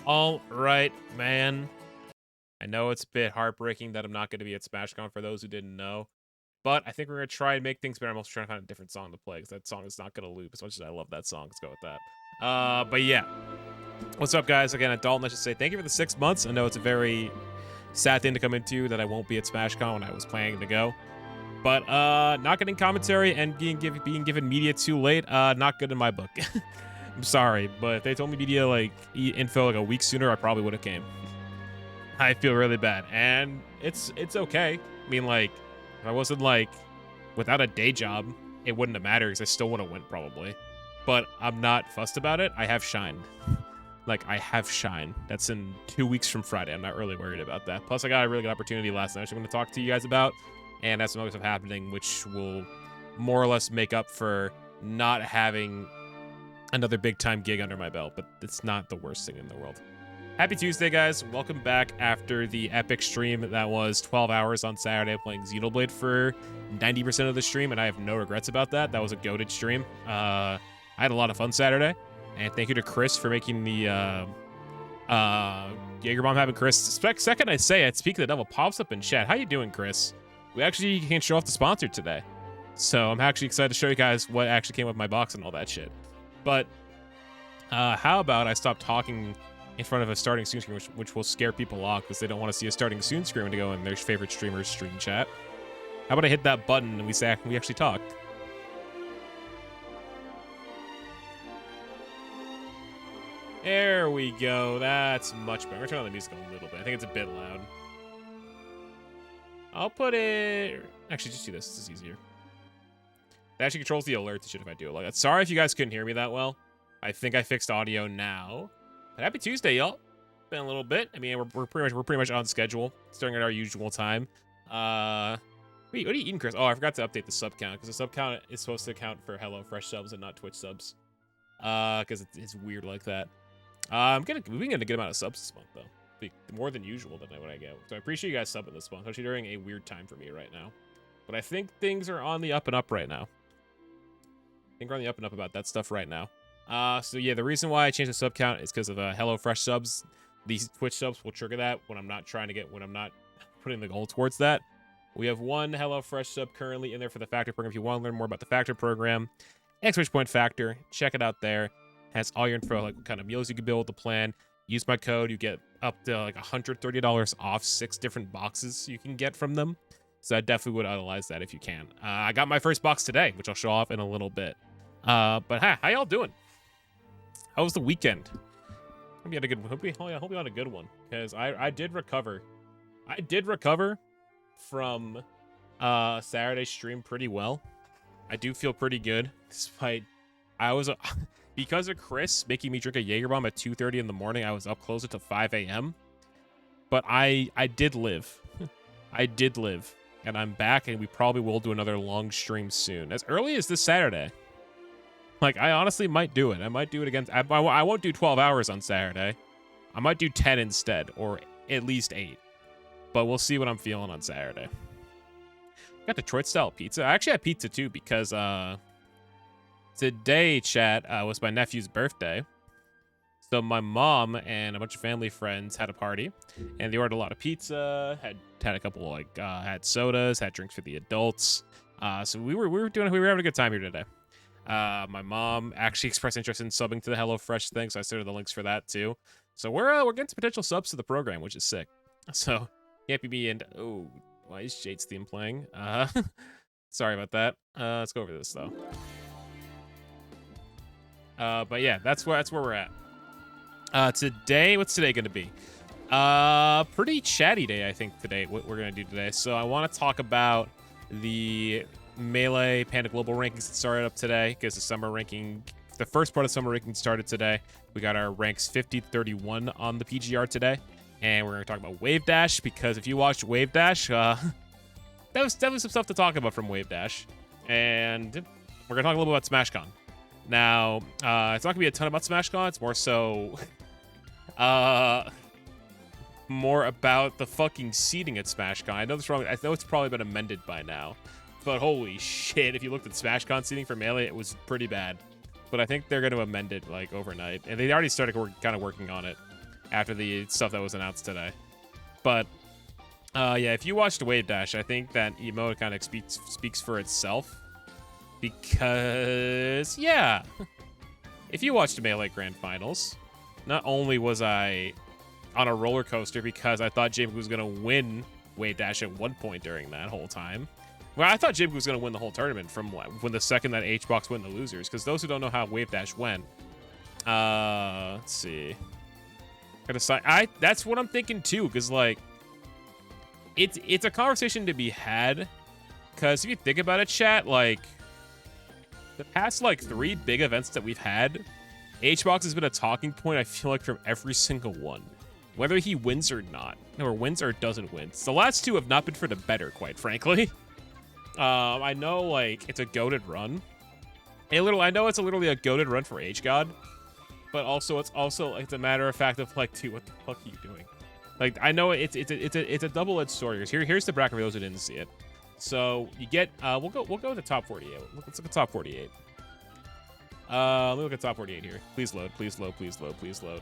All right, man. I know it's a bit heartbreaking that I'm not going to be at SmashCon for those who didn't know, but I think we're going to try and make things better. I'm also trying to find a different song to play because that song is not going to loop as much as I love that song. Let's go with that. But yeah. What's up, guys? Again, Dalton, let's just say thank you for the 6 months. I know it's a very sad thing to come into that I won't be at SmashCon when I was planning to go. But not getting commentary and being given media too late, not good in my book. I'm sorry, but if they told me media like info like a week sooner, I probably would have came. I feel really bad, and it's okay. I mean, like, if I wasn't like without a day job, it wouldn't have mattered because I still would have went probably. But I'm not fussed about it. I have Shine. Like, I have Shine. That's in 2 weeks from Friday. I'm not really worried about that. Plus, I got a really good opportunity last night, which I'm going to talk to you guys about, and that's some other stuff happening, which will more or less make up for not having another big time gig under my belt. But it's not the worst thing in the world. Happy Tuesday, guys. Welcome back after the epic stream that was 12 hours on Saturday playing Xenoblade for 90% of the stream, and I have no regrets about that. That was a goated stream. I had a lot of fun Saturday, and thank you to Chris for making the Jaeger bomb happen. Chris, second I say it, Speak of the Devil pops up in chat. How you doing, Chris? We actually can't show off the sponsor today, so I'm actually excited to show you guys what actually came with my box and all that shit. But how about I stop talking in front of a starting soon screen, which will scare people off because they don't want to see a starting soon screen to go in their favorite streamer's stream chat. How about I hit that button and we actually talk? There we go. That's much better. I'm gonna turn on the music a little bit. I think it's a bit loud. I'll put it. Actually, just do this. This is easier. It actually controls the alerts and shit if I do it like that. Sorry if you guys couldn't hear me that well. I think I fixed audio now. But happy Tuesday, y'all. Been a little bit. I mean, we're pretty much on schedule, starting at our usual time. Wait, what are you eating, Chris? Oh, I forgot to update the sub count because the sub count is supposed to count for HelloFresh subs and not Twitch subs. Because it's weird like that. We've been getting a good amount of subs this month though, more than usual than what I get. So I appreciate you guys subbing this month, especially during a weird time for me right now. But I think things are on the up and up right now. I think we're on the up and up about that stuff right now. So yeah, the reason why I changed the sub count is because of HelloFresh subs. These Twitch subs will trigger that when I'm not putting the goal towards that. We have one HelloFresh sub currently in there for the Factor program. If you want to learn more about the Factor program, !point Factor, check it out there. Has all your info, like what kind of meals you can build with the plan. Use my code, you get up to like $130 off 6 different boxes you can get from them. So I definitely would utilize that if you can. I got my first box today, which I'll show off in a little bit. But hi, how y'all doing? How was the weekend? Hope you had a good one. Hope you had a good one. Because I did recover. I did recover from Saturday's stream pretty well. I do feel pretty good. Despite because of Chris making me drink a Jaeger bomb at 2:30 in the morning, I was up closer to 5 a.m. But I did live. I did live. And I'm back, and we probably will do another long stream soon. As early as this Saturday. Like, I honestly might do it. I might do it again. I won't do 12 hours on Saturday. I might do 10 instead, or at least 8. But we'll see what I'm feeling on Saturday. Got Detroit-style pizza. I actually had pizza, too, because today, chat, was my nephew's birthday. So my mom and a bunch of family friends had a party, and they ordered a lot of pizza, had a couple, like, had sodas, had drinks for the adults. So we were having a good time here today. My mom actually expressed interest in subbing to the HelloFresh thing, so I started the links for that too. So we're getting some potential subs to the program, which is sick. So happy me and why is Jade's theme playing? Sorry about that. Let's go over this though. But yeah, that's where we're at. Today, what's today gonna be? Pretty chatty day, I think today. What we're gonna do today. So I want to talk about the Melee Panda Global rankings that started up today because the first part of summer ranking started today. We got our ranks 50 to 31 on the PGR today, and we're going to talk about Wave Dash because if you watched Wave Dash, that was definitely some stuff to talk about from Wave Dash, and we're going to talk a little bit about SmashCon. Now, it's not going to be a ton about SmashCon. It's more so, more about the fucking seating at SmashCon. I know it's probably been amended by now. But holy shit, if you looked at SmashCon seating for Melee, it was pretty bad. But I think they're going to amend it, like, overnight. And they already started kind of working on it. after the stuff that was announced today. But yeah, if you watched Wave Dash, I think that emote kind of speaks for itself. Because, yeah, if you watched Melee Grand Finals, not only was I on a roller coaster because I thought J-Mook was going to win Wave Dash at one point during that whole time. Well, I thought J-Mook was going to win the whole tournament from when the second that HBox went the losers. Because those who don't know how Wave Dash went, let's see. That's what I'm thinking too, because like, it's a conversation to be had. Because if you think about it, chat, like, the past, like, 3 big events that we've had, HBox has been a talking point, I feel like, from every single one. Whether he wins or not. Or wins or doesn't win. The last 2 have not been for the better, quite frankly. I know, like, it's a goated run. I know it's literally a goated run for HGod. But also, it's a matter of fact of, like, dude, what the fuck are you doing? Like, I know it's a double-edged sword. Here's the bracket for those who didn't see it. So you get we'll go to top 48. Let's look at top 48. Let me look at top 48 here. Please load, please load, please load, please load.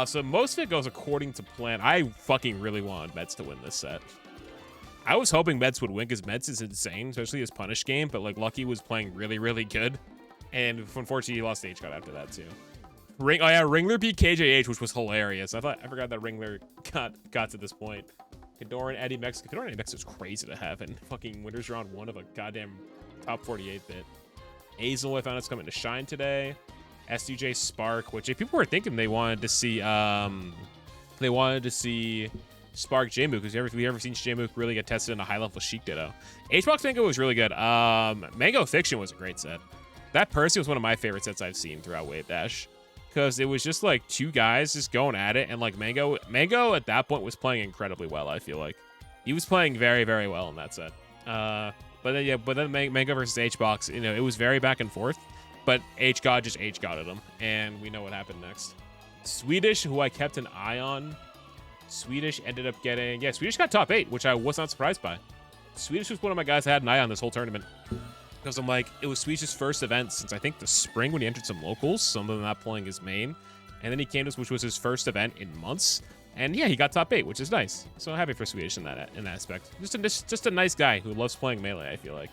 So most of it goes according to plan. I fucking really wanted Meds to win this set. I was hoping Meds would win because Meds is insane, especially his punish game, but like Lucky was playing really, really good. And unfortunately he lost H-Cut after that too. Ringler beat KJH, which was hilarious. I forgot that Ringler got to this point. Kadoran, Eddie Mexico. Kadoran, Eddie Mexico is crazy to have, and fucking winners round 1 of a goddamn top 48 bit. Azel, I found it's coming to shine today. SUJ Spark, which if people were thinking they wanted to see Spark J-Mook, because we ever seen J-Mook really get tested in a high level Sheik Ditto. HBox Mango was really good. Mango Fiction was a great set. That Percy was one of my favorite sets I've seen throughout Wave Dash. Because it was just like 2 guys just going at it, and like Mango at that point was playing incredibly well. I feel like he was playing very, very well in that set. But then Mango versus HBox, you know, it was very back and forth. But HGod just HGodded him, and we know what happened next. Swedish, who I kept an eye on, Swedish ended up getting Swedish got top 8, which I was not surprised by. Swedish was one of my guys I had an eye on this whole tournament. Because I'm like, it was Swedish's first event since I think the spring when he entered some locals, some of them not playing his main. And then he came to us, which was his first event in months. And yeah, he got top 8, which is nice. So I'm happy for Swedish in that aspect. Just a nice guy who loves playing Melee, I feel like.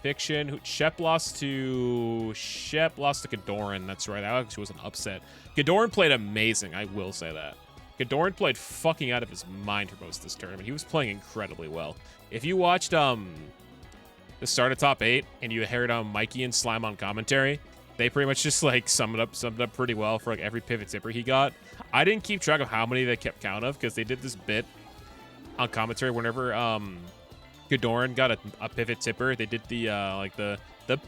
Fiction, Shep lost to Kadoran, that's right. That actually was an upset. Kadoran played amazing, I will say that. Kadoran played fucking out of his mind for most of this tournament. He was playing incredibly well. If you watched the start of top 8 and you heard Mikey and Slime on commentary, they pretty much just like summed it up pretty well for like every pivot zipper he got. I didn't keep track of how many they kept count of because they did this bit on commentary whenever Kadoran got a pivot zipper. They did the like the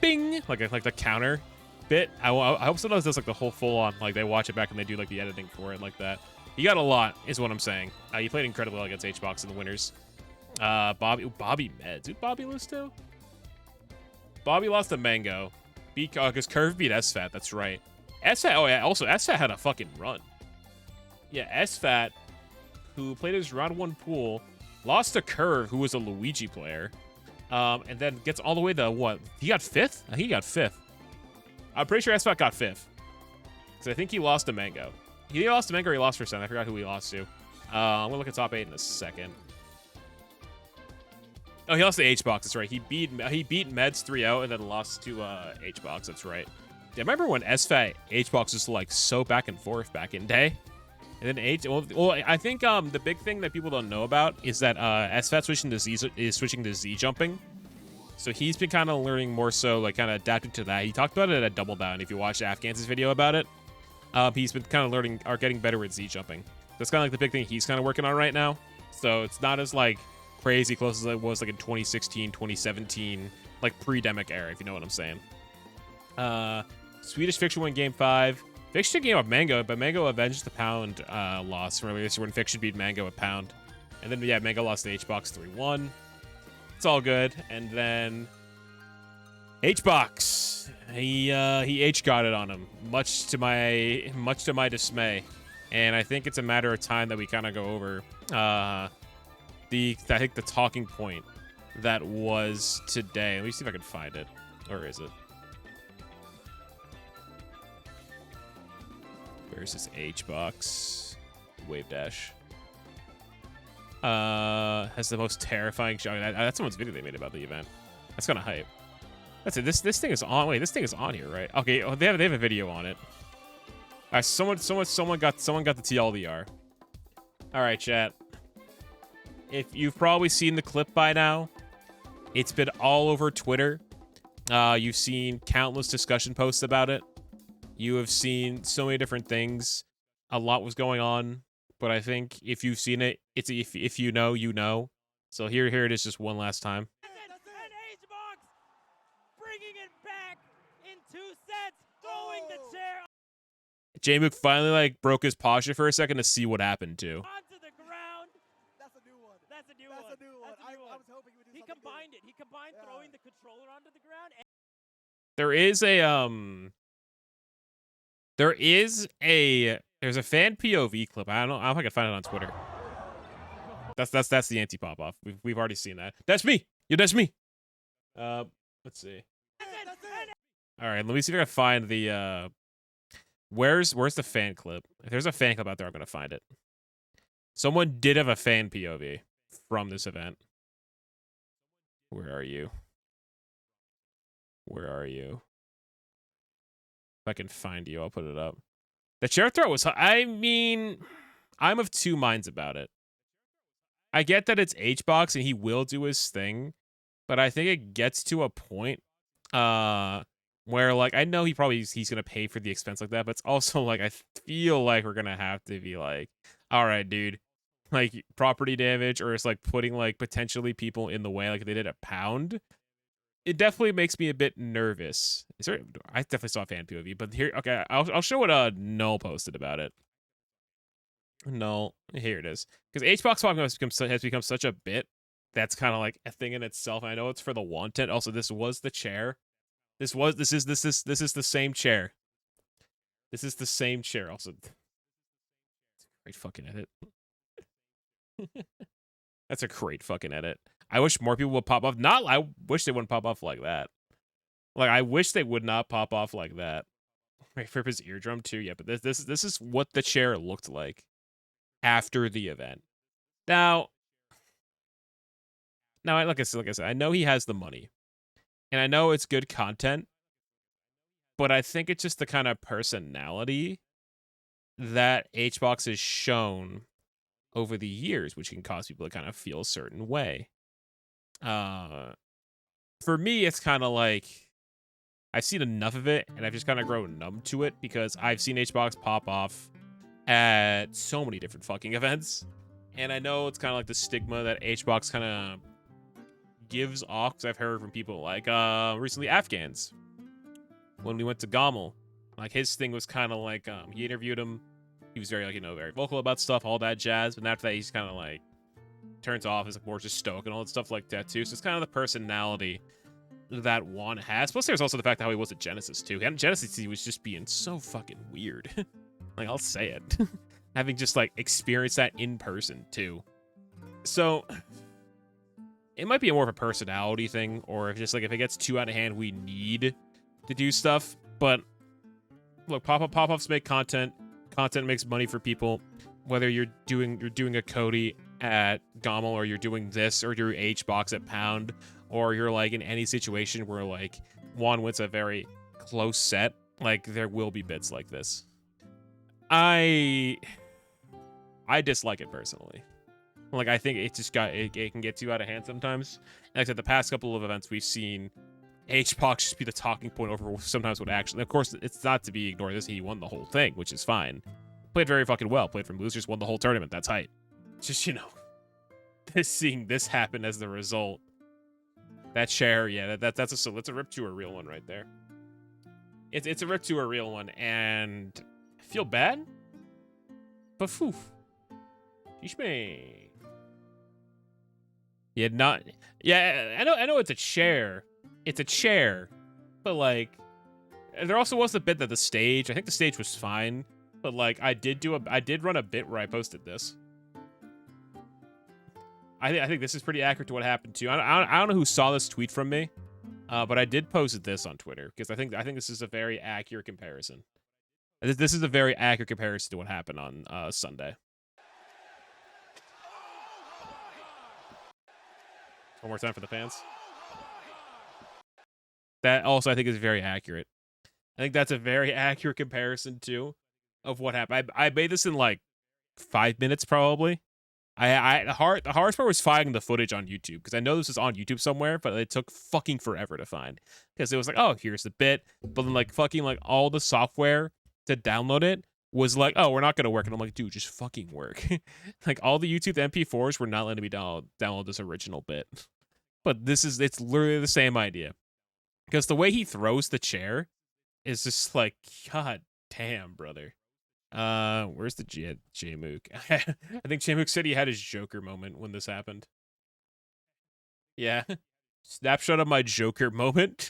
bing, like the counter bit. I hope sometimes does like the whole full on, like they watch it back and they do like the editing for it like that. He got a lot is what I'm saying. He played incredibly well against HBox in the winners. Bobby Meds. Who'd Bobby lose to? Bobby lost to Mango. Because Curve beat SFAT, that's right. SFAT, oh yeah, also SFAT had a fucking run. Yeah, SFAT, who played his round 1 pool, lost to Curve, who was a Luigi player. And then gets all the way to what? He got 5th? I think he got 5th. I'm pretty sure SFAT got 5th. Because I think he lost to Mango. He lost to Mango or he lost for 7. I forgot who he lost to. I'm going to look at top 8 in a second. Oh, he lost to HBox, that's right. He beat Meds 3-0 and then lost to HBox, that's right. Yeah, I remember when SFAT HBox was like so back and forth back in day. And then well, I think the big thing that people don't know about is that SFAT switching to Z jumping. So he's been kind of learning more so, like kind of adapting to that. He talked about it at Double Down. If you watch Afghan's video about it, he's been kind of learning or getting better with Z jumping. That's kind of like the big thing he's kind of working on right now. So it's not as like crazy close as it was like in 2016, 2017, like pre-demic era, if you know what I'm saying. Swedish Fiction won game 5. Fiction game up Mango, but Mango avenged the Pound loss from earlier when Fiction beat Mango a Pound. And then, yeah, Mango lost to HBox 3-1. It's all good. And then HBox, he H-got it on him, much to my dismay. And I think it's a matter of time that we kind of go over I think the talking point that was today. Let me see if I can find it. Or is it? Where's this HBox? wave dash. Has the most terrifying shot. That's someone's video they made about the event. That's kind of hype. That's it. This thing is on. Wait, this thing is on here, right? Okay. Oh, they have a video on it. All right. Someone got the TLDR. All right, chat. If you've probably seen the clip by now, it's been all over Twitter. You've seen countless discussion posts about it. You have seen so many different things. A lot was going on, but I think if you've seen it, it's if you know, you know. So here it is, just one last time. Bringing it back in 2 sets, throwing the chair. J-Mook finally like broke his posture for a second to see what happened too. Onto the ground. That's a new one. That's a new one. I was hoping he would do something. He combined it. He combined throwing the controller onto the ground. There's a fan POV clip. I don't know if I can find it on Twitter. That's the anti pop off. We've already seen that. That's me. Yeah, that's me. Let's see. All right, let me see if I can find the where's the fan clip? If there's a fan clip out there, I'm gonna find it. Someone did have a fan POV from this event. Where are you? Where are you? If I can find you, I'll put it up. The chair throw was... I mean, I'm of two minds about it. I get that it's H-Box and he will do his thing, but I think it gets to a point where, like, I know he's going to pay for the expense like that, but it's also, like, I feel like we're going to have to be like, all right, dude, like, property damage, or it's, like, putting, like, potentially people in the way like they did at Pound. It definitely makes me a bit nervous. I definitely saw a fan POV, but here, okay, I'll show what Null posted about it. Null, here it is. Because H-Box Pop has become such a bit that's kind of like a thing in itself. I know it's for the wanted. Also, this was the chair. This is the same chair. This is the same chair. Also, it's a great fucking edit. That's a great fucking edit. I wish more people would pop off. I wish they wouldn't pop off like that. Like, I wish they would not pop off like that. Right, for his eardrum too. Yeah, but this is what the chair looked like after the event. Now, like I said, I know he has the money, and I know it's good content, but I think it's just the kind of personality that HBox has shown over the years, which can cause people to kind of feel a certain way. For me, it's kind of like I've seen enough of it, and I've just kind of grown numb to it because I've seen HBox pop off at so many different fucking events, and I know it's kind of like the stigma that HBox kind of gives off, because I've heard from people like recently Afghans when we went to Gaul. Like, his thing was kind of like he interviewed him, he was very, like, very vocal about stuff, all that jazz, but after that he's kind of like turns off, is like more just stoic and all that stuff like that too. So it's kind of the personality that one has. Plus there's also the fact that how he was at Genesis too. And Genesis he was just being so fucking weird. Like, I'll say it. Having just like experienced that in person too. So it might be more of a personality thing, or if it gets too out of hand, we need to do stuff. But look, pop-ups make content. Content makes money for people. Whether you're doing a Cody at Gaul, or you're doing this, or you're HBox at Pound, or you're like in any situation where like one wins a very close set, like there will be bits like this. I dislike it personally. Like, I think it just it can get too out of hand sometimes. And like I said, the past couple of events we've seen HBox just be the talking point over sometimes what actually, of course, it's not to be ignored. This, he won the whole thing, which is fine. Played very fucking well. Played from losers, won the whole tournament. That's hype. Just, you know, seeing this happen as the result. That chair, yeah, that's a rip to a real one right there. It's a rip to a real one, and I feel bad, but phew. Ishme. Yeah, I know it's a chair. It's a chair. But like, there also was a bit that the stage, I think the stage was fine, but like I did run a bit where I posted this. I think this is pretty accurate to what happened too. I don't know who saw this tweet from me, but I did post this on Twitter because I think this is a very accurate comparison. This is a very accurate comparison to what happened on Sunday. One more time for the fans. That also I think is very accurate. I think that's a very accurate comparison too of what happened. I made this in like 5 minutes probably. The hardest part was finding the footage on YouTube because I know this is on YouTube somewhere, but it took fucking forever to find because it was like, oh, here's the bit, but then like fucking like all the software to download it was like, oh, we're not gonna work, and I'm like, dude, just fucking work. Like all the YouTube MP4s were not letting me download this original bit, but it's literally the same idea because the way he throws the chair is just like, god damn, brother. Where's the J-Mook? I think J-Mook said he had his Joker moment when this happened. Yeah. Snapshot of my Joker moment.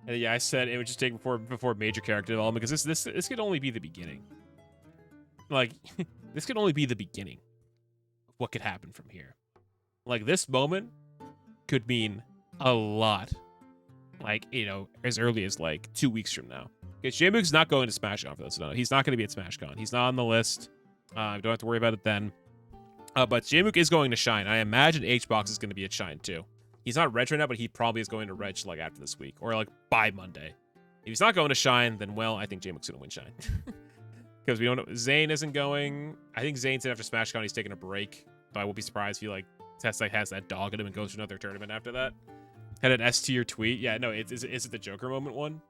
And yeah, I said it would just take before major character development because this could only be the beginning. Like, this could only be the beginning of what could happen from here. Like, this moment could mean a lot. Like, you know, as early as like 2 weeks from now. Because J-Mook's not going to SmashCon for those who don't know. He's not going to be at SmashCon. He's not on the list. Don't have to worry about it then. But J-Mook is going to Shine. I imagine H-Box is going to be at Shine too. He's not reg right now, but he probably is going to reg like after this week or like by Monday. If he's not going to Shine, then well, I think J-Mook's going to win Shine. Because we don't know. Zane isn't going. I think Zane's in after SmashCon. He's taking a break. But I won't be surprised if he like has that dog in him and goes to another tournament after that. Had an S tier tweet. Yeah, no, is it the Joker moment one?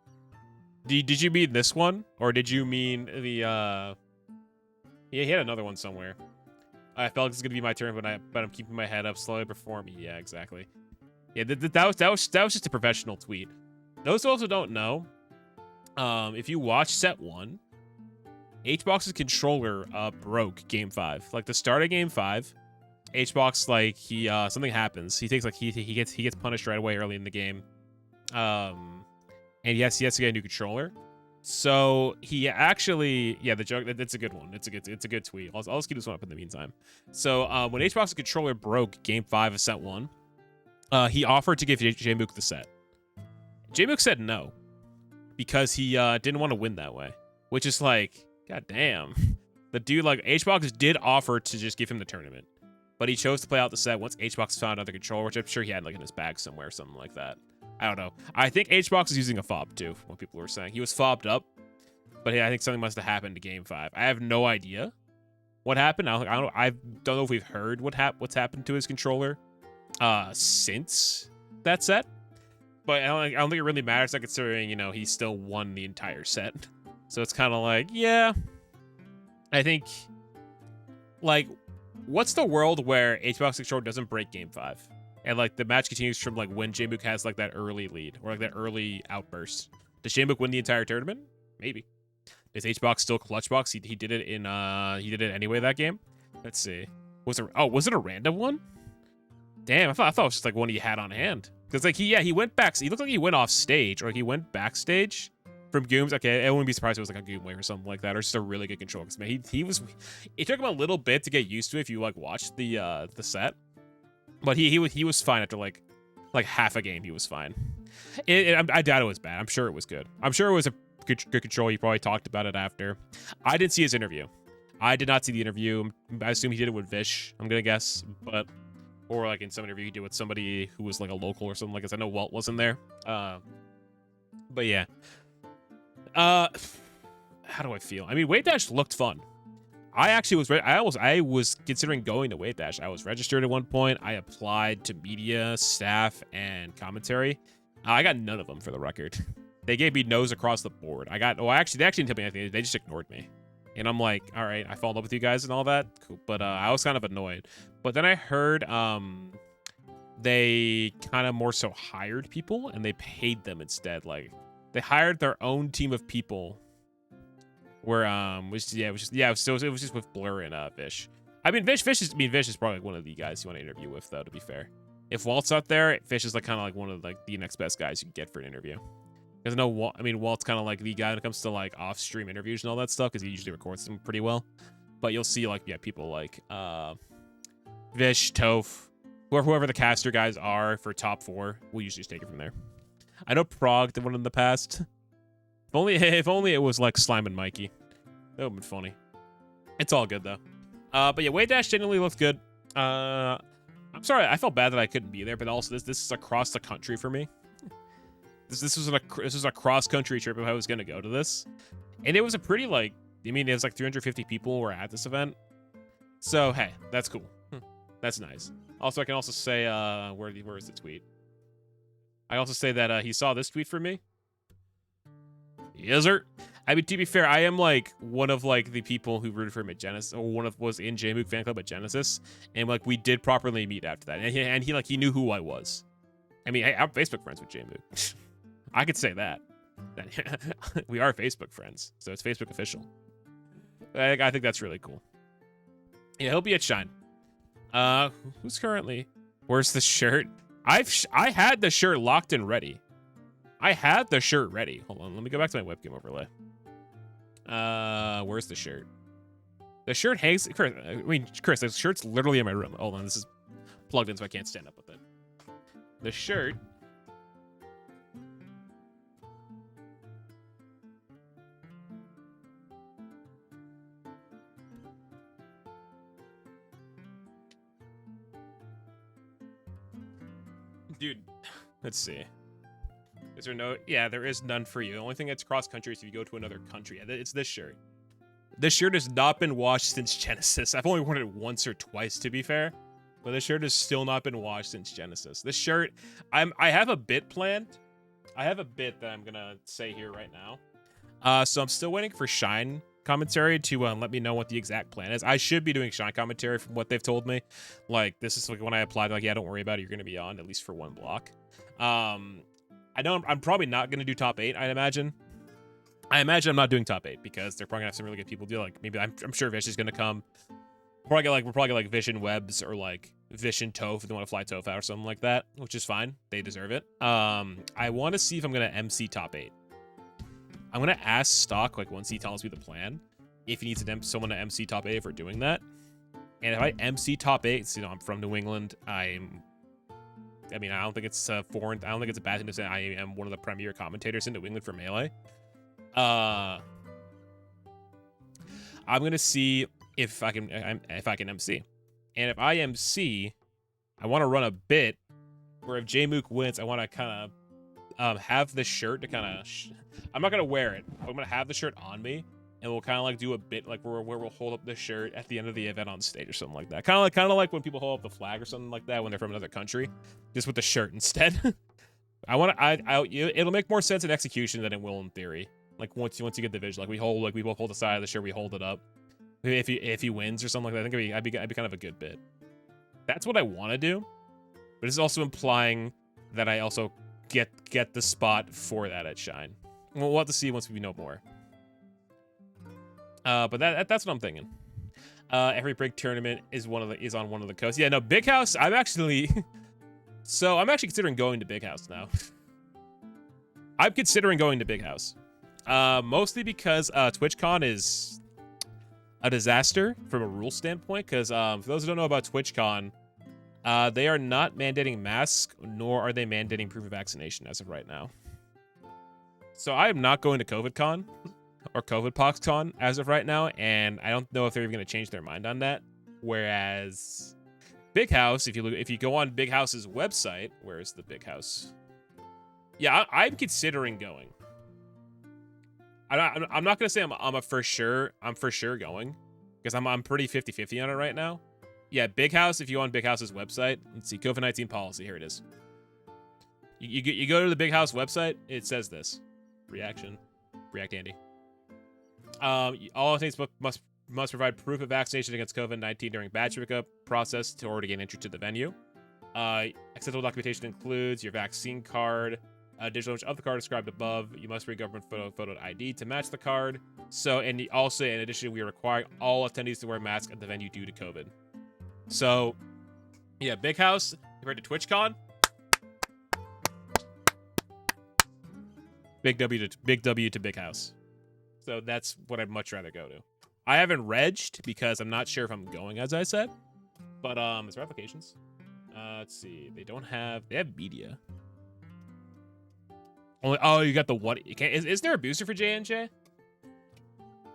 Did you mean this one? Or did you mean the, Yeah, he had another one somewhere. I felt like it's going to be my turn, but I'm keeping my head up, slowly performing. Yeah, exactly. Yeah, that was just a professional tweet. Those who also don't know, if you watch set 1, HBox's controller broke game 5. Like, the start of game 5, HBox, like, he something happens. He takes, like, he gets punished right away early in the game. And yes, he has to get a new controller. So he actually, yeah, the joke, that's a good one. It's a good tweet. I'll just keep this one up in the meantime. So when HBox's controller broke game 5 of set 1, he offered to give J-Mook the set. J-Mook said no because he didn't want to win that way, which is like, god damn. The dude, like, HBox did offer to just give him the tournament, but he chose to play out the set once HBox found another controller, which I'm sure he had like in his bag somewhere, something like that. I don't know. I think HBox is using a fob too, what people were saying. He was fobbed up, but yeah, I think something must have happened to game 5. I have no idea what happened. I don't know if we've heard what's happened to his controller since that set. But I don't think it really matters, like, considering, you know, he still won the entire set. So it's kind of like, yeah. I think, like, what's the world where HBox controller doesn't break game 5? And, like, the match continues from, like, when J-Mook has, like, that early lead. Or, like, that early outburst. Does J-Mook win the entire tournament? Maybe. Is HBox still Clutchbox? He did it in, he did it anyway that game? Let's see. Was it a random one? Damn, I thought it was just, like, one he had on hand. Because, like, he went back. He looked like he went off stage. Or, like, he went backstage from Gooms. Okay, I wouldn't be surprised if it was, like, a Goom Wave or something like that. Or just a really good control. Because, man, it took him a little bit to get used to it if you, like, watched the set. But he was fine after like half a game. He was fine. I doubt it was bad. I'm sure it was good. I'm sure it was a good control. He probably talked about it after. I didn't see his interview. I did not see the interview. I assume he did it with Vish, I'm gonna guess, or like in some interview he did with somebody who was like a local or something like this. I know Walt wasn't there. But yeah. How do I feel? I mean, Wave Dash looked fun. I actually I was considering going to Wave Dash. I was registered at one point. I applied to media, staff, and commentary. I got none of them, for the record. They gave me no's across the board. They actually didn't tell me anything. They just ignored me. And I'm like, all right, I followed up with you guys and all that. Cool. But I was kind of annoyed. But then I heard they kind of more so hired people and they paid them instead. Like, they hired their own team of people. Where it was just with Blur and Vish. I mean, Vish is probably like one of the guys you want to interview with, though, to be fair. If Walt's out there, Vish is like kind of like one of like the next best guys you can get for an interview. Because Walt's kind of like the guy when it comes to like off-stream interviews and all that stuff, because he usually records them pretty well. But you'll see like, yeah, people like Vish, Toph, whoever the caster guys are for top 4, we'll usually just take it from there. I know Prague did one in the past. If only it was like Slime and Mikey. That would have been funny. It's all good though. But yeah, Wave Dash generally looked good. I'm sorry, I felt bad that I couldn't be there, but also this is across the country for me. This was a cross country trip if I was gonna go to this, and it was a pretty like, I mean, it was like 350 people were at this event. So hey, that's cool. That's nice. Also, I can also say, where is the tweet? I also say that he saw this tweet from me. Yes, sir. I mean, to be fair, I am like one of like the people who rooted for him at Genesis, or was in JMook fan club at Genesis, and like we did properly meet after that, and he knew who I was. I mean, I'm Facebook friends with JMook. I could say that. We are Facebook friends, so it's Facebook official. I think that's really cool. Yeah, he'll be at Shine. Who's currently? Where's the shirt? I had the shirt locked and ready. I had the shirt ready. Hold on, let me go back to my webcam overlay. Where's the shirt? The shirt hangs. Chris, the shirt's literally in my room. Hold on, this is plugged in, so I can't stand up with it. The shirt. Dude, let's see. Is there no? Yeah, there is none for you. The only thing that's cross-country is if you go to another country. It's this shirt. This shirt has not been washed since Genesis. I've only worn it once or twice, to be fair. But this shirt has still not been washed since Genesis. This shirt, I have a bit planned. I have a bit that I'm gonna say here right now. So I'm still waiting for Shine commentary to let me know what the exact plan is. I should be doing Shine commentary from what they've told me. Like, this is like when I applied, like, yeah, don't worry about it. You're gonna be on at least for one block. I know I'm probably not gonna do top 8. I'd imagine. I imagine I'm not doing top 8 because they're probably gonna have some really good people do. Like, maybe I'm sure Vish is gonna come. We'll probably get like Vision Webs or like Vision Toph if they want to fly Toph out or something like that, which is fine. They deserve it. I want to see if I'm gonna MC top 8. I'm gonna ask Stock, like, once he tells me the plan, if he needs someone to MC top 8 for doing that. And if I MC top 8, so, you know, I'm from New England. I mean, I don't think it's foreign. I don't think it's a bad thing to say. I am one of the premier commentators in New England for Melee. I'm gonna see if I can MC, and if I MC, I want to run a bit where if JMook wins, I want to kind of have the shirt to kind of. I'm not gonna wear it. I'm gonna have the shirt on me, and we'll kind of like do a bit like where we'll hold up the shirt at the end of the event on stage or something like that. Kind of like when people hold up the flag or something like that when they're from another country, just with the shirt instead. It'll make more sense in execution than it will in theory. Like once you get the visual, like we both hold the side of the shirt, we hold it up. If he wins or something like that, I think it'd be kind of a good bit. That's what I want to do, but it's also implying that I also get the spot for that at Shine. We'll have to see once we know more. But that's what I'm thinking. Every big tournament is on one of the coasts. Yeah, no, Big House. I'm actually considering going to Big House now. I'm considering going to Big House. Mostly because TwitchCon is a disaster from a rule standpoint, because for those who don't know about TwitchCon, they are not mandating masks, nor are they mandating proof of vaccination as of right now. So I am not going to COVIDCon or COVIDPoxCon as of right now, and I don't know if they're even going to change their mind on that. Whereas Big House, if you go on Big House's website, where is the Big House? Yeah, I'm considering going. I'm not gonna say I'm for sure going, because I'm pretty 50-50 on it right now. Yeah, Big House. If you go on Big House's website, let's see, COVID-19 policy. Here it is. You go to the Big House website. It says this. React Andy. All things must provide proof of vaccination against COVID-19 during badge pickup process to already gain entry to the venue. Acceptable documentation includes your vaccine card. Digital image of the card described above. You must bring government photo ID to match the card. So, and also, in addition, we require all attendees to wear masks at the venue due to COVID. So, yeah, Big House compared to TwitchCon. Big W to Big House. So that's what I'd much rather go to. I haven't regged because I'm not sure if I'm going, as I said. But is there applications? Let's see. They have media. Oh, you got the what? Is there a booster for J&J?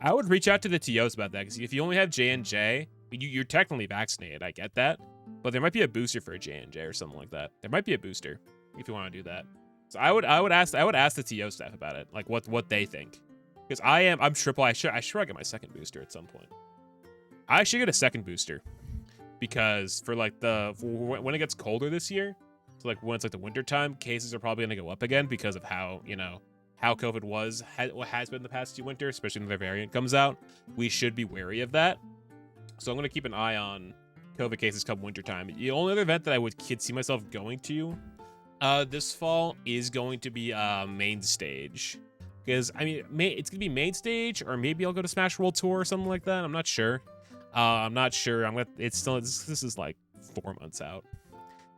I would reach out to the TOs about that, because if you only have J&J, you're technically vaccinated. I get that. But there might be a booster for a J&J or something like that. There might be a booster if you want to do that. So I would ask the TO staff about it, like what they think. Because I'm triple. I should get my second booster at some point. I should get a second booster because for like when it gets colder this year, so like when it's like the winter time, cases are probably gonna go up again because of how how COVID has been the past 2 winters, especially when their variant comes out. We should be wary of that. So I'm gonna keep an eye on COVID cases come wintertime. The only other event that I could see myself going to this fall is going to be main stage. Because I mean, it's gonna be main stage, or maybe I'll go to Smash World Tour or something like that. I'm not sure. It's still this is like 4 months out.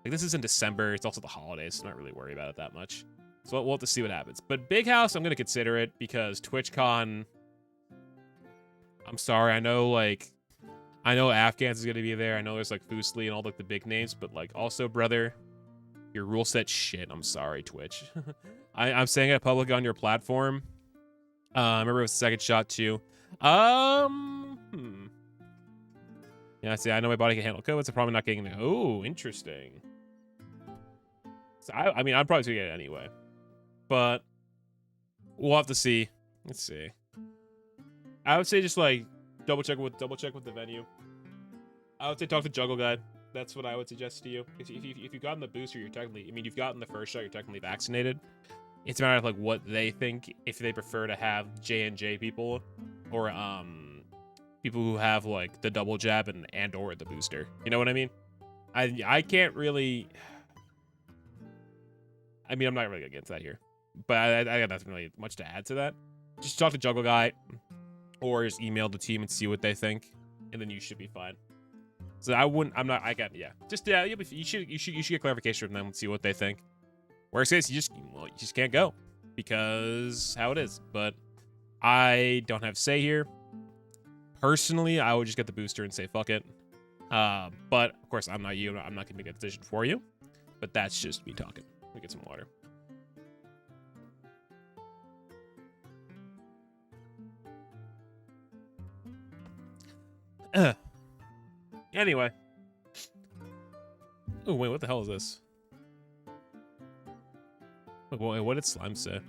Like this is in December. It's also the holidays, so I'm not really worried about it that much. So we'll have to see what happens. But Big House, I'm gonna consider it because TwitchCon. I'm sorry, I know Afghans is gonna be there. I know there's like Fusli and all like the big names, but like also, brother, your rule set shit. I'm sorry, Twitch. I'm saying it public on your platform. I remember it was second shot too. Yeah, see, I know my body can handle COVID, so probably not getting it. Oh, interesting. So I mean, I'm probably gonna get it anyway, but we'll have to see. Let's see. I would say just like double check with the venue. I would say talk to Juggle Guy. That's what I would suggest to you. If you've gotten the booster, you're technically, I mean, you've gotten the first shot, you're technically vaccinated. It's a matter of like what they think, if they prefer to have J&J people or people who have like the double jab and or the booster. You know what I mean? I can't really. I mean, I'm not really against that here, but I got nothing really much to add to that. Just talk to Juggle Guy, or just email the team and see what they think, and then you should be fine. So you should get clarification from them and see what they think. Worst case, you just can't go because how it is. But I don't have say here. Personally, I would just get the booster and say fuck it. But of course, I'm not you. I'm not gonna make a decision for you. But that's just me talking. Let me get some water. Anyway. Oh wait, what the hell is this? Wait, what did Slime say?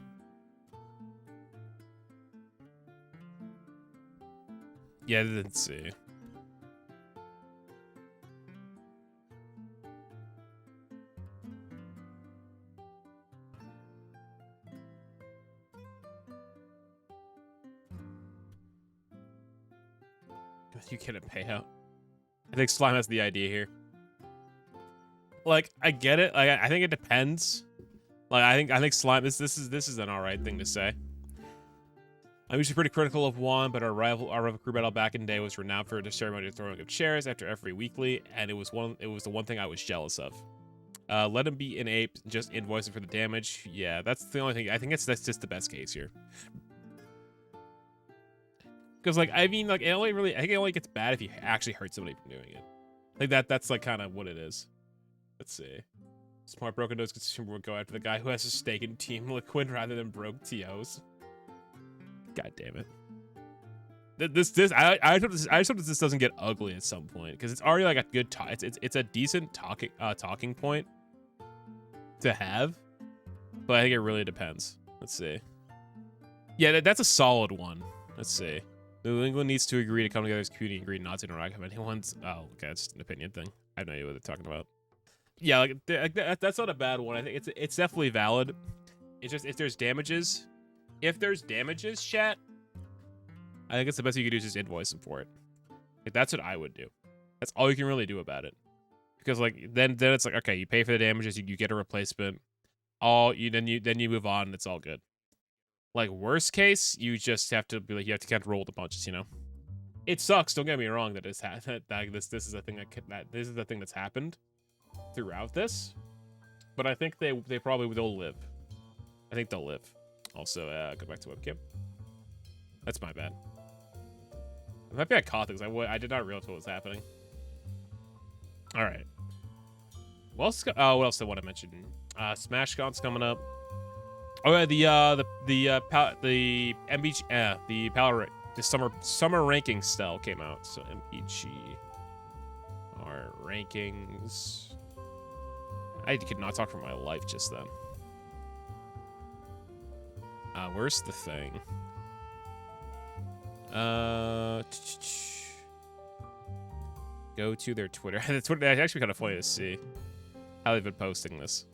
Yeah, I didn't see. You get a payout. I think Slime has the idea here. Like, I get it. Like, I think it depends. Like, I think Slime. This is an alright thing to say. I'm usually pretty critical of Juan, but our rival crew battle back in the day was renowned for the ceremony of throwing of chairs after every weekly, and it was the one thing I was jealous of. Let him be an ape, just invoice him for the damage. Yeah, that's the only thing. I think that's just the best case here. Because like I mean like I think it only gets bad if you actually hurt somebody from doing it. Like that's like kind of what it is. Let's see. Smart broken nose consumer would go after the guy who has a stake in Team Liquid rather than broke TOs. God damn it. I just hope this doesn't get ugly at some point because it's already like a good it's a decent talking point to have, but I think it really depends. Let's see. Yeah, that's a solid one. Let's see. New England needs to agree to come together as a community and agree not to interact with anyone's. Oh, okay, that's just an opinion thing. I have no idea what they're talking about. Yeah, like that's not a bad one. I think it's definitely valid. It's just if there's damages, chat. I think it's the best you can do is just invoice them for it. Like, that's what I would do. That's all you can really do about it. Because like then it's like okay, you pay for the damages, you get a replacement. Then you move on and it's all good. Like worst case, you just have to be like you have to kind of roll the punches, you know. It sucks. Don't get me wrong. That this is a thing this is the thing that's happened throughout this, but I think they'll live. I think they'll live. Also, go back to webcam. That's my bad. Maybe I caught things. I did not realize what was happening. All right. What else do I want to mention? SmashCon's coming up. Oh yeah, the MBG, the summer ranking Stel came out. So MBG. All rankings. I could not talk for my life just then. Where's the thing? Go to their Twitter. That's actually kind of funny to see how they've been posting this.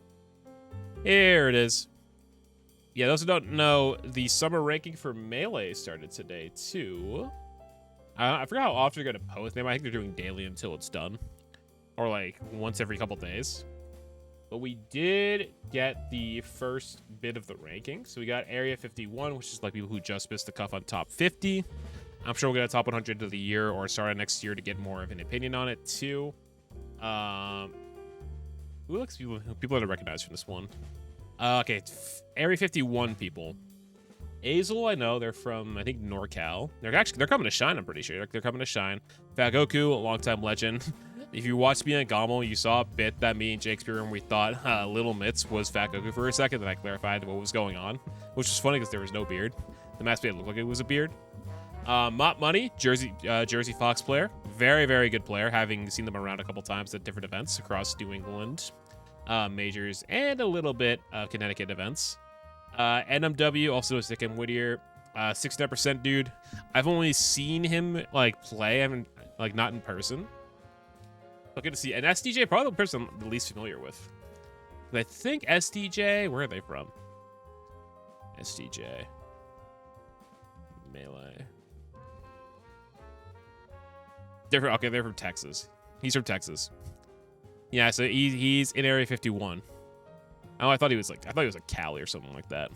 Here it is. Yeah, those who don't know, the summer ranking for Melee started today, too. I forgot how often they're going to post them. I think they're doing daily until it's done. Or, like, once every couple days. But we did get the first bit of the ranking. So we got Area 51, which is, like, people who just missed the cuff on top 50. I'm sure we'll get a top 100 of the year or start of next year to get more of an opinion on it, too. Who looks people that I recognize from this one? Okay, Area 51 people. Azel, I know, they're from, I think, NorCal. They're coming to Shine, I'm pretty sure. They're coming to Shine. Fat Goku, a longtime legend. If you watched me on Gaul, you saw a bit that me and Shakespeare and we thought Little Mitz was Fat Goku for a second, then I clarified what was going on, which was funny because there was no beard. The mask made it look like it was a beard. Mop Money, Jersey Fox player. Very, very good player, having seen them around a couple times at different events across New England. Majors, and a little bit of Connecticut events. NMW, also a Sickham Whittier, 69% dude. I've only seen him like play. I haven't like not in person. But good to see. And SDJ, probably the person I'm the least familiar with. I think SDJ, where are they from? SDJ. Melee. They're from Texas. He's from Texas. Yeah, so he's in Area 51. Oh, I thought he was like Cali or something like that.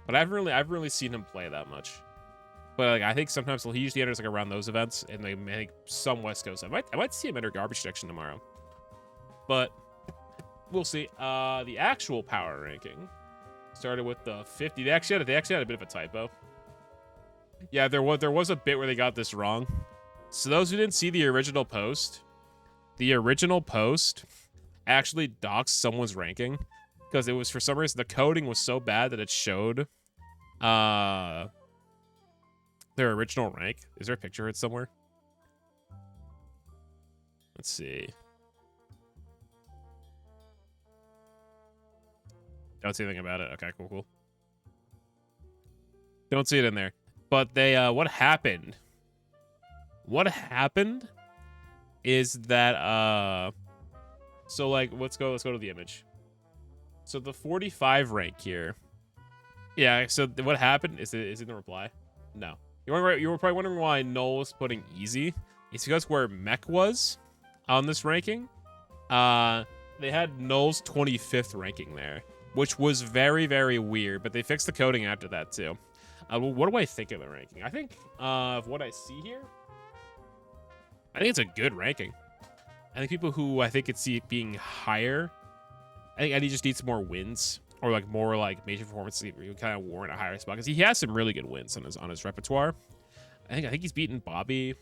But I haven't really seen him play that much. But like I think sometimes he usually enters like around those events, and they make some West Coast. I might see him enter garbage section tomorrow. But we'll see. The actual power ranking started with the 50. They actually had a bit of a typo. Yeah, there was a bit where they got this wrong. So those who didn't see the original post actually doxed someone's ranking because it was, for some reason, the coding was so bad that it showed their original rank. Is there a picture of it somewhere? Let's see. Don't see anything about it. Okay, cool. Don't see it in there. But they, what happened? What happened is that, so like, let's go to the image. So the 45 rank here. Yeah, so what happened is it in the reply? No. You were probably wondering why Noel was putting easy. It's because where Mech was on this ranking, they had Noel's 25th ranking there, which was very, very weird, but they fixed the coding after that too. Well, what do I think of the ranking? I think of what I see here, I think it's a good ranking. I think people who I think could see it being higher, I think Eddie just needs more wins or like more like major performances to kind of warrant a higher spot because he has some really good wins on his repertoire. I think he's beaten Bobby.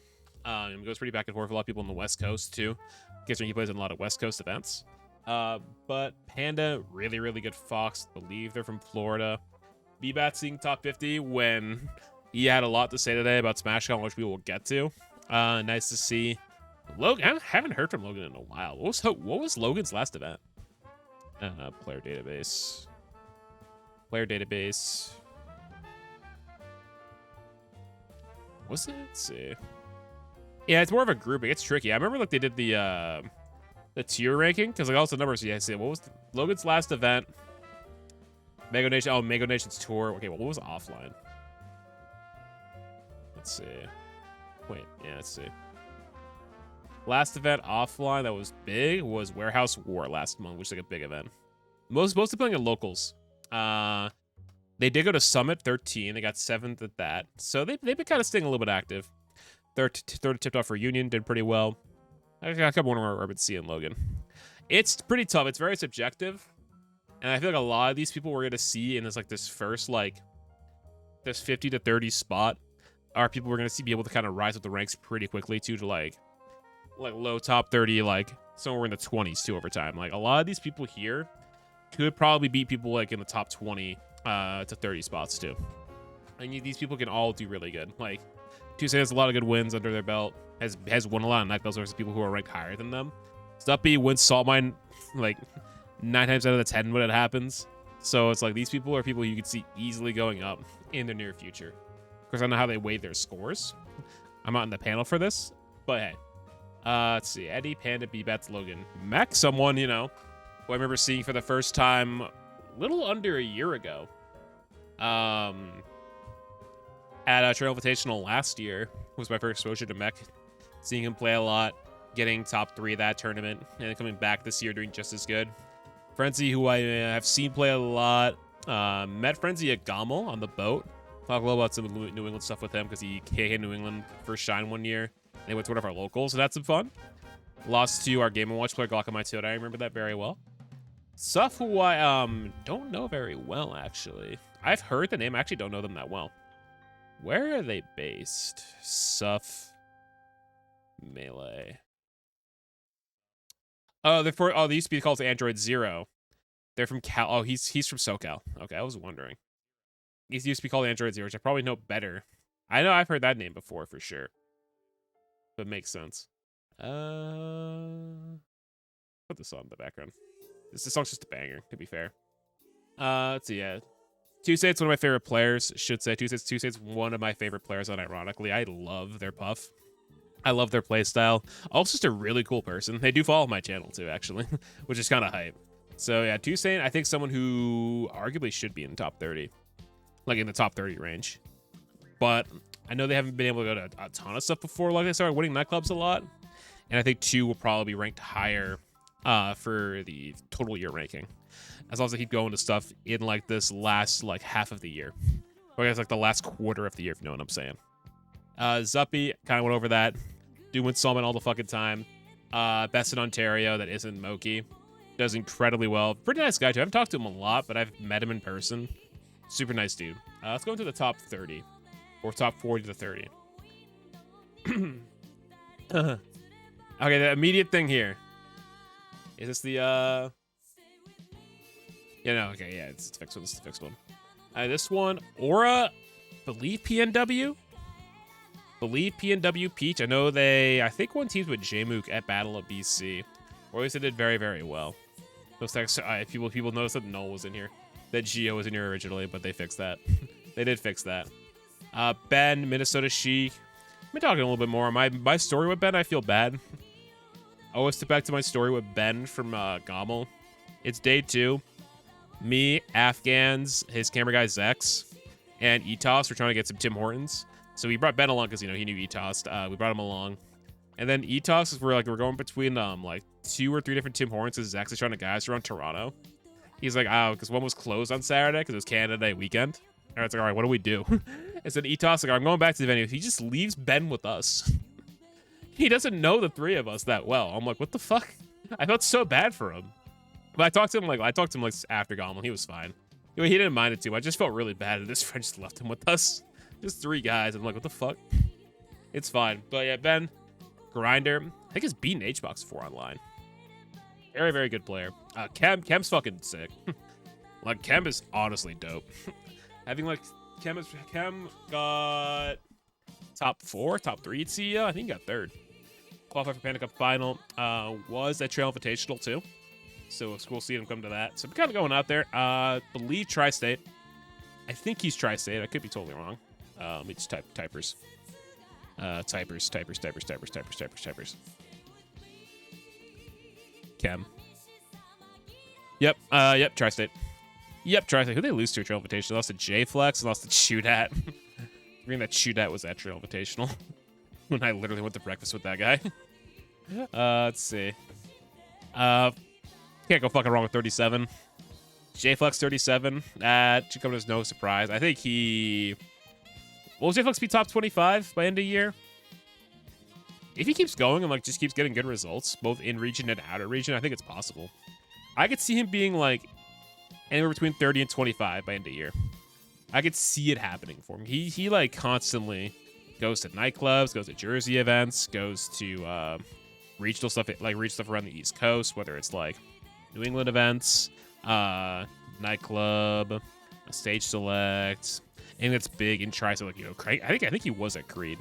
He goes pretty back and forth with a lot of people on the West Coast too. Guess when he plays in a lot of West Coast events. But Panda, really, really good Fox. I believe they're from Florida. B-Bat seeing top 50 when he had a lot to say today about Smash Con, which we will get to. Nice to see. Logan, I haven't heard from Logan in a while. What was Logan's last event? Player database. What's it? Let's see. Yeah, it's more of a grouping. It's tricky. I remember like they did the tier ranking because like also numbers. Yeah, I see. What was Logan's last event? Mega Nation. Oh, Mega Nation's tour. Okay, well, what was offline? Let's see. Wait, yeah, let's see. Last event offline that was big was Warehouse War last month, which is like a big event. Mostly playing at locals. They did go to Summit 13. They got 7th at that. So they've been kind of staying a little bit active. Third tipped off for Union, did pretty well. I got a couple more Urban C and Logan. It's pretty tough. It's very subjective. And I feel like a lot of these people we're going to see in this first, like, this 50 to 30 spot are people we're going to see be able to kind of rise up the ranks pretty quickly too, to like low top 30, like somewhere in the 20s too over time. Like a lot of these people here could probably beat people like in the top 20 to 30 spots too. And these people can all do really good. Like Tuesday has a lot of good wins under their belt. Has won a lot of nightclubs versus people who are ranked higher than them. Stuppy wins salt mine like 9 times out of the 10 when it happens. So it's like these people are people you could see easily going up in the near future. Of course, I don't know how they weigh their scores. I'm not in the panel for this, but hey. Let's see. Eddie, Panda, B-Bats, Logan. Mech, someone, you know, who I remember seeing for the first time a little under a year ago. At a Trail Invitational last year was my first exposure to Mech. Seeing him play a lot, getting top 3 of that tournament, and then coming back this year doing just as good. Frenzy, who I have seen play a lot. Met Frenzy at Gaul on the boat. Talk a little about some New England stuff with him because he came New England first shine one year. And he went to one of our locals, so that's some fun. Lost to our Game & Watch player, Glaucomite, I remember that very well. Suff, who I don't know very well, actually. I've heard the name, I actually don't know them that well. Where are they based? Suff Melee. Oh, they used to be called Android Zero. They're from Cal. Oh, he's from SoCal. Okay, I was wondering. He used to be called Android Zero, which I probably know better. I know I've heard that name before for sure. But makes sense. Put this on in the background. This song's just a banger, to be fair. Let's see, yeah. Tuesday's one of my favorite players, should say. Tuesday's one of my favorite players, unironically. I love their puff. I love their playstyle. Also just a really cool person. They do follow my channel too, actually, which is kind of hype. So yeah, Tuesday, I think someone who arguably should be in the top 30. Like in the top 30 range. But I know they haven't been able to go to a ton of stuff before. Like they started winning nightclubs a lot. And I think 2 will probably be ranked higher for the total year ranking. As long as they keep going to stuff in like this last like half of the year. Or I guess like the last quarter of the year, if you know what I'm saying. Zuppy, kind of went over that. Doing Salmon all the fucking time. Best in Ontario, that isn't Moki. Does incredibly well. Pretty nice guy too. I haven't talked to him a lot, but I've met him in person. Super nice dude. Let's go into the top 30. Or top 40 to 30. Okay, the immediate thing here. Is this the, Yeah, no, okay, yeah, it's the fixed one. This is the fixed one. This one, Aura, believe PNW? Believe PNW Peach. I know I think one team's with Jmook at Battle of BC. Or at least they did very, very well. Looks like people noticed that Null was in here. That Geo was in here originally, but they fixed that. They did fix that. Ben, Minnesota Chic. I've been talking a little bit more. My story with Ben, I feel bad. I always step back to my story with Ben from Gaul. It's day 2. Me, Afghans, his camera guy Zex, and Etos were trying to get some Tim Hortons. So we brought Ben along because, you know, he knew Etos. We brought him along. And then Etos, we're going between like 2 or 3 different Tim Hortons because Zex is trying to guide us around Toronto. He's like, oh, because one was closed on Saturday because it was Canada Day weekend. And it's like, all right, what do we do? And so Etos, like, I'm going back to the venue. He just leaves Ben with us. He doesn't know the 3 of us that well. I'm like, what the fuck? I felt so bad for him. But I talked to him like after Gaul. He was fine. He didn't mind it too. I just felt really bad that this friend just left him with us. Just 3 guys. I'm like, what the fuck? It's fine. But yeah, Ben, grinder. I think he's beaten HBox 4 online. Very, very good player. Kem's fucking sick. Like, Kem is honestly dope. Having like Kem got top 4, top 3 at CEO. I think he got 3rd. Qualified for Panda Cup final. Was at Trail Invitational too. So it's cool seeing him come to that. So we're kind of going out there. Believe Tri-State. I think he's Tri-State. I could be totally wrong. Let me just type typers. Typers. Chem. Yep. Yep. Tri-State. Yep. Tri-State. Who they lose to at Trail Invitational? They lost to J-Flex and lost to Chudat. I mean that Chudat was at Trail Invitational. When I literally went to breakfast with that guy. Let's see. Can't go fucking wrong with 37. J-Flex 37. That should come as no surprise. I think will J-Flex be top 25 by end of year? If he keeps going and like just keeps getting good results, both in region and out of region, I think it's possible. I could see him being like anywhere between 30 and 25 by end of year. I could see it happening for him. He like constantly goes to nightclubs, goes to Jersey events, goes to regional stuff around the East Coast, whether it's like New England events, nightclub, stage select, and it's big in Tri. So like, you know, I think he was at Creed.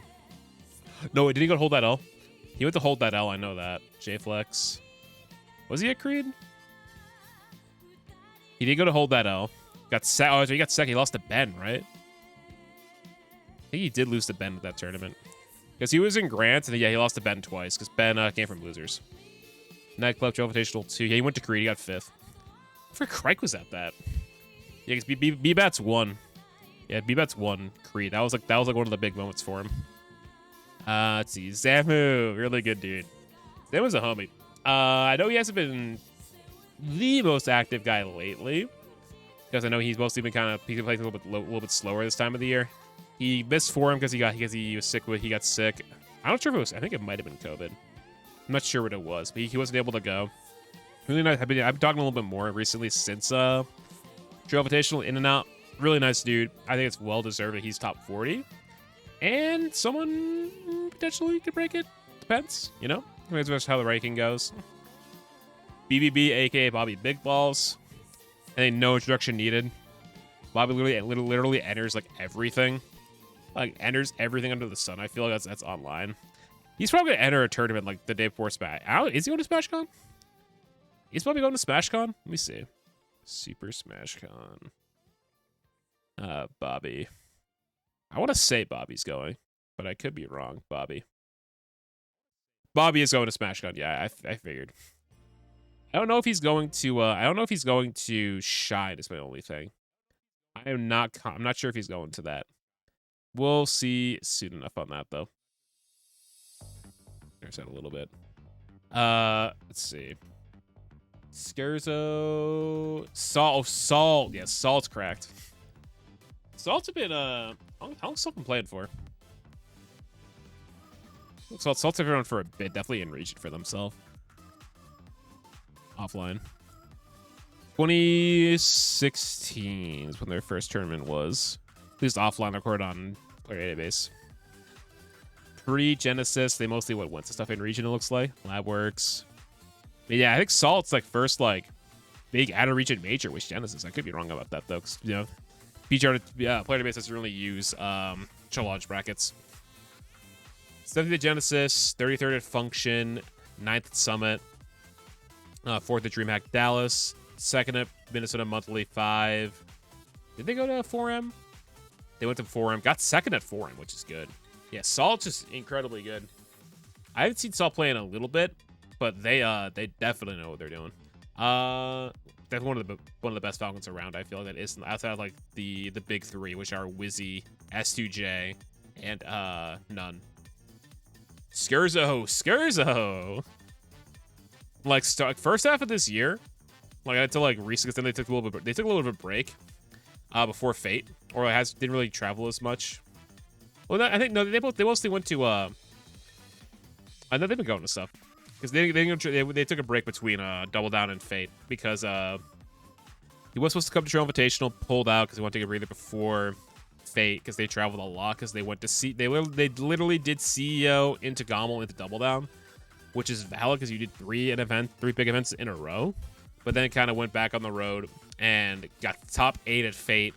No, did he go to hold that L? He went to hold that L. I know that. J-Flex. Was he at Creed? He did go to hold that L. Got set. Oh, he got second. He lost to Ben, right? I think he did lose to Ben at that tournament. Because he was in Grant, and yeah, he lost to Ben twice. Because Ben came from losers. Nightclub, Joe Invitational 2. Yeah, he went to Creed. He got 5th. I forgot Crike was at that. Yeah, because B-Bats won. Yeah, B-Bats won Creed. That was like one of the big moments for him. Let's see. Zamu. Really good dude. Zamu's a homie. I know he hasn't been the most active guy lately. Because I know he's mostly been he's been playing a little bit slower this time of the year. He missed Forum because he was sick. He got sick. I'm not sure if it was. I think it might have been COVID. I'm not sure what it was, but he wasn't able to go. Really nice. I've been talking a little bit more recently since Trail Invitational, in and out. Really nice dude. I think it's well deserved that he's top 40. And someone potentially could break it. Depends, you know? Depends how the ranking goes. BBB, aka Bobby Big Balls. I think no introduction needed. Bobby literally enters like everything. Like enters everything under the sun. I feel like that's online. He's probably gonna enter a tournament like the day before Smash. Is he going to SmashCon? He's probably going to SmashCon. Let me see. Super SmashCon. Bobby. I want to say Bobby's going, but I could be wrong. Bobby is going to SmashCon. Yeah, I figured. I don't know if he's going to. I don't know if he's going to Shine. Is my only thing. I'm not sure if he's going to that. We'll see soon enough on that though. There's that a little bit. Let's see. Scherzo. Salt. Yeah, Salt's cracked. Salt's been how long Salt been playing for? Salt's been around for a bit. Definitely in region for themselves. Offline. 2016 is when their first tournament was. At least offline, record on player database. Pre-Genesis, they mostly went to stuff in region, it looks like. Labworks. But yeah, I think Salt's like first like big out-of-region major was Genesis. I could be wrong about that though, because you know, player database doesn't really use challenge brackets. 7th at Genesis, 33rd at Function, 9th at Summit, 4th at DreamHack Dallas, 2nd at Minnesota Monthly 5. Did they go to 4M? They went to 4M. Got 2nd at 4M, which is good. Yeah, Salt's just incredibly good. I haven't seen Salt play in a little bit, but they definitely know what they're doing. That's one of the best Falcons around. I feel like that is outside of like the big three, which are Wizzy, S2J, and None. Scherzo. Like first half of this year, like until like recently, then they took a little bit of a break before Fate, or didn't really travel as much. Well, I think no, they mostly went to. I know they've been going to stuff because they took a break between Double Down and Fate because he was supposed to come to Trail Invitational, pulled out because he wanted to take a breather before Fate because they traveled a lot because they went to they literally did CEO into Gaul into Double Down, which is valid because you did three big events in a row, but then it kind of went back on the road and got top 8 at Fate.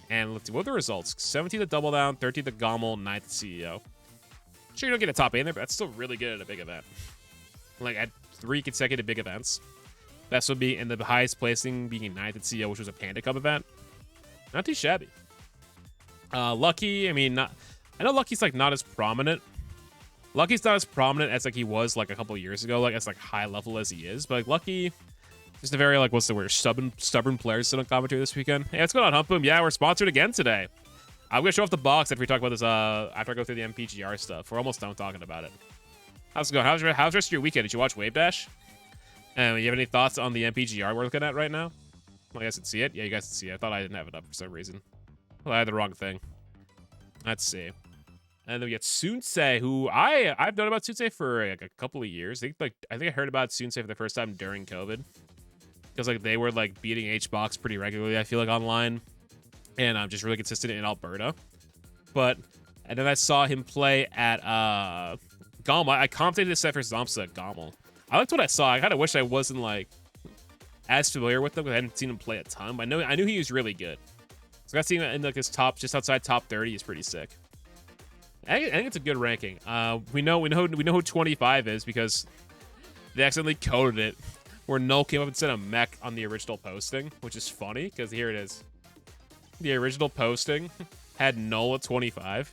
And let's see, what are the results? 17th at Double Down, 13th at Gommel, 9th at CEO. Sure, you don't get a top 8 in there, but that's still really good at a big event. Like, at 3 consecutive big events. Best would be in the highest placing being 9th at CEO, which was a Panda Cup event. Not too shabby. Lucky, I mean, I know Lucky's, like, not as prominent. Lucky's not as prominent as, like, he was, like, a couple years ago, like, as, like, high level as he is. But, like, Lucky... Just a very, like, what's the word? Stubborn players sit on commentary this weekend. Hey, what's going on, Hump Boom? Yeah, we're sponsored again today. I'm going to show off the box after we talk about this, after I go through the MPGR stuff. We're almost done talking about it. How's it going? How's the rest of your weekend? Did you watch Wave Dash? And you have any thoughts on the MPGR we're looking at right now? Well, you guys can see it? Yeah, you guys can see it. I thought I didn't have it up for some reason. Well, I had the wrong thing. Let's see. And then we get Sunsei, who I've known about Sunsei for like a couple of years. I think I heard about Sunsei for the first time during COVID. Because like they were like beating HBox pretty regularly, I feel like online, and I'm just really consistent in Alberta. And then I saw him play at Gammel. I commentated this set for Zompsa at Gammel. I liked what I saw. I kind of wish I wasn't like as familiar with him because I hadn't seen him play a ton. But I knew he was really good. So I got seen in like his top, just outside top 30. He's pretty sick. I think it's a good ranking. We know who 25 is because they accidentally coded it where Null came up and said a mech on the original posting, which is funny because here it is. The original posting had Null at 25.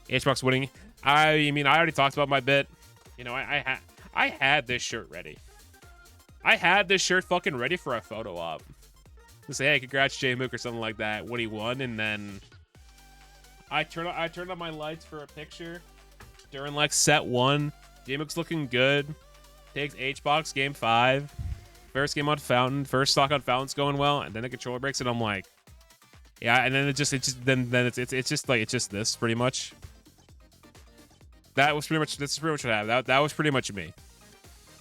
HBox winning. I mean, I already talked about my bit. You know, I had this shirt ready. I had this shirt fucking ready for a photo op. To say, hey, congrats, J-Mook, or something like that when he won, and then I turned on my lights for a picture during like set 1. J-Mook's looking good. Takes H-Box game 5. First game on Fountain. First stock on Fountain's going well, and then the controller breaks, and I'm like, yeah, and then it's just this pretty much. That's pretty much what happened. That was pretty much me.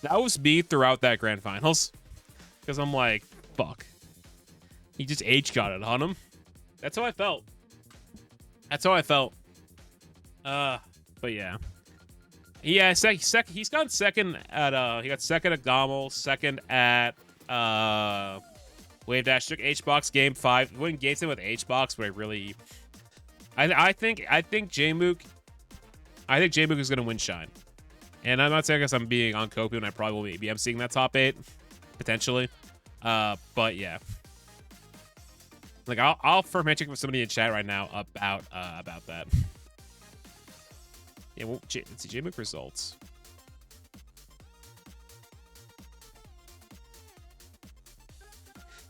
That was me throughout that grand finals. Because I'm like, fuck. He just H-got it on him. That's how I felt. That's how I felt. But yeah. Yeah, he's gone second at he got second at Gaul, second at Wave Dash, took H-Box game 5. Wouldn't gates him with H-Box, but I think J-Mook is gonna win Shine. And I'm not saying I guess I'm being on Kopi, and I probably will be emceeing that top 8. Potentially. But yeah. Like I'll firm handshake with somebody in chat right now about that. Yeah, well, let's see J-Mook results.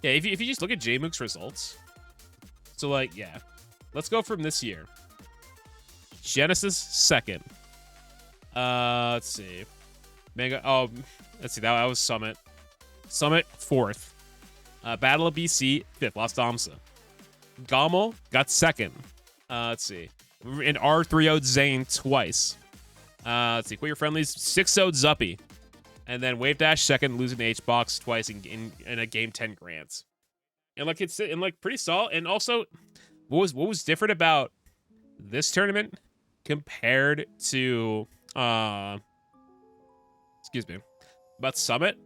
Yeah, if you just look at J-Mook's results. So like, yeah. Let's go from this year. Genesis 2nd. Let's see. Manga. Oh, let's see. That was Summit. Summit 4th. Battle of BC 5th. Lost to Amsa. Gaul got 2nd. Let's see. In R3-0'd Zane twice. Let's see. Quit your friendlies. 6-0'd Zuppy. And then Wave Dash 2nd, losing to H-Box twice in a game 10 grants. And like it's pretty solid. And also, what was different about this tournament compared to excuse me, about Summit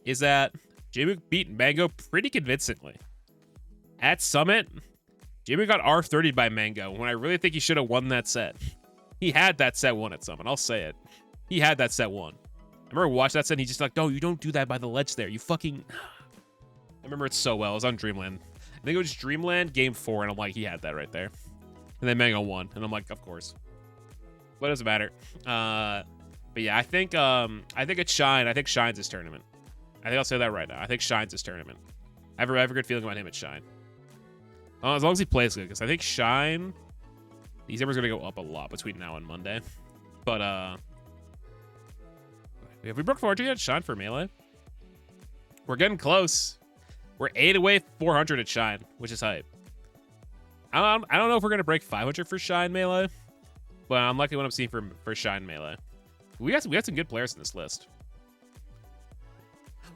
is that J-Mook beat Mango pretty convincingly. At Summit, J-Mook got R30'd by Mango when I really think he should have won that set. He had that set won at Summit. I'll say it. He had that set won. I remember watching that set and he's just like, no, you don't do that by the ledge there. You fucking... I remember it so well. It was on Dreamland. I think it was Dreamland game 4, and I'm like, he had that right there. And then Mango won, and I'm like, of course. But it doesn't matter. But yeah, I think it's Shine. I think Shine's his tournament. I think I'll say that right now. I think Shine's his tournament. I have a good feeling about him at Shine. As long as he plays good, because I think Shine, these numbers are going to go up a lot between now and Monday. But, have we broke 400 yet? Shine for Melee? We're getting close. We're 8 away 400 at Shine, which is hype. I don't know if we're going to break 500 for Shine Melee, but I'm liking what I'm seeing for Shine Melee. We got some good players in this list.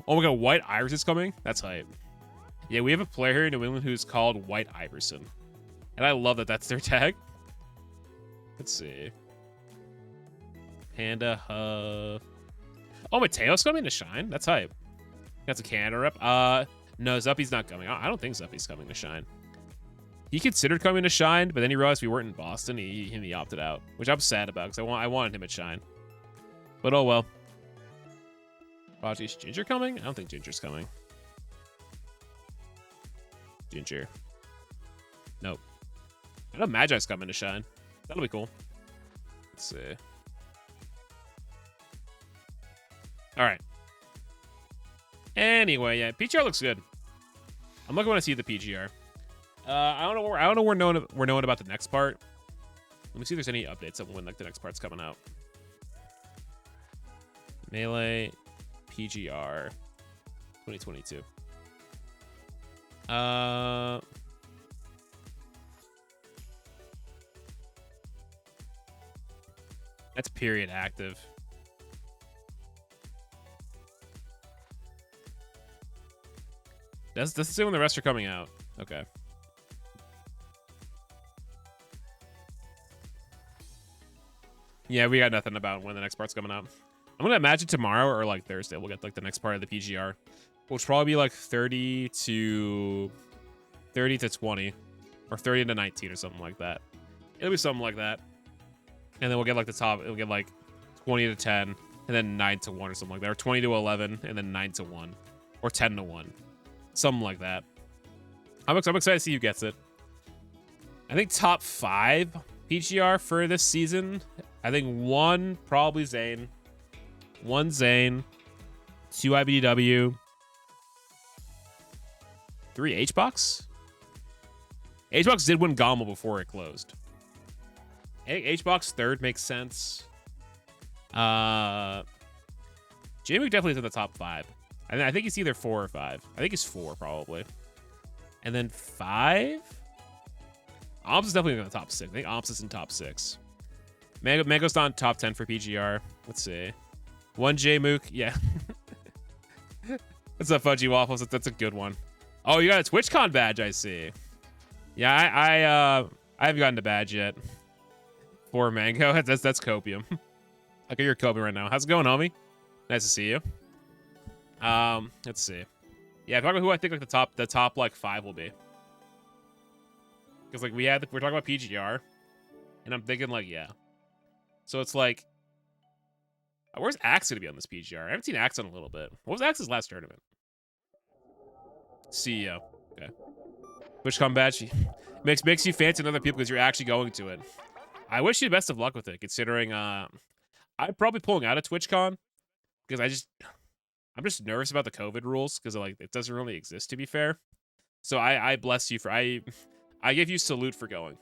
Oh my god, White Iris is coming? That's hype. Yeah, we have a player here in New England who's called White Iverson. And I love that that's their tag. Let's see. Panda Huff. Oh, Mateo's coming to Shine? That's hype. That's a Canada rep. No, Zuppy's not coming. I don't think Zuppy's coming to Shine. He considered coming to Shine, but then he realized we weren't in Boston. He opted out, which I'm sad about because I wanted him at Shine. But oh well. Is Ginger coming? I don't think Ginger's coming. Ginger. Nope. I know Magi's coming to Shine. That'll be cool. Let's see. All right. Anyway, yeah, PGR looks good. I'm looking when I see the PGR. I don't know we're knowing about the next part. Let me see if there's any updates on when like the next part's coming out. Melee PGR 2022. That's period active. Does this say when the rest are coming out? Okay. Yeah, we got nothing about when the next part's coming out. I'm gonna imagine tomorrow or like Thursday we'll get like the next part of the PGR, which will probably be like 30 to 20 or 30 to 19 or something like that. It'll be something like that. and then we'll get like the top. We'll get like 20 to 10, and then 9 to 1 or something like that, or 20 to 11, and then 9 to 1, or 10 to 1, something like that. I'm excited to see who gets it. I think top 5 PGR for this season. I think 1 probably Zane, 1 Zane, 2 IBDW, 3 HBox. HBox did win Gaul before it closed. HBox 3rd makes sense. Jamie definitely is in the top 5. I think he's either 4 or 5. I think he's 4 probably. And then 5? Oms is definitely in the top 6. I think Oms is in top 6. Mango's not top 10 for PGR. Let's see. 1 J Mook. Yeah. What's up, Fudgy Waffles? That's a good one. Oh, you got a TwitchCon badge, I see. Yeah, I haven't gotten a badge yet. For Mango. That's copium. Look at your copium right now. How's it going, homie? Nice to see you. Let's see. Yeah, talk about who I think like the top like 5 will be. Because like we're talking about PGR, and I'm thinking like, yeah. So it's like, where's Axe gonna be on this PGR? I haven't seen Axe in a little bit. What was Axe's last tournament? CEO. Okay. TwitchCon badge makes you fancy other people because you're actually going to it. I wish you the best of luck with it, considering I'm probably pulling out of TwitchCon because I'm just nervous about the COVID rules because like it doesn't really exist, to be fair. So I bless you for I give you salute for going.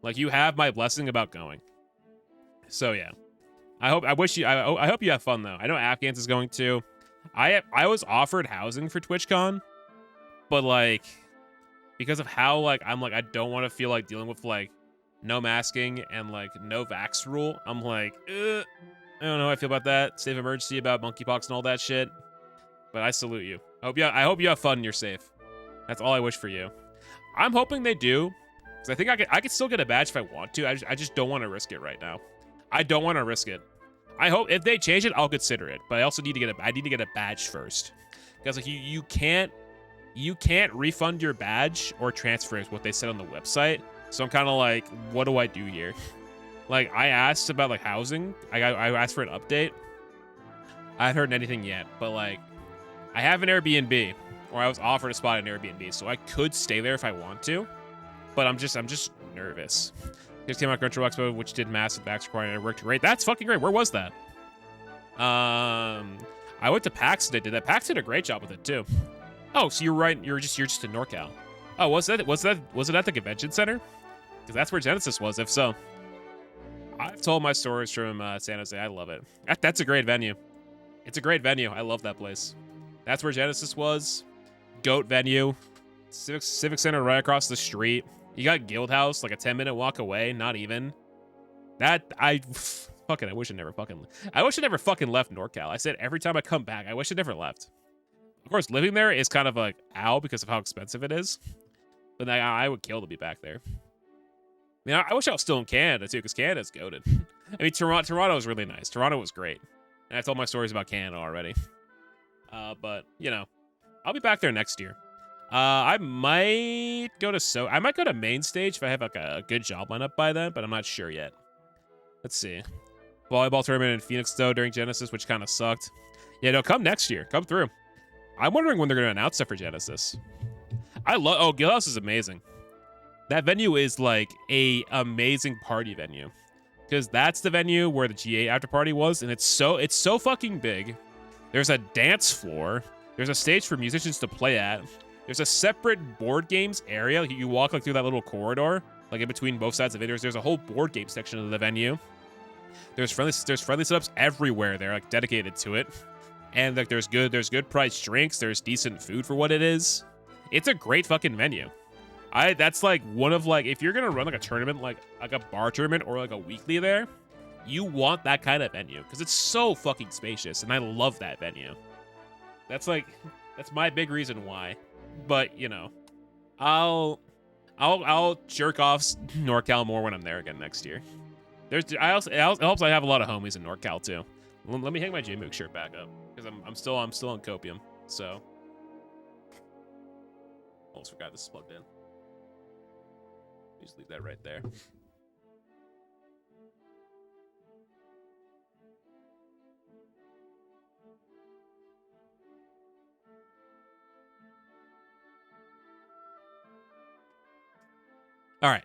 Like you have my blessing about going. So yeah. I hope you have fun though. I know Afghans is going to. I was offered housing for TwitchCon, but like because of how like I'm like I don't want to feel like dealing with like no masking and like no vax rule. I'm like, I don't know how I feel about that. State of emergency about monkeypox and all that shit. But I salute you. I hope you have fun and you're safe. That's all I wish for you. I'm hoping they do, because I think I could still get a badge if I want to. I just don't want to risk it right now. I don't want to risk it. I hope if they change it, I'll consider it. But I also need to get a badge first, because like you can't refund your badge or transfer is what they said on the website. So I'm kind of like, what do I do here? Like I asked about like housing. I asked for an update. I haven't heard anything yet, but like I have an Airbnb, or I was offered a spot in Airbnb, so I could stay there if I want to. But I'm just nervous. Just came out Crunchyroll Expo, which did massive vax requirement and it worked great. That's fucking great. Where was that? I went to PAX and they did that. PAX did a great job with it too. Oh, so you're right. You're just in NorCal. Oh, was it at the convention center? Because that's where Genesis was. If so, I've told my stories from San Jose. I love it. That's a great venue. It's a great venue. I love that place. That's where Genesis was. GOAT venue. Civic Center right across the street. You got Guild House like a 10-minute walk away. Not even. I wish I never fucking left NorCal. I said every time I come back, I wish I never left. Of course, living there is kind of like ow because of how expensive it is. But I would kill to be back there. I mean, I wish I was still in Canada too, because Canada's goated. I mean, Toronto was really nice. Toronto was great. And I told my stories about Canada already. But, you know, I'll be back there next year. I might go to main stage if I have like a good job lineup by then, but I'm not sure yet. Let's see. Volleyball tournament in Phoenix though during Genesis, which kind of sucked. Yeah, no, come next year. Come through. I'm wondering when they're going to announce stuff for Genesis. Guild House is amazing. That venue is like a amazing party venue. Because that's the venue where the GA after party was, and it's so fucking big. There's a dance floor. There's a stage for musicians to play at. There's a separate board games area. You walk like through that little corridor, like in between both sides of it. There's a whole board game section of the venue. There's friendly setups everywhere there, like dedicated to it. And like there's good priced drinks. There's decent food for what it is. It's a great fucking venue. That's like one of like, if you're gonna run like a tournament, like a bar tournament or like a weekly there, you want that kind of venue because it's so fucking spacious, and I love that venue. That's my big reason why. But you know, I'll jerk off NorCal more when I'm there again next year. It helps I have a lot of homies in NorCal too. Let me hang my J-Mook shirt back up because I'm still on copium. So almost forgot this is plugged in. Just leave that right there. All right.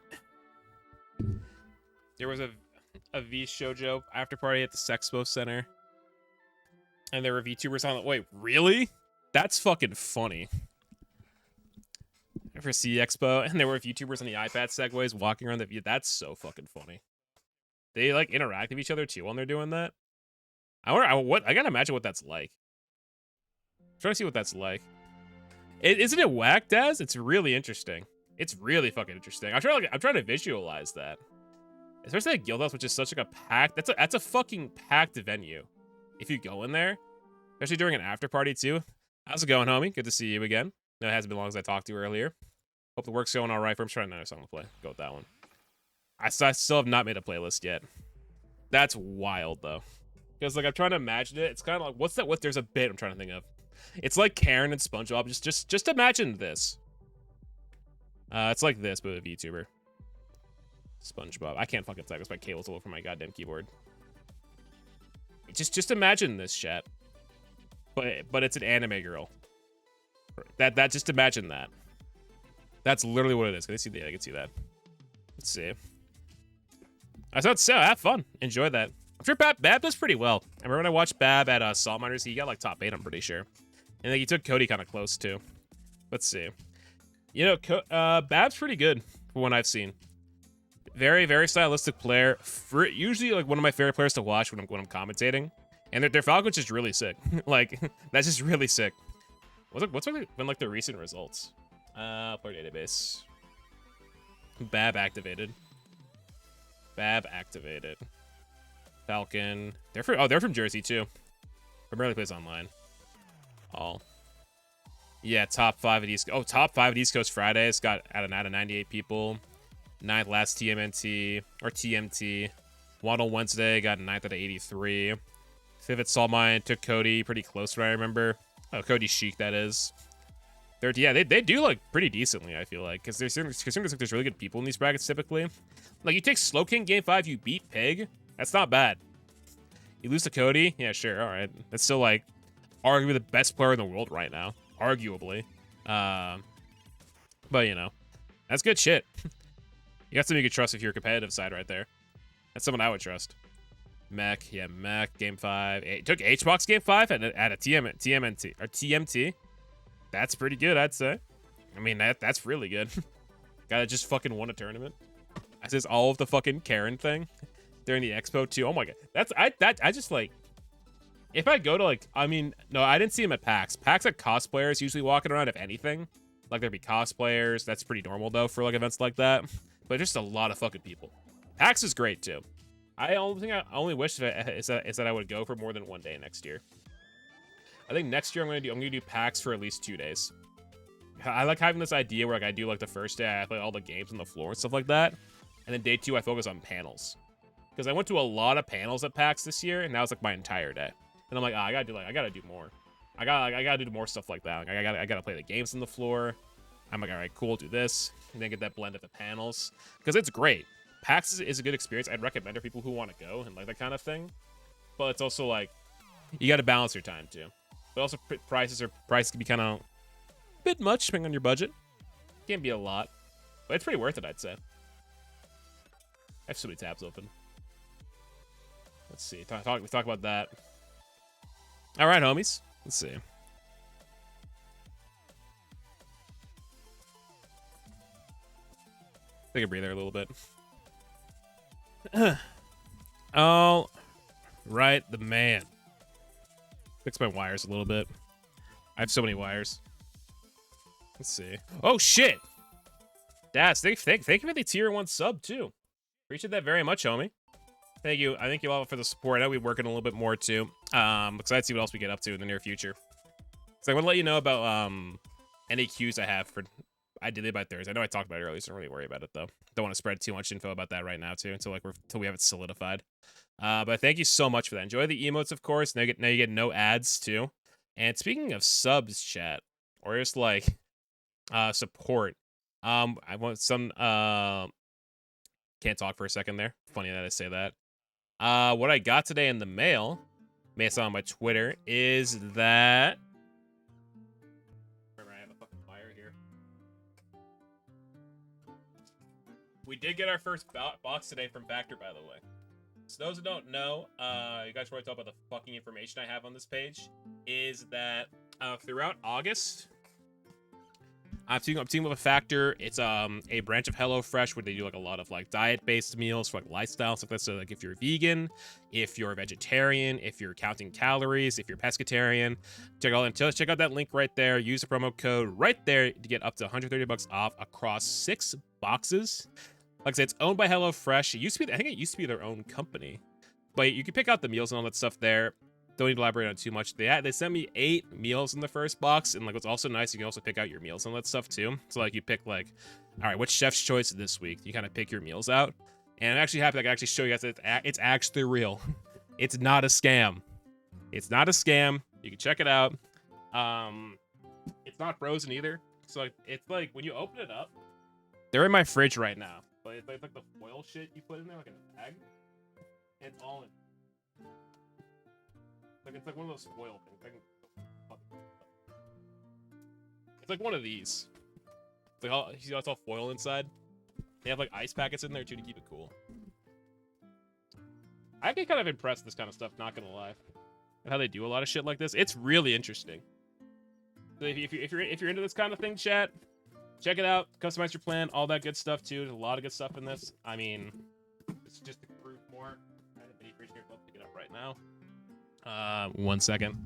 There was a V Shoujo after party at the Sexpo Center. And there were VTubers on it. Wait, really? That's fucking funny. For C Expo, and there were VTubers on the iPad segways walking around the view. That's so fucking funny. They like interact with each other too when they're doing that. I gotta imagine what that's like. I'm trying to see what that's like. Isn't it whack, Daz? It's really interesting. It's really fucking interesting. I'm trying to visualize that. Especially at Guild House, which is such like a packed. That's a fucking packed venue. If you go in there, especially during an after party too. How's it going, homie? Good to see you again. No, it hasn't been long as I talked to you earlier. Hope the work's going all right. I'm trying another song to play. Go with that one. I still have not made a playlist yet. That's wild though, because like I'm trying to imagine it. It's kind of like what's that? What there's a bit I'm trying to think of. It's like Karen and SpongeBob. Just imagine this. It's like this, but a VTuber. SpongeBob. I can't fucking type. It's my cable's all over my goddamn keyboard. Just imagine this, chat. But it's an anime girl. That just imagine that. That's literally what it is. Can I see that? I can see that. Let's see. I thought so. Have fun. Enjoy that. I'm sure Bab does pretty well. I remember when I watched Bab at Salt Miners, he got like top 8, I'm pretty sure. And then he took Cody kind of close too. Let's see. You know, Bab's pretty good for what I've seen. Very, very stylistic player. Usually like one of my favorite players to watch when I'm commentating. And their Falcon's just really sick. Like, that's just really sick. What's been like the recent results? Player database. Bab activated. Falcon. They're from Jersey too. Primarily plays online. All. Yeah, top 5 at East. Oh, top 5 at East Coast Fridays. Got out of 98 people. 9th last TMNT or TMT. Waddle Wednesday got 9th out of 83. 5th at Salt Mine took Cody pretty close to what I remember. Oh, Cody Sheik, that is. 3rd, yeah, they do like pretty decently, I feel like, because there's really good people in these brackets typically. Like you take Slow King game 5, you beat Pig. That's not bad. You lose to Cody, yeah, sure, all right. That's still like arguably the best player in the world right now, arguably. But you know, that's good shit. You got something you could trust if you're a competitive side right there. That's someone I would trust. Mech, yeah, Mech, game 5. Took HBox game 5 at a TMNT or TMT. That's pretty good, I'd say. I mean, that's really good. Guy that just fucking won a tournament. I says all of the fucking Karen thing during the expo too. Oh my god, I just like. If I go to like, I mean, no, I didn't see him at PAX. PAX at cosplayers usually walking around, if anything. Like there'd be cosplayers. That's pretty normal though for like events like that. But just a lot of fucking people. PAX is great too. I only wish is that I would go for more than one day next year. I think next year I'm gonna do PAX for at least 2 days. I like having this idea where like I do like the first day I play all the games on the floor and stuff like that, and then day 2 I focus on panels. Because I went to a lot of panels at PAX this year, and that was like my entire day. And I'm like, I gotta do more. I gotta do more stuff like that. Like, I gotta play the games on the floor. I'm like, all right, cool, do this, and then get that blend of the panels because it's great. PAX is a good experience. I'd recommend it for people who want to go and like that kind of thing. But it's also like you got to balance your time too. But also prices can be kind of a bit much depending on your budget. Can't be a lot, but it's pretty worth it, I'd say. I have so many tabs open. Let's see. We talk about that. All right, homies. Let's see. Take a breather a little bit. Oh, right, the man. Fix my wires a little bit. I have so many wires. Let's see. Oh shit! Daz, thank you for the tier 1 sub too. Appreciate that very much, homie. Thank you. I thank you all for the support. I know we're working a little bit more too. Excited to see what else we get up to in the near future. So I want to let you know about any queues I have for ideally by Thursday. I know I talked about it earlier, so don't really worry about it though. Don't want to spread too much info about that right now too until we have it solidified. But thank you so much for that. Enjoy the emotes, of course. Now you get no ads too. And speaking of subs, chat, or just like support. I want some can't talk for a second there. Funny that I say that. What I got today in the mail, may have saw on my Twitter, is that. Remember, I have a fucking fire here. We did get our first box today from Factor, by the way. So those who don't know, you guys probably talk about the fucking information I have on this page, is that throughout August, I'm teaming with a Factor. It's a branch of HelloFresh where they do like a lot of like diet-based meals for like lifestyle stuff. So like if you're vegan, if you're a vegetarian, if you're counting calories, if you're pescatarian, check out that link right there. Use the promo code right there to get up to $130 off across 6 boxes. Like I said, it's owned by HelloFresh. It used to be, I think it used to be their own company, but you can pick out the meals and all that stuff there. Don't need to elaborate on too much. They sent me 8 meals in the first box, and like what's also nice, you can also pick out your meals and all that stuff too. So like you pick like, all right, what's chef's choice this week? You kind of pick your meals out, and I'm actually happy I can actually show you guys that it's actually real. It's not a scam. It's not a scam. You can check it out. It's not frozen either. So it's like when you open it up, they're in my fridge right now. But it's like the foil shit you put in there, like in a bag. It's all in. It's like one of those foil things. It's like one of these. It's like all, you see how it's all foil inside? They have like ice packets in there too to keep it cool. I get kind of impressed with this kind of stuff, not gonna lie. And how they do a lot of shit like this. It's really interesting. So if you're into this kind of thing, chat, check it out. Customize your plan, all that good stuff too. There's a lot of good stuff in this. I mean, it's just to prove more. I appreciate it. I'll pick it up right now. 1 second.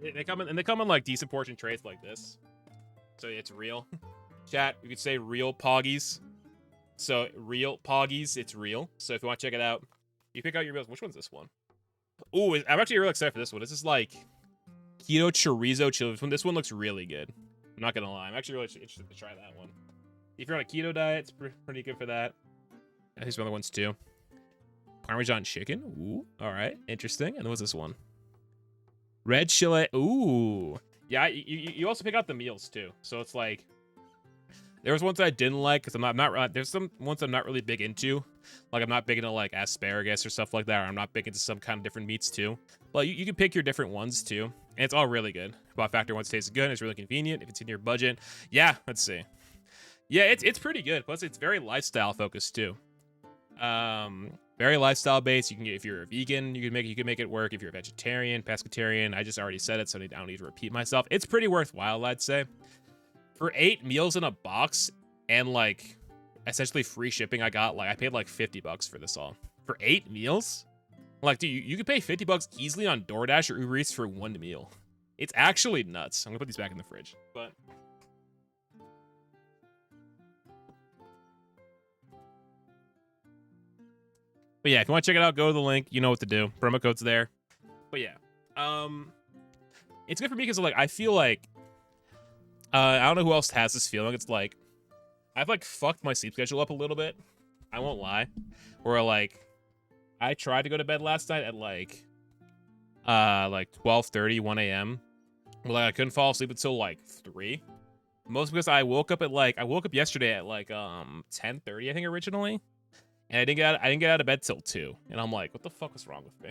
They come in like decent portion trays like this, so it's real. Chat, you could say real poggies. So real poggies, it's real. So if you want to check it out, you pick out your meals. Which one's this one? Ooh, I'm actually really excited for this one. This is like keto chorizo chili. This one looks really good. I'm not gonna lie. I'm actually really interested to try that one. If you're on a keto diet, it's pretty good for that. I think some other ones too. Parmesan chicken. Ooh, all right, interesting. And what's this one? Red chili. Ooh, yeah. You also pick out the meals too. So it's like there was ones that I didn't like because I'm not. There's some ones I'm not really big into. Like I'm not big into like asparagus or stuff like that. Or I'm not big into some kind of different meats too. But you can pick your different ones too, and it's all really good. But Factor once tastes good. It's really convenient if it's in your budget. Yeah, let's see. Yeah, it's pretty good. Plus, it's very lifestyle focused too. Very lifestyle based. You can get, if you're a vegan, you can make it work. If you're a vegetarian, pescatarian, I just already said it, so I don't need to repeat myself. It's pretty worthwhile, I'd say. For 8 meals in a box and like essentially free shipping, I paid like $50 for this all. For 8 meals? Like, dude, you could pay $50 easily on DoorDash or Uber Eats for 1 meal. It's actually nuts. I'm gonna put these back in the fridge. But yeah, if you want to check it out, go to the link. You know what to do. Promo code's there. But yeah, it's good for me because like I feel like I don't know who else has this feeling. It's like I've like fucked my sleep schedule up a little bit. I won't lie. Where like I tried to go to bed last night at like 12:30, 1 a.m. Well, like I couldn't fall asleep until like 3. Most because I woke up yesterday at like 10:30, I think originally. And I didn't get out of bed till 2. And I'm like, what the fuck was wrong with me?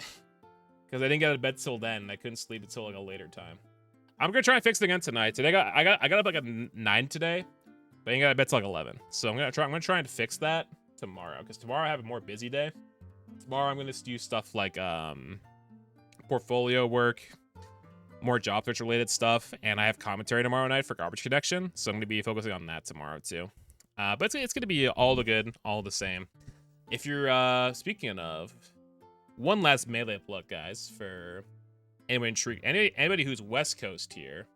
Because I didn't get out of bed till then, and I couldn't sleep until like a later time. I'm gonna try and fix it again tonight. Today I got up like at 9 today, but I didn't get out of bed till like 11. So I'm gonna try and fix that tomorrow. Because tomorrow I have a more busy day. Tomorrow I'm gonna do stuff like portfolio work, more job search related stuff, and I have commentary tomorrow night for Garbage Connection. So I'm gonna be focusing on that tomorrow too. But it's gonna be all the good, all the same. If you're speaking of, one last melee plug, guys, for anyone intrigued, anybody who's West Coast here.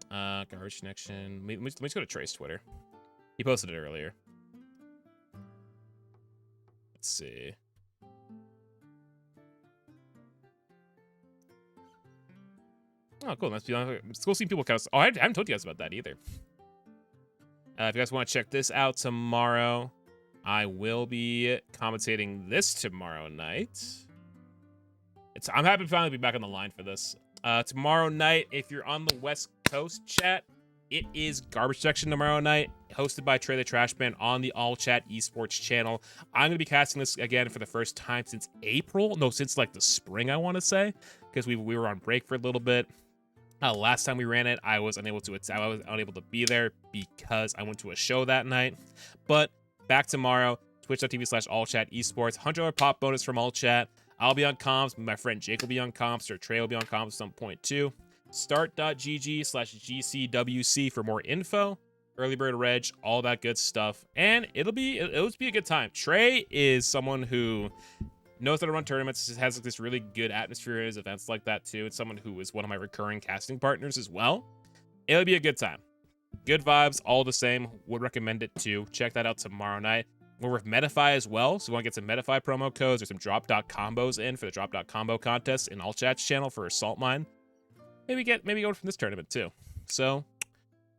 Garbage Connection. Let me just go to Trey's Twitter. He posted it earlier. Let's see. Oh, cool. It's cool seeing people kind of. Oh, I haven't told you guys about that either. If you guys want to check this out tomorrow, I will be commentating this tomorrow night. I'm happy to finally be back on the line for this. Tomorrow night, if you're on the West Coast, chat, it is Garbage Section tomorrow night. hosted by Trey the Trash Man on the All Chat Esports channel. I'm going to be casting this again for the first time since April. No, since like the spring, I want to say, because we were on break for a little bit. Last time we ran it, I was unable to be there because I went to a show that night. But back tomorrow, twitch.tv/allchatesports, $100 pop bonus from All Chat. I'll be on comms. My friend Jake will be on comms, or Trey will be on comms at some point too. Start.gg/GCWC for more info. Early bird reg, all that good stuff. And it'll be a good time. Trey is someone who knows how to run tournaments, has like this really good atmosphere at his events like that too. It's someone who is one of my recurring casting partners as well. It'll be a good time. Good vibes, all the same. Would recommend it too. Check that out tomorrow night. We're with Metafy as well, so we want to get some Metafy promo codes or some drop dot combos in for the drop dot combo contest in All Chat's channel for Assault Mine. Maybe go from this tournament too. So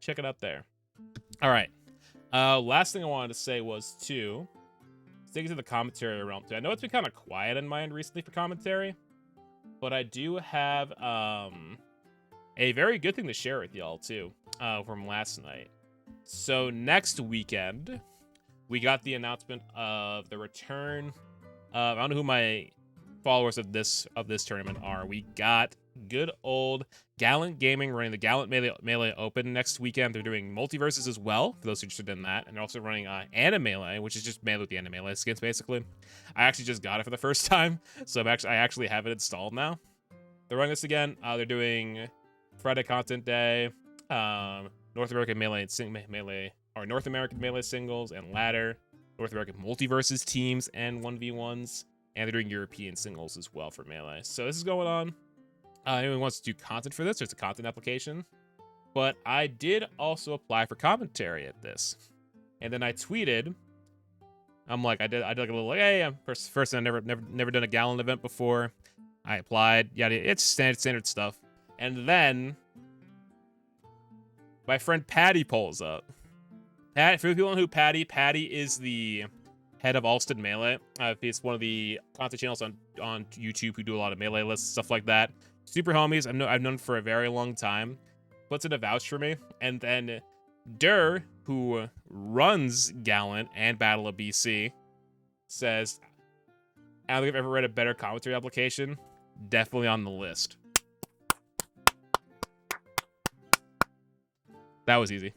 check it out there. All right. Last thing I wanted to say was too, sticking to the commentary realm too. I know it's been kind of quiet in my end recently for commentary, but I do have a very good thing to share with y'all too from last night. So next weekend, we got the announcement of the return of, I don't know who my followers of this tournament are. We got good old Gallant Gaming running the Gallant Melee Open next weekend. They're doing multiverses as well, for those interested in that. And they're also running Animelee, which is just Melee with the Animelee skins, basically. I actually just got it for the first time, so I actually have it installed now. They're running this again. They're doing Friday Content Day, North American Melee or North American Melee singles and ladder, North American multiverses teams and 1v1s, and they're doing European singles as well for Melee. So this is going on. Anyone wants to do content for this, there's a content application. But I did also apply for commentary at this. And then I tweeted, I'm like, I did like a little like, hey, I'm first I've never done a Gallant event before. I applied, it's standard stuff. And then my friend Patty pulls up. For people who know who Patty is the head of Alston Melee. It's one of the content channels on YouTube who do a lot of Melee lists, stuff like that. Super homies. I've known for a very long time. Puts in a vouch for me. And then Durr, who runs Gallant and Battle of BC, says, I don't think I've ever read a better commentary application. Definitely on the list. That was easy.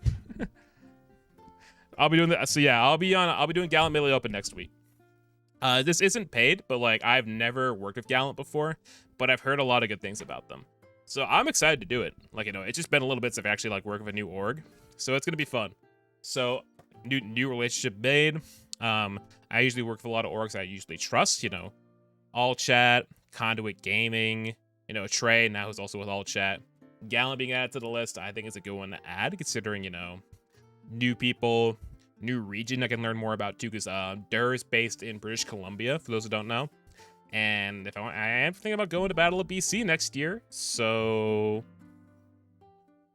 I'll be doing that. So yeah, I'll be doing Gallant Melee Open next week. This isn't paid, but like I've never worked with Gallant before, but I've heard a lot of good things about them. So I'm excited to do it. Like, it's just been a little bit since I've actually like worked with a new org. So it's gonna be fun. So new relationship made. I usually work with a lot of orgs I usually trust, All Chat, Conduit Gaming, Trey now who's also with All Chat. Gallant being added to the list, I think is a good one to add, considering, new people, new region I can learn more about too, because Durr is based in British Columbia, for those who don't know. And I am thinking about going to Battle of BC next year, so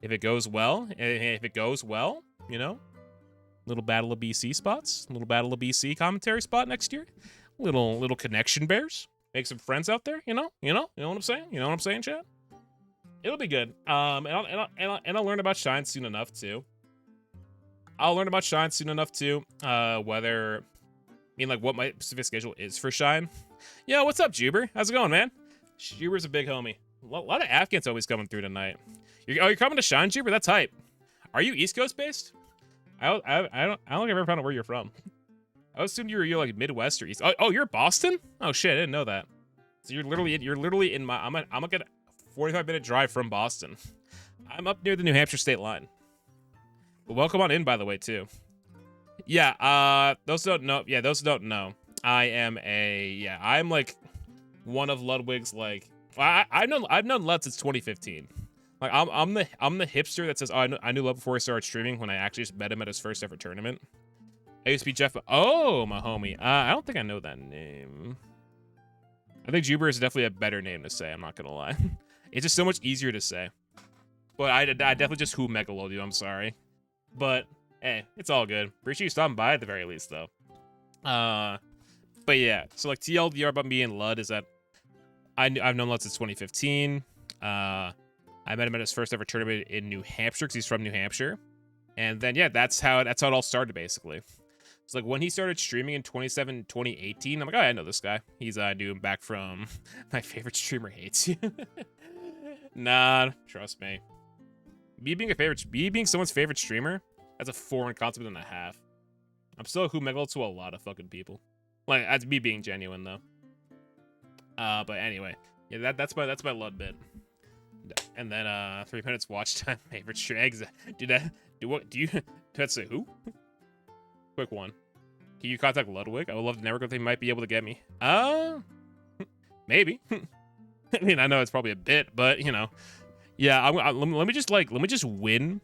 if it goes well, little Battle of BC spots, little Battle of BC commentary spot next year, little connection bears, make some friends out there, you know what I'm saying, chat? It'll be good. And I'll learn about Shine soon enough too. What my specific schedule is for Shine. Yo, what's up, Juber? How's it going, man? Juber's a big homie. A lot of Afghans always coming through tonight. You're coming to Shine, Juber? That's hype. Are you East Coast based? I don't think I've ever found out where you're from. I assumed you're like Midwest or East. Oh, you're Boston? Oh shit, I didn't know that. So you're literally in my. I'm like a 45-minute drive from Boston. I'm up near the New Hampshire state line. But welcome on in, by the way, too. Yeah, those who don't know, I'm like one of Ludwig's like, I've known Lud since 2015. Like I'm the hipster that says, oh, I knew Lud before I started streaming, when I actually just met him at his first ever tournament. I used to be Jeff. Oh, my homie. I don't think I know that name. I think Juber is definitely a better name to say. I'm not gonna lie. It's just so much easier to say. But I definitely just who Megalode you. I'm sorry. But hey, it's all good. Appreciate you stopping by at the very least, though. But yeah, so like TLDR about me and Lud is that I've known Lud since 2015. I met him at his first ever tournament in New Hampshire because he's from New Hampshire. And then yeah, that's how it all started basically. It's like when he started streaming in 2018, I'm like, oh, I know this guy. He's knew him back from My Favorite Streamer Hates You. Nah, trust me. Me being someone's favorite streamer, that's a foreign concept and a half. I'm still a Megalo to a lot of fucking people. Like, that's me being genuine though. But anyway, yeah, that's my Lud bit. And then 3 minutes watch time favorite stream. Do you that's a who? Quick one. Can you contact Ludwig? I would love to network if they might be able to get me. Maybe. I mean, I know it's probably a bit, but you know, yeah. Let me just win.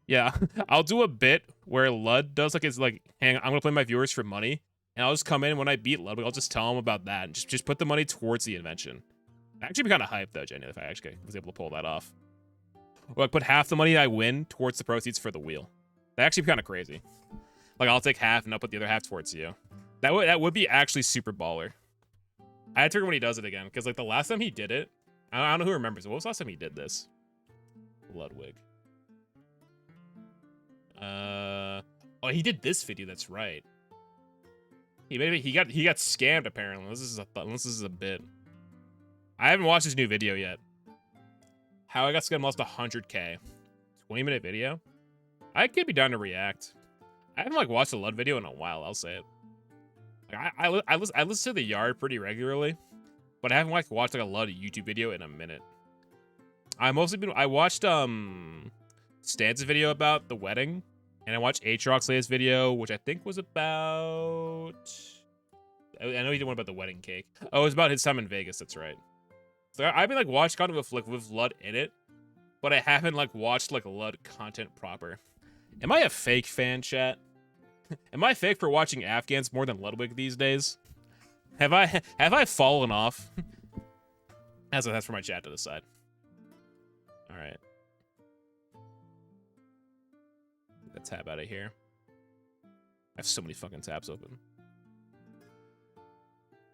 Yeah, I'll do a bit where Lud does like his like, hang on, I'm gonna play my viewers for money, and I'll just come in when I beat Ludwig. I'll just tell him about that, and just put the money towards the invention. I'd actually be kind of hyped though, Jenny, if I actually was able to pull that off. Or like put half the money I win towards the proceeds for the wheel. That'd actually be kind of crazy. Like, I'll take half and I'll put the other half towards you. That would be actually super baller. I had to figure when he does it again, because like the last time he did it, I don't know who remembers. What was the last time he did this? Ludwig. Oh, he did this video. That's right. He got scammed apparently. This is a bit. I haven't watched his new video yet. How I got scammed lost 100K. 20-minute video. I could be down to react. I haven't like watched a Lud video in a while. I'll say it. Like, I listen to The Yard pretty regularly, but I haven't like watched like a Lud YouTube video in a minute. I watched Stan's video about the wedding, and I watched Aatrox's latest video, which I think was about. I know he did one about the wedding cake. Oh, it was about his time in Vegas. That's right. So I've been like watched kind of with Lud in it, but I haven't like watched like Lud content proper. Am I a fake fan, chat? Am I fake for watching Afghans more than Ludwig these days? Have I fallen off? That's for my chat to decide. All right. Get the tab out of here. I have so many fucking tabs open.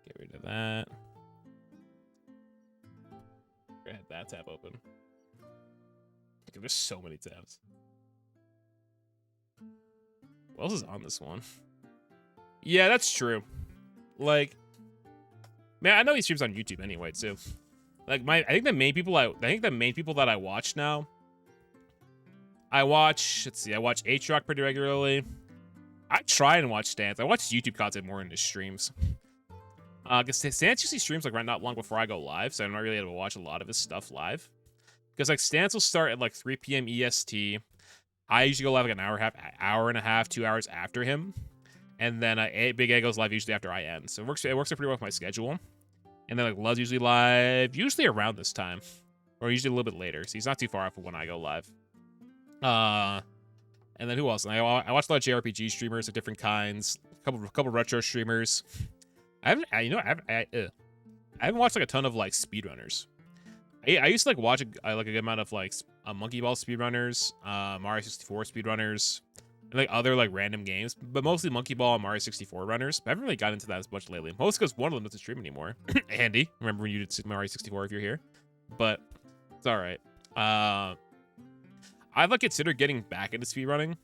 Get rid of that. I had that tab open. There's so many tabs. What else is on this one? Yeah, that's true. Like, man, I know he streams on YouTube anyway too. Like I think the main people that I watch now. I watch Aatrox pretty regularly. I try and watch Stans. I watch YouTube content more in his streams. Because Stans usually streams like right not long before I go live, so I'm not really able to watch a lot of his stuff live. Because like Stans will start at like 3 p.m. EST. I usually go live like an hour and a half, 2 hours after him, and then Big A goes live usually after I end. So it works pretty well with my schedule. And then like Lud's usually live usually around this time, or usually a little bit later. So he's not too far off of when I go live. And then who else? And I watch a lot of JRPG streamers of different kinds, a couple retro streamers. I haven't watched like a ton of like speedrunners. I used to like watch a good amount of like Monkey Ball speedrunners, Mario 64 speedrunners, and like other like random games, but mostly Monkey Ball and Mario 64 runners. But I haven't really gotten into that as much lately. Mostly because one of them doesn't stream anymore. Andy, remember when you did Mario 64 if you're here? But it's all right. I've like considered getting back into speedrunning.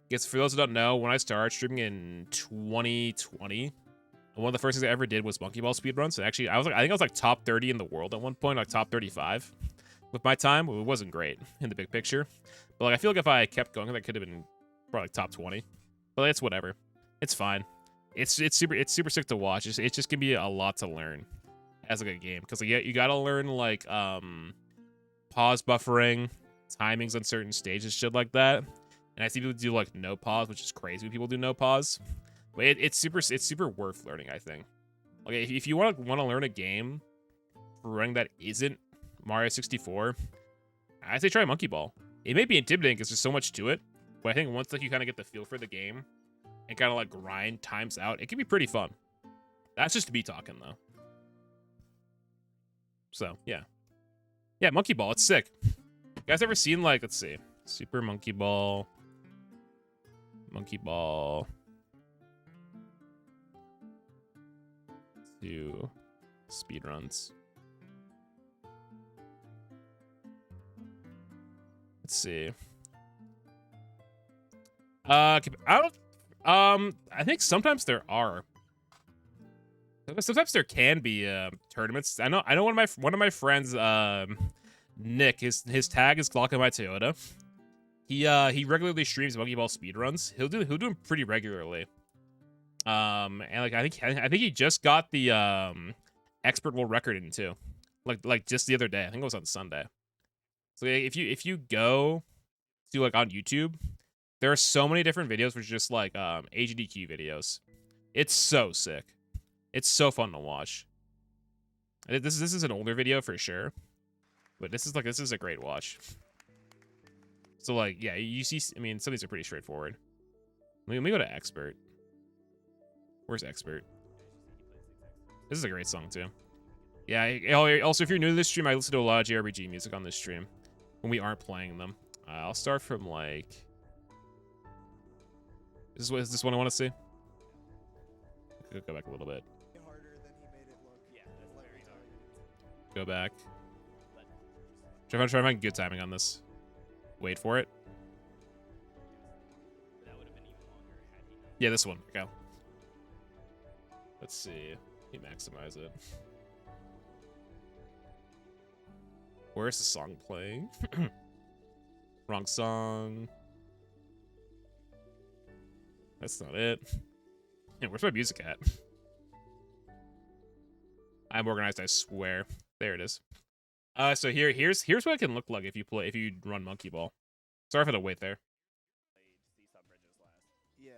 Because for those who don't know, when I started streaming in 2020. One of the first things I ever did was Monkey Ball speedruns. And actually, I think I was like top 30 in the world at one point, like top 35 with my time. It wasn't great in the big picture. But like, I feel like if I kept going, that could have been probably like top 20. But it's whatever. It's fine. It's super sick to watch. It just can be a lot to learn as like a game. Because like, you gotta learn like pause buffering, timings on certain stages, shit like that. And I see people do like no pause, which is crazy when people do no pause. But it's super worth learning, I think. Okay, if you want to learn a game for running that isn't Mario 64, I say try Monkey Ball. It may be intimidating because there's so much to it, but I think once like you kind of get the feel for the game and kind of like grind times out, it can be pretty fun. That's just to be talking though. So yeah, Monkey Ball, it's sick. You guys ever seen like, let's see, Super Monkey Ball, to speedruns. Let's see. I don't. I think sometimes there are. Sometimes there can be tournaments. I know. One of my friends, Nick. His tag is Glock in my Toyota. He regularly streams Monkey Ball speedruns. He'll do them pretty regularly. And like I think he just got the expert world record in too. Like just the other day. I think it was on Sunday. So if you go to like on YouTube, there are so many different videos which are just like AGDQ videos. It's so sick. It's so fun to watch. This is an older video for sure, but this is a great watch. So like yeah, you see, I mean some of these are pretty straightforward. Let me go to expert. Where's expert? This is a great song too. Yeah. Also, if you're new to this stream, I listen to a lot of JRPG music on this stream when we aren't playing them. I'll start from like. Is this one I want to see? Go back a little bit. Go back. Try to find good timing on this. Wait for it. Yeah, this one. Go. Let's see. Let me maximize it. Where's the song playing? Wrong song. That's not it. Yeah, where's my music at? I'm organized, I swear. There it is. So here's what it can look like if you run Monkey Ball. Sorry for the wait there. Yeah.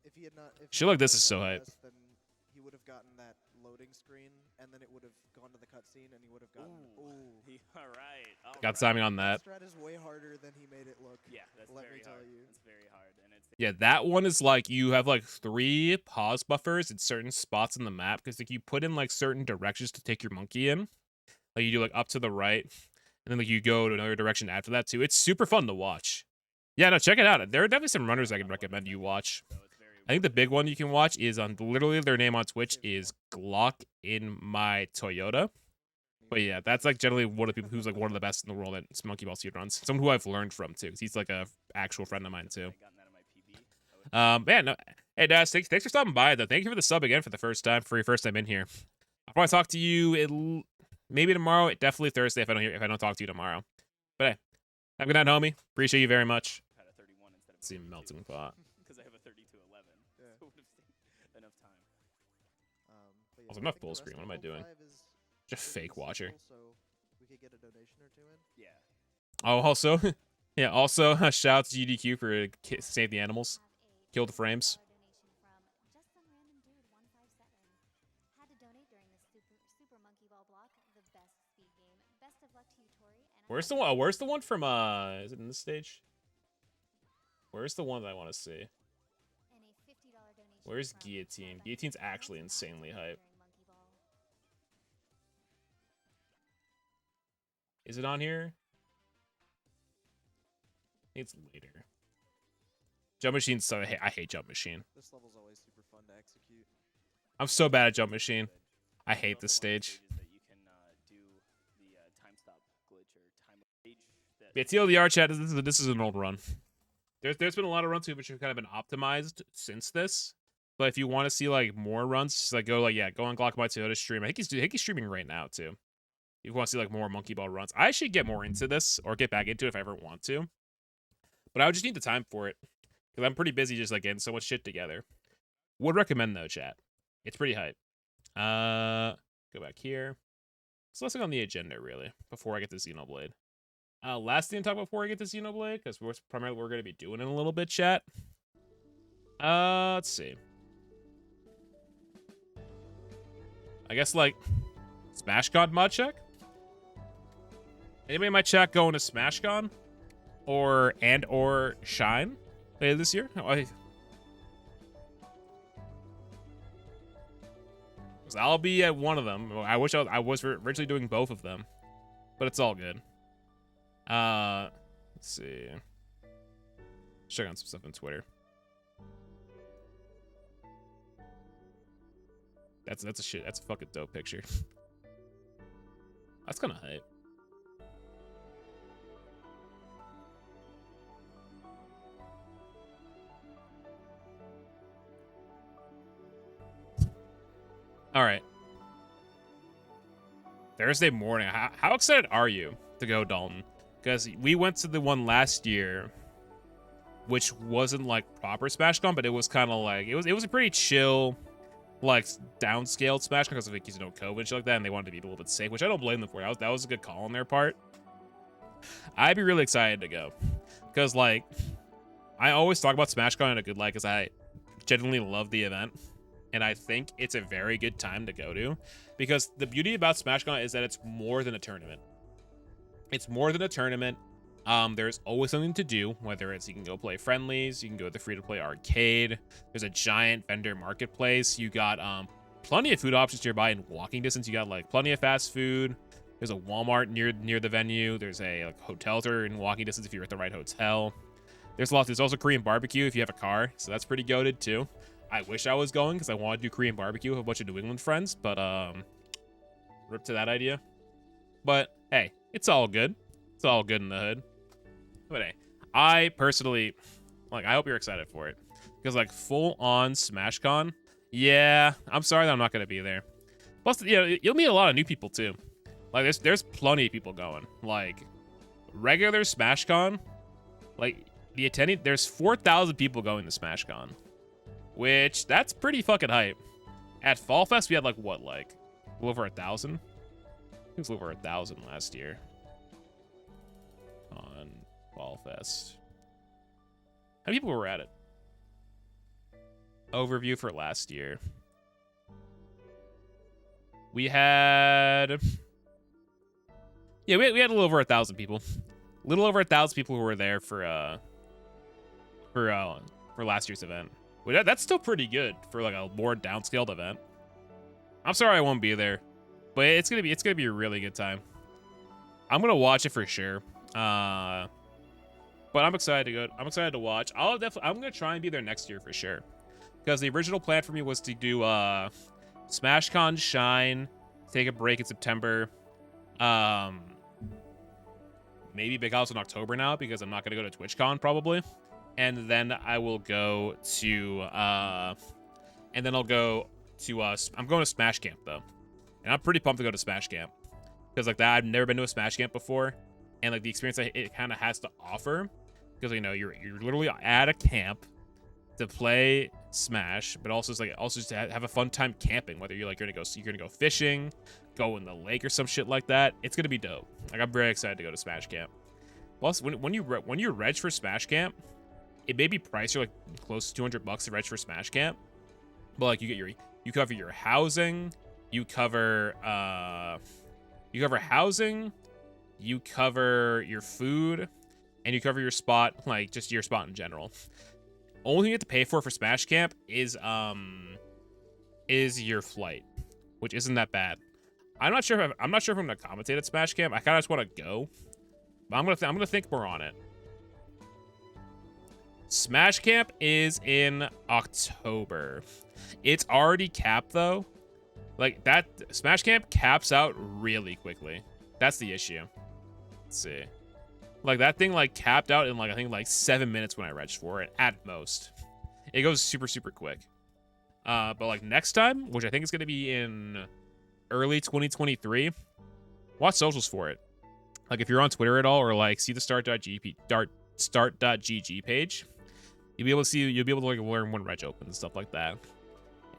If he had not, Shit like this is so hype. Then he would have gotten that loading screen, and then it would have gone to the cutscene, and he would have gotten. Ooh. All right. Got timing on that. This strat is way harder than he made it look. Yeah, that's Let very me tell hard. you. It's very hard, and it's. Yeah, that one is like you have like 3 pause buffers in certain spots in the map because like you put in like certain directions to take your monkey in. Like you do like up to the right, and then like you go to another direction after that too. It's super fun to watch. Yeah, no, check it out. There are definitely some runners I can recommend you watch. I think the big one you can watch is on literally their name on Twitch is Glock in my Toyota. But yeah, that's like generally one of the people who's like one of the best in the world at Monkey Ball speedruns. Someone who I've learned from too, because he's like a actual friend of mine too. Man, no, hey Daz, thanks for stopping by though. Thank you for the sub again for your first time in here. I'll probably talk to you maybe tomorrow, definitely Thursday if I don't talk to you tomorrow. But hey, have a good night, homie. Appreciate you very much. Let's see, melting pot. Because I have a 3211. Yeah. So it would have saved enough time. But Also, I I'm not think the full rest screen. of What am I doing? Gold 5 is Just pretty fake watcher. simple, So we could get a donation or two in. Yeah. Oh, also, yeah, also shout out to GDQ for Save the Animals. Kill the frames. Where's the one from is it in this stage? Where's the one that I want to see? Where's Guillotine? Guillotine's actually insanely hype. Is it on here? It's later. Jump Machine, so I hate Jump Machine. This level's always super fun to execute. I'm so bad at Jump Machine. I hate this stage. Yeah, TLDR chat, this is an old run. There's been a lot of runs too, which have kind of been optimized since this. But if you want to see like more runs, just like go on Glock My Toyota stream. I think he's streaming right now too. If you want to see like more Monkey Ball runs, I should get more into this or get back into it if I ever want to. But I would just need the time for it because I'm pretty busy just like getting so much shit together. Would recommend though, chat. It's pretty hype. Go back here. So let's look on the agenda really before I get to Xenoblade. Last thing to talk about before I get to Xenoblade, because primarily we're going to be doing in a little bit, chat. Let's see. I guess like SmashCon mod check. Anybody in my chat going to SmashCon or Shine later this year? I'll be at one of them. I wish I was originally doing both of them, but it's all good. Let's see. Check on some stuff on Twitter. That's a fucking dope picture. That's kind of hype. All right. Thursday morning. How excited are you to go, Dalton? Because we went to the one last year, which wasn't like proper SmashCon, but it was kind of like it was a pretty chill, like downscaled SmashCon because of like, you know, COVID and shit like that, and they wanted to be a little bit safe, which I don't blame them for. That was a good call on their part. I'd be really excited to go because like I always talk about SmashCon in a good light because I genuinely love the event. And I think it's a very good time to go to because the beauty about SmashCon is that it's more than a tournament. It's more than a tournament. There's always something to do, whether it's you can go play friendlies, you can go to the free-to-play arcade. There's a giant vendor marketplace. You got plenty of food options nearby in walking distance. You got like plenty of fast food. There's a Walmart near the venue. There's a like hotels are in walking distance if you're at the right hotel. There's also Korean barbecue if you have a car, so that's pretty goated too. I wish I was going because I want to do Korean barbecue with a bunch of New England friends, but rip to that idea. But hey, it's all good. It's all good in the hood. But hey, I personally, like, I hope you're excited for it because like full on SmashCon. Yeah, I'm sorry that I'm not gonna be there. Plus, yeah, you'll meet a lot of new people too. Like, there's plenty of people going. Like, regular SmashCon, like the attending, there's 4,000 people going to SmashCon. Which, that's pretty fucking hype. At Fall Fest, we had, like, what, like, a little over 1,000? I think it was over 1,000 last year. On Fall Fest. How many people were at it? Overview for last year. We had... Yeah, we had a little over 1,000 people. A little over 1,000 people who were there for last year's event. Well, that's still pretty good for like a more downscaled event. I'm sorry I won't be there, but it's gonna be a really good time. I'm gonna watch it for sure. But I'm excited to go. I'm excited to watch. I'm gonna try and be there next year for sure, because the original plan for me was to do SmashCon Shine, take a break in September, maybe Big House in October now because I'm not gonna go to TwitchCon probably. And then I will go to, I'm going to Smash Camp though. And I'm pretty pumped to go to Smash Camp. Because like that, I've never been to a Smash Camp before. And like the experience that it kind of has to offer. Because, you know, you're literally at a camp to play Smash, but also just to have a fun time camping. Whether you're gonna go fishing, go in the lake or some shit like that. It's gonna be dope. Like, I'm very excited to go to Smash Camp. Plus, when you reg for Smash Camp, it may be priced like close to $200 to reg for Smash Camp, but like you cover your housing, you cover housing, you cover your food, and you cover your spot, like just your spot in general. Only thing you have to pay for Smash Camp is your flight, which isn't that bad. I'm not sure if I'm gonna commentate at Smash Camp. I kind of just want to go, but I'm gonna think more on it. Smash Camp is in October. It's already capped though. Like that, Smash Camp caps out really quickly. That's the issue. Let's see. Like that thing like capped out in like I think like 7 minutes when I regged for it at most. It goes super quick. But like next time, which I think is gonna be in early 2023, watch socials for it. Like if you're on Twitter at all or like see the start.gg page, you'll be able to like learn when reg opens and stuff like that.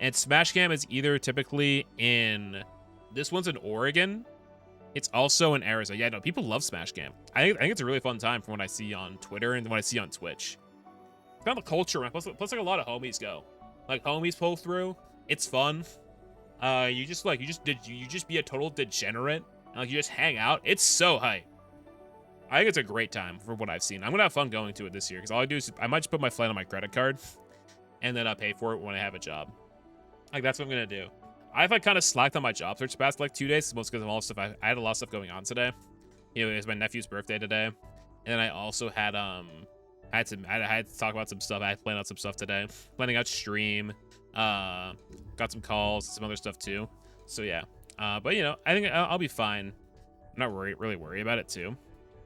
And Smash Camp is either typically in, this one's in Oregon. It's also in Arizona. Yeah, no, people love Smash Camp. I think it's a really fun time from what I see on Twitter and what I see on Twitch. It's kind of a culture around. Plus like a lot of homies go. Like homies pull through. It's fun. You just be a total degenerate and like you just hang out. It's so hype. I think it's a great time for what I've seen. I'm gonna have fun going to it this year because all I do is I might just put my flight on my credit card and then I'll pay for it when I have a job. Like that's what I'm gonna do. I've like kind of slacked on my job search the past like 2 days, most because of all the stuff I had a lot of stuff going on today. You know, it was my nephew's birthday today, and then I also had I had to talk about some stuff. I had planned out some stuff today, planning out stream, got some calls, some other stuff too. So yeah, but you know, I think I'll be fine. I'm not really worried about it too,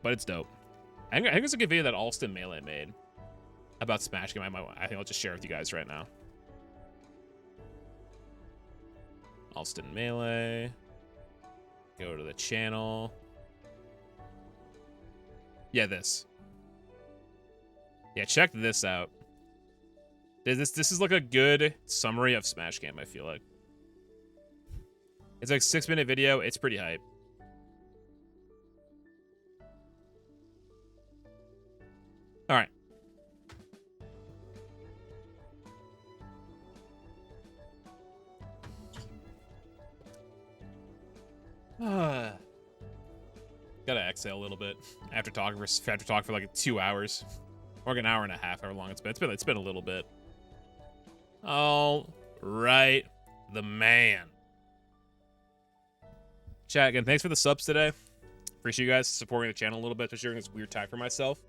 but it's dope. I think it's a good video that Alston Melee made about Smash Game. I think I'll just share with you guys right now. Alston Melee. Go to the channel. Yeah, this. Yeah, check this out. This is like a good summary of Smash Game, I feel like. It's like 6-minute video. It's pretty hype. All right. Gotta exhale a little bit after talking for like 2 hours, or like an hour and a half, however long it's been. It's been a little bit. All right, the man. Chat again. Thanks for the subs today. Appreciate you guys supporting the channel a little bit, especially during this weird time for myself.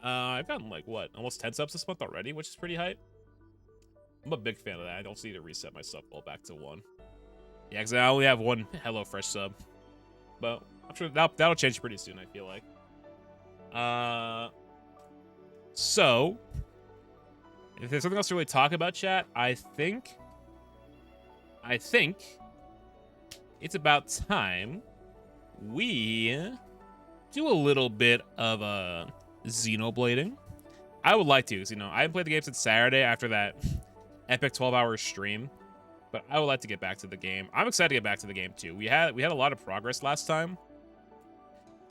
I've gotten like what, almost 10 subs this month already, which is pretty hype. I'm a big fan of that. I don't need to reset my sub goal back to 1. Yeah, because I only have 1 HelloFresh sub. But I'm sure that'll change pretty soon, I feel like. So, if there's something else to really talk about, chat, I think it's about time we do a little bit of Xenoblading. I would like to, because, you know, I haven't played the game since Saturday after that epic 12-hour stream. But I would like to get back to the game. I'm excited to get back to the game too. We had a lot of progress last time,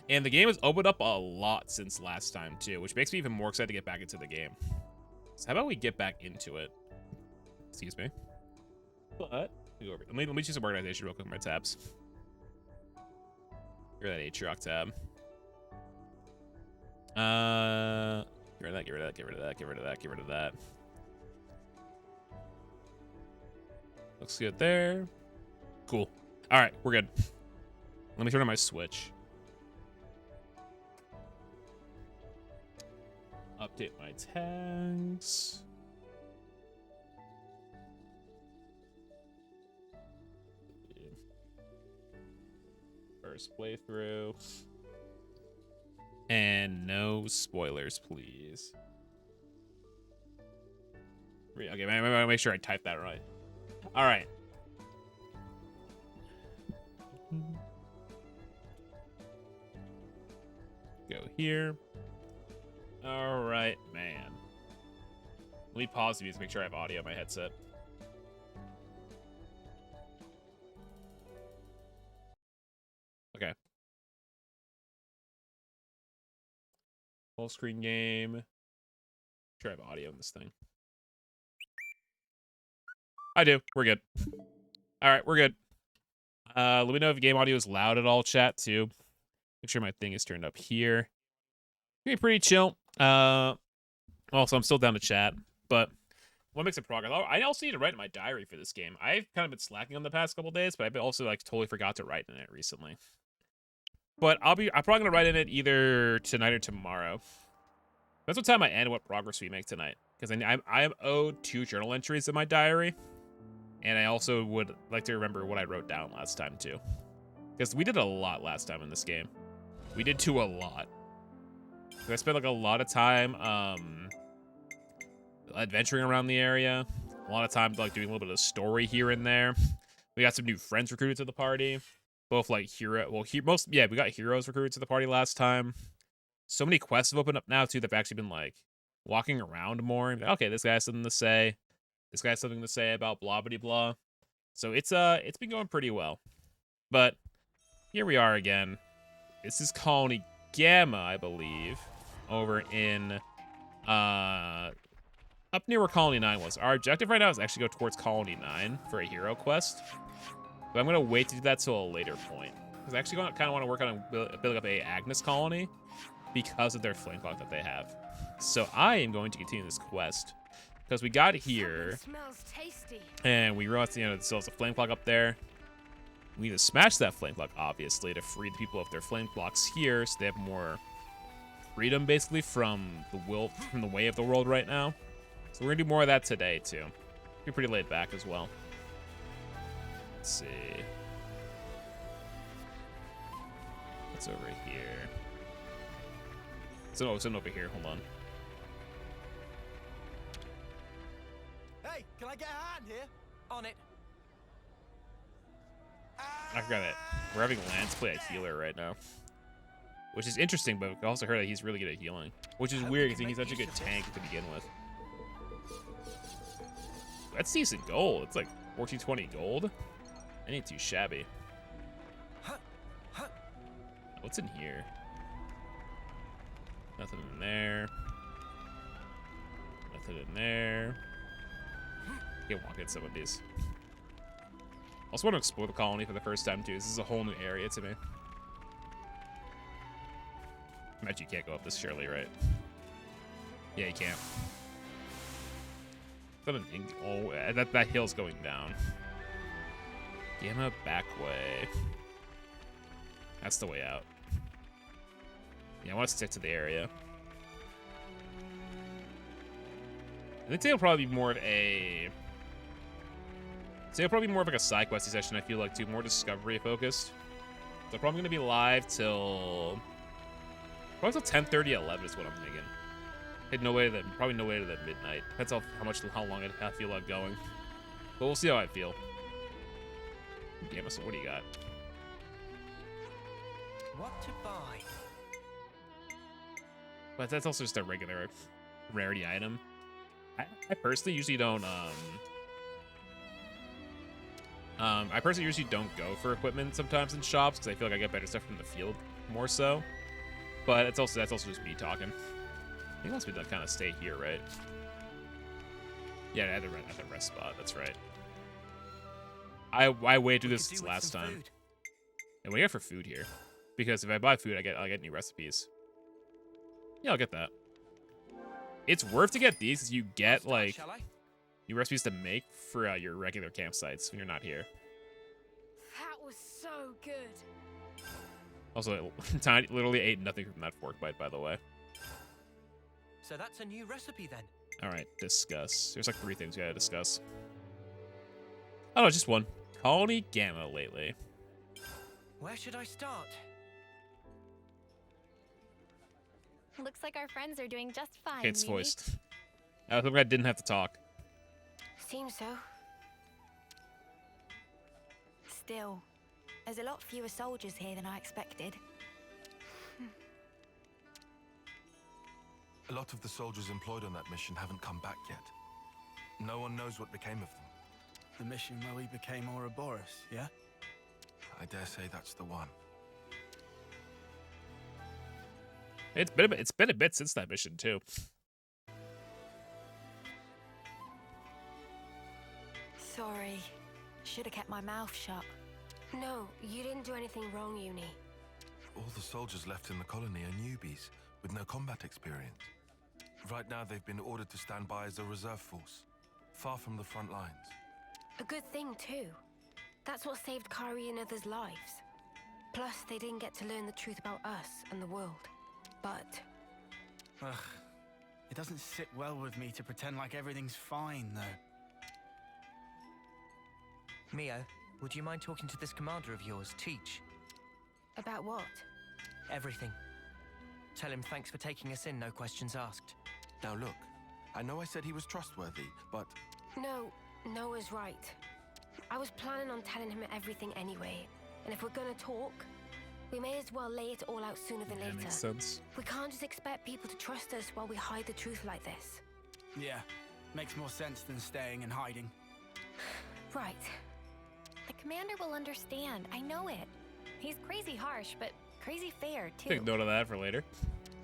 and the game has opened up a lot since last time too, which makes me even more excited to get back into the game. So how about we get back into it? Excuse me. But let me choose some organization real quick with my tabs. Get rid of that Atrioc tab. Get rid of that. Get rid of that. Get rid of that. Get rid of that. Get rid of that. Looks good there. Cool. All right, we're good. Let me turn on my Switch. Update my tags. First playthrough. And no spoilers, please. Okay, make sure I type that right. All right. Go here. All right, man. Let me pause the music, make sure I have audio on my headset. Okay. Full screen game. Make sure I have audio in this thing. I do. We're good. All right, we're good. Let me know if game audio is loud at all, chat, too. Make sure my thing is turned up here. Be pretty chill. Also, I'm still down to chat, but what makes it progress? I also need to write in my diary for this game. I've kind of been slacking on the past couple days, but I've also like totally forgot to write in it recently. But I'm probably gonna write in it either tonight or tomorrow. That's what time I end what progress we make tonight, because I am owed 2 journal entries in my diary. And I also would like to remember what I wrote down last time, too. Because we did a lot last time in this game. We did do a lot. I spent, like, a lot of time adventuring around the area. A lot of time, like, doing a little bit of story here and there. We got some new friends recruited to the party. Both, like, we got heroes recruited to the party last time. So many quests have opened up now, too, that have actually been, like, walking around more. Okay, this guy has something to say. This guy has something to say about blah blah blah. So it's been going pretty well. But here we are again. This is Colony Gamma, I believe. Over in up near where Colony 9 was. Our objective right now is actually go towards Colony 9 for a hero quest. But I'm gonna wait to do that till a later point. Because I actually kind of want to work on building up a Agnes colony because of their flame clock that they have. So I am going to continue this quest. Because we got here, and we realized, you know, there's a flame clock up there. We need to smash that flame clock, obviously, to free the people of their flame clocks here, so they have more freedom, basically, from the way of the world right now. So we're gonna do more of that today, too. Be pretty laid back as well. Let's see. What's over here? Something over here. Hold on. Hey, can I get a hand here? On it. I forgot that we're having Lance play a healer right now, which is interesting, but I also heard that he's really good at healing, which is weird because he's such a good tank to begin with. That's decent gold. It's like 1420 gold. I ain't too shabby. What's in here? Nothing in there. Nothing in there. I can walk in some of these. Also want to explore the colony for the first time too. This is a whole new area to me. I bet you can't go up this surely, right? Yeah, you can't. Oh, that hill's going down. Gamma back way. That's the way out. Yeah, I want to stick to the area. I think it'll probably be more of a... it'll probably be more of like a side questy session, I feel like, too. More discovery focused. So probably going to be live till... probably till 10:30, 11 is what I'm thinking. Probably no way to that midnight. Depends on how long I feel like going. But we'll see how I feel. Gamma, so what do you got? What to buy? But that's also just a regular rarity item. I personally usually don't I personally usually don't go for equipment sometimes in shops because I feel like I get better stuff from the field more so. But that's also just me talking. I think it wants me to kind of stay here, right? Yeah, at the rest spot. That's right. I waited to do this last time. And what do you got for food here? Because if I buy food, I'll get new recipes. Yeah, I'll get that. It's worth to get these because you get like new recipes to make for your regular campsites when you're not here. That was so good. Also, Tiny literally ate nothing from that fork bite, by the way. So that's a new recipe then. All right, discuss. There's like 3 things we gotta discuss. Oh, no, just one. Colony Gamma lately. Where should I start? Looks like our friends are doing just fine. Kate's Mimi. voiced. I think I didn't have to talk. Seems so. Still, there's a lot fewer soldiers here than I expected. A lot of the soldiers employed on that mission haven't come back yet. No one knows what became of them. The mission where we became Ouroboros, yeah? I dare say that's the one. It's been a bit since that mission too. Sorry. Should have kept my mouth shut. No, you didn't do anything wrong, Uni. All the soldiers left in the colony are newbies with no combat experience. Right now they've been ordered to stand by as a reserve force, far from the front lines. A good thing, too. That's what saved Kyrie and others' lives. Plus, they didn't get to learn the truth about us and the world. But... Ugh. It doesn't sit well with me to pretend like everything's fine, though. Mio, would you mind talking to this commander of yours, Teach? about what? Everything. Tell him thanks for taking us in, no questions asked. Now look, I know I said he was trustworthy, but... No, Noah's right. I was planning on telling him everything anyway. And if we're gonna talk, we may as well lay it all out sooner than That later. makes sense. We can't just expect people to trust us while we hide the truth like this. Yeah, makes more sense than staying and hiding. Right. The commander will understand, I know it. He's crazy harsh, but crazy fair, too. Take note of that for later.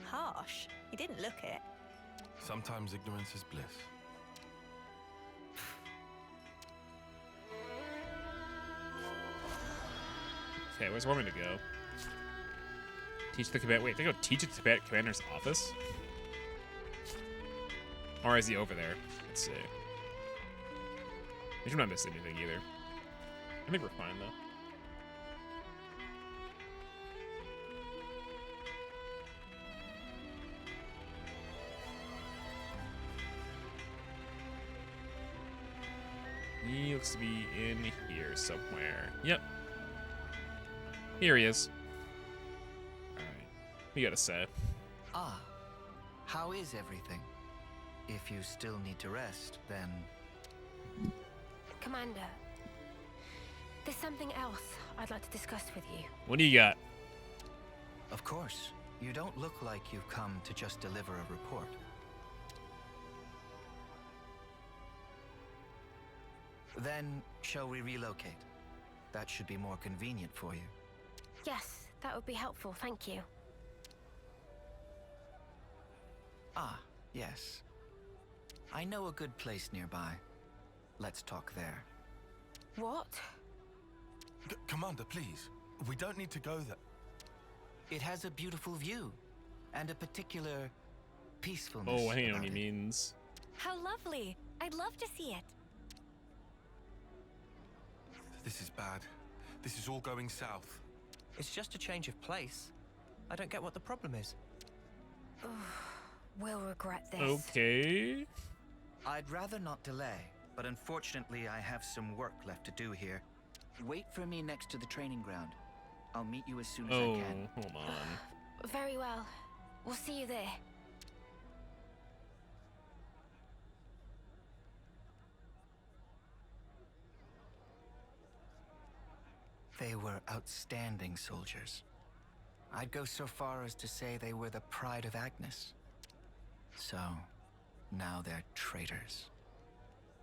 Harsh? He didn't look it. sometimes ignorance is bliss. Okay, where's Warman to go? Teach the command. Wait, they go teach at the commander's office? Or is he over there? Let's see. I'm not missing anything either. I think we're fine though. He looks to be in here somewhere. Yep. Here he is. Alright. What you gotta say? Ah, how is everything? If you still need to rest, then... Commander, There's something else I'd like to discuss with you. What do you got? Of course. You don't look like you've come to just deliver a report. Then, shall we relocate? That should be more convenient for you. Yes, that would be helpful, thank you. Ah, yes. I know a good place nearby. Let's talk there. What? Commander, please. We don't need to go there. It has a beautiful view, and a particular peacefulness. Oh, I know what about he it. means. How lovely. I'd love to see it. This is bad. This is all going south. It's just a change of place. I don't get what the problem is. We'll regret this. Okay. I'd rather not delay, but unfortunately I have some work left to do here. Wait for me next to the training ground. I'll meet you as soon as I Oh, can. hold on. Very well. We'll see you there. They were outstanding soldiers. I'd go so far as to say they were the pride of Agnes. So, now they're traitors.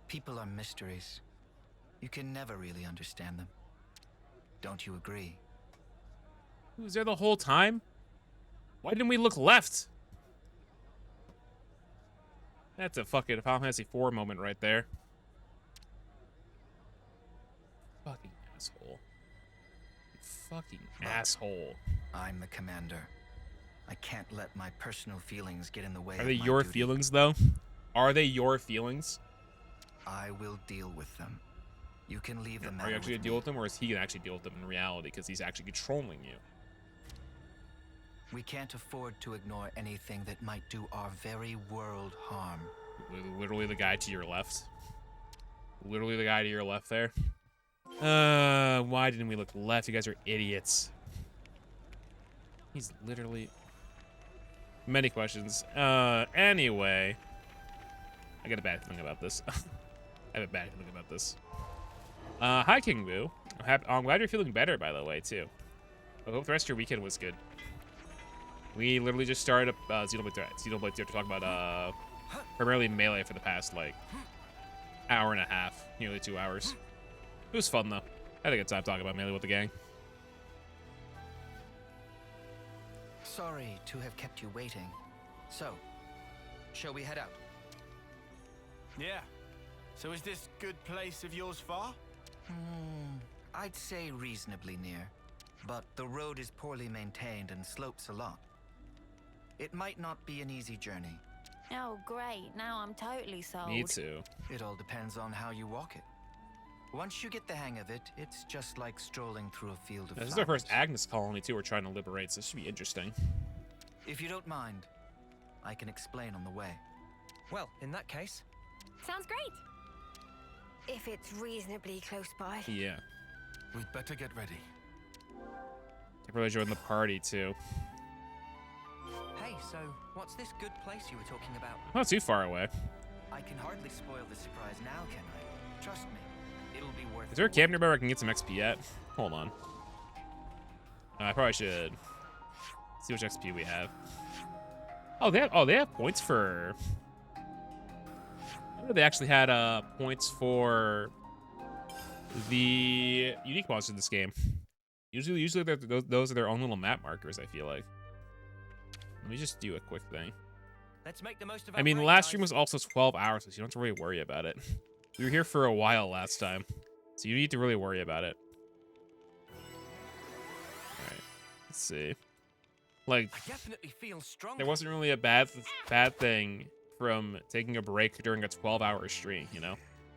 People are mysteries. You can never really understand them. Don't you agree? He was there the whole time? Why didn't we look left? That's a fucking Final Fantasy IV moment right there. Fucking asshole. You fucking asshole. I'm the commander. I can't let my personal feelings get in the way Are of they my your duty. feelings, though? Are they your feelings? I will deal with them. You can leave the Are matter you actually with gonna deal me. with them, or is he gonna actually deal with them in reality because he's actually controlling you? We can't afford to ignore anything that might do our very world harm. Literally the guy to your left. Literally the guy to your left there. Why didn't we look left? You guys are idiots. He's literally... Many questions. Anyway. I got a bad feeling about this. I have a bad feeling about this. Hi, King Boo. I'm glad you're feeling better, by the way, too. I hope the rest of your weekend was good. We literally just started up Xenoblade to talk about primarily Melee for the past, like, hour and a half. Nearly 2 hours. It was fun, though. I had a good time talking about Melee with the gang. Sorry to have kept you waiting. So, shall we head out? Yeah. So is this good place of yours far? I'd say reasonably near. But the road is poorly maintained and slopes a lot. It might not be an easy journey. Oh, great. Now I'm totally sold. Me too. It all depends on how you walk it. Once you get the hang of it, it's just like strolling through a field of This flowers. is our first Agnes colony, too, we're trying to liberate, so this should be interesting. If you don't mind, I can explain on the way. Well, in that case, Sounds great. If it's reasonably close by. Yeah. We'd better get ready. I probably joined the party, too. hey, so what's this good place you were talking about? Not too far away. I can hardly spoil the surprise now, can I? Trust me, it'll be worth Is there a the camp nearby where I can get some XP at? Hold on. I probably should see which XP we have. Oh, they have points for... I know they actually had points for the unique monsters in this game. Usually those are their own little map markers, I feel like. Let me just do a quick thing. Let's make the most of I our mean, the break, last guys. stream was also 12 hours, so you don't have to really worry about it. We were here for a while last time, so you need to really worry about it. Alright, let's see. Like, I definitely feel strong. there wasn't really a bad thing from taking a break during a 12-hour stream, you know?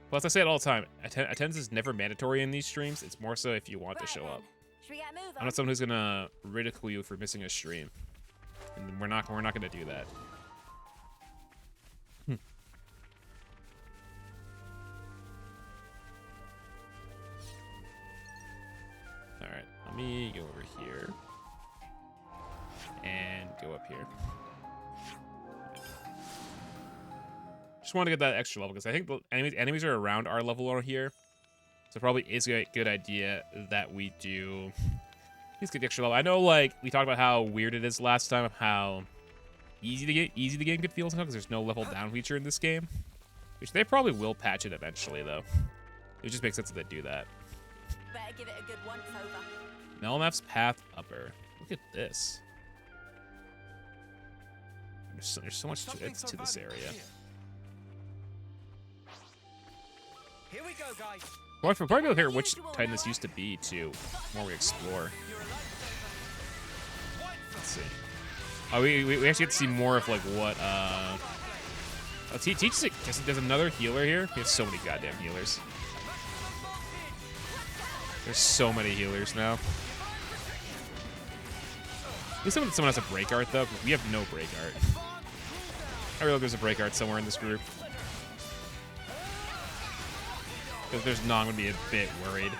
Plus, I say it all the time, attendance is never mandatory in these streams. It's more so if you want to show up. Should we get moving? I'm not someone who's gonna ridicule you for missing a stream. And we're not gonna do that. Alright, let me go over here. And go up here. Just want to get that extra level, because I think the enemies are around our level on here. So probably is a good idea that we do. Please get the extra level. I know, like, we talked about how weird it is last time, how easy the game could feel sometimes because there's no level down feature in this game. Which they probably will patch it eventually, though. It just makes sense that they do that. Better give it a good once over. Melnef's Path Upper. Look at this. There's so much to this area. Here we go, guys. Well, we'll probably go here which Titan this used to be, too, while we explore. Let's see. Oh, we actually get to see more of, like, what, oh, teaches it. There's another healer here. We have so many goddamn healers. There's so many healers now. At least someone has a break art, though, because we have no break art. I really hope there's a break art somewhere in this group. If there's not, I'm going to be a bit worried.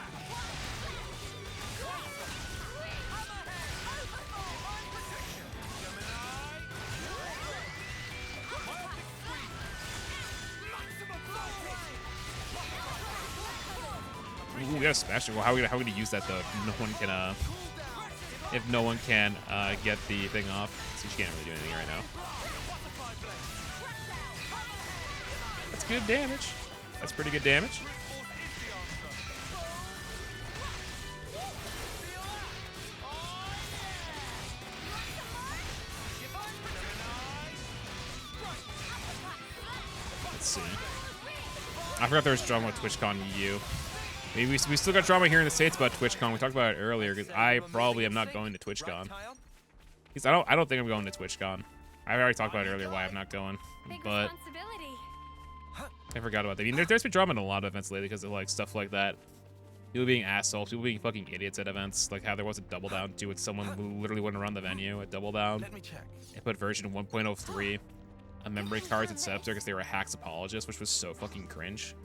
Ooh, we got a smash. Well, how are we gonna use that though? If no one can get the thing off, so you can't really do anything right now. That's good damage. That's pretty good damage. Let's see. I forgot there was drama with TwitchCon EU. We still got drama here in the States about TwitchCon. We talked about it earlier because I probably am not going to TwitchCon. Because I don't think I'm going to TwitchCon. I already talked about it earlier why I'm not going, but I forgot about that. I mean, there's been drama in a lot of events lately because of like stuff like that. People being assholes, people being fucking idiots at events, like how there was a Double Down 2 with someone who literally wouldn't run the venue at Double Down. They put version 1.03 on memory cards and setups there because they were hacks apologists, which was so fucking cringe.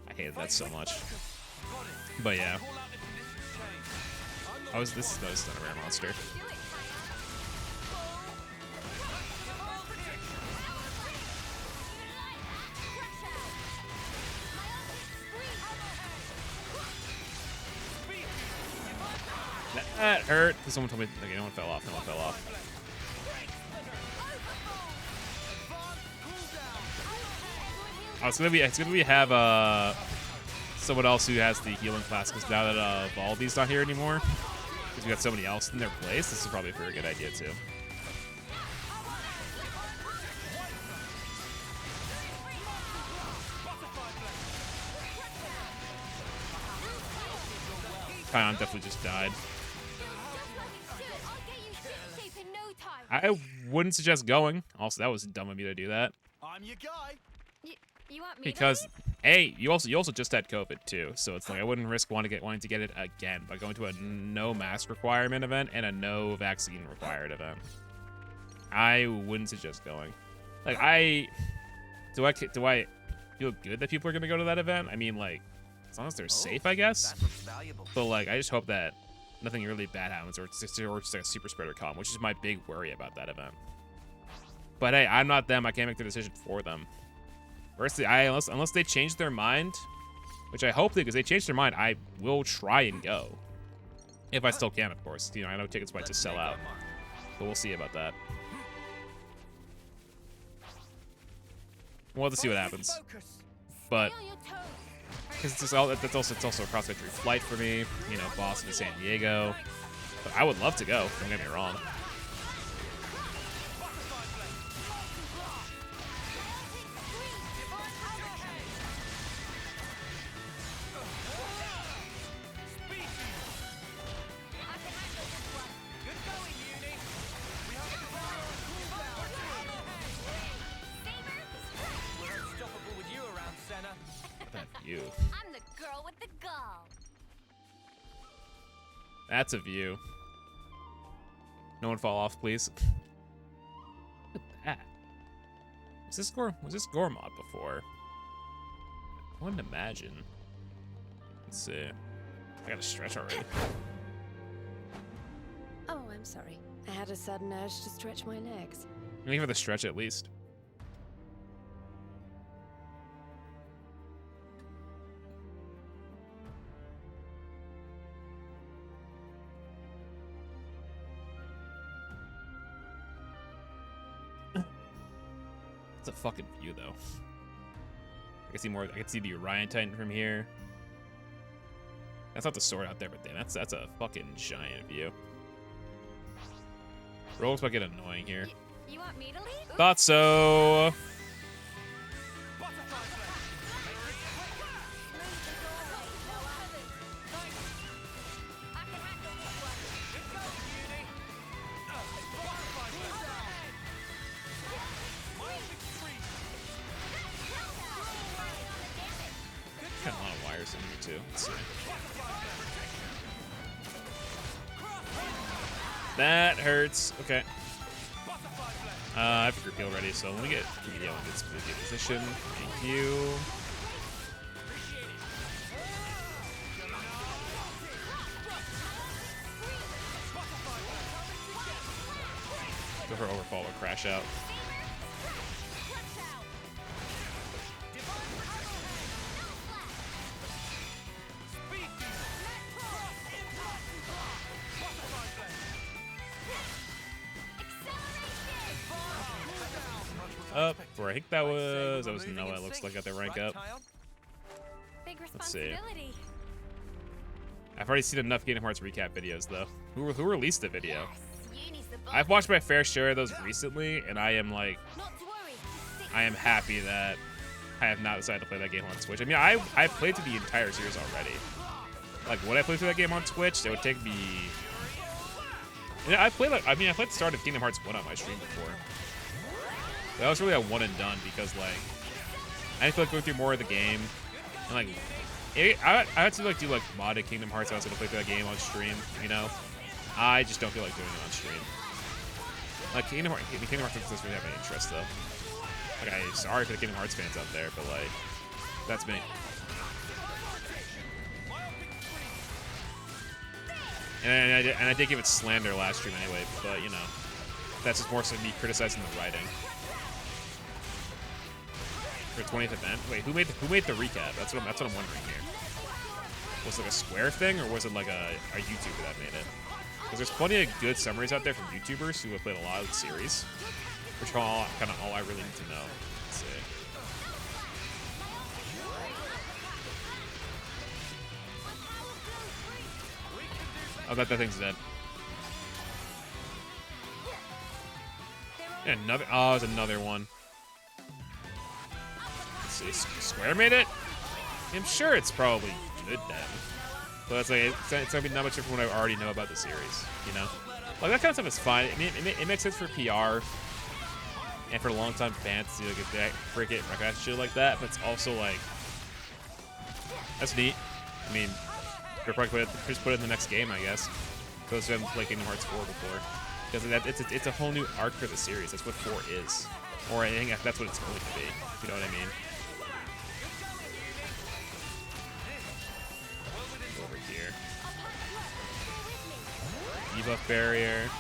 I hated that so much. But yeah. This is not a rare monster. That hurt. Someone told me. Okay, no one fell off. No one fell off. Oh, it's gonna be have someone else who has the healing class because now that VODs not here anymore, because we got somebody else in their place, this is probably a very good idea too. Kion definitely just died. I wouldn't suggest going. Also, that was dumb of me to do that. I'm your guy. You want me Because A, you also just had COVID too, so it's like I wouldn't risk wanting to get it again by going to a no mask requirement event and a no vaccine required event. I wouldn't suggest going. Like do I feel good that people are gonna go to that event? I mean, like, as long as they're safe, I guess. But like, I just hope that nothing really bad happens, or it's just like a super spreader con, which is my big worry about that event. But hey, I'm not them. I can't make the decision for them. Firstly, unless they change their mind, which I hope they, because they changed their mind, I will try and go. If I still can, of course. You know, I know tickets might just sell out, but we'll see about that. We'll have to see what happens. But because it's also a cross-country flight for me, you know, Boston to San Diego. But I would love to go. Don't get me wrong. I'm the girl with the Gaul. That's a view. No one fall off, please. Look at that. Was this Gormod before? I wouldn't imagine. Let's see. I gotta stretch already. Oh, I'm sorry. I had a sudden urge to stretch my legs. Maybe for the stretch at least. It's a fucking view though. I can see more. I can see the Orion Titan from here. That's not the sword out there, but damn, that's a fucking giant view. Rolls might get annoying here. You want me to lead? Thought so. Got a lot of wires in here too. Let's see. That hurts. Okay. I have a group heal ready, so let me get Heal and get some good position. Thank you. Go for overfall or crash out. Up, where I think that was Noah. It looks like got their rank up. Big Let's see. responsibility. I've already seen enough Kingdom Hearts recap videos though. Who released the video? Yes, Uni's the boss. I've watched my fair share of those recently, and I am like, Not to worry. I am happy that I have not decided to play that game on Switch. I mean, I played through the entire series already. Like, would I play through that game on Switch? It would take me. And I played the start of Kingdom Hearts 1 on my stream before. That was really a one and done because like I didn't feel like going through more of the game, and like I had to like do like modded Kingdom Hearts. I was gonna play through that game on stream, you know. I just don't feel like doing it on stream. Like Kingdom Hearts doesn't really have any interest though. Like I'm sorry for the Kingdom Hearts fans out there, but like that's me. And I did give it slander last stream anyway, but you know that's just more so me criticizing the writing. For 20th event? Wait, who made the recap? That's what I'm wondering here. Was it like a Square thing, or was it like a YouTuber that made it? Because there's plenty of good summaries out there from YouTubers who have played a lot of the series, which are kind of all I really need to know. Let's see. Oh, that thing's dead. Yeah, another. Oh, there's another one. Square made it? I'm sure it's probably good then. But it's like it's gonna be not much different from what I already know about the series, you know? Like that kind of stuff is fine. I mean, it makes sense for PR and for longtime fans to like freak it, recognize shit like that. But it's also like that's neat. I mean, they're probably just put it in the next game, I guess. Those who haven't played Kingdom Hearts 4 before, because it's a whole new arc for the series. That's what 4 is, or I think that's what it's going to be. If you know what I mean. Over here. Debuff barrier.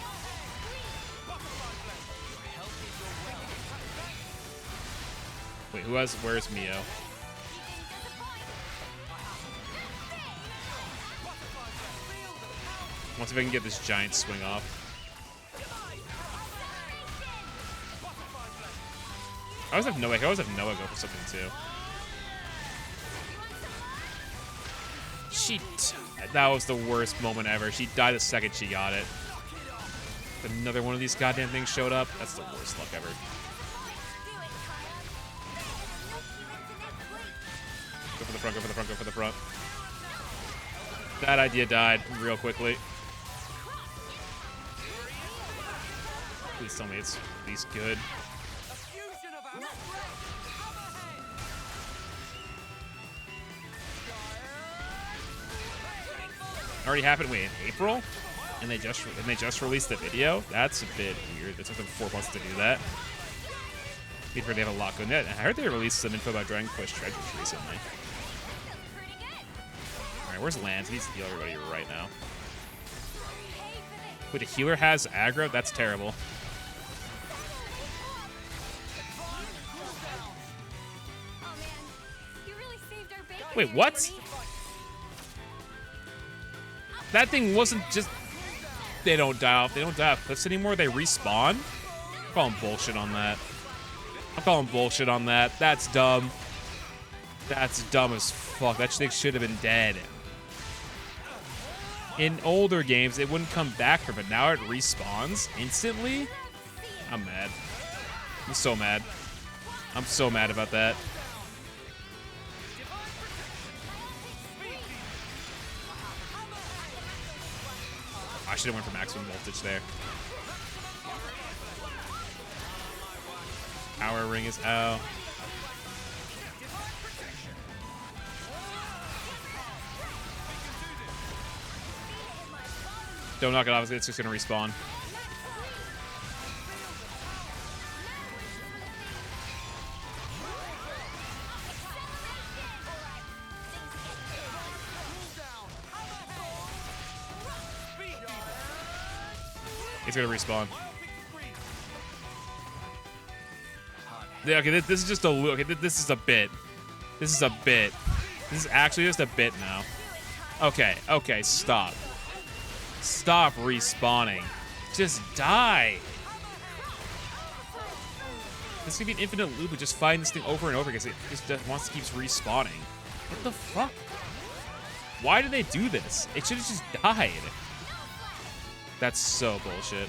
Wait, where's Mio? Once if I can get this giant swing off. I always have Noah go for something too. That was the worst moment ever. She died the second she got it. Another one of these goddamn things showed up. That's the worst luck ever. Go for the front, go for the front, go for the front. That idea died real quickly. Please tell me it's at least good. Already happened. Wait, in April, and they just released the video. That's a bit weird. It took them 4 months to do that. They have a lot going on. I heard they released some info about Dragon Quest treasures recently. All right, where's Lance? He needs to heal everybody right now. Wait, the healer has aggro? That's terrible. Wait, what? That thing wasn't just... They don't die off cliffs anymore. They respawn? I'm calling bullshit on that. I'm calling bullshit on that. That's dumb. That's dumb as fuck. That thing should have been dead. In older games, it wouldn't come back from it. Now it respawns instantly. I'm mad. I'm so mad. I'm so mad about that. I should have went for maximum voltage there. Power ring is out. Don't knock it off, it's just gonna respawn. It's gonna respawn. Yeah, okay, this is just a okay. This is a bit. This is a bit. This is actually just a bit now. Okay, okay, stop. Stop respawning. Just die. This could be an infinite loop of just fighting this thing over and over because it just wants to keep respawning. What the fuck? Why did they do this? It should have just died. That's so bullshit.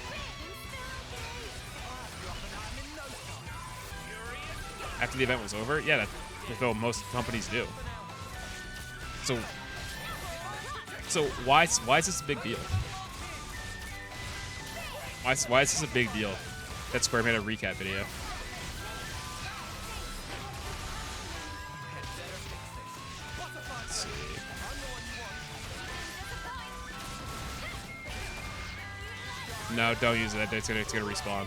After the event was over? Yeah, that's what most companies do. So why is this a big deal? Why is this a big deal? That Square made a recap video. Let's see. No, don't use it. It's gonna respawn.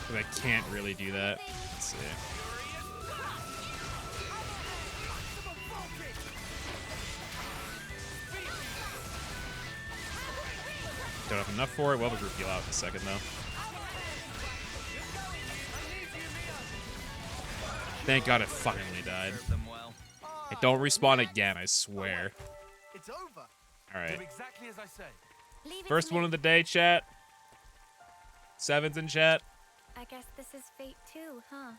But I can't really do that. Let's see. Don't have enough for it. We'll have a group heal out in a second, though. Thank God it finally died. It don't respawn again, I swear. It's over. Alright. Exactly as I say. First one of the day, chat. Seven's in chat. I guess this is fate too, huh?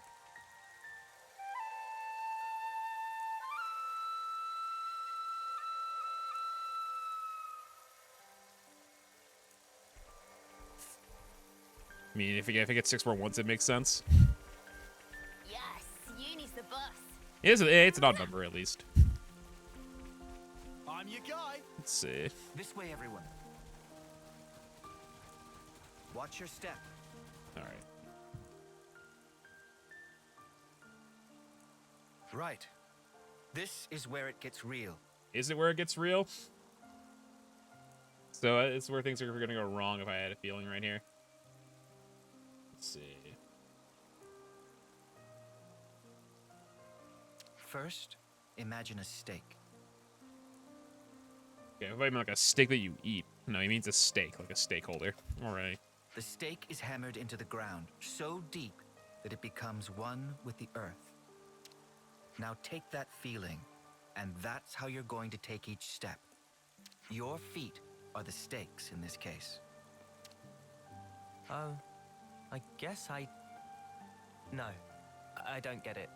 I mean, if it gets 6 more once, it makes sense. Yes, Uni's the boss. It's an odd number, at least. I'm your guy. Let's see. This way, everyone. Watch your step. Alright. Right. This is where it gets real. Is it where it gets real? So it's where things are going to go wrong if I had a feeling right here. Let's see. First, imagine a steak. Okay, if I mean like a steak that you eat. No, he means a steak, like a stakeholder. Alright. The stake is hammered into the ground so deep that it becomes one with the earth. Now take that feeling, and that's how you're going to take each step. Your feet are the stakes in this case. Oh, I guess No, I don't get it.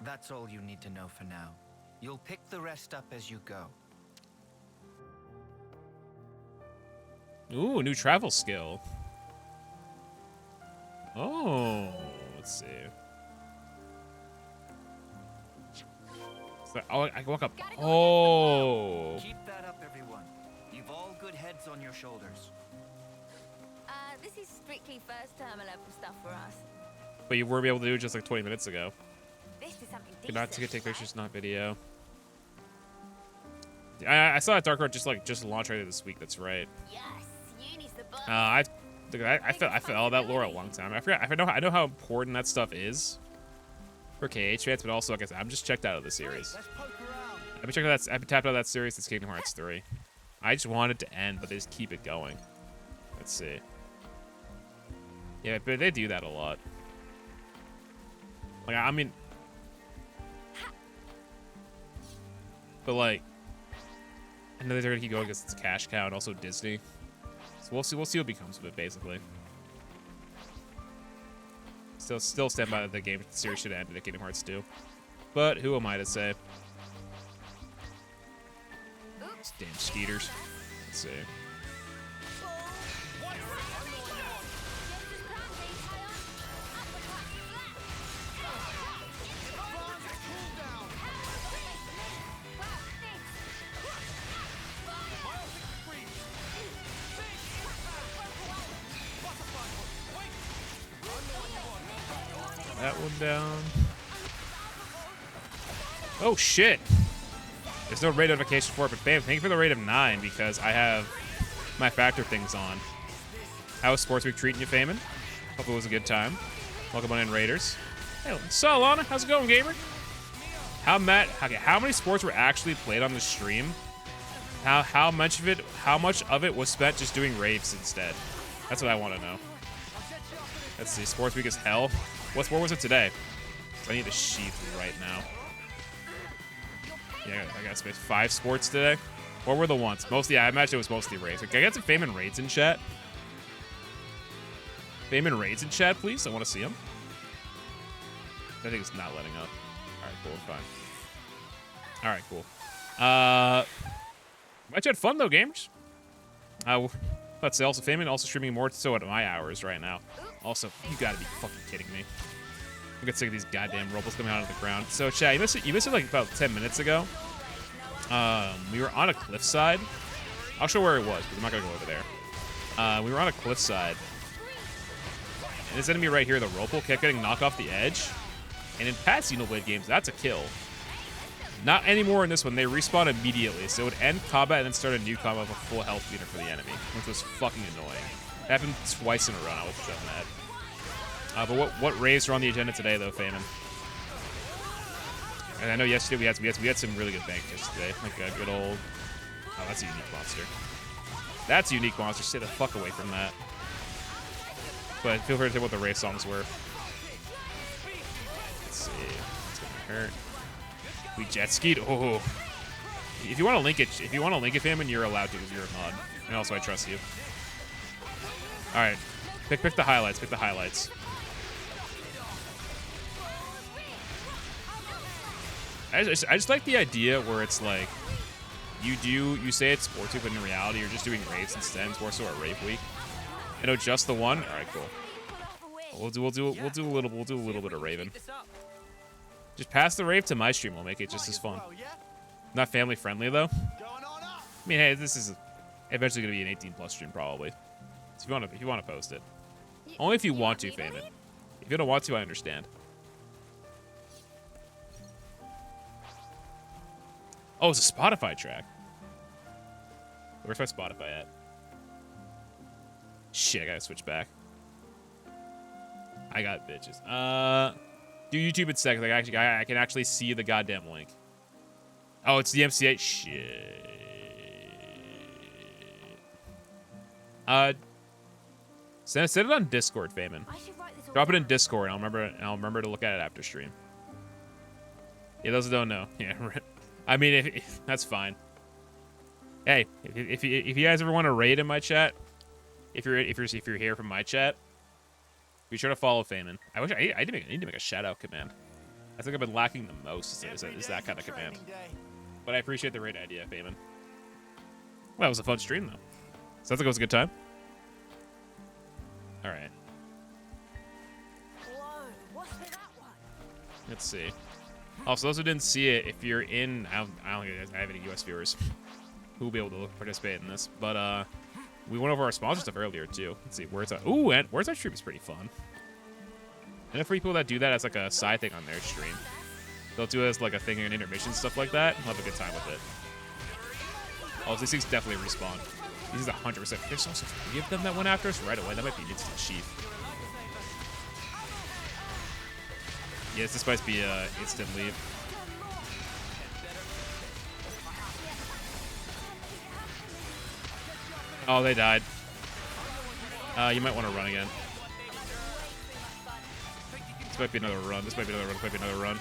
That's all you need to know for now. You'll pick the rest up as you go. Ooh, new travel skill. Oh, let's see. So, oh, I can walk up. Oh. Keep that up, everyone. You've all good heads on your shoulders. This is strictly first term level stuff for us. But you were able to do it just like 20 minutes ago. This is something Could not decent, take right? pictures, not video. I saw that Dark Road just launched earlier this week. That's right. Yes, Uni's the boss. I felt all that lore a long time. I know how important that stuff is for KH fans, but also, like I said, I'm just checked out of the series. Let's poke around. I've been tapped out of that series since Kingdom Hearts 3. I just want it to end, but they just keep it going. Let's see. Yeah, but they do that a lot. Like, I mean, but like, I know they're gonna keep going because it's a cash cow and also Disney. So we'll see what becomes of it, basically. Still stand by the game. The series should have ended at Kingdom Hearts 2. But who am I to say? These damn skeeters. Let's see. That one down. Oh shit! There's no raid notification for it, but bam, thank you for the rate of 9 because I have my factor things on. How was Sports Week treating you, Feynman? Hope it was a good time. Welcome on in, Raiders. Hey, so Lana, how's it going, gamer? How many sports were actually played on the stream? How much of it was spent just doing raids instead? That's what I want to know. Let's see, Sports Week is hell. What sport was it today? I need a sheath right now. Yeah, I got space. 5 sports today. What were the ones? Mostly, I imagine it was mostly raids. Okay, I got some Feynman raids in chat. Feynman raids in chat, please. I want to see them. I think it's not letting up. All right, cool. Fine. All right, cool. Much had fun though, gamers. Let's say also Feynman also streaming more so at my hours right now. Also, you gotta be fucking kidding me. I get sick of these goddamn robots coming out of the ground. So, chat, you missed it like about 10 minutes ago. We were on a cliffside. I'll show where it was, because I'm not going to go over there. We were on a cliffside. And this enemy right here, the Ropal, kept getting knocked off the edge. And in past Xenoblade games, that's a kill. Not anymore in this one. They respawn immediately. So it would end combat and then start a new combat with a full health meter for the enemy, which was fucking annoying. It happened twice in a row. I was so mad. But what raids are on the agenda today, though, Feynman? And I know yesterday we had some really good bank yesterday, like a good old. Oh, that's a unique monster. That's a unique monster. Stay the fuck away from that. But feel free to tell what the raid songs were. Let's see. It's gonna hurt. We jet skied. Oh. If you want to link it, Feynman, you're allowed to because you're a mod. And also, I trust you. All right, pick the highlights. Pick the highlights. I just like the idea where it's like you say it's sports week, but in reality you're just doing raids instead. It's more so a rave week. I know just the one. All right, cool. We'll do a little bit of Raven. Just pass the rave to my stream. We'll make it just as fun. Not family friendly though. I mean, hey, this is eventually gonna be an 18+ stream probably. So if you want to post it, only if you want to, Feynman. If you don't want to, I understand. Oh, it's a Spotify track. Where's my Spotify at? Shit, I gotta switch back. I got bitches. Do YouTube instead, because I can actually see the goddamn link. Oh, it's the MCA. Shit. Send it on Discord, Feynman. Drop it in Discord, and I'll remember to look at it after stream. Yeah, those who don't know. Yeah, I mean, if that's fine. Hey, if you guys ever want to raid in my chat, if you're here from my chat, be sure to follow Feynman. I need to make a shout out command. I think I've been lacking the most is that kind of command. But I appreciate the raid idea, Feynman. Well, it was a fun stream though. Sounds like it was a good time. All right. Let's see. Also, those who didn't see it, if you're in, I don't think I have any US viewers who will be able to participate in this, but we went over our sponsor stuff earlier too. Let's see, where's that? Ooh, and where's that stream is pretty fun. And for people that do that as like a side thing on their stream, they'll do it as like a thing in intermission, stuff like that. We'll have a good time with it. Oh, these things definitely respawn. These is 100%. There's also 3 of them that went after us right away. That might be an instant sheath. Yes, this might be a instant leave. Oh, they died. You might want to run again. This might be another run. This might be another run. This might be another run.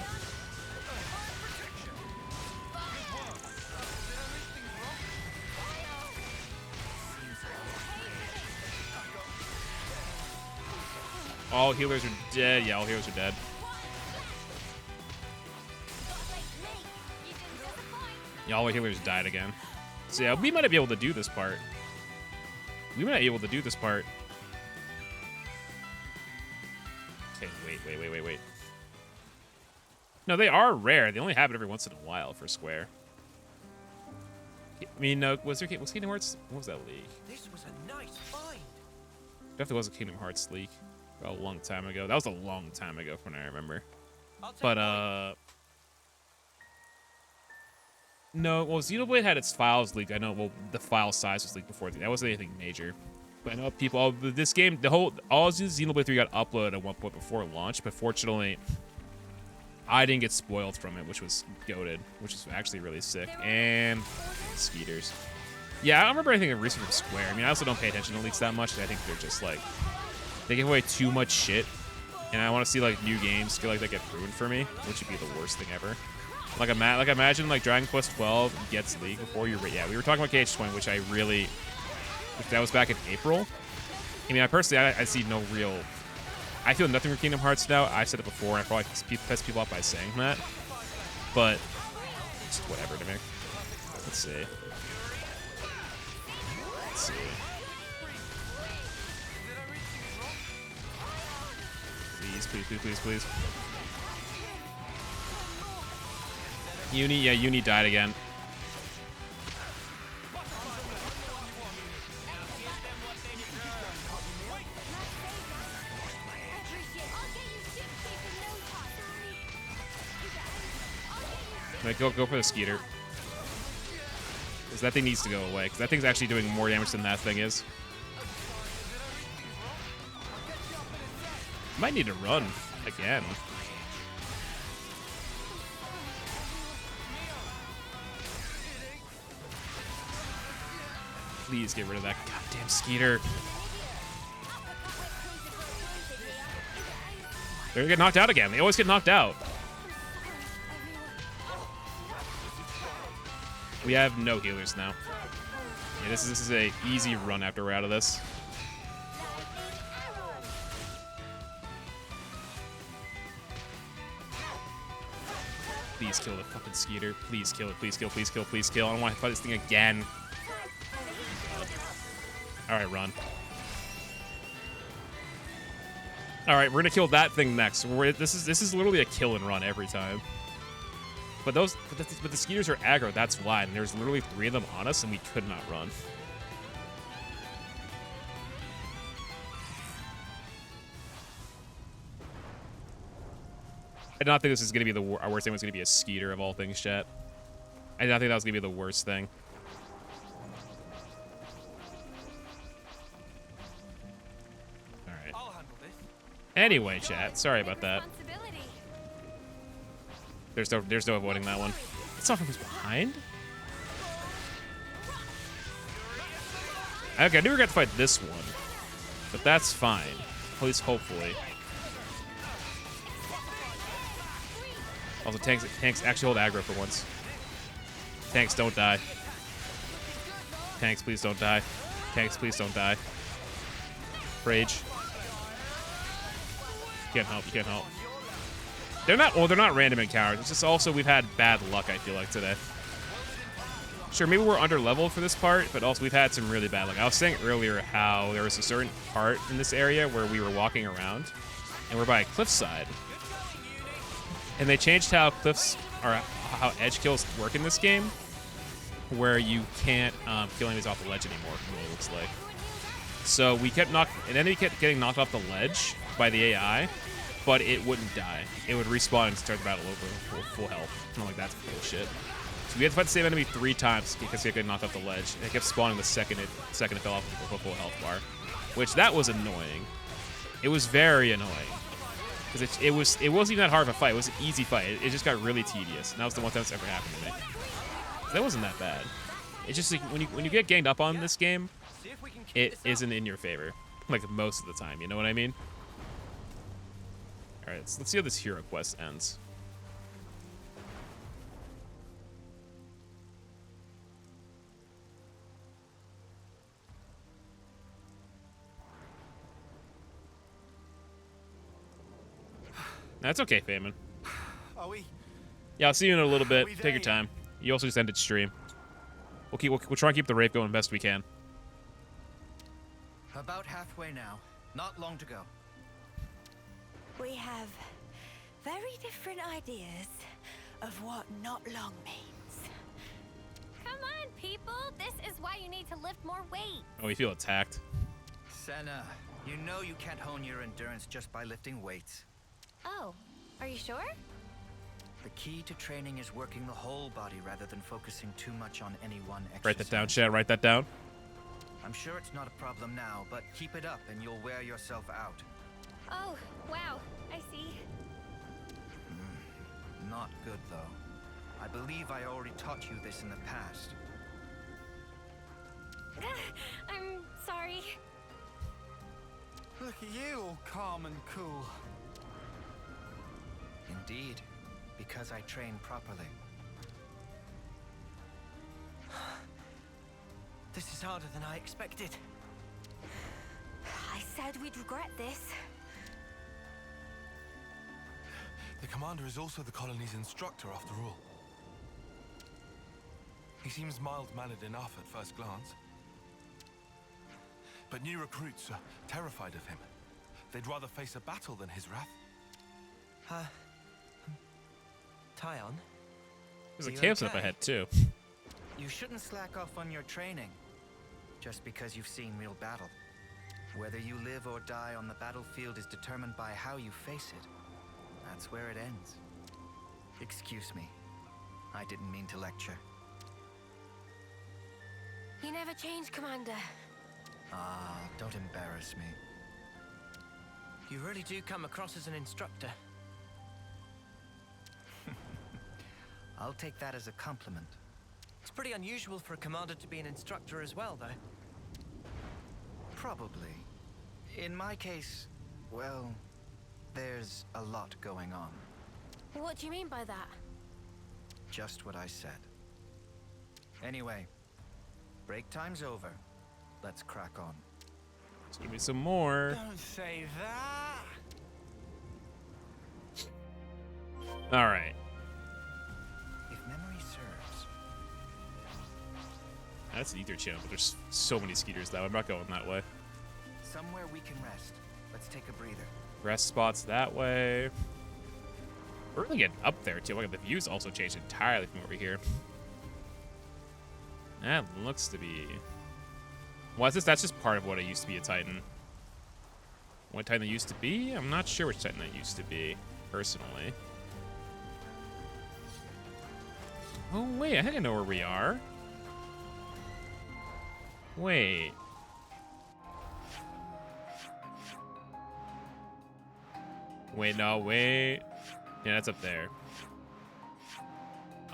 All healers are dead. Yeah, all healers are dead. Yeah, all the healers died again. So yeah, we might be able to do this part. We might be able to do this part. Okay, wait. No, they are rare. They only happen every once in a while for Square. I mean, was Kingdom Hearts? What was that league? This was a nice find. Definitely was a Kingdom Hearts league a long time ago. That was a long time ago from what I remember. But no, well, Xenoblade had its files leaked. I know, well, the file size was leaked before. That wasn't anything major. But I know people, this game, all Xenoblade 3 got uploaded at one point before launch, but fortunately, I didn't get spoiled from it, which was goated, which is actually really sick. And Skeeters. Yeah, I don't remember anything recent from Square. I mean, I also don't pay attention to leaks that much. I think they're just like, they give away too much shit. And I want to see like new games feel like they get ruined for me, which would be the worst thing ever. Like imagine like Dragon Quest 12 gets leaked before you're, yeah, we were talking about KH20, which I really, that was back in April. I mean, I personally, I see no real, I feel nothing for Kingdom Hearts now. I've said it before, and I probably piss people off by saying that. But it's whatever to me. Let's see. Please. Uni died again. Like, go for the Skeeter. Because that thing needs to go away. Because that thing's actually doing more damage than that thing is. Might need to run again. Please get rid of that goddamn Skeeter. They're gonna get knocked out again. They always get knocked out. We have no healers now. Yeah, this is a easy run after we're out of this. Please kill the fucking Skeeter. Please kill it. Please kill. I don't want to fight this thing again. Alright, run. Alright, we're gonna kill that thing next. This is literally a kill and run every time. But the Skeeters are aggro, that's why. And there's literally 3 of them on us, and we could not run. I did not think this was going to be our worst thing was going to be a Skeeter of all things, chat. I did not think that was going to be the worst thing. Alright. Anyway, chat, sorry about that. There's no avoiding that one. It's not from who's behind? Okay, I never got to fight this one. But that's fine. At least hopefully. Also, tanks actually hold aggro for once. Tanks, don't die. Tanks, please don't die. Tanks, please don't die. Rage. You can't help. They're not random encounters. It's just also we've had bad luck, I feel like, today. Sure, maybe we're under-leveled for this part, but also we've had some really bad luck. I was saying earlier how there was a certain part in this area where we were walking around, and we're by a cliffside. And they changed how how edge kills work in this game, where you can't kill enemies off the ledge anymore, from what it looks like. So we kept an enemy kept getting knocked off the ledge by the AI, but it wouldn't die. It would respawn and start the battle over full health. I'm like, that's bullshit. So we had to fight the same enemy 3 times because he got knocked off the ledge. And it kept spawning the second it fell off the full health bar, which that was annoying. It was very annoying. Because it wasn't even that hard of a fight. It was an easy fight. It just got really tedious. And that was the one time that's ever happened to me. So that wasn't that bad. It's just like when you get ganged up on this game, it isn't in your favor. Like most of the time, you know what I mean? Alright, let's see how this hero quest ends. That's okay, Feynman. Are we? Yeah, I'll see you in a little bit. We Take your there time. You also just ended stream. We'll try and keep the rape going best we can. About halfway now. Not long to go. We have very different ideas of what not long means. Come on, people. This is why you need to lift more weight. Oh, we feel attacked. Senna, you know you can't hone your endurance just by lifting weights. Oh, are you sure? The key to training is working the whole body rather than focusing too much on any one exercise. Write that down, chat. Write that down. I'm sure it's not a problem now, but keep it up and you'll wear yourself out. Oh, wow. I see. Not good, though. I believe I already taught you this in the past. I'm sorry. Look at you, all calm and cool. Indeed, because I train properly. This is harder than I expected. I said we'd regret this. The commander is also the colony's instructor, after all. He seems mild-mannered enough at first glance. But new recruits are terrified of him. They'd rather face a battle than his wrath. Tyon? There's a You camp set up okay? ahead, too. You shouldn't slack off on your training, just because you've seen real battle. Whether you live or die on the battlefield is determined by how you face it. That's where it ends. Excuse me. I didn't mean to lecture. You never change, Commander. Ah, don't embarrass me. You really do come across as an instructor. I'll take that as a compliment. It's pretty unusual for a commander to be an instructor as well, though. Probably. In my case, well, there's a lot going on. What do you mean by that? Just what I said. Anyway, break time's over. Let's crack on. Let's give me some more. Don't say that. All right. If memory serves. That's an ether channel, but there's so many skeeters that way. I'm not going that way. Somewhere we can rest. Let's take a breather. Rest spots that way. We're really getting up there, too. Look at the views also changed entirely from over here. That looks to be... What's this? That's just part of what it used to be a Titan. What Titan it used to be? I'm not sure which Titan that used to be, personally. Oh, wait. I think I know where we are. Wait. Wait, no, wait. Yeah, that's up there.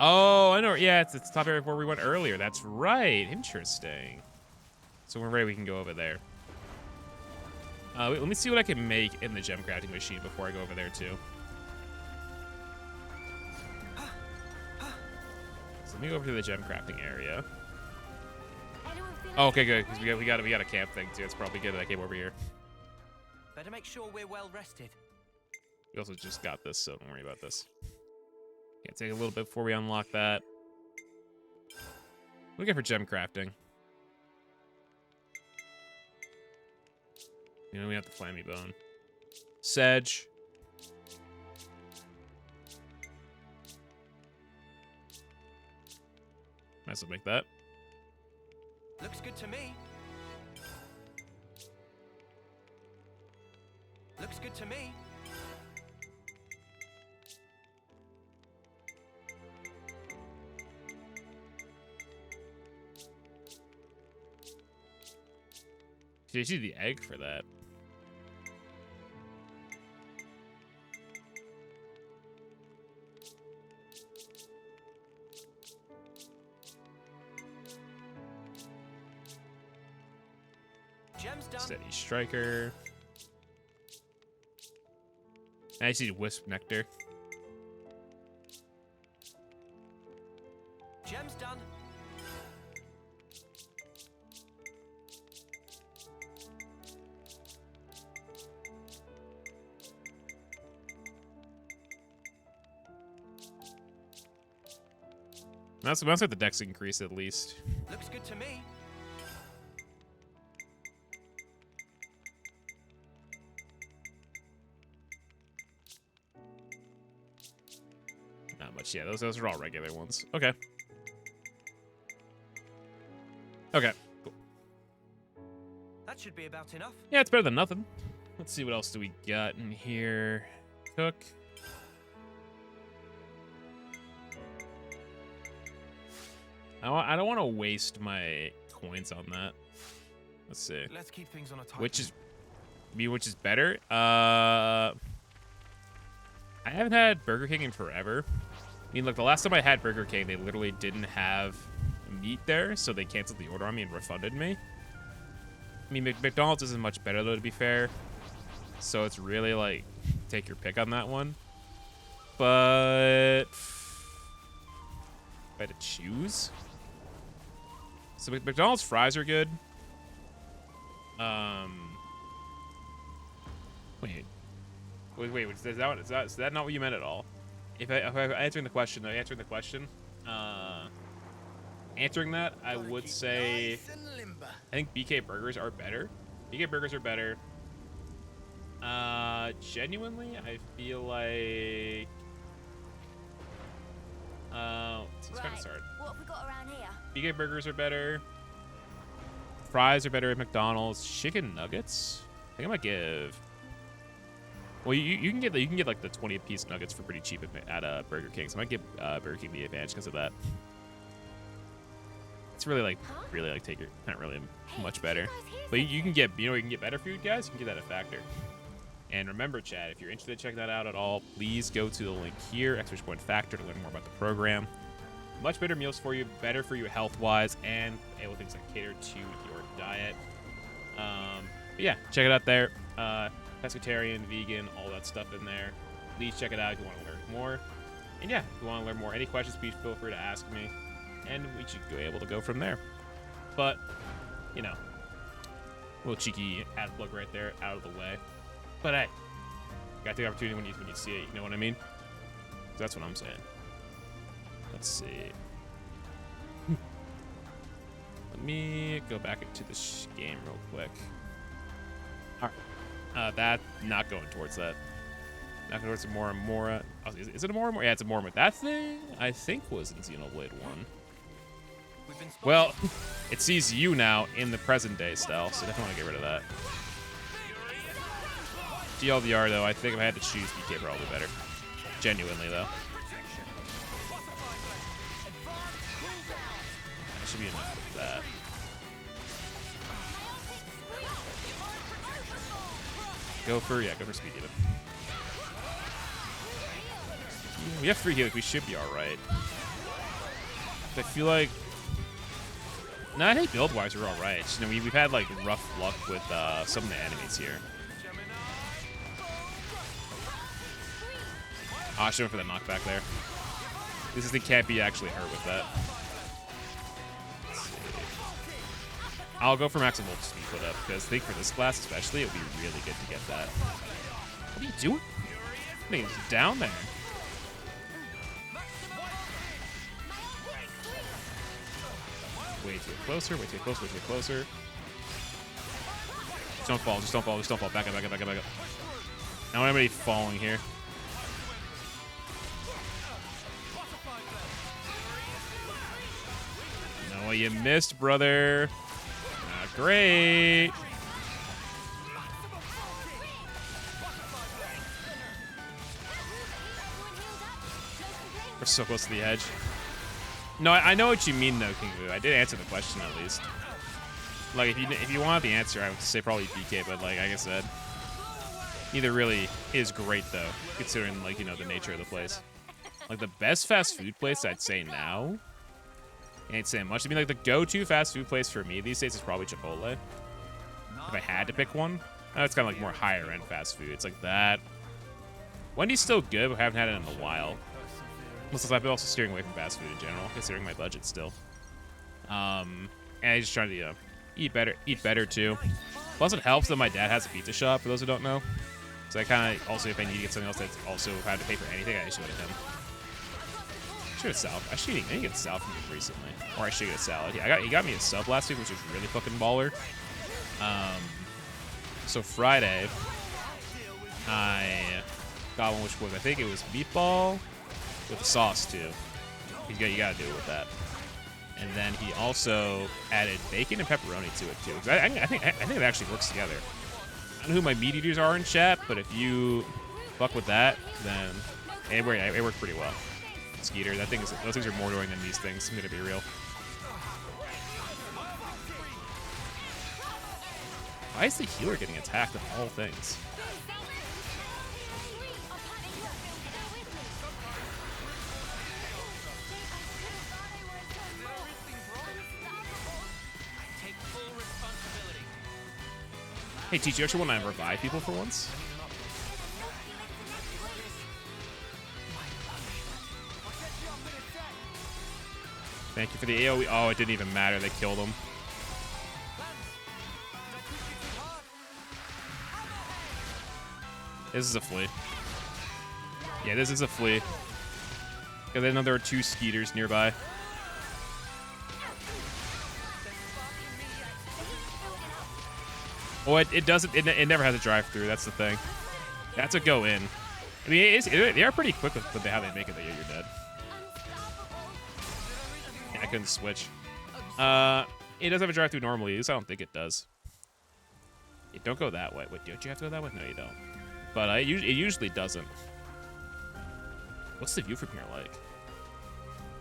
Oh, I know. Yeah, it's the top area where we went earlier. That's right. Interesting. So we're ready. We can go over there. Wait, let me see what I can make in the gem crafting machine before I go over there, too. So let me go over to the gem crafting area. Oh, okay, good. Because we got a camp thing, too. It's probably good that I came over here. Better make sure we're well rested. We also just got this, so don't worry about this. Can't take a little bit before we unlock that. Looking for gem crafting. You know, we have the flammy bone. Sedge. Might as well make that. Looks good to me. Looks good to me. Did you see the egg for that? Gem's done. Steady striker. I see wisp nectar. Gem's done. That's like the dex increase at least. Looks good to me. Not much. Yeah, those are all regular ones. Okay. Okay. Cool. That should be about enough. Yeah, it's better than nothing. Let's see what else do we got in here. Cook. I don't want to waste my coins on that. Let's see. Let's keep things on a tight Which is better? I haven't had Burger King in forever. I mean, look, the last time I had Burger King, they literally didn't have meat there, so they canceled the order on me and refunded me. I mean, McDonald's isn't much better, though, to be fair. So it's really, like, take your pick on that one. But if I had to choose... So McDonald's fries are good. Wait. Is that not what you meant at all? If I answering the question, answering that, I would say I think BK burgers are better. BK burgers are better. Genuinely, I feel like it's kind of hard. What have we got around here? BK burgers are better. Fries are better at McDonald's. Chicken nuggets, I think I might give. Well, you can get like the 20-piece nuggets for pretty cheap at Burger King. So I might give Burger King the advantage because of that. It's really like take your not really much better, but you can get you can get better food, guys. You can get that at Factor. And remember, Chad, if you're interested in checking that out at all, please go to the link here, ! Factor, to learn more about the program. Much better meals for you, better for you health-wise, and able things that cater to your diet. But yeah, check it out there. Pescatarian, vegan, all that stuff in there. Please check it out if you want to learn more. And yeah, if you want to learn more, any questions, please feel free to ask me. And we should be able to go from there. But, you know, a little cheeky ad plug right there, out of the way. But hey, you gotta take the opportunity when you see it, you know what I mean? That's what I'm saying. Let's see. Let me go back into this game real quick. Alright. That, not going towards that. Not going towards the Mora. Oh, is it a Mora? Yeah, it's a Mora. That thing, I think, was in Xenoblade 1. Well, it sees you now in the present day, Stel, so definitely want to get rid of that. GLDR, though, I think if I had to choose, BK probably better. Genuinely, though. That should be enough of that. Go for speed even. We have free heal, we should be alright. I feel like... No, I think build-wise we're alright. You know, we've had, like, rough luck with some of the enemies here. I should have went for the knockback there. This thing can't be actually hurt with that. Let's see. I'll go for maximal speed put up, because I think for this class especially, it would be really good to get that. What are you doing? Thing's down there. Way too closer, way too close, way too closer. Just don't fall, just don't fall, just don't fall. Back up, back up, back up, back up. I don't want anybody falling here. No, you missed, brother. Not great. We're so close to the edge. No, I know what you mean, though, King Vu. I did answer the question, at least. Like, if you want the answer, I would say probably BK, but, like I said, neither really is great, though, considering, like, you know, the nature of the place. Like, the best fast food place, I'd say now, ain't saying much. I mean, like, the go-to fast food place for me these days is probably Chipotle. If I had to pick one. It's kind of like more higher-end fast food. It's like that. Wendy's still good, but I haven't had it in a while. I've been also steering away from fast food in general, considering my budget still. And I'm just trying to, you know, eat better too. Plus, it helps that my dad has a pizza shop, for those who don't know. So I kind of also, if I need to get something else that's also had to pay for anything, I just go to him. Should have salad. I should get a salad from him recently, or I should get a salad. Yeah, he got me a sub last week, which was really fucking baller. So Friday, I got one which was, I think it was meatball with the sauce too. You gotta do it with that. And then he also added bacon and pepperoni to it too. I think it actually works together. I don't know who my meat eaters are in chat, but if you fuck with that, then it worked pretty well. Skeeter, those things are more annoying than these things. I'm gonna be real. Why is the healer getting attacked of all things? Hey, Teach, you actually want to revive people for once? Thank you for the AoE. Oh, it didn't even matter. They killed him. This is a flea. Yeah, this is a flea. Because I know there are 2 skeeters nearby. Oh, it doesn't. It never has a drive-through. That's the thing. That's a go in. I mean, they are pretty quick with how they make it that you're dead. Yeah, I couldn't switch. It does have a drive-through normally. At least I don't think it does. Yeah, don't go that way. Wait, don't you have to go that way? No, you don't. But it usually doesn't. What's the view from here like?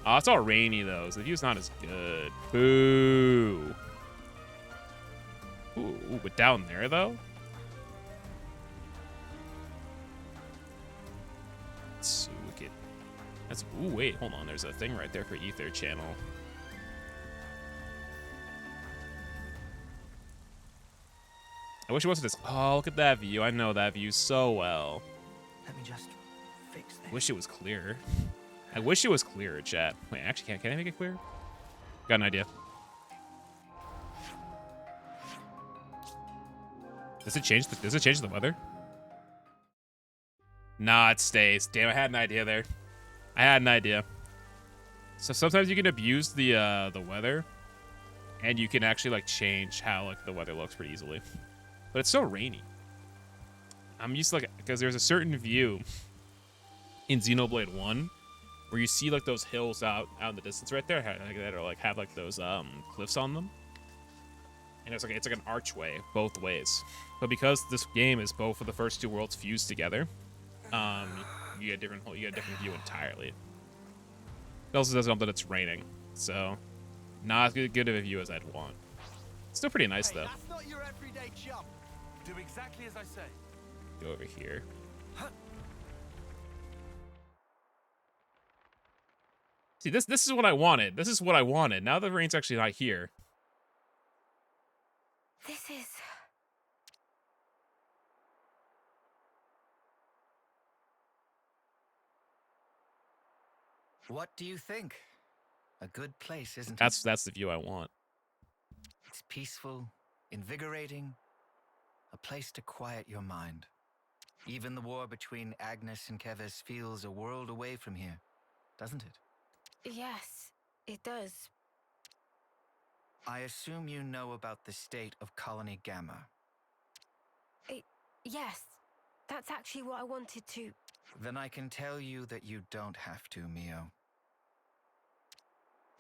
Oh, it's all rainy though, so the view's not as good. Boo. Ooh, but down there though? That's wicked. Ooh, wait, hold on. There's a thing right there for Ether channel. I wish it wasn't this. Oh, look at that view. I know that view so well. Let me just fix this. Wish it was clearer. I wish it was clearer, chat. Wait, actually, can I make it clear? Got an idea. Does it change the weather? Nah, it stays. Damn, I had an idea there. I had an idea. So sometimes you can abuse the weather, and you can actually like change how like the weather looks pretty easily. But it's so rainy. I'm used to like, because there's a certain view in Xenoblade 1 where you see like those hills out in the distance right there that are like have like those cliffs on them, and it's like an archway both ways. But because this game is both of the first 2 worlds fused together, you get a different view entirely. It also doesn't help that it's raining, so not as good of a view as I'd want. Still pretty nice though. That's not your everyday jump. Do exactly as I say. Go over here. See, this is what I wanted. This is what I wanted. Now the rain's actually not here. This is... What do you think? A good place, isn't it? That's the view I want. It's peaceful, invigorating, a place to quiet your mind. Even the war between Agnes and Keves feels a world away from here, doesn't it? Yes, it does. I assume you know about the state of Colony Gamma. Yes, that's actually what I wanted to... Then I can tell you that you don't have to, Mio.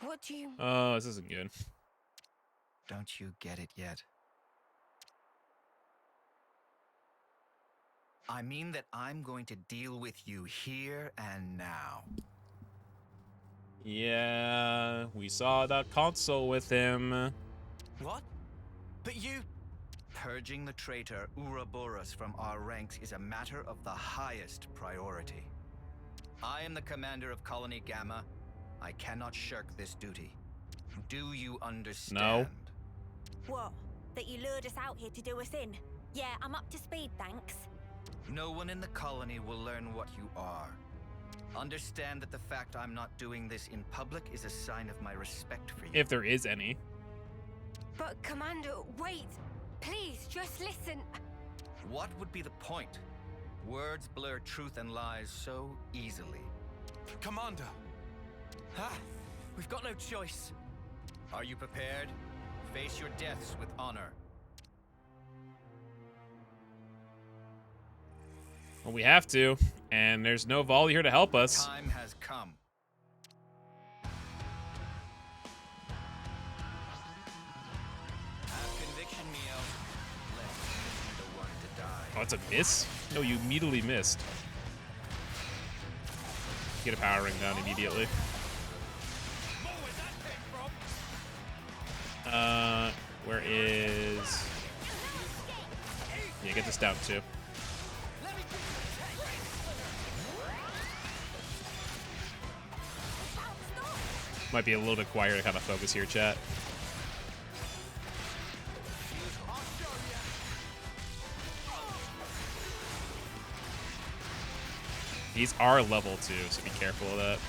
What do you... Oh, this isn't good. Don't you get it yet? I mean that I'm going to deal with you here and now. Yeah, we saw that Consul with him. What? But you... Purging the traitor Ouroboros from our ranks is a matter of the highest priority. I am the commander of Colony Gamma. I cannot shirk this duty. Do you understand? No. What? That you lured us out here to do us in? Yeah, I'm up to speed, thanks. No one in the colony will learn what you are. Understand that the fact I'm not doing this in public is a sign of my respect for you. If there is any. But Commander, wait! Please, just listen. What would be the point? Words blur truth and lies so easily. Commander! Ha! We've got no choice. Are you prepared? Face your deaths with honor. Well, we have to, and there's no Vol here to help us. Time has come. Have conviction, Mio. Let me be the one to die. Oh, it's a miss? No, you immediately missed. Get a power ring down immediately. Where is... Yeah, get this down too. Might be a little bit quieter to kind of focus here, chat. These are level 2, so be careful of that.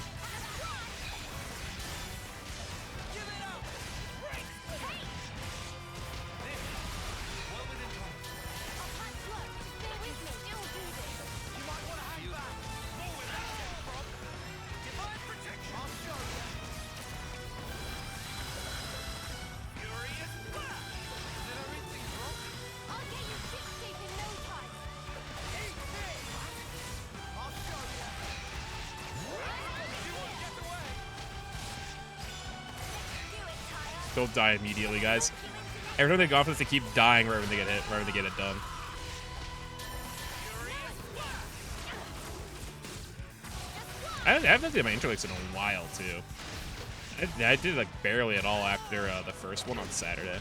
Don't die immediately, guys. Every time they go off this, they keep dying right when they get hit, right when they get it done. I haven't done my interlinks in a while, too. I did like barely at all after the first one on Saturday.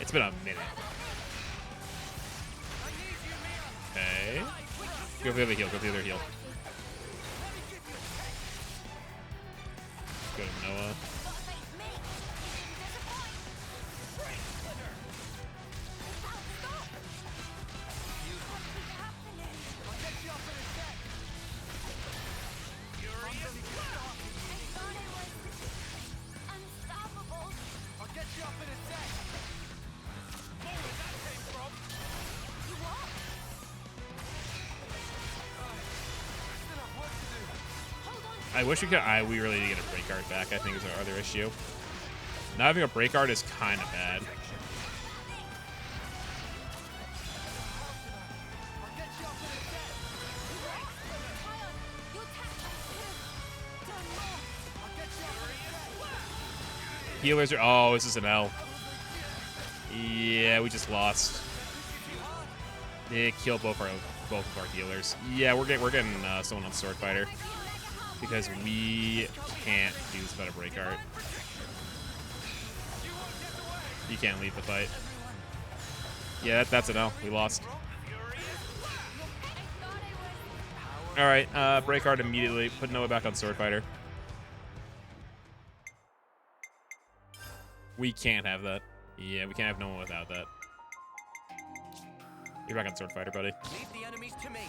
It's been a minute. Okay. Go for the other heal, go for the other heal. Go to Noah. I wish we could. We really need to get a break art back, I think, is our other issue. Not having a break art is kind of bad. Healers are. Oh, this is an L. Yeah, we just lost. They killed both of our healers. Yeah, we're getting someone on Sword Fighter. Because we can't do this without a break art. You can't leave the fight. Yeah, that's an L. We lost. Alright, break art immediately. Put Noah back on Sword Fighter. We can't have that. Yeah, we can't have Noah without that. You're back on Sword Fighter, buddy. Leave the enemies to me.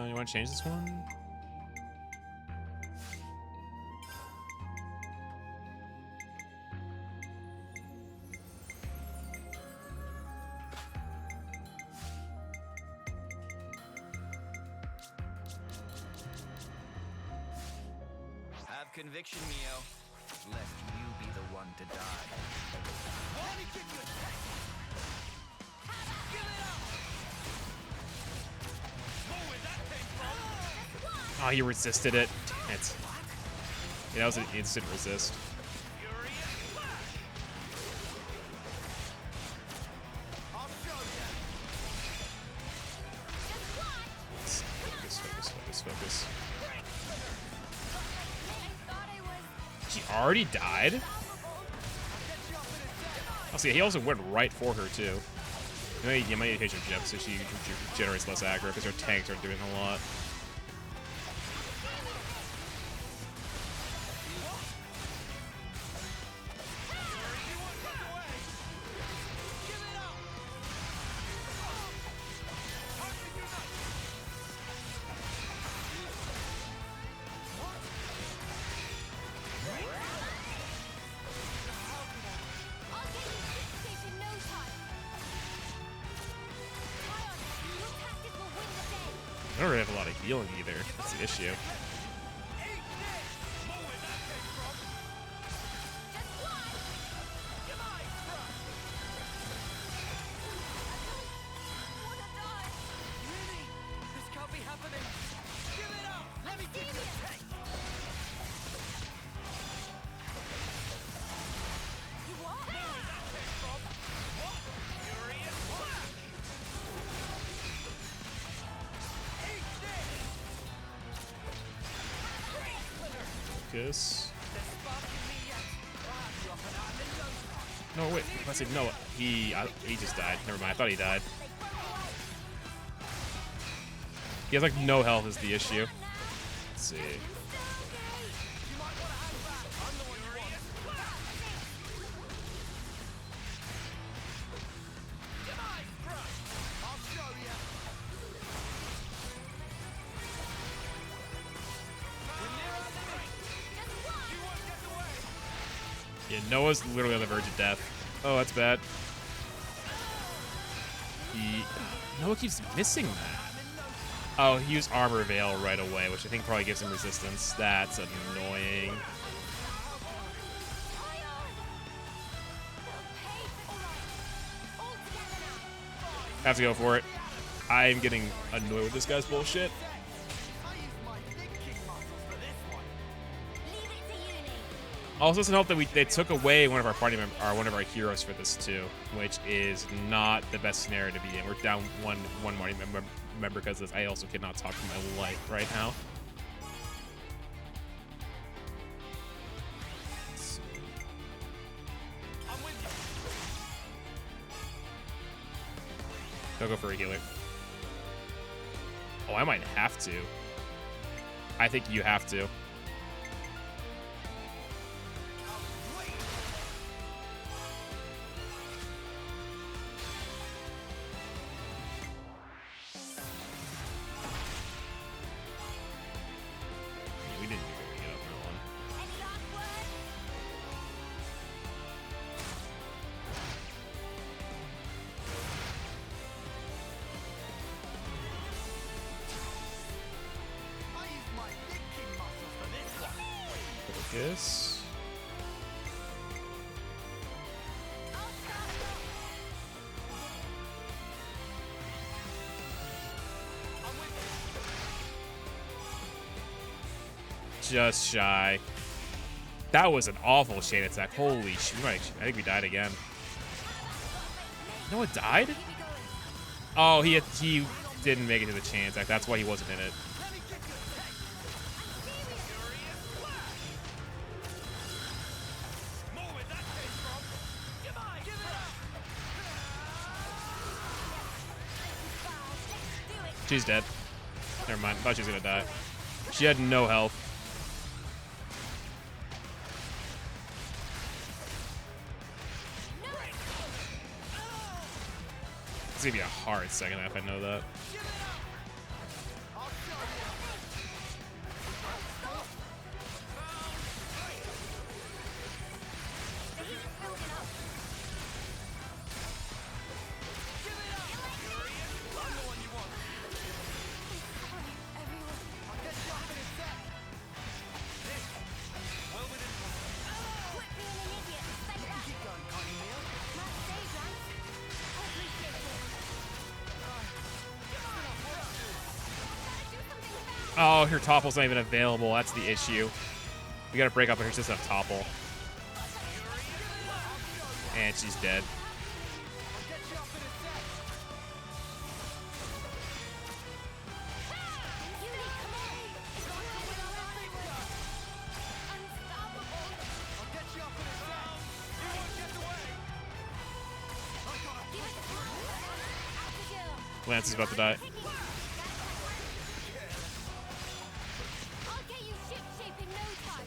You want to change this one? Have conviction, Mio, lest you be the one to die. Let me give you a test. Give it up. Oh, you resisted it. Damn it. Yeah, that was an instant resist. already died? Oh, see, he also went right for her, too. You might need to hit your Jip so she generates less aggro because her tanks are doing a lot. I don't really have a lot of healing either. That's the issue. Focus. No, wait. I said no. He just died. Never mind. I thought he died. He has like no health is the issue. Let's see. Yeah, Noah's literally on the verge of death. Oh, that's bad. Noah keeps missing that. Oh, he used Armor Veil right away, which I think probably gives him resistance. That's annoying. Have to go for it. I'm getting annoyed with this guy's bullshit. Also, doesn't help that they took away one of our party members, or one of our heroes for this too, which is not the best scenario to be in. We're down one party member because of this. I also cannot talk for my life right now. Don't go for a healer. Oh, I might have to. I think you have to. Focus. Just shy. That was an awful chain attack. Holy shit. I think we died again. No, it died? Oh, he didn't make it to the chain attack. That's why he wasn't in it. She's dead. Never mind. I thought she was gonna die. She had no health. It's gonna be a hard second half, I know that. Oh, her topple's not even available. That's the issue. We gotta break up her system of topple. And she's dead. Lance is about to die. I'll get you ship-shape in no time.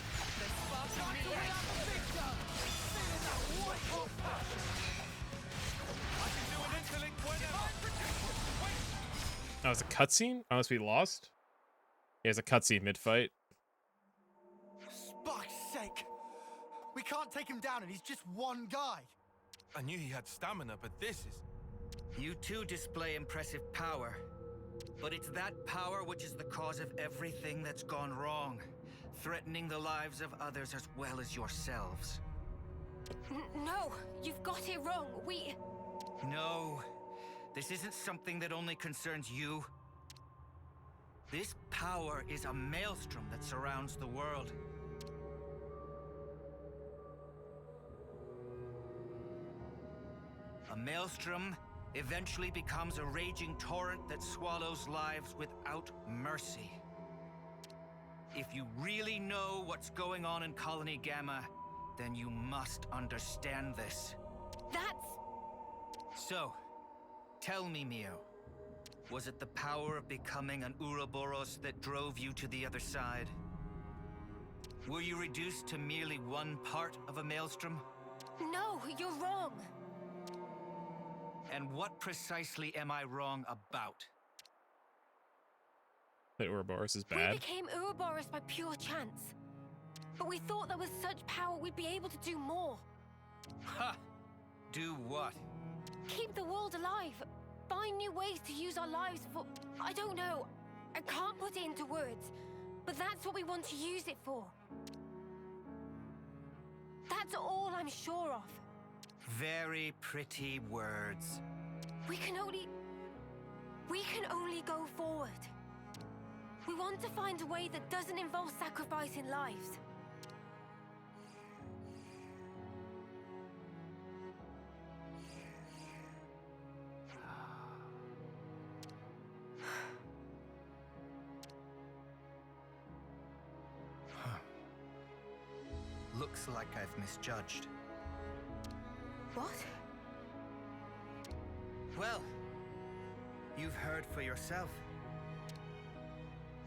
Oh, it's a cutscene? Unless we lost? Yeah, it's a cutscene mid-fight. Fuck's sake! We can't take him down and he's just one guy. I knew he had stamina, but this is... You too display impressive power. But it's that power which is the cause of everything that's gone wrong, threatening the lives of others as well as yourselves. No, you've got it wrong. No, this isn't something that only concerns you. This power is a maelstrom that surrounds the world. A maelstrom eventually becomes a raging torrent that swallows lives without mercy. If you really know what's going on in Colony Gamma, then you must understand this. So, tell me, Mio, was it the power of becoming an Ouroboros that drove you to the other side? Were you reduced to merely one part of a maelstrom? No, you're wrong. And what precisely am I wrong about? That Ouroboros is We bad. became Ouroboros by pure chance. But we thought that with such power we'd be able to do more. Ha! Do what? Keep the world alive. Find new ways to use our lives for... I don't know. I can't put it into words. But that's what we want to use it for. That's all I'm sure of. Very pretty words. We can only go forward. We want to find a way that doesn't involve sacrificing lives. Looks like I've misjudged. What? Well, you've heard for yourself.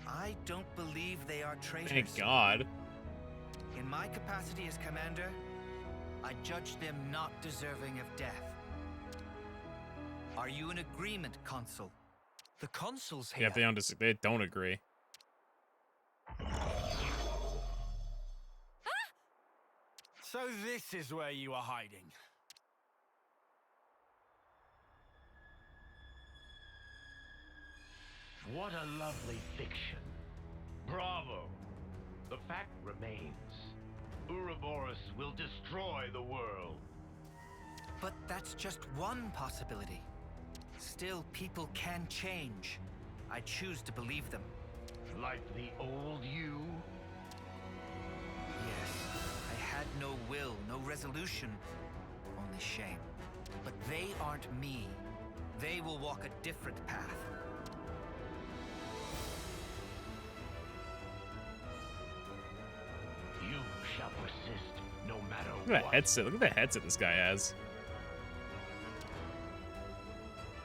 I don't believe they are traitors. Thank God. In my capacity as commander, I judge them not deserving of death. Are you in agreement, Consul? The Consuls Yeah, here. they don't agree. So this is where you are hiding. What a lovely fiction. Bravo. The fact remains. Ouroboros will destroy the world. But that's just one possibility. Still, people can change. I choose to believe them. Like the old you? Yes, I had no will, no resolution, only shame. But they aren't me. They will walk a different path. You shall persist no matter Look at that what. headset. Look at the headset this guy has.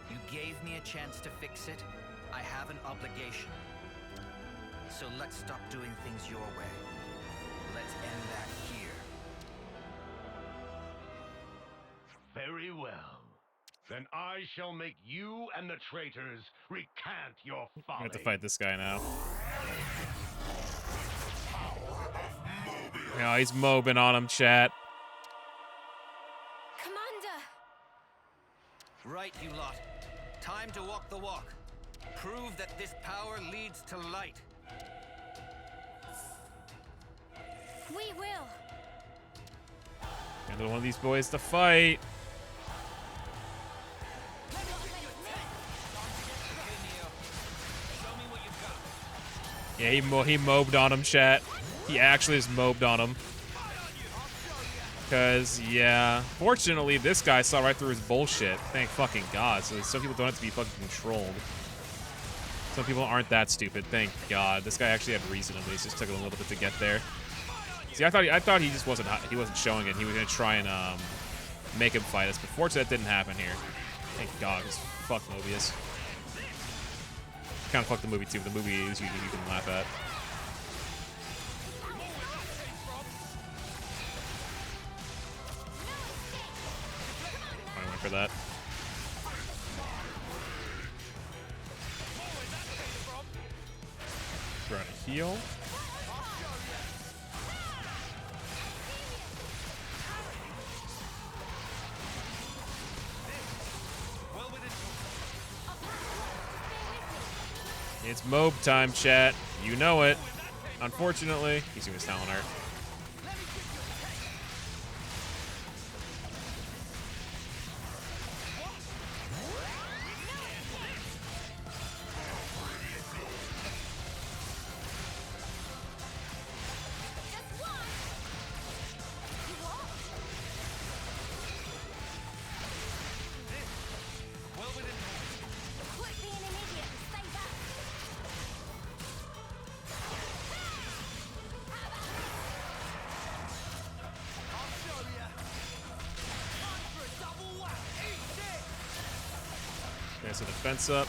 You gave me a chance to fix it. I have an obligation. So let's stop doing things your way. Let's end that here. Very well. Then I shall make you and the traitors recant your I folly. have to fight this guy now. Oh, he's mobing on him, chat. Commander! Right, you lot. Time to walk the walk. Prove that this power leads to light. We will. Another one of these boys to fight. Yeah, he mobed on him, chat. He actually just mobed on him. Because, yeah, fortunately, this guy saw right through his bullshit. Thank fucking God. So some people don't have to be fucking controlled. Some people aren't that stupid. Thank God. This guy actually had reason, at least. Just took a little bit to get there. See, I thought he just wasn't showing it. He was gonna try and make him fight us. But fortunately, that didn't happen here. Thank God. 'Cause fuck Moebius. kind of fuck the movie too. But the movie is you can laugh at. I went for that. Trying to heal. It's Moeb time, chat. You know it. Unfortunately, he's doing his talent art. There's a defense up.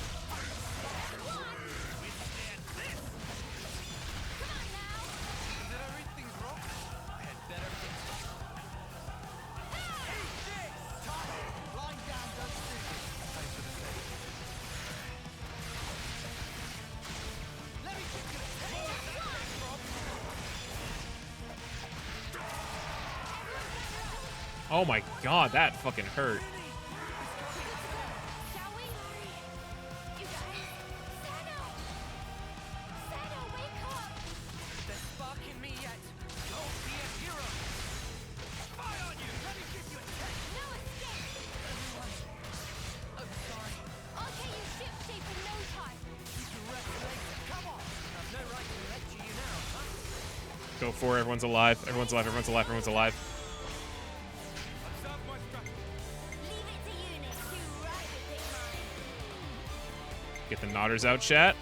Oh my god, that fucking hurt. Go for it. Everyone's alive. Everyone's alive. Everyone's alive. Everyone's alive. Get the Nodders out, chat.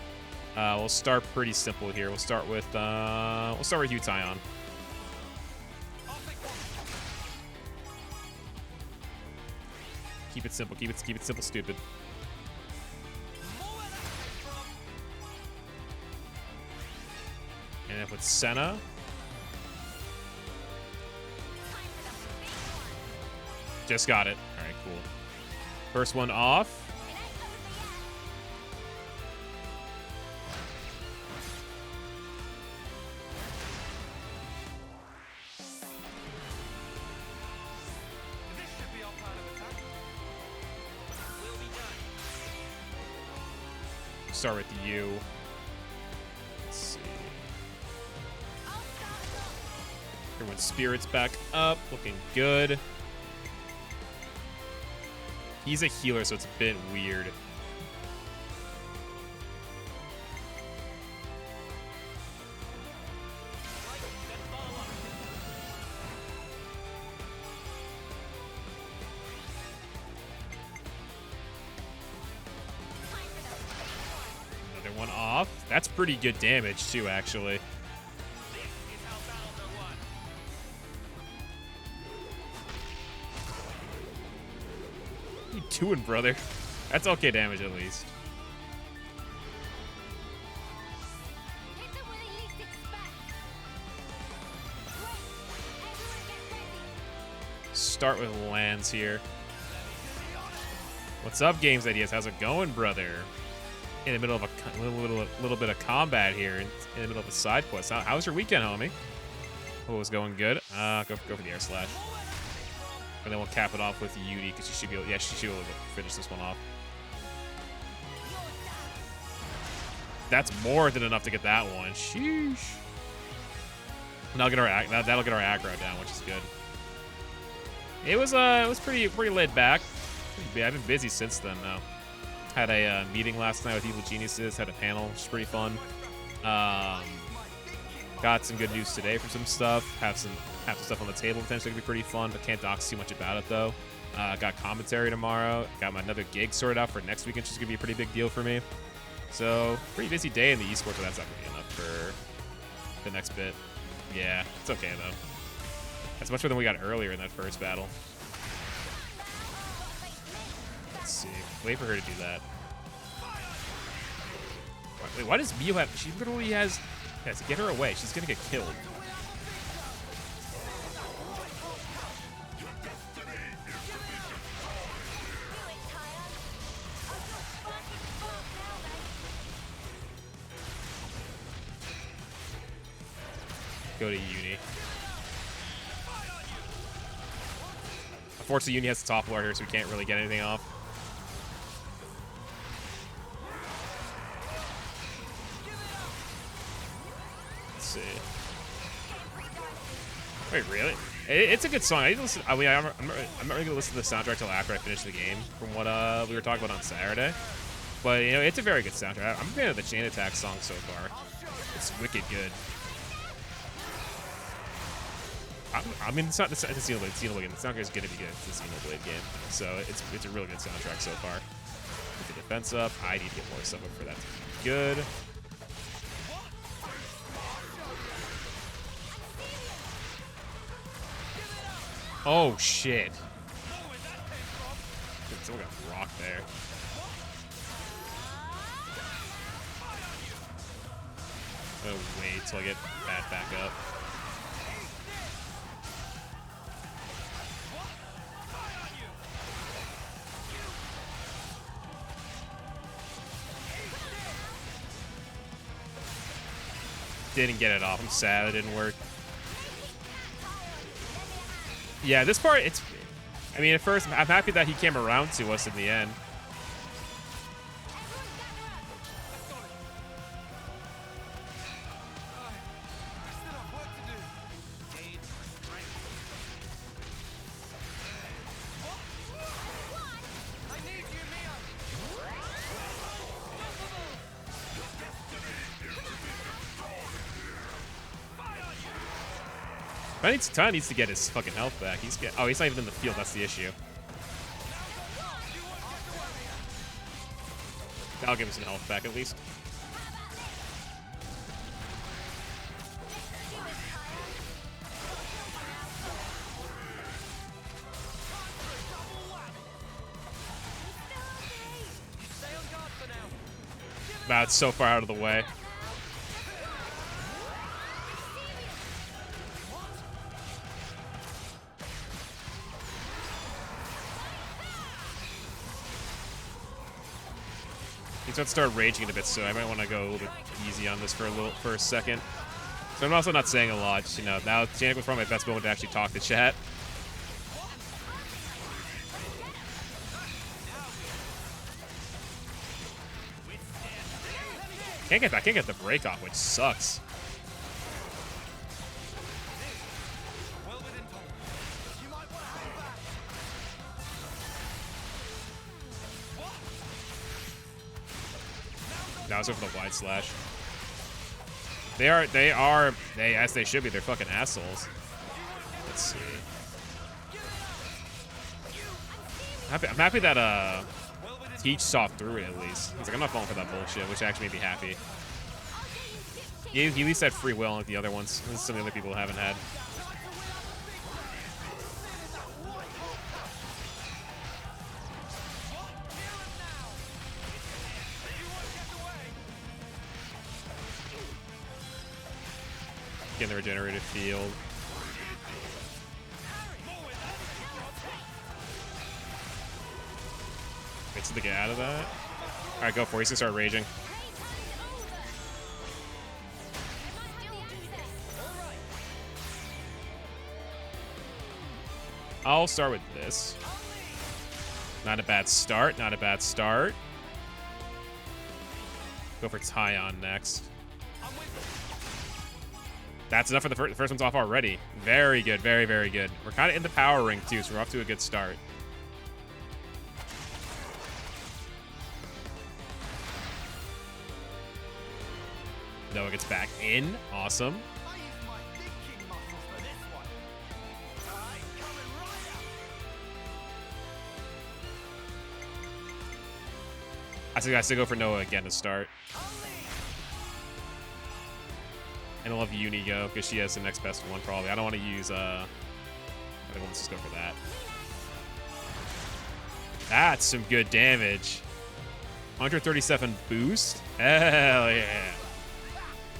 We'll start pretty simple here. We'll start with Hugh Tyon. Keep it simple. Keep it simple. Stupid. And then with Senna. Just got it. All right, cool. First one off. Start with you. Let's see. Everyone's spirits back up, looking good. He's a healer, so it's a bit weird. Another one off. That's pretty good damage, too, actually. What are you doing, brother? That's okay damage, at least. Start with lands here. What's up, Games Ideas? How's it going, brother? In the middle of a little bit of combat here, in the middle of a side quest. How was your weekend, homie? Oh, it was going good. Go for the air slash, and then we'll cap it off with Yudi because she should be able. Yeah, she should be able to finish this one off. That's more than enough to get that one. Sheesh. And that'll get our aggro down, which is good. It was pretty laid back. I've been busy since then, though. Had a meeting last night with Evil Geniuses. Had a panel, which is pretty fun. Got some good news today for some stuff. Have some stuff on the table potentially could be pretty fun, but can't dox too much about it though. Got commentary tomorrow. Got my another gig sorted out for next weekend, which is gonna be a pretty big deal for me. So pretty busy day in the esports, but that's not gonna be enough for the next bit. Yeah, it's okay though. That's much more than we got earlier in that first battle. Let's see. Wait for her to do that. Wait, why does Mio have... She literally has... Yes, get her away. She's gonna get killed. Go to Uni. Unfortunately, Uni has the top floor here, so we can't really get anything off. Let's see. Wait, really? It's a good song. I'm not really gonna listen to the soundtrack till after I finish the game, from what we were talking about on Saturday. But you know, it's a very good soundtrack. I'm a fan of the Chain Attack song so far. It's wicked good. I mean, it's not the Xenoblade game. The soundtrack is gonna be good. It's a Xenoblade game, so it's a really good soundtrack so far. Get the defense up. I need to get more stuff up for that to be good. Oh shit! Someone got rocked there. Oh wait till I get that back up. Didn't get it off. I'm sad it didn't work. Yeah, this part, it's... I mean, at first, I'm happy that he came around to us in the end. Ty needs to get his fucking health back. He's not even in the field. That's the issue. That'll give him some health back at least. That's so far out of the way. He's about to start raging a bit, so I might want to go a little bit easy on this for a second. So I'm also not saying a lot, you know. Now, Janik was probably my best moment to actually talk to chat. Can't get the break off, which sucks. Now it's over the wide slash. They as they should be. They're fucking assholes. Let's see. I'm happy that Teach saw through it at least. He's like, I'm not falling for that bullshit, which actually made me happy. He at least had free will like the other ones. Some of the other people haven't had. In the regenerated field. Wait till they get out of that. Alright, go for it. He's gonna start raging. I'll start with this. Not a bad start. Not a bad start. Go for Tyon next. That's enough for the first one's off already. Very good, very, very good. We're kind of in the power ring too, so we're off to a good start. Noah gets back in. Awesome. I think I still go for Noah again to start. And I'll have Uni go, because she has the next best one, probably. I don't want to use, I think let's just go for that. That's some good damage. 137 boost. Hell yeah.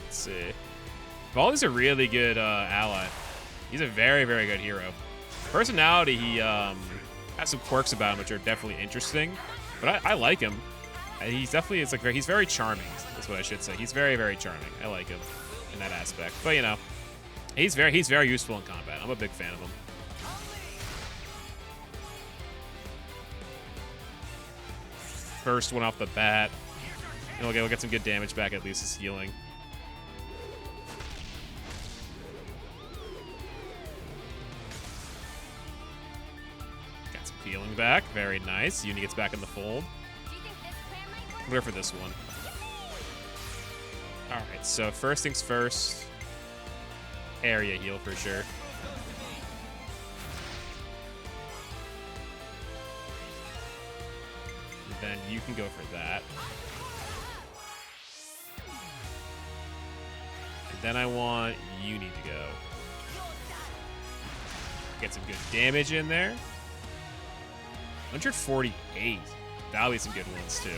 Let's see. Baldi's a really good ally. He's a very, very good hero. Personality, he has some quirks about him which are definitely interesting, but I like him. He's definitely, he's very charming. That's what I should say. He's very, very charming. I like him in that aspect. But you know, he's very useful in combat. I'm a big fan of him. First one off the bat. And we'll get some good damage back, at least his healing. Got some healing back. Very nice. Uni gets back in the fold. Where for this one? Alright, so first things first. Area heal for sure. Then you can go for that. And then I want Uni to go. Get some good damage in there. 148. That'll be some good ones too.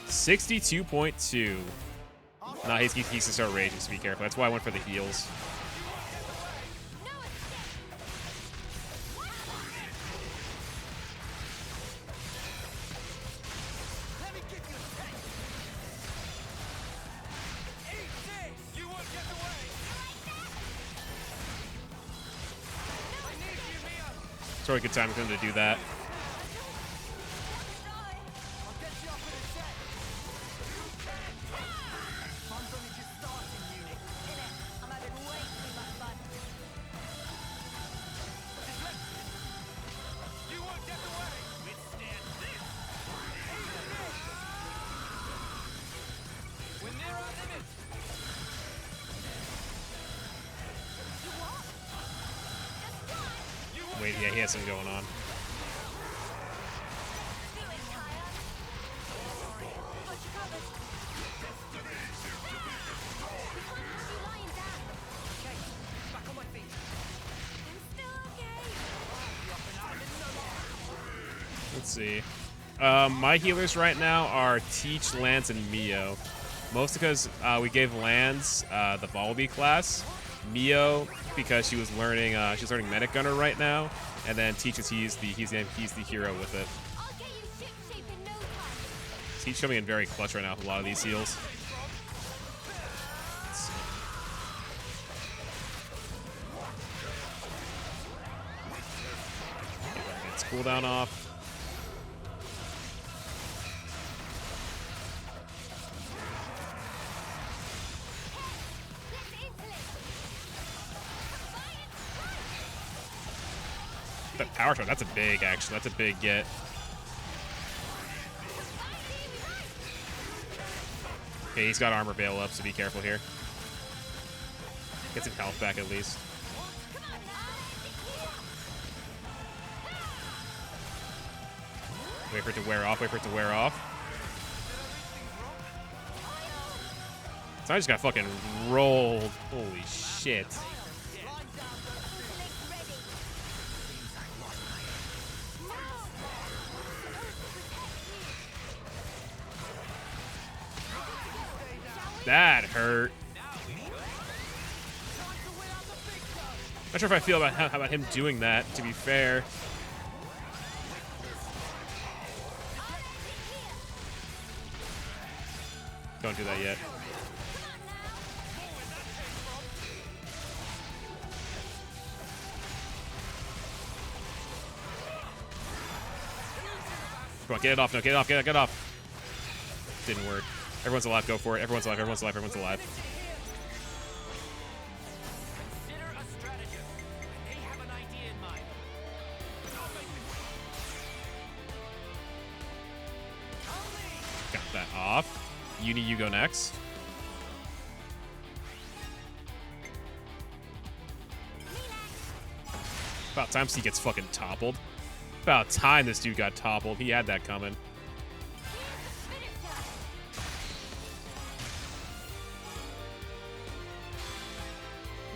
$62.2. Nah, he's gonna start raging, so be careful. That's why I went for the heals. It's really a good time for him to do that. Wait, yeah, he has something going on. Let's see. My healers right now are Teach, Lance, and Mio. Mostly because we gave Lance the Volby class. Mio because she was learning Medic Gunner right now, and then Teach is he's the hero with it. Teach coming in very clutch right now with a lot of these heals. Get its cooldown off. That power shot, that's a big, actually. That's a big get. Okay, he's got armor bail up, so be careful here. Get some health back at least. Wait for it to wear off, wait for it to wear off. So I just got fucking rolled. Holy shit. That hurt. Not sure if I feel about him doing that, to be fair. Don't do that yet. Come on, get it off. No, get it off. Get it off. Didn't work. Everyone's alive. Go for it. Everyone's alive. Everyone's alive. Everyone's alive. Got that off. Uni, you go next. About time he gets fucking toppled. About time this dude got toppled. He had that coming.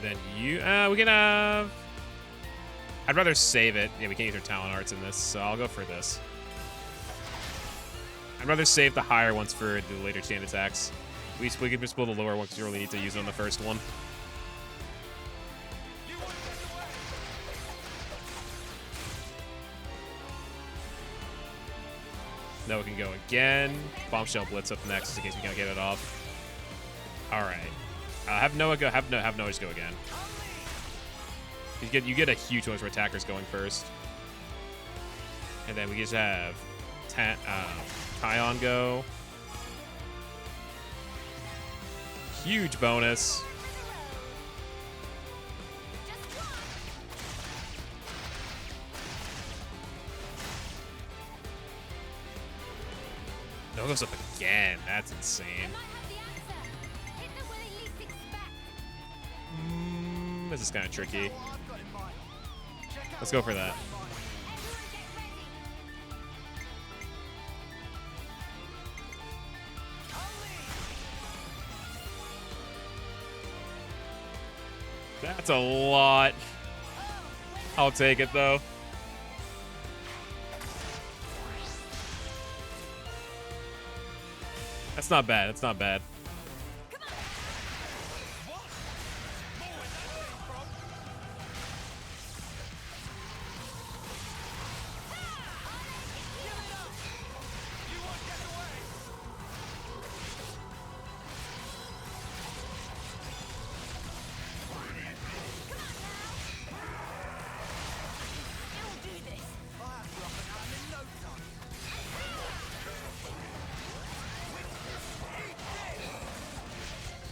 then you... we can have... I'd rather save it. Yeah, we can't use our talent arts in this, so I'll go for this. I'd rather save the higher ones for the later chain attacks. We can just build the lower one because you really need to use it on the first one. Now we can go again. Bombshell Blitz up next, just in case we can't get it off. All right. Have Noah go. Have Noah just go again. You get a huge one for attackers going first, and then we just have Kion go. Huge bonus. No, it goes up again. That's insane. This is kind of tricky. Let's go for that. That's a lot. I'll take it, though. That's not bad. That's not bad.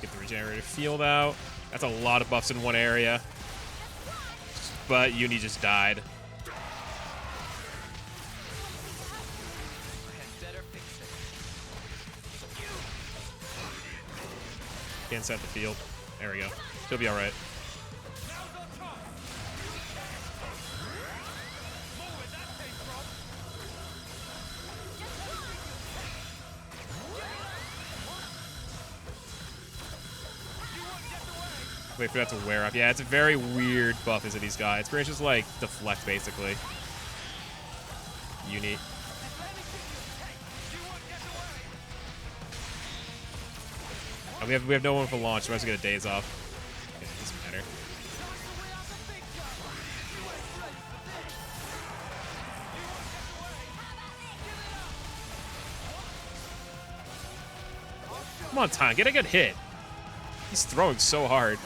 Get the regenerative field out. That's a lot of buffs in one area. But Uni just died. Can't set the field. There we go. She'll be alright. Wait for that to wear off. Yeah, it's a very weird buff into these guys. It's pretty much just like deflect, basically. Uni. We have no one for launch. We might as well get a days off. Okay, it doesn't matter. Come on, Time. Get a good hit. He's throwing so hard.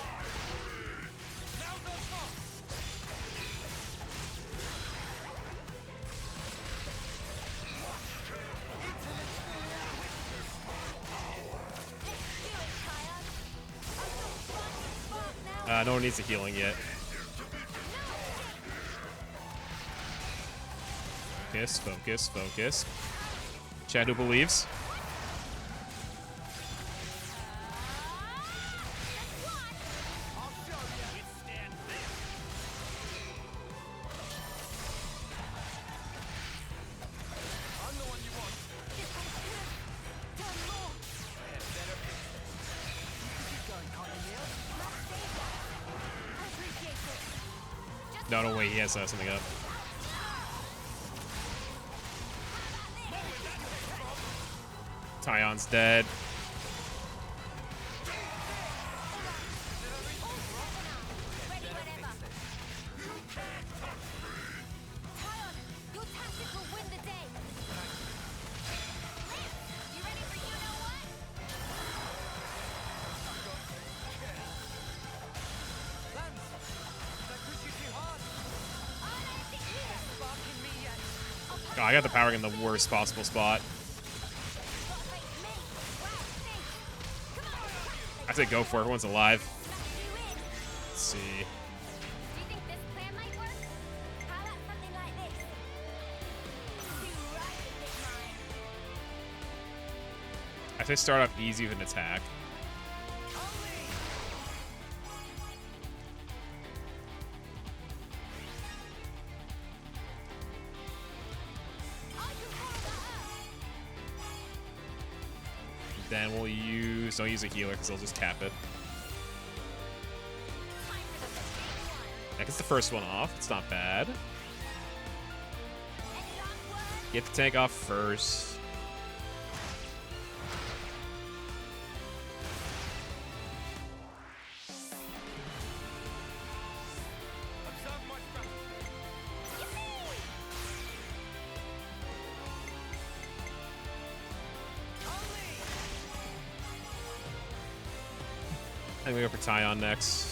No one needs a healing yet. Focus, focus, focus. Chad who believes. No, wait, he has something up. Tyon's dead. Oh, I got the powering in the worst possible spot. I say go for it. Everyone's alive. Let's see. I say start off easy with an attack. Then we'll use... Don't use a healer because they'll just cap it. That gets the first one off. It's not bad. Get the tank off first. I'm gonna go for Tyon next.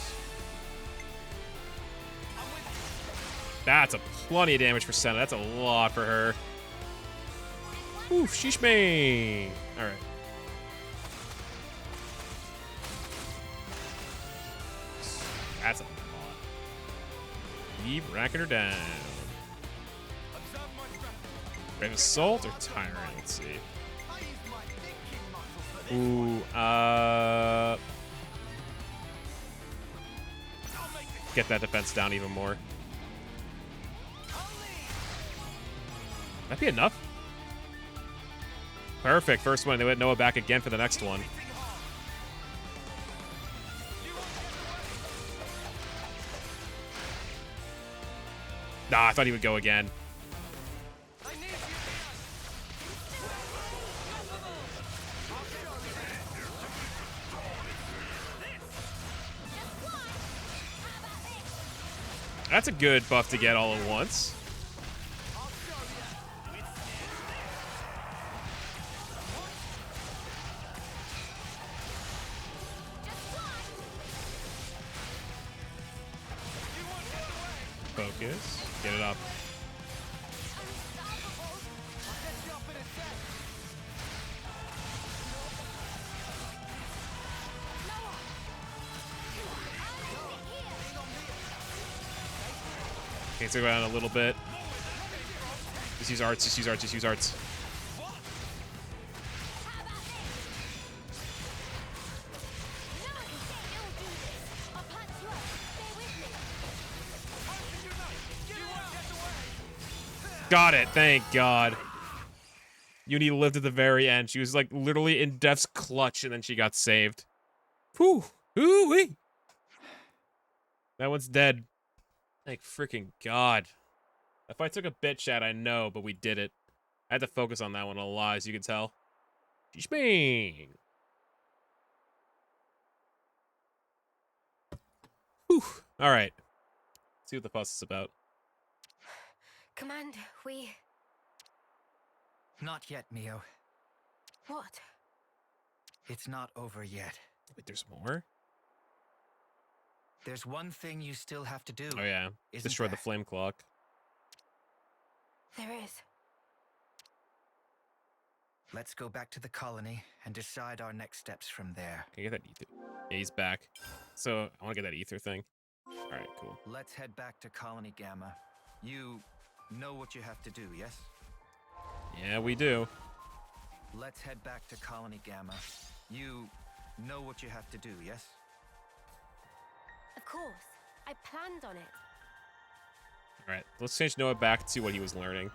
That's a plenty of damage for Senna. That's a lot for her. Oof, sheesh me. All right. That's a lot. Keep racking her down. Brave Assault or Tyrant? Let's see. Ooh, get that defense down even more. That'd be enough. Perfect. First one. They let Noah back again for the next one. Nah, I thought he would go again. That's a good buff to get all at once. Focus. Get it up. Okay, let's go down a little bit. Just use arts, just use arts, just use arts. Got it, thank God. Uni lived at the very end. She was like literally in death's clutch and then she got saved. Whew. Ooh-wee. That one's dead. Thank freaking God. That fight took a bit, chat, I know, but we did it. I had to focus on that one a lot, as you can tell. Sheesh. Whew. All right. Let's see what the fuss is about. Commander, we... Not yet, Mio. What? It's not over yet. Wait, there's more? There's one thing you still have to do. Oh, yeah. Destroy the flame clock. There is. Let's go back to the colony and decide our next steps from there. Can I get that ether? Yeah, he's back. So, I want to get that ether thing. All right, cool. Let's head back to Colony Gamma. You know what you have to do, yes? Yeah, we do. Let's head back to Colony Gamma. You know what you have to do, yes? Of course. I planned on it. All right, let's change Noah back to what he was learning.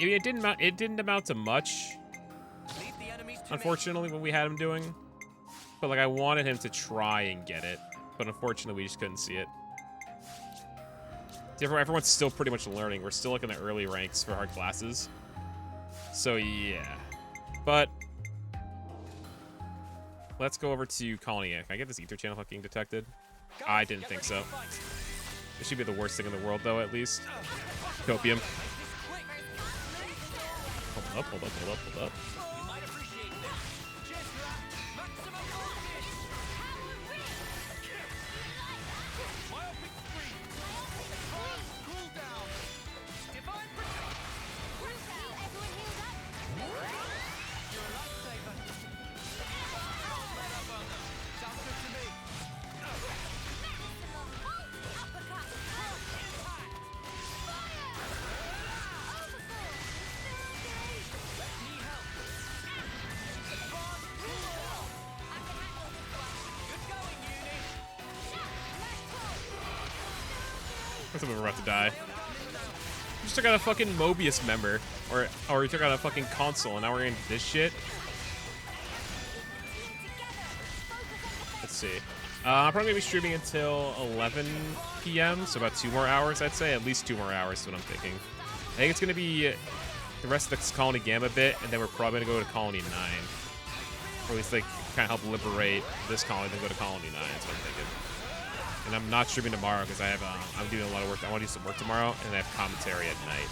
I mean, it didn't amount to much, unfortunately, what we had him doing. But like, I wanted him to try and get it, but unfortunately, we just couldn't see it. Everyone's still pretty much learning. We're still like in the early ranks for hard classes. So yeah, but let's go over to Colony. Can I get this ether channel fucking detected? I didn't think so. It should be the worst thing in the world, though, at least. Copium. Hold up, hold up, hold up, hold up. We're about to die. We just took out a fucking Moebius member. Or we took out a fucking Consul, and now we're into this shit. Let's see. I'm probably gonna be streaming until 11 p.m. So about 2 more hours, I'd say. At least 2 more hours is what I'm thinking. I think it's gonna be the rest of the Colony Gamma bit, and then we're probably gonna go to Colony 9. Or at least like kind of help liberate this colony, then go to Colony 9. That's what I'm thinking. And I'm not streaming tomorrow because I have I'm doing a lot of work. I want to do some work tomorrow, and I have commentary at night.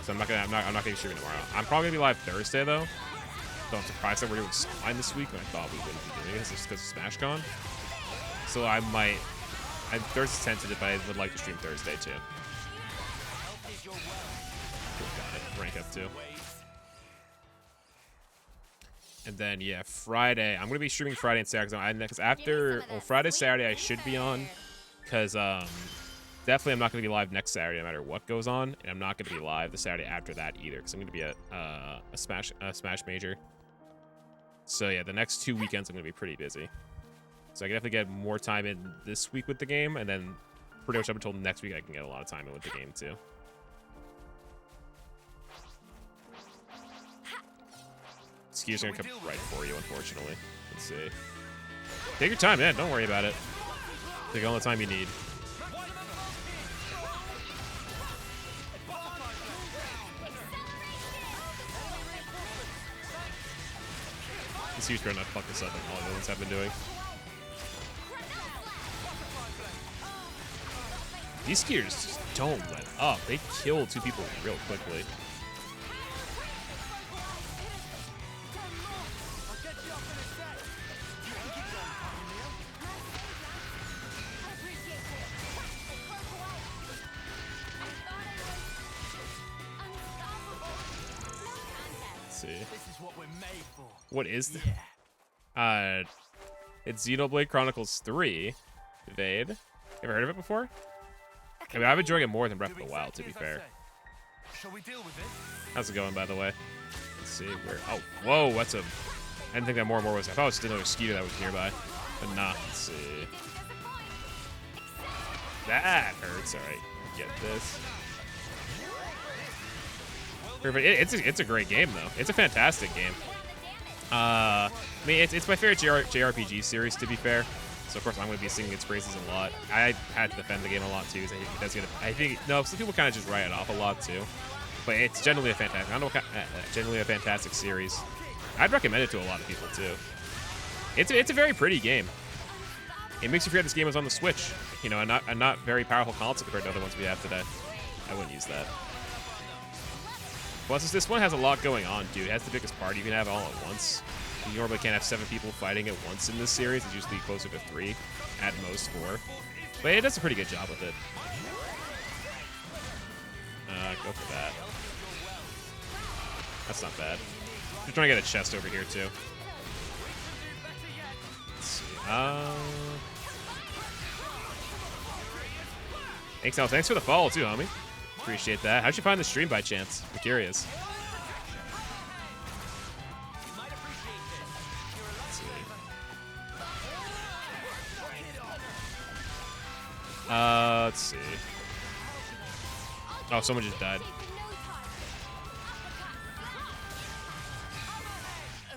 So I'm not gonna be streaming tomorrow. I'm probably gonna be live Thursday though. So I'm surprised that we're doing Spine this week, and I thought we wouldn't be doing it just because of SmashCon. So I might. Thursday's tentative, but I would like to stream Thursday too. Got it. Rank up too. And then yeah, Friday. I'm gonna be streaming Friday and Saturday because after Friday, Saturday I should be on because definitely I'm not gonna be live next Saturday no matter what goes on, and I'm not gonna be live the Saturday after that either because I'm gonna be at a Smash Major. So yeah, the next 2 weekends I'm gonna be pretty busy. So I can definitely get more time in this week with the game, and then pretty much up until next week I can get a lot of time in with the game too. Skis are gonna come right for you, unfortunately. Let's see. Take your time, man. Don't worry about it. Take all the time you need. This huge better not fuck this up like all the other ones have been doing. These skiers just don't let up. They kill 2 people real quickly. Let's see. What is this? It's Xenoblade Chronicles 3. Vade. Ever heard of it before? I mean, I've been enjoying it more than Breath of the Wild, to be fair. How's it going, by the way? Let's see where. Oh, whoa, that's a. I didn't think that more and more was. I thought it was still another skeeter that was nearby, but nah. Let's see. That hurts. All right, get this. Perfect. It's a great game though. It's a fantastic game. I mean, it's my favorite JRPG series, to be fair. So of course I'm going to be singing its praises a lot. I had to defend the game a lot too. So I think no, some people kind of just write it off a lot too. But it's generally a fantastic. I don't know, generally a fantastic series. I'd recommend it to a lot of people too. It's a very pretty game. It makes you forget this game is on the Switch. You know, a not very powerful console compared to other ones we have today. I wouldn't use that. Plus, this one has a lot going on, dude. It has the biggest party you can have all at once. You normally can't have 7 people fighting at once in this series. It's usually closer to 3, at most 4. But it does a pretty good job with it. Go for that. That's not bad. Just trying to get a chest over here, too. Let's see. Thanks, Al. Thanks for the follow, too, homie. Appreciate that. How'd you find the stream by chance? I'm curious. Let's see. Oh, someone just died.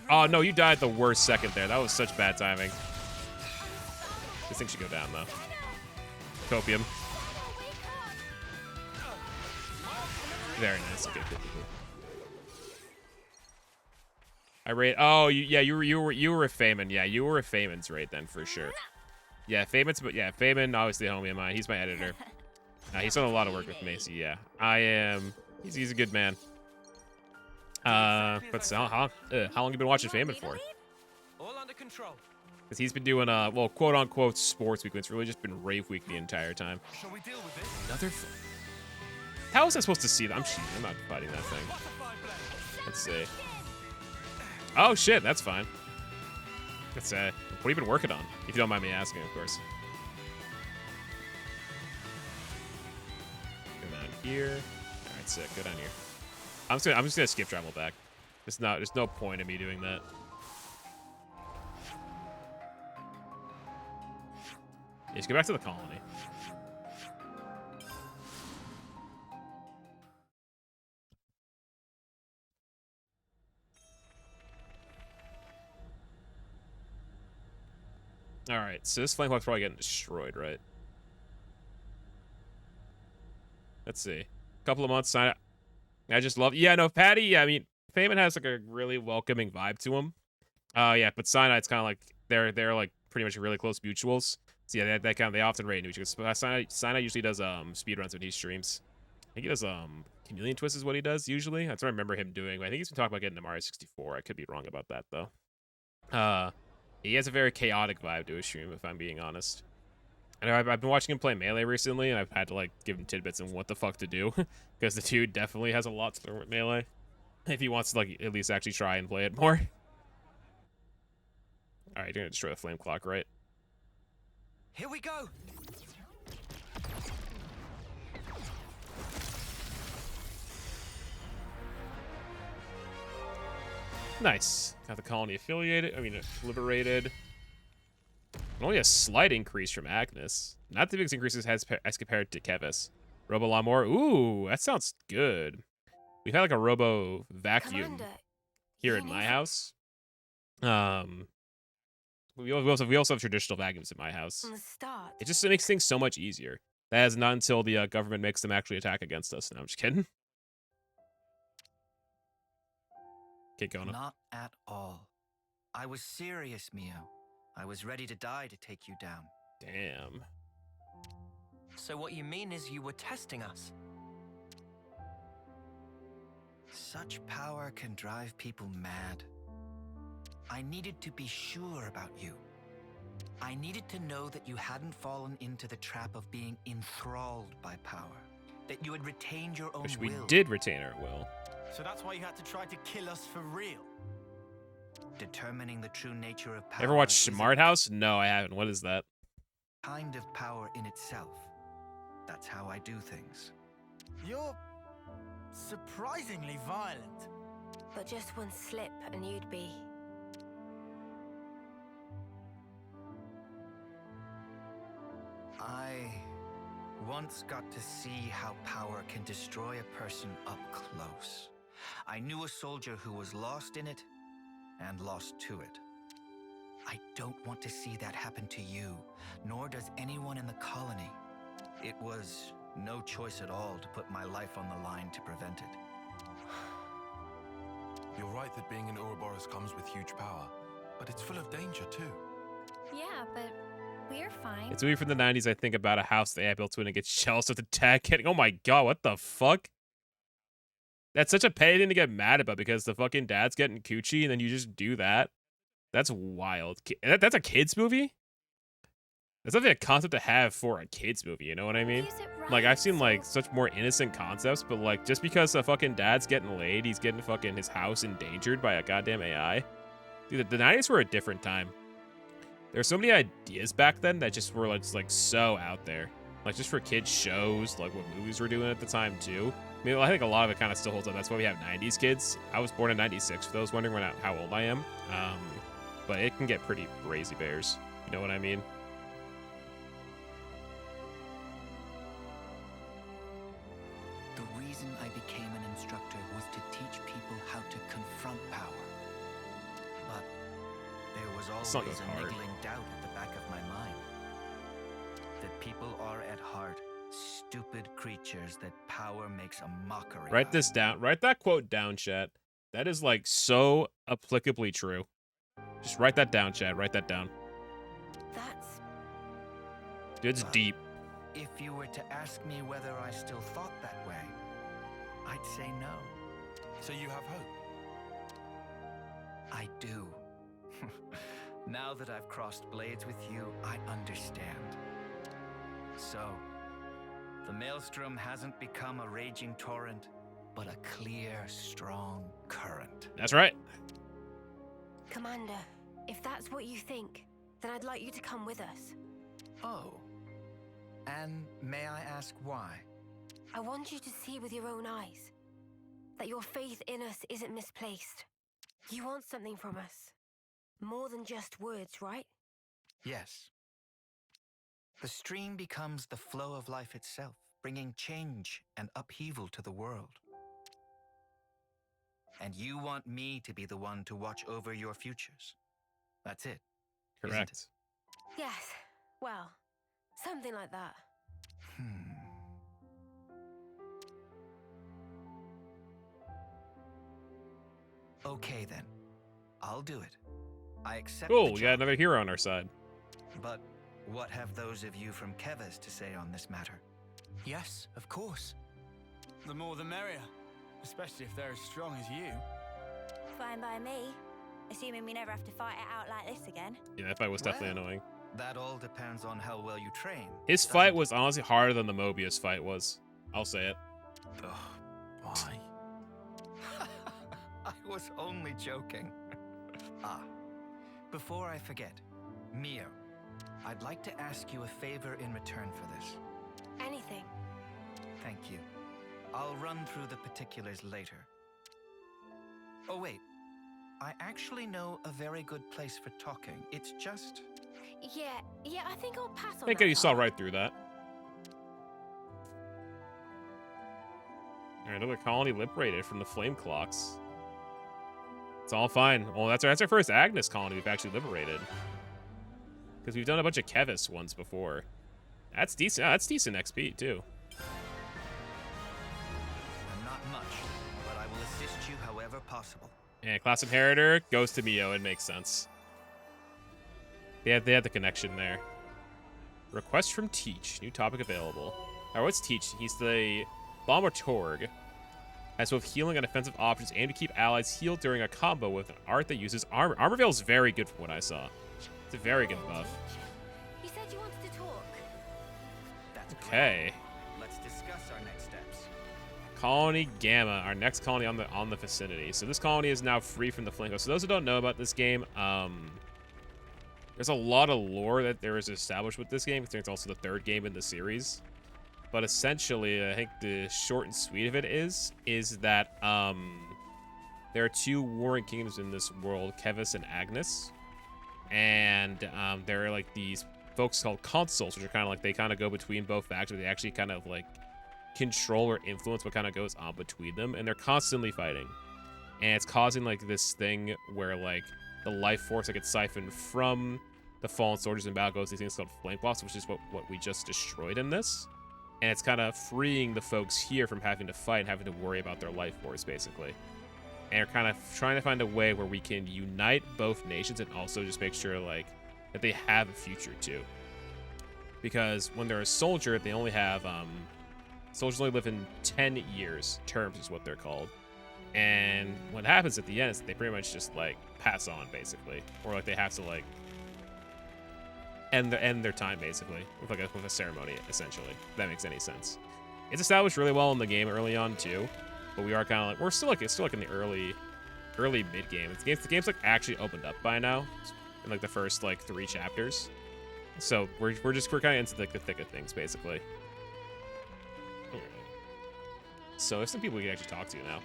Oh, no, you died the worst second there. That was such bad timing. This thing should go down, though. Copium. Very nice. Okay, cool. I rate. Oh, you were a Feynman. Yeah, you were a Feynman's rate then for sure. Yeah, Feynman's, but yeah, Feynman, obviously a homie of mine. He's my editor. He's done a lot of work with me, so yeah. I am. He's a good man. But so, how long have you been watching Feynman for? All under control. Because he's been doing well, quote unquote sports week. It's really just been rave week the entire time. Shall we deal with this? Another. How was I supposed to see that? I'm cheating. I'm not fighting that thing. Let's see. Oh shit, that's fine. That's what have you been working on? If you don't mind me asking, of course. Go down here. All right, sick. Go down here. I'm just gonna skip travel back. There's no point in me doing that. Yeah, just go back to the colony. All right, so this flame clock's probably getting destroyed, right? Let's see. A couple of months. I just love. Yeah, no, Patty. Yeah, I mean, Feynman has like a really welcoming vibe to him. Yeah, but Cyanide's kind of like they're like pretty much really close mutuals. So yeah, they kind of they often rate each other. Cyanide usually does speed runs when he streams. I think he does Chameleon Twist is what he does usually. That's what I remember him doing. I think he's been talking about getting to Mario 64. I could be wrong about that though. He has a very chaotic vibe to his stream, if I'm being honest. I know I've been watching him play Melee recently, and I've had to like give him tidbits on what the fuck to do, because the dude definitely has a lot to learn with Melee, if he wants to like at least actually try and play it more. All right, you're gonna destroy the flame clock, right? Here we go. Nice. Got the colony affiliated. I mean, liberated. Only a slight increase from Agnes. Not the biggest increases as compared to Kevis. Robo Lawnmower. Ooh, that sounds good. We've had like a Robo Vacuum Commander, here in my house. We also have traditional vacuums in my house. from the start. It just makes things so much easier. That is not until the government makes them actually attack against us. No, I'm just kidding. Keep going. Not at all. I was serious, Mio. I was ready to die to take you down. Damn. So what you mean is you were testing us? Such power can drive people mad. I needed to be sure about you. I needed to know that you hadn't fallen into the trap of being enthralled by power. That you had retained your own Which will. we did retain our will. So that's why you had to try to kill us for real. Determining the true nature of power. Ever watched is a Smart House? No, I haven't. What is that? kind of power in itself. That's how I do things. You're surprisingly violent. But just one slip and you'd be. I once got to see how power can destroy a person up close. I knew a soldier who was lost in it and lost to it. I don't want to see that happen to you, nor does anyone in the colony. It was no choice at all to put my life on the line to prevent it. You're right that being in Ouroboros comes with huge power, but it's full of danger too. Yeah, but we're fine. It's a movie from the 90s. I think about a house they had built to it and gets jealous of the tag getting. Oh my god, what the fuck? That's such a petty thing to get mad about because the fucking dad's getting coochie and then you just do that. That's wild. That's a kid's movie? That's not a concept to have for a kid's movie, you know what I mean? Like, I've seen, like, such more innocent concepts, but, like, just because a fucking dad's getting laid, he's getting fucking his house endangered by a goddamn AI. Dude, the 90s were a different time. There were so many ideas back then that just were, like so out there. Like, just for kids' shows, like, what movies were doing at the time, too. I mean, I think a lot of it kind of still holds up. That's why we have 90s kids. I was born in 96, for those wondering how old I am. But it can get pretty brazy bears. You know what I mean? The reason I became an instructor was to teach people how to confront power. But there was It's not always that a hard. niggling doubt at the back of my mind. That people are at heart stupid creatures that power makes a mockery Write of. this down. Write that quote down, chat. That is, like, so applicably true. Just write that down, chat. Write that down. That's. Dude, it's deep. If you were to ask me whether I still thought that way, I'd say no. So you have hope? I do. Now that I've crossed blades with you, I understand. So, the Maelstrom hasn't become a raging torrent, but a clear, strong current. That's right. Commander, if that's what you think, then I'd like you to come with us. Oh. And may I ask why? I want you to see with your own eyes that your faith in us isn't misplaced. You want something from us. More than just words, right? Yes. The stream becomes the flow of life itself, bringing change and upheaval to the world. And you want me to be the one to watch over your futures. That's it. isn't Correct. it? Yes, well, something like that. Okay then. I'll do it. I accept Cool, the we job. got another hero on our side. But what have those of you from Kevas to say on this matter? Yes, of course. The more the merrier. Especially if they're as strong as you. Fine by me. Assuming we never have to fight it out like this again. Yeah, that fight was definitely Well, annoying. That all depends on how well you train. His doesn't fight it? was honestly harder than the Moebius fight was. I'll say it. Ugh, why? I was only joking. Before I forget, Mio, I'd like to ask you a favor in return for this. Anything. Thank you. I'll run through the particulars later. Oh wait, I actually know a very good place for talking. It's just... Yeah, I think I'll pass on I think that you saw part. right through that. Alright, another colony liberated from the flame clocks. It's all fine. Well, that's our first Agnes colony we've actually liberated. Because we've done a bunch of Kevis ones before. That's decent. That's decent XP, too. not much, but I will assist you however possible. And class inheritor goes to Mio. It makes sense. They had the connection there. Request from Teach. New topic available. Alright, what's Teach? He's the Thaumaturg. Has both healing and offensive options, aim to keep allies healed during a combo with an art that uses armor. Armor Veil is very good from what I saw. It's a very good buff. You said you wanted to talk. That's Okay. Let's discuss our next steps. Colony Gamma, our next colony on the vicinity. So this colony is now free from the Flanco. So those who don't know about this game, there's a lot of lore that there is established with this game. I think it's also the third game in the series. But essentially, I think the short and sweet of it is that there are two warring kingdoms in this world, Kevas and Agnes. And there are like these folks called Consuls, which are kind of like, they kind of go between both factions. They actually kind of like control or influence what kind of goes on between them. And they're constantly fighting. And it's causing like this thing where like the life force that gets siphoned from the fallen soldiers in battle goes to these things called flame blocks, which is what we just destroyed in this. And it's kind of freeing the folks here from having to fight and having to worry about their life force, basically. And we're kind of trying to find a way where we can unite both nations and also just make sure, like, that they have a future, too. Because when they're a soldier, they only have, soldiers only live in 10 years. Terms is what they're called. And what happens at the end is they pretty much just, like, pass on, basically. Or, like, they have to, like, end their time, basically, with a ceremony, essentially, if that makes any sense. It's established really well in the game early on too, but we are kind of like, we're still like in the early mid game. The game's like actually opened up by now in like the first like 3 chapters, so we're kind of into like the thick of things, basically. Alright. So there's some people we can actually talk to now.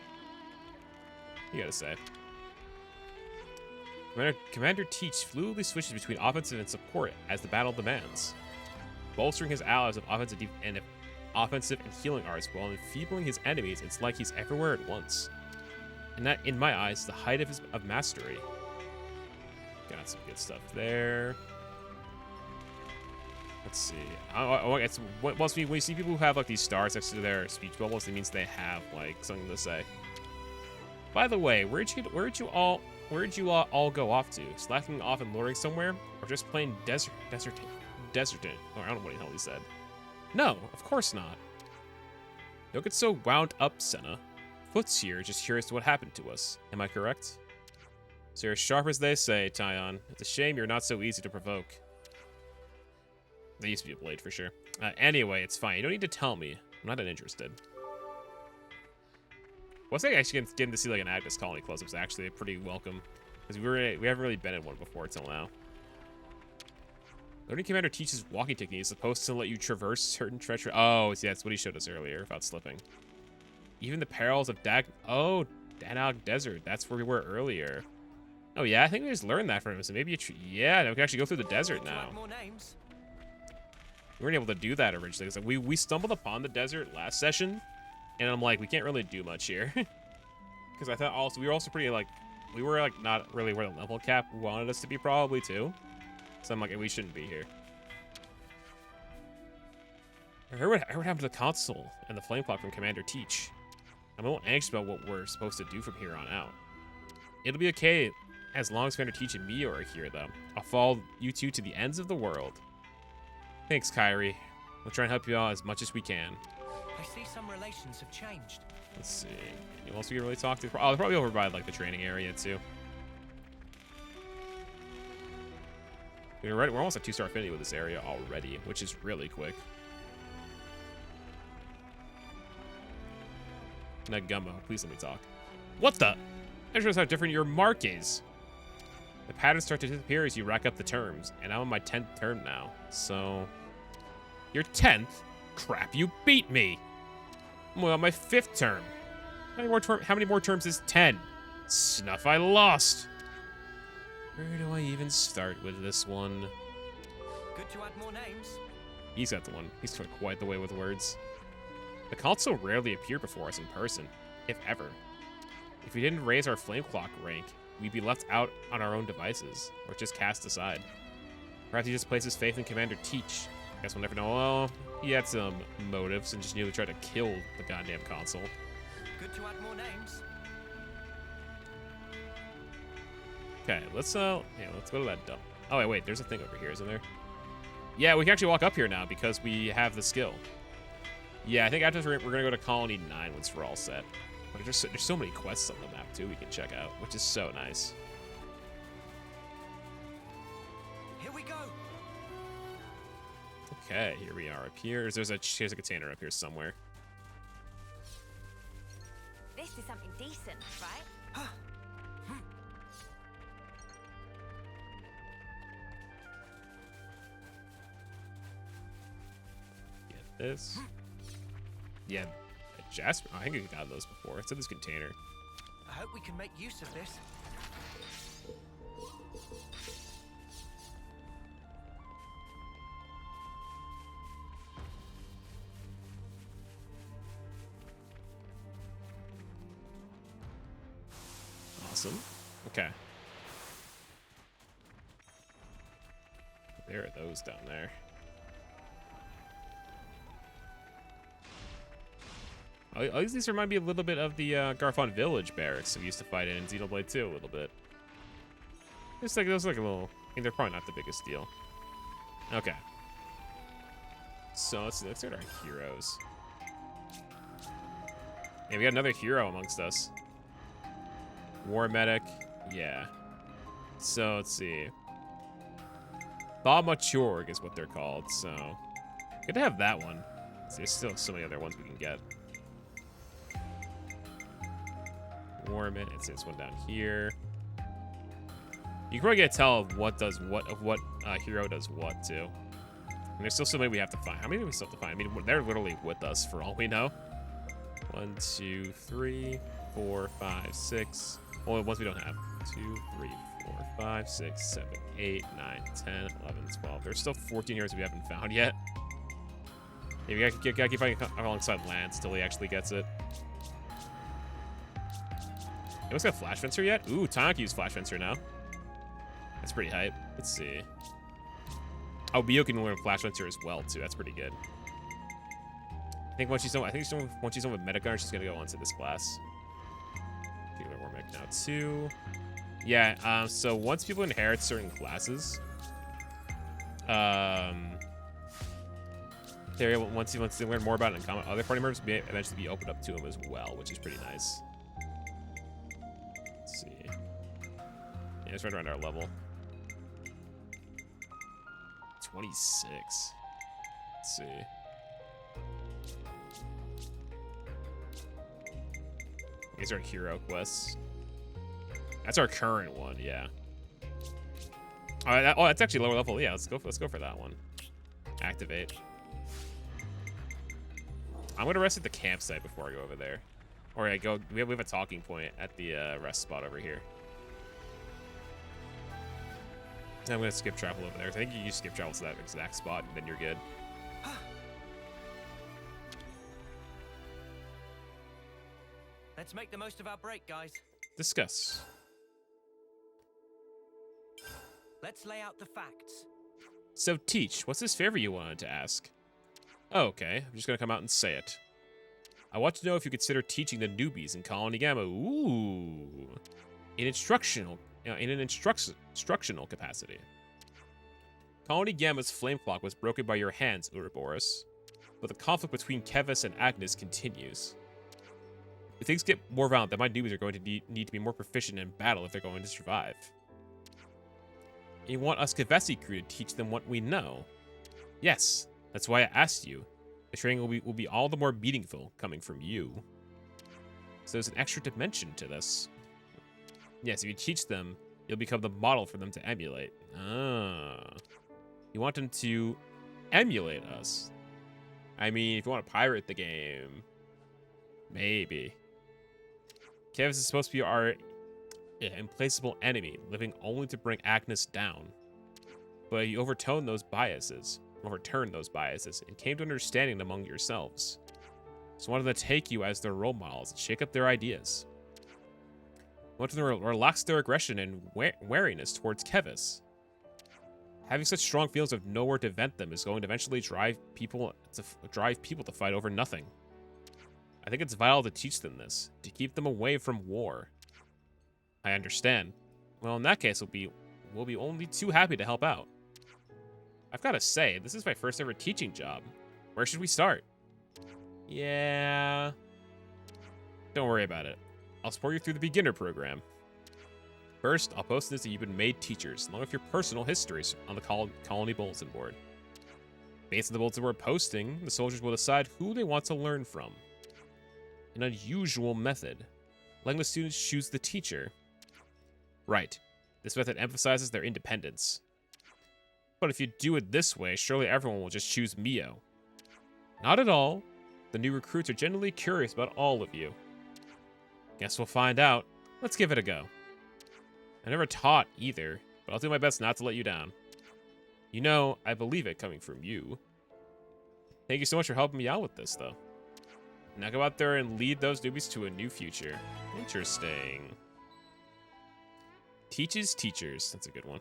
You gotta say. Commander Teach fluidly switches between offensive and support as the battle demands, bolstering his allies with offensive and healing arts while enfeebling his enemies. It's like he's everywhere at once, and that, in my eyes, is the height of mastery. Got some good stuff there. Let's see. When you see people who have like these stars next to their speech bubbles, it means they have like something to say. By the way, where'd you all go off to? Slacking off and luring somewhere? Or just plain deserting? Or I don't know what the hell he said. No, of course not. Don't get so wound up, Senna. Foot's here, just curious to what happened to us. Am I correct? So you're as sharp as they say, Tyon. It's a shame you're not so easy to provoke. They used to be a blade for sure. Anyway, it's fine. You don't need to tell me. I'm not that interested. What's like actually getting to see like an Agnes colony close-up is actually pretty welcome, because we haven't really been in one before till now. Learning Commander teaches walking techniques supposed to let you traverse certain treachery. Oh, yeah, that's what he showed us earlier about slipping. Even the perils of Danog Desert. That's where we were earlier. Oh yeah, I think we just learned that from him. So maybe yeah, we can actually go through the desert now. More names. We weren't able to do that originally because we stumbled upon the desert last session. And I'm like, we can't really do much here. Because I thought we were also pretty, like, we were, like, not really where the level cap wanted us to be, probably, too. So I'm like, we shouldn't be here. I heard what happened to the Consul and the flame clock from Commander Teach. I'm a little anxious about what we're supposed to do from here on out. It'll be okay as long as Commander Teach and me are here, though. I'll follow you two to the ends of the world. Thanks, Kyrie. We'll try and help you out as much as we can. I see some relations have changed. Let's see. Anyone else we can really talk to? Oh, they're probably over by, like, the training area, too. We're almost at 2-star affinity with this area already, which is really quick. Nagumbo, please let me talk. What the? That shows how different your mark is. The patterns start to disappear as you rack up the terms, and I'm on my 10th term now, so... Your 10th? Crap, you beat me! I'm on my 5th term. How many more terms is 10? Snuff, I lost! Where do I even start with this one? Good to add more names. He's got the one. He's quite the way with words. The Consul rarely appeared before us in person, if ever. If we didn't raise our flame clock rank, we'd be left out on our own devices, or just cast aside. Perhaps he just places faith in Commander Teach. Guess we'll never know. Well, he had some motives and just nearly tried to kill the goddamn Consul. Good to add more names. Okay, let's go to that dump. Oh wait, there's a thing over here, isn't there? Yeah, we can actually walk up here now because we have the skill. Yeah, I think after this we're gonna go to Colony 9 once we're all set. But there's so many quests on the map too we can check out, which is so nice. Here we go. Okay, here we are up here. Here's a container up here somewhere. This is something decent, right? Get this. Yeah, Jasper. I think we got those before. It's in this container. I hope we can make use of this. Awesome. Okay. There are those down there. At least these remind me a little bit of the Garfon Village barracks we used to fight in Xenoblade 2 a little bit. It's like those, like a little. I mean, they're probably not the biggest deal. Okay. So let's see our heroes. Yeah, we got another hero amongst us. War medic, yeah. So let's see. Thaumaturg is what they're called. So good to have that one. There's still so many other ones we can get. Warman, it's this one down here. You can probably get a tell of what hero does what too. And there's still so many we have to find. How many do we still have to find? I mean, they're literally with us for all we know. 1, 2, 3, 4, 5, 6. Well, ones we don't have. 2, 3, 4, 5, 6, 7, 8, 9, 10, 11, 12. There's still 14 heroes we haven't found yet. Yeah, we gotta keep fighting alongside Lance till he actually gets it. Anyone's got Flash Fencer yet? Ooh, Tanaka used Flash Fencer now. That's pretty hype. Let's see. Oh, Bio can learn Flash Fencer as well, too. That's pretty good. I think once she's done with Metagunner, she's gonna go on to this class. War Mech now, too. Yeah, so once people inherit certain classes, they're able, once they learn more about it in common, other party members may eventually be opened up to them as well, which is pretty nice. Let's see. Yeah, it's right around our level. 26. Let's see. These are hero quests. That's our current one, yeah. Oh, that's actually lower level. Yeah, let's go for that one. Activate. I'm gonna rest at the campsite before I go over there. Or I go. We have a talking point at the rest spot over here. I'm gonna skip travel over there. I think you can skip travel to that exact spot, and then you're good. Let's make the most of our break, guys. Discuss. Let's lay out the facts. So teach, what's this favor you wanted to ask? Oh, okay, I'm just gonna come out and say it. I want to know if you consider teaching the newbies in Colony Gamma. Ooh. In an instructional capacity. Colony Gamma's flame clock was broken by your hands, Ouroboros, but the conflict between Kevis and Agnes continues. If things get more violent, then my newbies are going to need to be more proficient in battle if they're going to survive. You want us Kevesi crew to teach them what we know? Yes, that's why I asked you. The training will be all the more meaningful coming from you. So there's an extra dimension to this. Yes, if you teach them, you'll become the model for them to emulate. Ah. You want them to emulate us. I mean, if you want to pirate the game, maybe. Kevis is supposed to be our implacable enemy, living only to bring Agnes down. But you overturned those biases, and came to understanding among yourselves. So I wanted to take you as their role models and shake up their ideas. I want them to relax their aggression and wariness towards Kevis. Having such strong feelings of nowhere to vent them is going to eventually drive people to fight over nothing. I think it's vital to teach them this, to keep them away from war. I understand. Well, in that case, we'll be only too happy to help out. I've got to say, this is my first ever teaching job. Where should we start? Yeah. Don't worry about it. I'll support you through the beginner program. First, I'll post this that you've been made teachers, along with your personal histories on the colony bulletin board. Based on the bulletin board posting, the soldiers will decide who they want to learn from. An unusual method, letting the students choose the teacher. Right. This method emphasizes their independence. But if you do it this way, surely everyone will just choose Mio. Not at all. The new recruits are genuinely curious about all of you. Guess we'll find out. Let's give it a go. I never taught either, but I'll do my best not to let you down. You know, I believe it coming from you. Thank you so much for helping me out with this, though. Now go out there and lead those newbies to a new future. Interesting. Teaches teachers. That's a good one.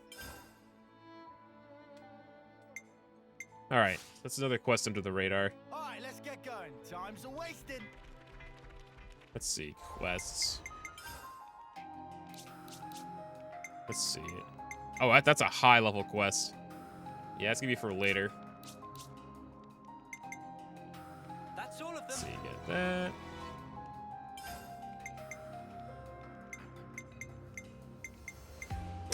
Alright, that's another quest under the radar. Alright, let's get going. Time's a wasting. Let's see. Quests. Let's see. Oh, that's a high level quest. Yeah, it's gonna be for later. That's all of them. Let's see, get that.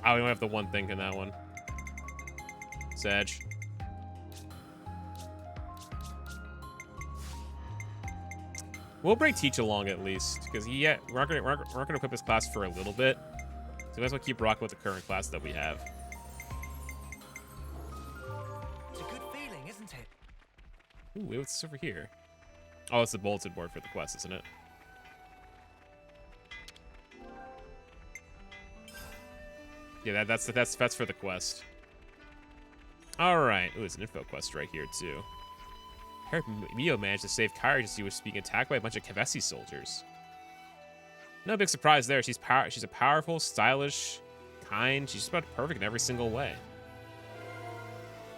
Oh, we only have the one thing in that one. Sag. We'll bring Teach along at least, because we're not gonna equip this class for a little bit. So we might as well keep rocking with the current class that we have. It's a good feeling, isn't it? Ooh, what's over here? Oh, it's the bulletin board for the quest, isn't it? Yeah, that's for the quest. All right. Ooh, it's an info quest right here too. I heard Mio managed to save Kyrie as he was being attacked by a bunch of Kevesi soldiers. No big surprise there. She's a powerful, stylish, kind. She's just about perfect in every single way.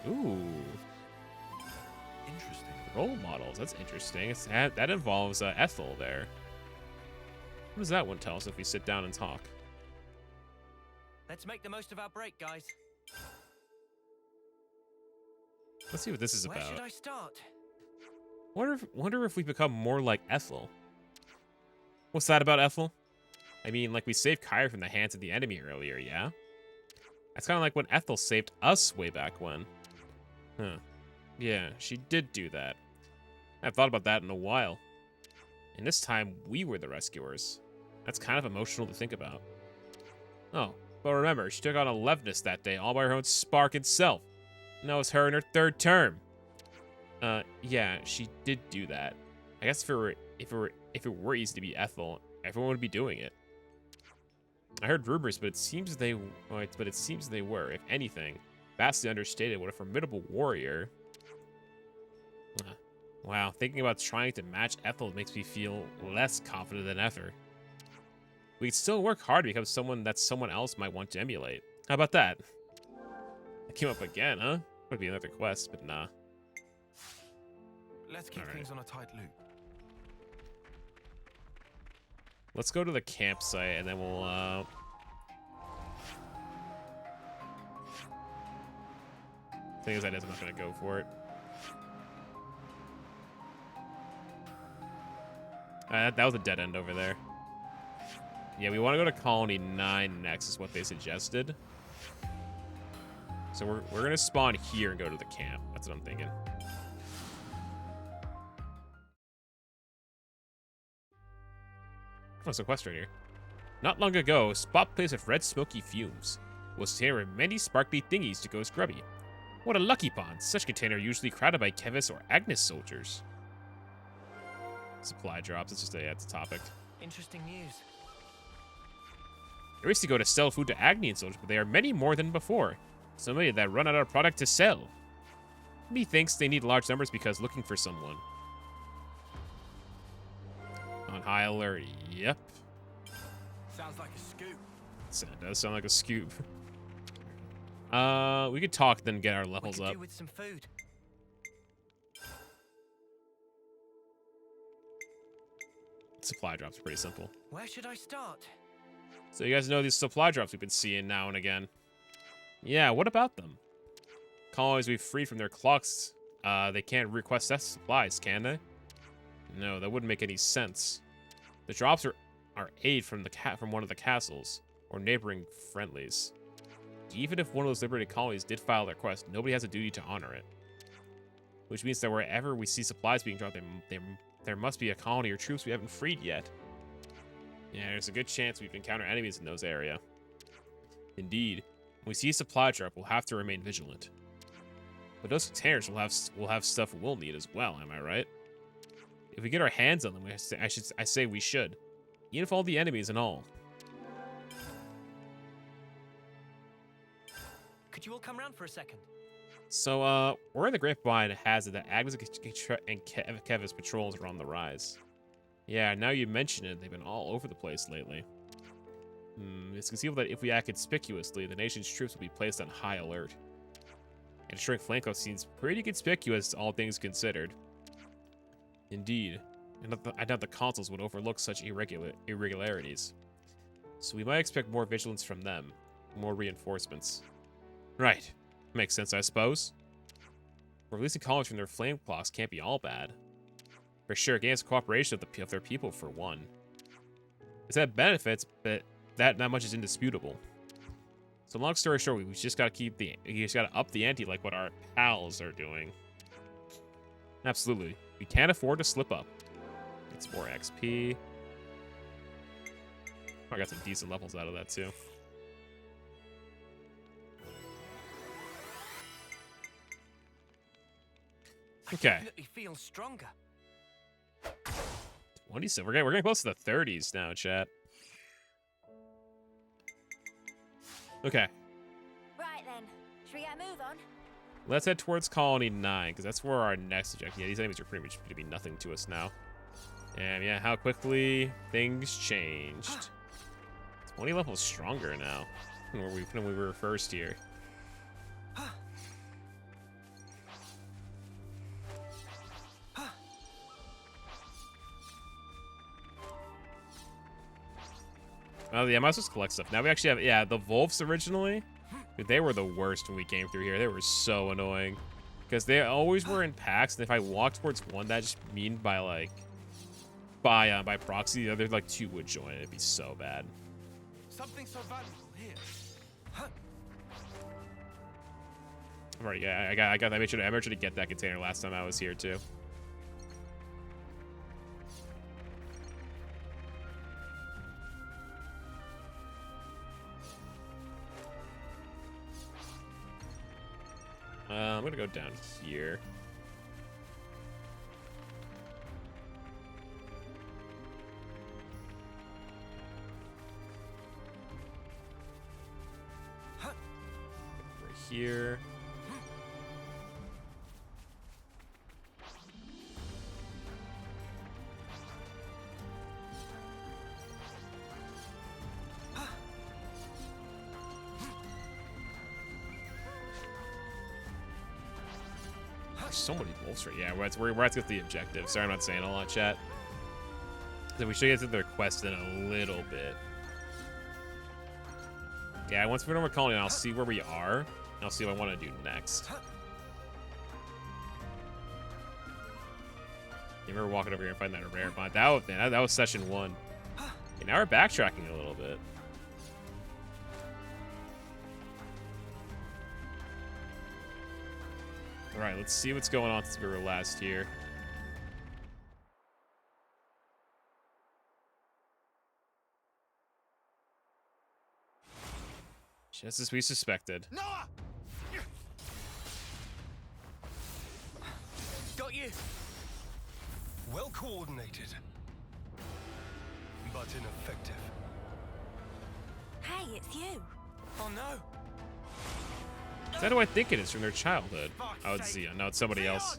Ooh. Interesting. Role models. That's interesting. That involves Ethel there. What does that one tell us if we sit down and talk? Let's make the most of our break, guys. Let's see what this is Where about. should I start? Wonder if we become more like Ethel. What's that about Ethel? I mean, like we saved Kyrie from the hands of the enemy earlier, yeah? That's kind of like when Ethel saved us way back when. Huh. Yeah, she did do that. I've thought about that in a while. And this time, we were the rescuers. That's kind of emotional to think about. Oh, but remember, she took on Alevnus that day all by her own spark and self. Now it's her in her third term. Yeah, she did do that. I guess if it were easy to be Ethel, everyone would be doing it. I heard rumors, but it seems they were, if anything, vastly understated. What a formidable warrior. Wow, thinking about trying to match Ethel makes me feel less confident than ever. We can still work hard to become someone that someone else might want to emulate. How about that? I came up again, huh? Would be another quest, but nah. Let's keep All right. things on a tight loop. Let's go to the campsite, and then we'll, thing is, I'm not gonna go for it. That was a dead end over there. Yeah, we want to go to Colony 9 next, is what they suggested. So we're gonna spawn here and go to the camp. That's what I'm thinking. Oh, it's a quest right here. Not long ago, a spot place of red smoky fumes was here with many sparkly thingies to go scrubby. What a lucky pond. Such container are usually crowded by Kevis or Agnes soldiers. Supply drops. It's just it's a topic. Interesting news. There is to go to sell food to Agnian soldiers, but there are many more than before. So many that run out of product to sell. Methinks they need large numbers because looking for someone. On high alert. Yep. Sounds like a scoop. That does sound like a scoop. We could talk, then get our levels We could up. do with some food. Supply drops are pretty simple. Where should I start? So you guys know these supply drops we've been seeing now and again. Yeah, what about them? Colonies we've freed from their clocks, they can't request us supplies, can they? No, that wouldn't make any sense. The drops are aid from from one of the castles, or neighboring friendlies. Even if one of those liberated colonies did file their request, nobody has a duty to honor it. Which means that wherever we see supplies being dropped, there must be a colony or troops we haven't freed yet. Yeah, there's a good chance we've encountered enemies in those area. Indeed, when we see a supply drop, we'll have to remain vigilant. But those containers will have stuff we'll need as well, am I right? If we get our hands on them, I say we should. Even if all the enemies and all. Could you all come round for a second? So, where the grapevine has it that Agnes and Kevis patrols are on the rise. Yeah, now you mention it, they've been all over the place lately. It's conceivable that if we act conspicuously, the nation's troops will be placed on high alert. And destroying Flanco seems pretty conspicuous, all things considered. Indeed. I doubt the consuls would overlook such irregularities. So we might expect more vigilance from them. More reinforcements. Right. Makes sense, I suppose. Releasing colonies from their flame clocks can't be all bad. For sure, it gains cooperation of their people, for one. It's had benefits, but that much is indisputable. So long story short, we just gotta up the ante like what our pals are doing. Absolutely. We can't afford to slip up. It's more XP. I got some decent levels out of that too. Okay. I definitely feel stronger. 27. We're getting close to the 30s now, chat. Okay. Right then, should we get a move on? Let's head towards Colony 9, because that's where our next objective. Yeah, these enemies are pretty much going to be nothing to us now. And yeah, how quickly things changed. 20 levels stronger now than we were first here. Oh yeah, I might just collect stuff. Now we actually have, yeah, the Wolves originally. Dude, they were the worst when we came through here. They were so annoying. Because they always were in packs, and if I walked towards one, that just mean by like, by proxy, the other like two would join. It'd be so bad. Something so valuable here. Alright, yeah, I made sure to get that container last time I was here too. I'm gonna go down here. Over here. So many wolves right. Yeah, we're at to get the objective. Sorry, I'm not saying a lot, chat. So we should get to their quest in a little bit. Yeah, once we're done with colony, I'll see where we are. And I'll see what I want to do next. You remember walking over here and finding that rare bond? That was session 1. Okay, now we're backtracking a little bit. All right, let's see what's going on since we were last here. Just as we suspected. Noah! Got you. Well coordinated, but ineffective. Hey, it's you. Oh no. Is that who I think it is from their childhood? Oh, it's Zeon. No, it's somebody else.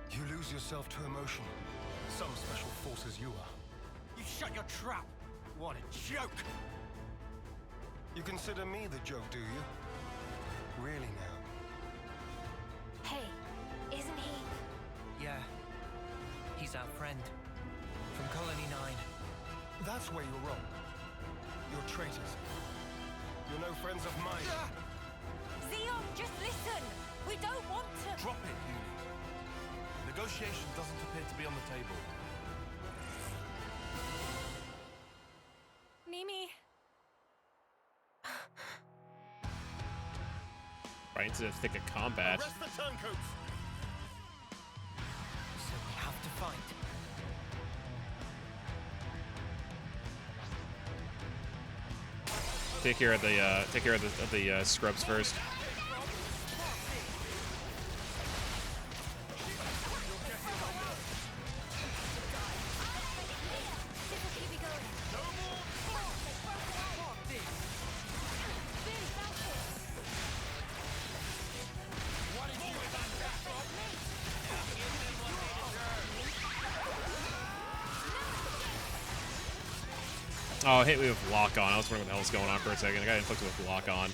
You lose yourself to emotion. Some special forces you are. You shut your trap. What a joke. You consider me the joke, do you? Really now? Hey, isn't he? Yeah. He's our friend. From Colony 9. That's where you're wrong. You're traitors. You're no friends of mine. Zeon, just listen. We don't want to. Drop it, Uni. Negotiation doesn't appear to be on the table. Mimi. Right into the thick of combat. Arrest the turncoats! So we have to fight. Take care of the scrubs first. Oh, hit me with lock on. I was wondering what the hell's going on for a second. I got inflicted with lock on.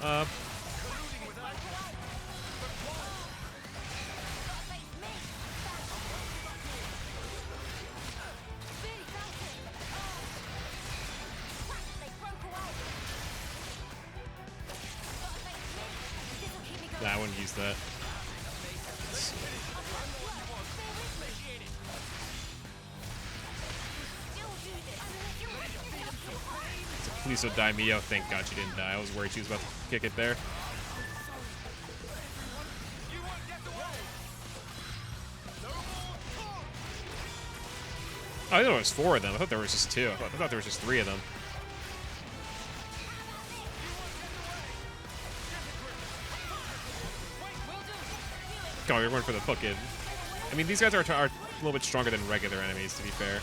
Up. Nah, I wouldn't use that. Please don't die, Mio. Thank God she didn't die. I was worried she was about to kick it there. Oh, I thought there was 4 of them. I thought there was just 2. I thought there was just 3 of them. Come on, you're going for the hook in. I mean, these guys are a little bit stronger than regular enemies, to be fair.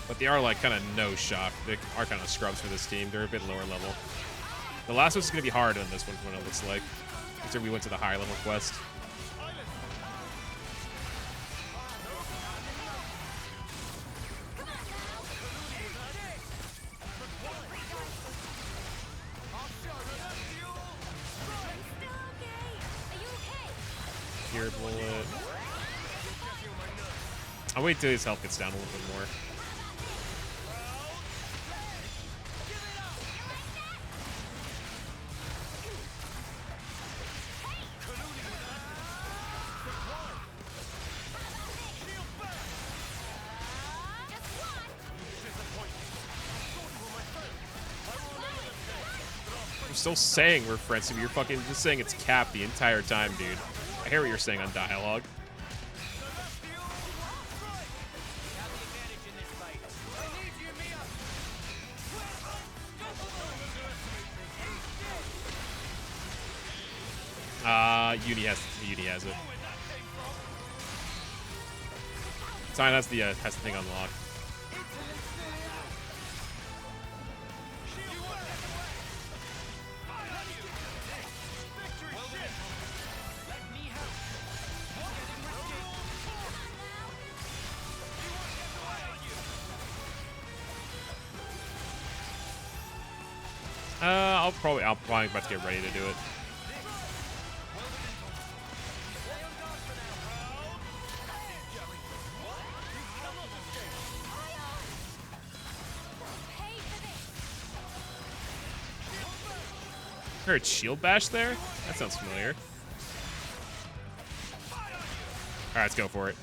But they are, like, kind of no shock. They are kind of scrubs for this team. They're a bit lower level. The last one's going to be harder than this one, from what it looks like. After we went to the higher level quest. Here, bullet. I'll wait till his health gets down a little bit more. still saying we're friends, so you're fucking just saying it's Cap the entire time, dude. I hear what you're saying on dialogue. Uni has it. Sign has the thing unlocked. I'm probably about to get ready to do it. Heard shield bash there? That sounds familiar. Alright, let's go for it.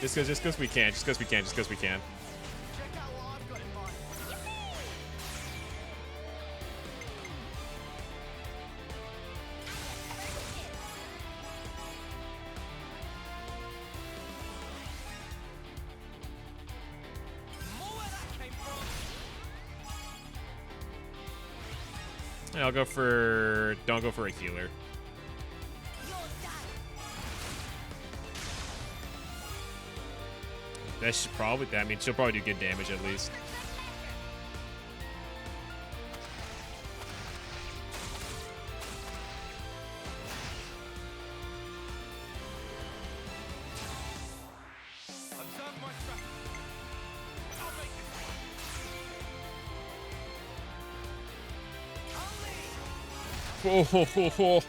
Just cause we can. I'll go for... Don't go for a healer. That should probably... I mean, she'll probably do good damage at least. Oh,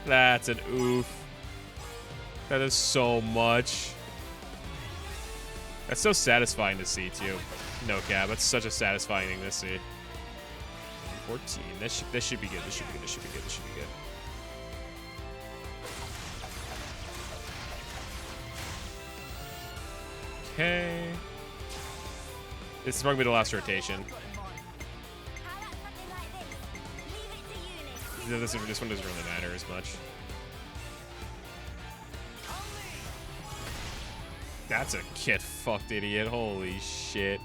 that's an oof. That is so much. That's so satisfying to see too. No cap, that's such a satisfying thing to see. 14. This should be good. This should be good. Okay. This is probably the last rotation. This one doesn't really matter as much. That's a get fucked idiot. Holy shit.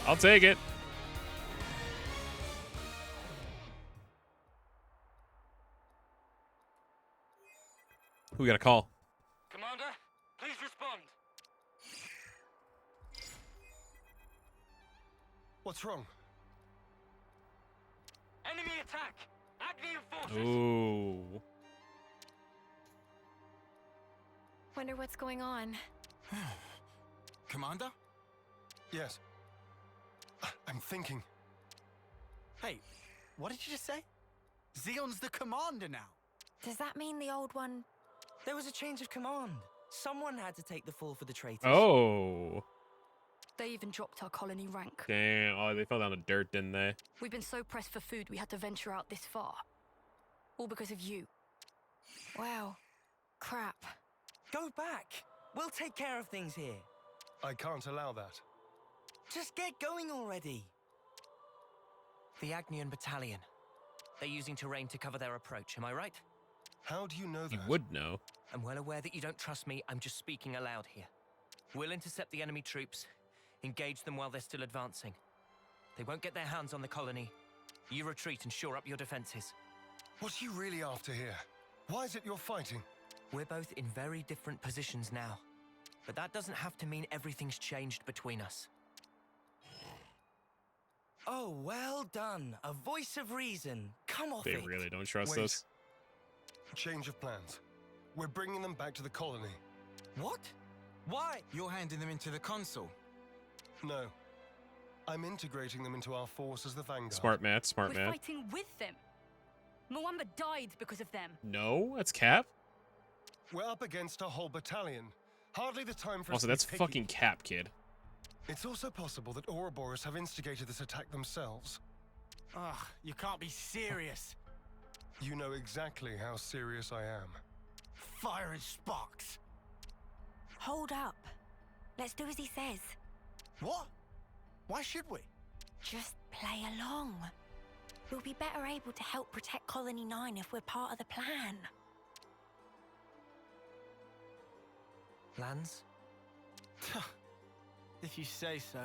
I'll take it. Who we got a call? Commander, please respond. What's wrong? Enemy attack! Agnian forces! Ooh. Wonder what's going on. Commander? Yes. I'm thinking. Hey, what did you just say? Zeon's the commander now. Does that mean the old one? There was a change of command. Someone had to take the fall for the traitors. Oh. They even dropped our colony rank. Damn. Oh, they fell down the dirt, didn't they? We've been so pressed for food we had to venture out this far. All because of you. Wow. Crap. Go back. We'll take care of things here. I can't allow that. Just get going already. The Agnian battalion. They're using terrain to cover their approach, am I right? How do you know that? You would know. I'm well aware that you don't trust me. I'm just speaking aloud here. We'll intercept the enemy troops, engage them while they're still advancing. They won't get their hands on the colony. You retreat and shore up your defenses. What are you really after here? Why is it you're fighting? We're both in very different positions now. But that doesn't have to mean everything's changed between us. Oh, well done. A voice of reason. Come off They it. really don't trust Wait. us. Change of plans. We're bringing them back to the colony. What? Why? You're handing them into the Consul. No. I'm integrating them into our force as the Vanguard. Smart man. We're fighting with them. Moamba died because of them. No, that's Cap. We're up against a whole battalion. Hardly the time for us Also, to be that's picky. fucking Cap, kid. It's also possible that Ouroboros have instigated this attack themselves. Ugh, you can't be serious. You know exactly how serious I am. fire and sparks. Hold up. Let's do as he says. What? Why should we? Just play along. We'll be better able to help protect Colony 9 if we're part of the plan. Plans? If you say so.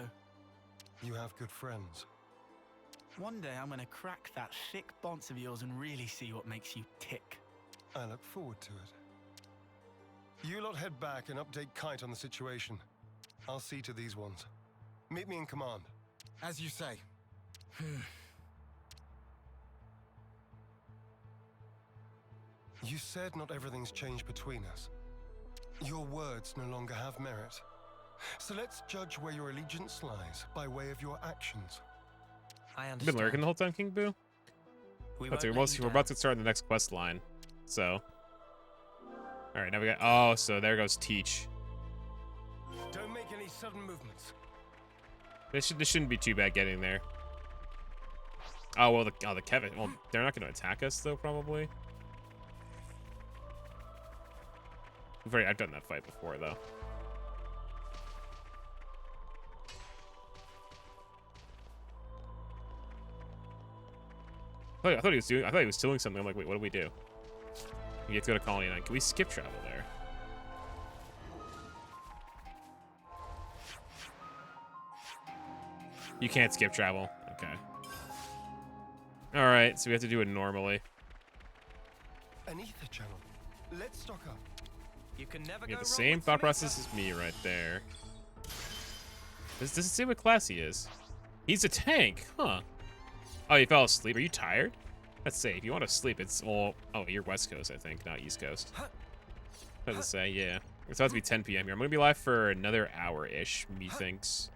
You have good friends. One day I'm gonna crack that thick bonce of yours and really see what makes you tick. I look forward to it. You lot head back and update Kite on the situation. I'll see to these ones. Meet me in command. As you say. You said not everything's changed between us. Your words no longer have merit. So let's judge where your allegiance lies by way of your actions. I You've been understand. lurking the whole time, King Boo? That's it. We're about to start the next quest line. So. Alright, now we got. Oh, so there goes Teach. Don't make any sudden movements. This shouldn't be too bad getting there. Oh, well, the Kevin. Well, they're not going to attack us, though, probably. I've done that fight before, though. I thought he was doing something. I'm like, wait, what do we do? We have to go to Colony 9. Can we skip travel there? You can't skip travel. Okay. All right, so we have to do it normally. An ether channel. Let's stock up. You can never You go have the wrong same with thought some process as me right there. Does it say what class he is? He's a tank, huh? Oh, you fell asleep. Are you tired? Let's see. If you want to sleep, it's all. Oh, you're West Coast, I think, not East Coast. What does it say? Yeah. It's about to be 10 p.m. here. I'm gonna be live for another hour-ish. Methinks.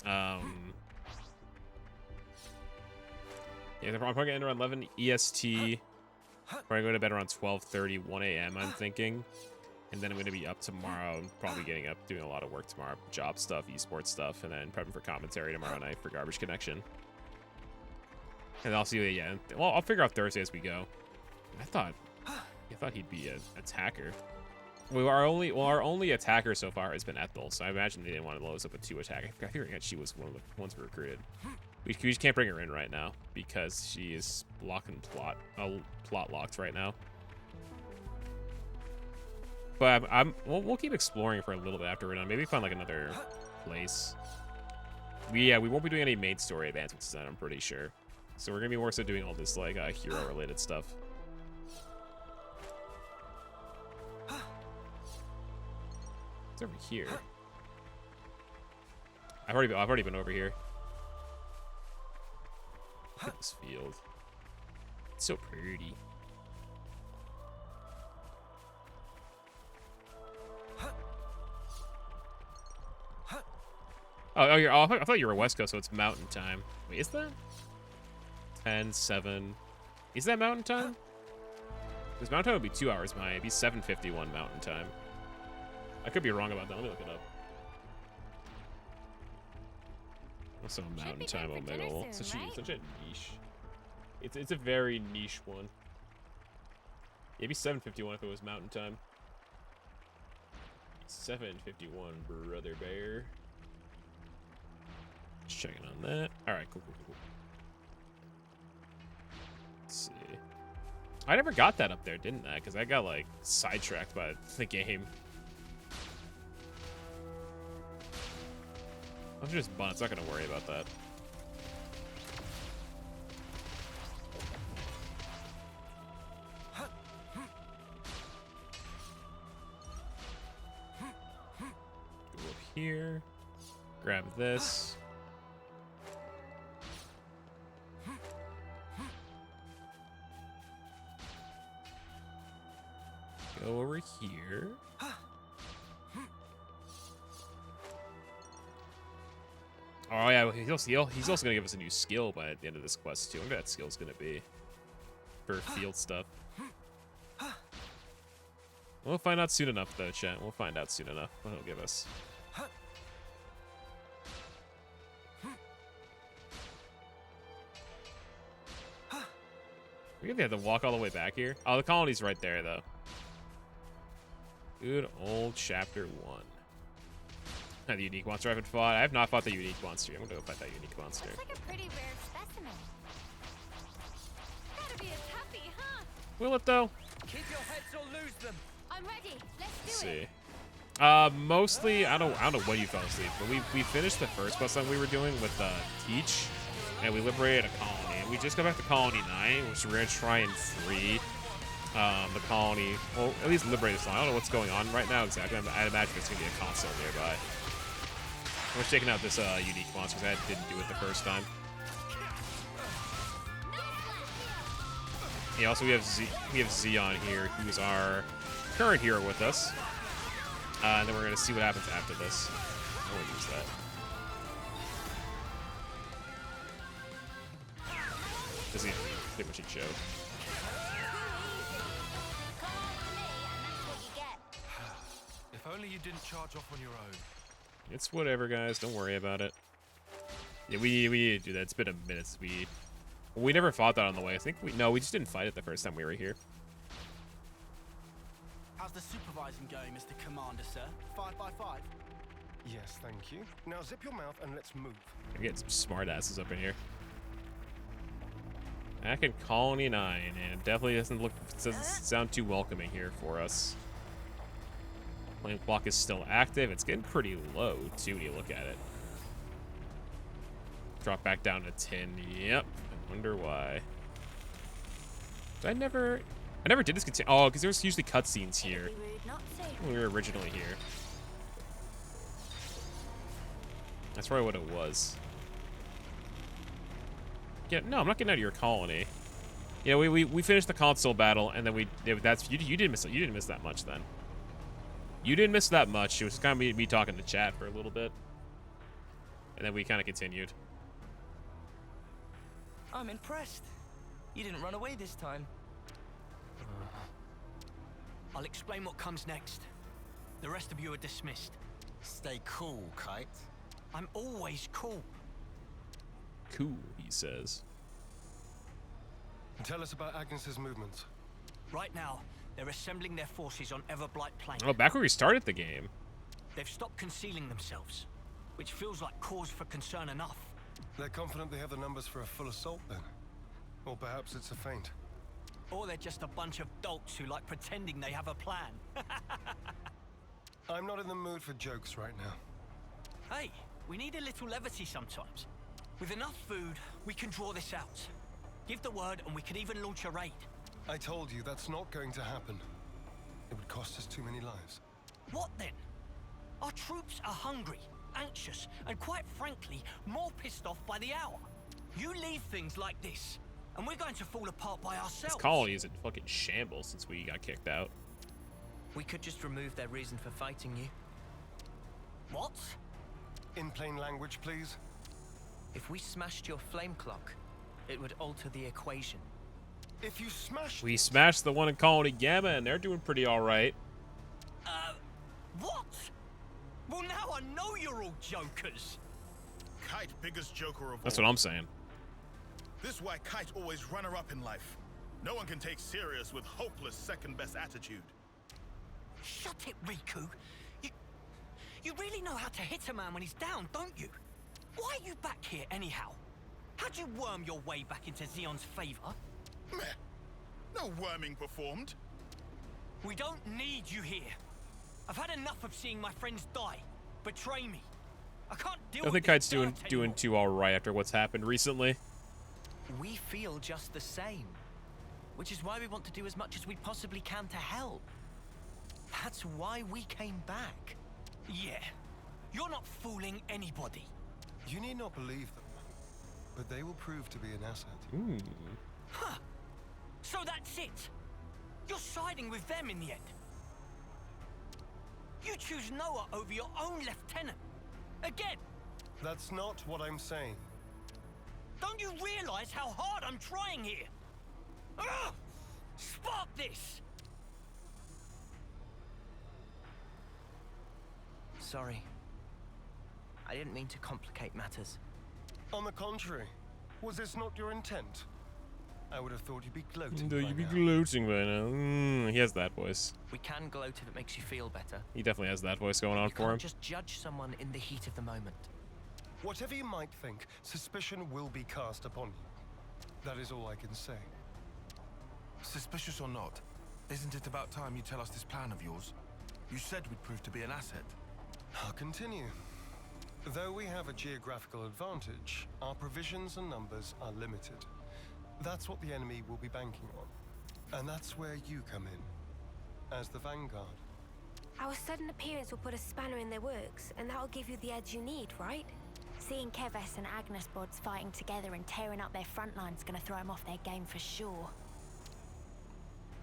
Yeah, I'm probably gonna end around 11 EST. Probably go to bed around 12:30, 1 a.m. I'm thinking, and then I'm gonna be up tomorrow. I'm probably getting up, doing a lot of work tomorrow, job stuff, esports stuff, and then prepping for commentary tomorrow night for Garbage Connection. And I'll see you. Yeah. Well, I'll figure out Thursday as we go. I thought he'd be an attacker. Our only attacker so far has been Ethel, so I imagine they didn't want to load us up with 2 attackers. I figured she was one of the ones we recruited. We just can't bring her in right now because she is plot locked right now. But we'll keep exploring for a little bit after we're done. Maybe find like another place. We won't be doing any main story advancements then, I'm pretty sure. So we're gonna be more so doing all this like hero related stuff. It's over here. I've already been over here. Look at this field. It's so pretty. I thought you were West Coast, so it's mountain time. Wait, is that? 10, 7. Is that mountain time? Because mountain time would be 2 hours behind. It'd be 7:51 mountain time. I could be wrong about that. Let me look it up. Also, mountain time Omega. Such a niche. It's a very niche one. Maybe 7:51 if it was mountain time. 7:51, brother bear. Just checking on that. All right, cool. Let's see. I never got that up there, didn't I? Because I got like sidetracked by the game. I'm just bunts. Not gonna worry about that. Go up here. Grab this. Go over here. Oh yeah, he's also gonna give us a new skill by the end of this quest too. I wonder what that skill's gonna be for field stuff. We'll find out soon enough, though, chat. We'll find out soon enough what he'll give us. We gonna have to walk all the way back here. Oh, the colony's right there, though. Good old chapter 1. The unique monster I haven't fought. I have not fought the unique monster. I'm gonna go fight that unique monster. Looks like a pretty rare specimen. Gotta be a toughie, huh? Will it though? Keep your heads or lose them. I'm ready. Let's Let's do it. see. Mostly, I don't know when you fell asleep, but we finished the first quest line we were doing with Teach, and we liberated a colony. And we just got back to Colony 9, which we're gonna try and free the colony. Well, at least liberate this line. I don't know what's going on right now exactly. I'd imagine there's gonna be a Consul nearby. We're taking out this unique monster because I didn't do it the first time. Yeah, also we have Zeon here, who's our current hero with us. And then we're gonna see what happens after this. I won't use that. This is pretty much a joke. If only you didn't charge off on your own. It's whatever, guys. Don't worry about it. Yeah, we need to do that. It's been a minute since we never fought that on the way. I think we just didn't fight it the first time we were here. How's the supervising going, Mr. Commander, sir? 5 by 5? Yes, thank you. Now zip your mouth and let's move. I'm getting some smart asses up in here. Back in Colony 9, and it definitely doesn't sound too welcoming here for us. Flame clock is still active. It's getting pretty low too when you look at it. Drop back down to 10. Yep. I wonder why. I never did this continue. Oh, because there was usually cutscenes here when we were originally here. That's probably what it was. Yeah, no, I'm not getting out of your colony. Yeah, we finished the Consul battle, and then you didn't miss that much then. You didn't miss that much. It was kind of me talking to chat for a little bit, and then we kind of continued. I'm impressed. You didn't run away this time. I'll explain what comes next. The rest of you are dismissed. Stay cool, Kite. I'm always cool. Cool, he says. Tell us about Agnes's movements. Right now, they're assembling their forces on Everblight Plain. Oh, back where we started the game. They've stopped concealing themselves, which feels like cause for concern enough. They're confident they have the numbers for a full assault then. Or perhaps it's a feint. Or they're just a bunch of dolts who like pretending they have a plan. I'm not in the mood for jokes right now. Hey, we need a little levity sometimes. With enough food, we can draw this out. Give the word and we could even launch a raid. I told you that's not going to happen. It would cost us too many lives. What then? Our troops are hungry, anxious, and quite frankly, more pissed off by the hour. You leave things like this, and we're going to fall apart by ourselves. This colony is in fucking shambles since we got kicked out. We could just remove their reason for fighting you. What? In plain language, please. If we smashed your flame clock, it would alter the equation. If you smashed We smashed the one in Colony Gamma, and they're doing pretty all right. What? Well, now I know you're all jokers. Kite, biggest joker of That's all. what I'm saying. This why Kite always runner-up in life. No one can take serious with hopeless second-best attitude. Shut it, Riku. You really know how to hit a man when he's down, don't you? Why are you back here anyhow? How'd you worm your way back into Zeon's favor? Meh. No worming performed. We don't need you here. I've had enough of seeing my friends die, betray me. I can't deal with I think this Kite's doing anymore. too all right after what's happened recently. We feel just the same, which is why we want to do as much as we possibly can to help. That's why we came back. Yeah, you're not fooling anybody. You need not believe them, but they will prove to be an asset. Ooh. Huh. So that's it. You're siding with them in the end. You choose Noah over your own lieutenant. Again. That's not what I'm saying. Don't you realize how hard I'm trying here? Ugh! Spark this! Sorry. I didn't mean to complicate matters. On the contrary, was this not your intent? I would have thought you'd be gloating. Though by you'd be now. gloating by now. He has that voice. We can gloat if it makes you feel better. He definitely has that voice going on You for him. can't just judge someone in the heat of the moment. Whatever you might think, suspicion will be cast upon you. That is all I can say. Suspicious or not, isn't it about time you tell us this plan of yours? You said we'd prove to be an asset. I'll continue. Though we have a geographical advantage, our provisions and numbers are limited. That's what the enemy will be banking on. And that's where you come in, as the vanguard. Our sudden appearance will put a spanner in their works, and that'll give you the edge you need, right? Seeing Keves and Agnes bods fighting together and tearing up their front line's gonna throw them off their game for sure.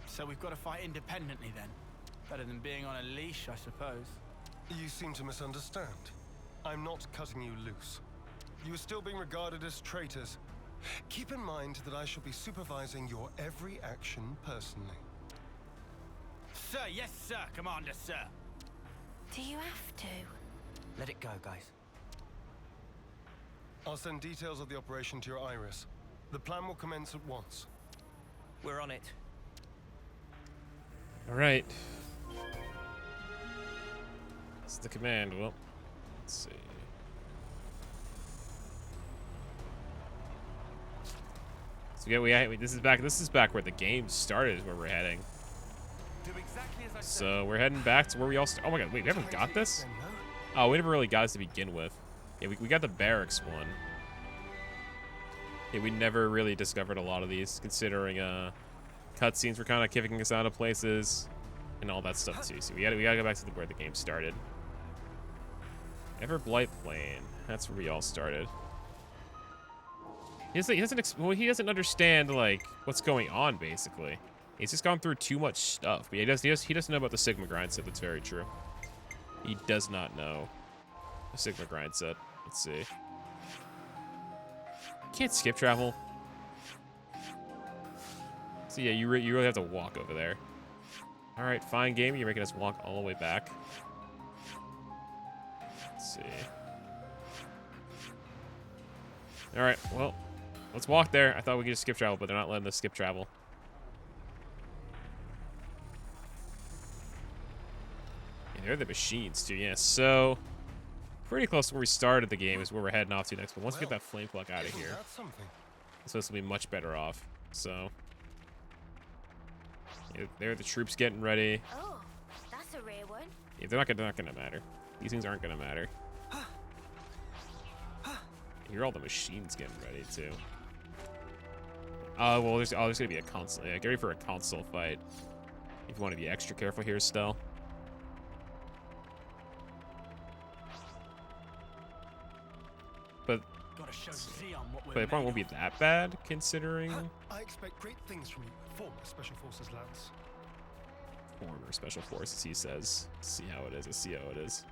So we've got to fight independently then? Better than being on a leash, I suppose. You seem to misunderstand. I'm not cutting you loose. You are still being regarded as traitors. Keep in mind that I shall be supervising your every action personally. Sir, yes, sir, Commander, sir. Do you have to? Let it go, guys. I'll send details of the operation to your iris. The plan will commence at once. We're on it. All right. That's the command. Well, let's see. So yeah, this is back where the game started. Is where we're heading. So we're heading back to where we all. Oh my god! Wait, we haven't got this. Oh, we never really got this to begin with. Yeah, we got the barracks one. Yeah, we never really discovered a lot of these, considering cutscenes were kind of kicking us out of places and all that stuff too. So we gotta go back to where the game started. Everblight Plain. That's where we all started. He doesn't understand like what's going on basically. He's just gone through too much stuff. But he doesn't know about the Sigma grind set. That's very true. He does not know the Sigma grind set. Let's see. Can't skip travel. So yeah, you really have to walk over there. All right, fine game. You're making us walk all the way back. Let's see. All right, well, let's walk there. I thought we could just skip travel, but they're not letting us skip travel. Yeah, they're the machines too. Yeah, so pretty close to where we started the game is where we're heading off to next. But once we get that flame pluck out of here, so this will be much better off. So yeah, there, the troops getting ready. Oh, that's a rare one. Yeah, they're not gonna matter. These things aren't gonna matter. You're all the machines getting ready too. Well, there's gonna be a Consul. Yeah, get ready for a Consul fight. If you want to be extra careful here, Stel. But it probably won't be that bad considering. I expect great things from you, former Special Forces lads. Former Special Forces, he says. Let's see how it is. Let's see how it is.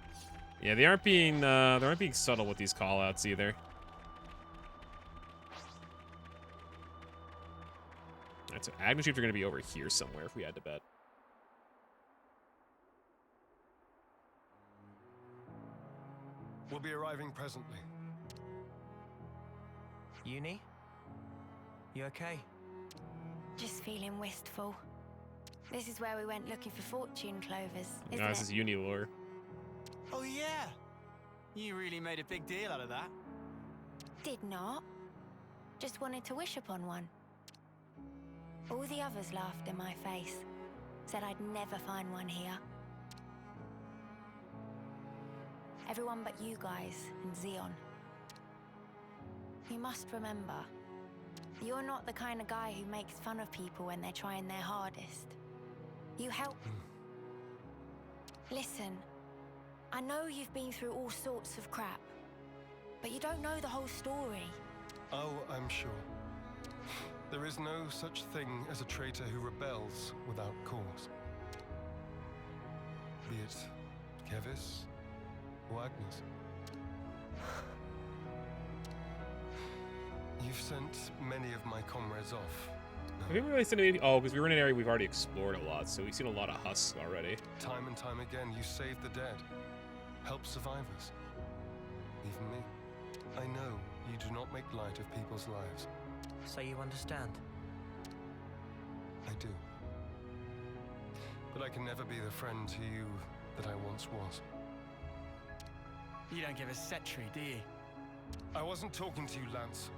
Yeah, they aren't being subtle with these call-outs either. Alright, so Agnes ships are gonna be over here somewhere if we had to bet. We'll be arriving presently. Uni? You okay? Just feeling wistful. This is where we went looking for fortune clovers, isn't No, this it? is Uni lore. Oh yeah! You really made a big deal out of that. Did not. Just wanted to wish upon one. All the others laughed in my face. Said I'd never find one here. Everyone but you guys and Zeon. You must remember, you're not the kind of guy who makes fun of people when they're trying their hardest. You help. Listen, I know you've been through all sorts of crap, but you don't know the whole story. Oh, I'm sure. There is no such thing as a traitor who rebels without cause. Be it Kevis or Agnes. You've sent many of my comrades off. Have we ever really seen any? Oh, because we were in an area we've already explored a lot, so we've seen a lot of husks already. Time and time again, you save the dead, help survivors. Even me. I know you do not make light of people's lives. So you understand? I do. But I can never be the friend to you that I once was. You don't give a setry, do you? I wasn't talking to you, Lance.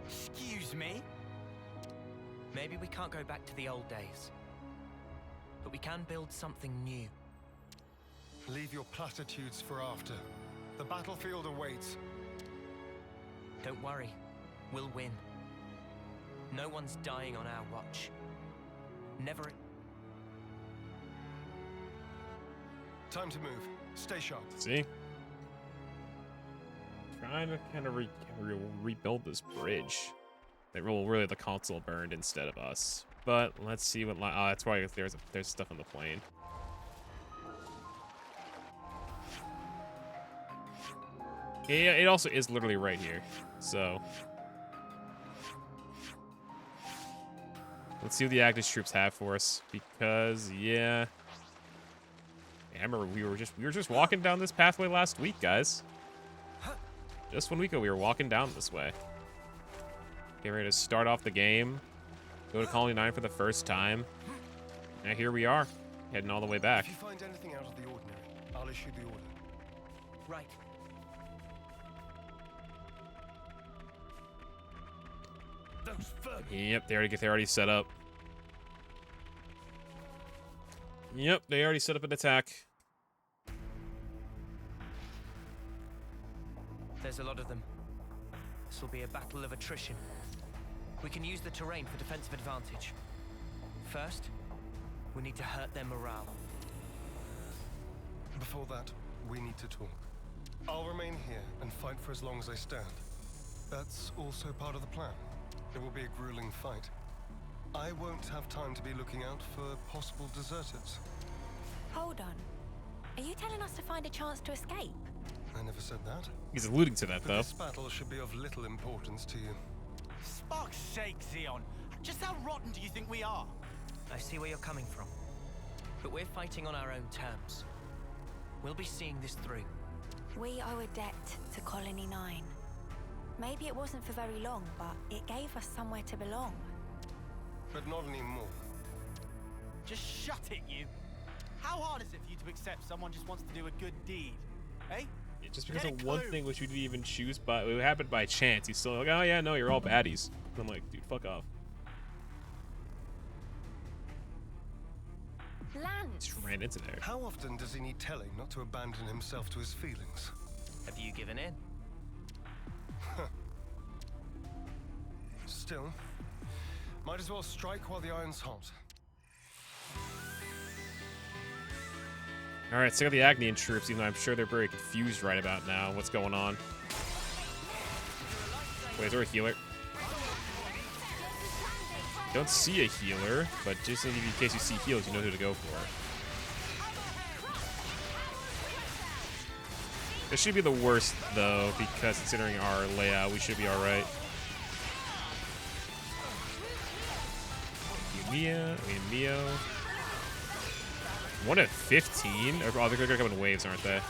Excuse me? Maybe we can't go back to the old days, but we can build something new. Leave your platitudes for after. The battlefield awaits. Don't worry, we'll win. No one's dying on our watch. Never. Time to move. Stay sharp. See? Trying to kind of rebuild this bridge. That really the Consul burned instead of us. But let's see what. Oh, that's why there's stuff on the plane. Yeah, it also is literally right here. So let's see what the Agnes troops have for us. Because yeah, I remember we were just walking down this pathway last week, guys. Just 1 week ago, we were walking down this way. Getting ready to start off the game. Go to Colony 9 for the first time. Now here we are, heading all the way back. If you find anything out of the ordinary, I'll issue the order. Right. Yep, they already set up. Yep, they already set up an attack. There's a lot of them. This will be a battle of attrition. We can use the terrain for defensive advantage. First, we need to hurt their morale. Before that, we need to talk. I'll remain here and fight for as long as I stand. That's also part of the plan. It will be a grueling fight. I won't have time to be looking out for possible deserters. Hold on. Are you telling us to find a chance to escape? I never said that. He's alluding to that, But though. this battle should be of little importance to you. Spark's sake, Zeon. Just how rotten do you think we are? I see where you're coming from. But we're fighting on our own terms. We'll be seeing this through. We owe a debt to Colony 9. Maybe it wasn't for very long, but it gave us somewhere to belong. But not anymore. Just shut it, you. How hard is it for you to accept someone just wants to do a good deed? Eh? Yeah, just because of one thing which we didn't even choose, but it happened by chance. He's still like, oh yeah, no, you're all baddies. And I'm like, dude, fuck off. Lance! Just ran into there. How often does he need telling not to abandon himself to his feelings? Have you given in? Still, might as well strike while the iron's hot. All right, so I got the Agnian troops, even though I'm sure they're very confused right about now. What's going on? Wait, is there a healer? Don't see a healer, but just in case you see heals, you know who to go for. This should be the worst, though, because considering our layout, we should be all right. Mio. 1 at 15? Oh, they're gonna come in waves, aren't they?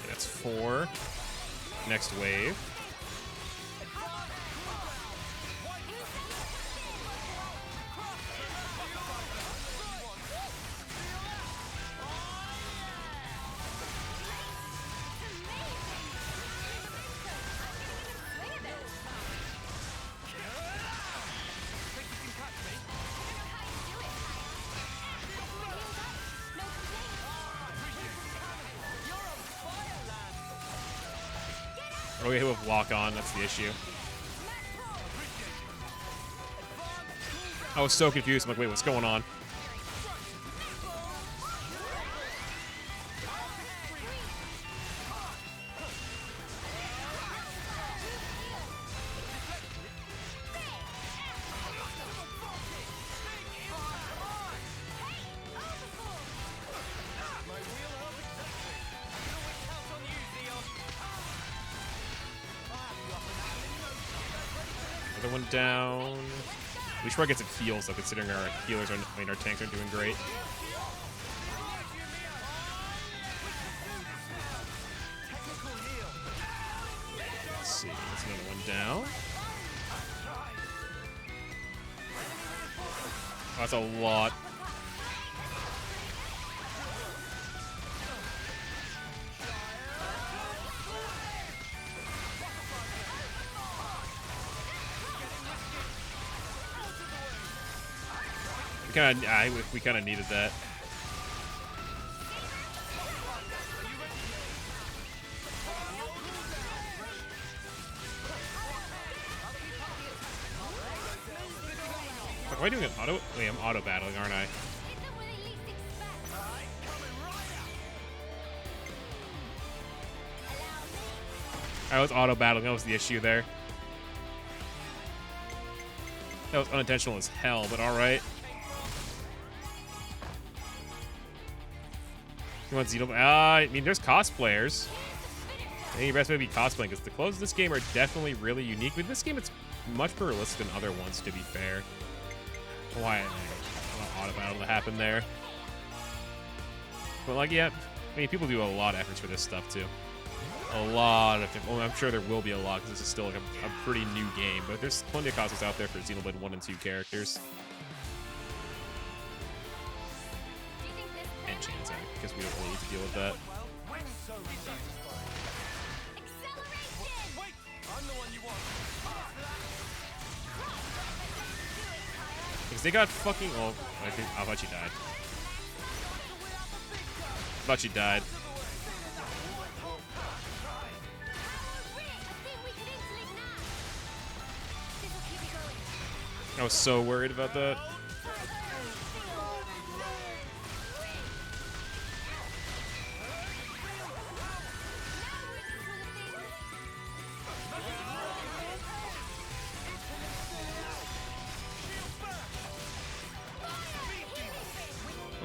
That's 4. Next wave. Oh, we hit with lock on, that's the issue. I was so confused. I'm like, wait, what's going on? Another one down. We should probably get some heals though, considering our healers are, I mean, our tanks are doing great. Let's see, that's another one down. Oh, that's a lot. We kind of needed that. Fuck, am I doing an auto? Wait, I'm auto battling, aren't I? I was auto battling. That was the issue there. That was unintentional as hell, but all right. You want Xenoblade? I mean, there's cosplayers. I think your best way to be cosplaying because the clothes of this game are definitely really unique. With this game, it's much more realistic than other ones, to be fair. Why I want auto battle to happen there. But like, yeah, I mean, people do a lot of efforts for this stuff too. A lot of, well, I'm sure there will be a lot because this is still like a pretty new game. But there's plenty of cosplays out there for Xenoblade 1 and 2 characters. And Chains, because we don't really need to deal with that. Because they got fucking. Oh, I thought she died. I thought she died. I was so worried about that.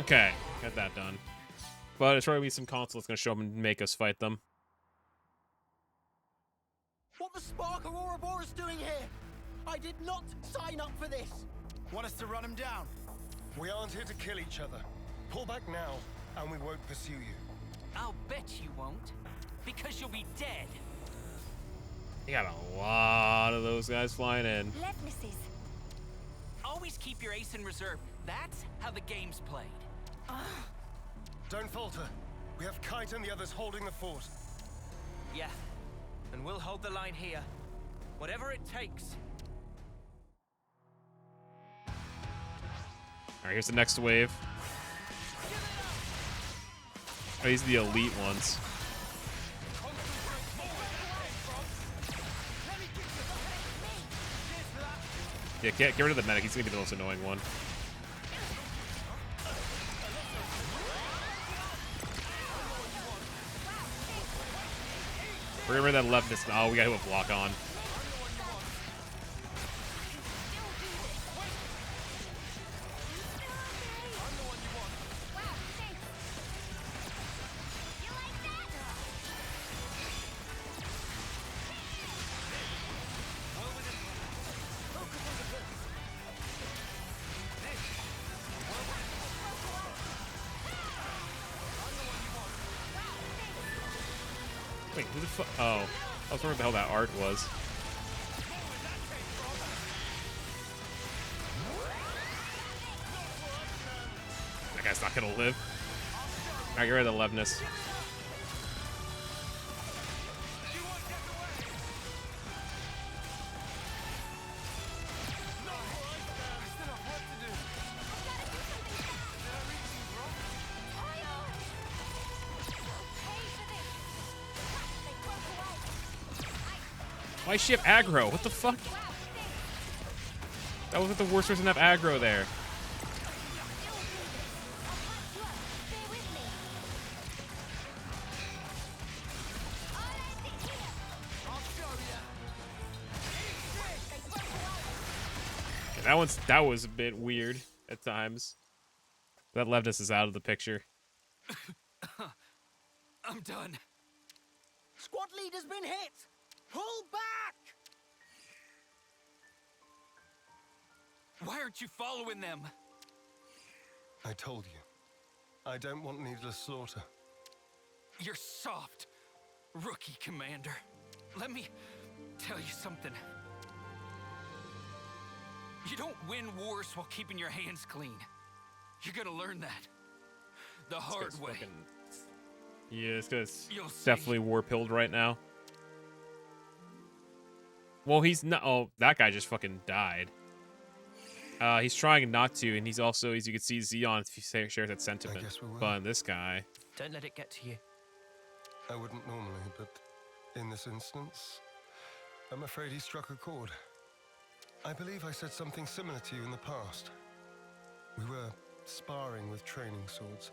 Okay, got that done. But it's probably be some Consul that's gonna show up and make us fight them. What the spark are Ouroboros doing here? I did not sign up for this. Want us to run him down? We aren't here to kill each other. Pull back now, and we won't pursue you. I'll bet you won't, because you'll be dead. You got a lot of those guys flying in. Levnesses. Always keep your ace in reserve. That's how the game's played. Don't falter. We have Kite and the others holding the fort. Yeah, and we'll hold the line here. Whatever it takes. Alright, here's the next wave. Oh, these are the elite ones. Yeah, get rid of the medic. He's gonna be the most annoying one. Remember that leftness. Oh, we got him a block on. Wait, who the fuck? Oh, I was wondering what the hell that art was. That guy's not gonna live. Alright, get rid of the leftness. Why does she have aggro? What the fuck? That wasn't the worst person to have aggro there. Yeah, that was a bit weird at times. That leftness is out of the picture. I'm done. Squad leader's been hit. Pull back! Why aren't you following them? I told you. I don't want needless slaughter. You're soft, rookie commander. Let me tell you something. You don't win wars while keeping your hands clean. You're gonna learn that the hard way. Yeah, this guy's You'll see. definitely war-pilled right now. Well, he's not. Oh, that guy just fucking died. He's trying not to, and he's also, as you can see, Zeon shares that sentiment. guess we will. But this guy, Don't let it get to you. I wouldn't normally, but in this instance, I'm afraid he struck a chord. I believe I said something similar to you in the past. We were sparring with training swords.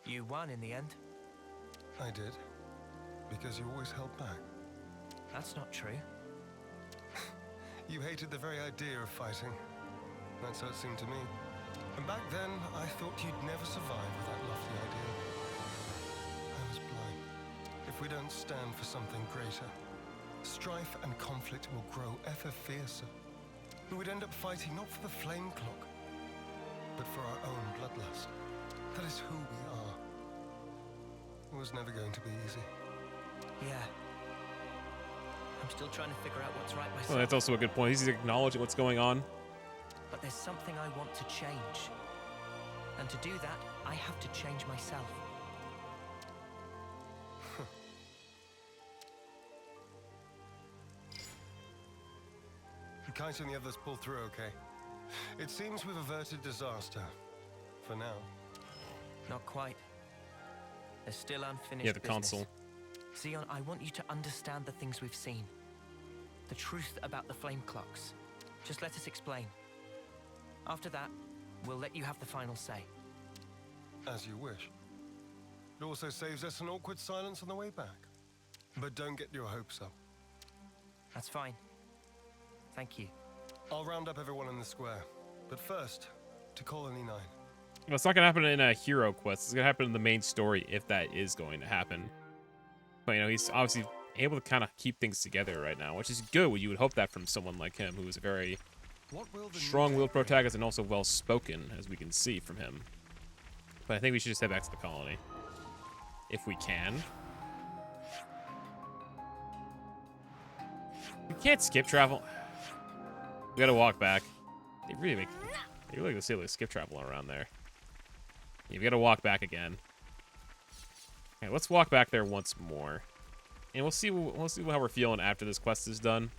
You won in the end. I did, because you always held back. That's not true. You hated the very idea of fighting. That's how it seemed to me. And back then, I thought you'd never survive with that lofty idea. I was blind. If we don't stand for something greater, strife and conflict will grow ever fiercer. We would end up fighting not for the flame clock, but for our own bloodlust. That is who we are. It was never going to be easy. Yeah. I'm still trying to figure out what's right myself. well, that's also a good point. He's acknowledging what's going on. But there's something I want to change. And to do that, I have to change myself. Kite and the others pull through okay. It seems we've averted disaster. For now. Not quite. There's still unfinished Yeah, the business. Consul. Zeon, I want you to understand the things we've seen. The truth about the flame clocks. Just let us explain. After that, we'll let you have the final say. As you wish. It also saves us an awkward silence on the way back. But don't get your hopes up. That's fine. Thank you. I'll round up everyone in the square. But first, to Colony 9. Well, it's not gonna happen in a hero quest. It's gonna happen in the main story if that is going to happen. But you know, he's obviously able to kind of keep things together right now, which is good. You would hope that from someone like him, who is a very strong-willed protagonist and also well-spoken, as we can see from him. But I think we should just head back to the colony, if we can. You can't skip travel. We gotta walk back. They really like to say like skip travel around there. You've got to walk back again. Okay, let's walk back there once more, and we'll see how we're feeling after this quest is done.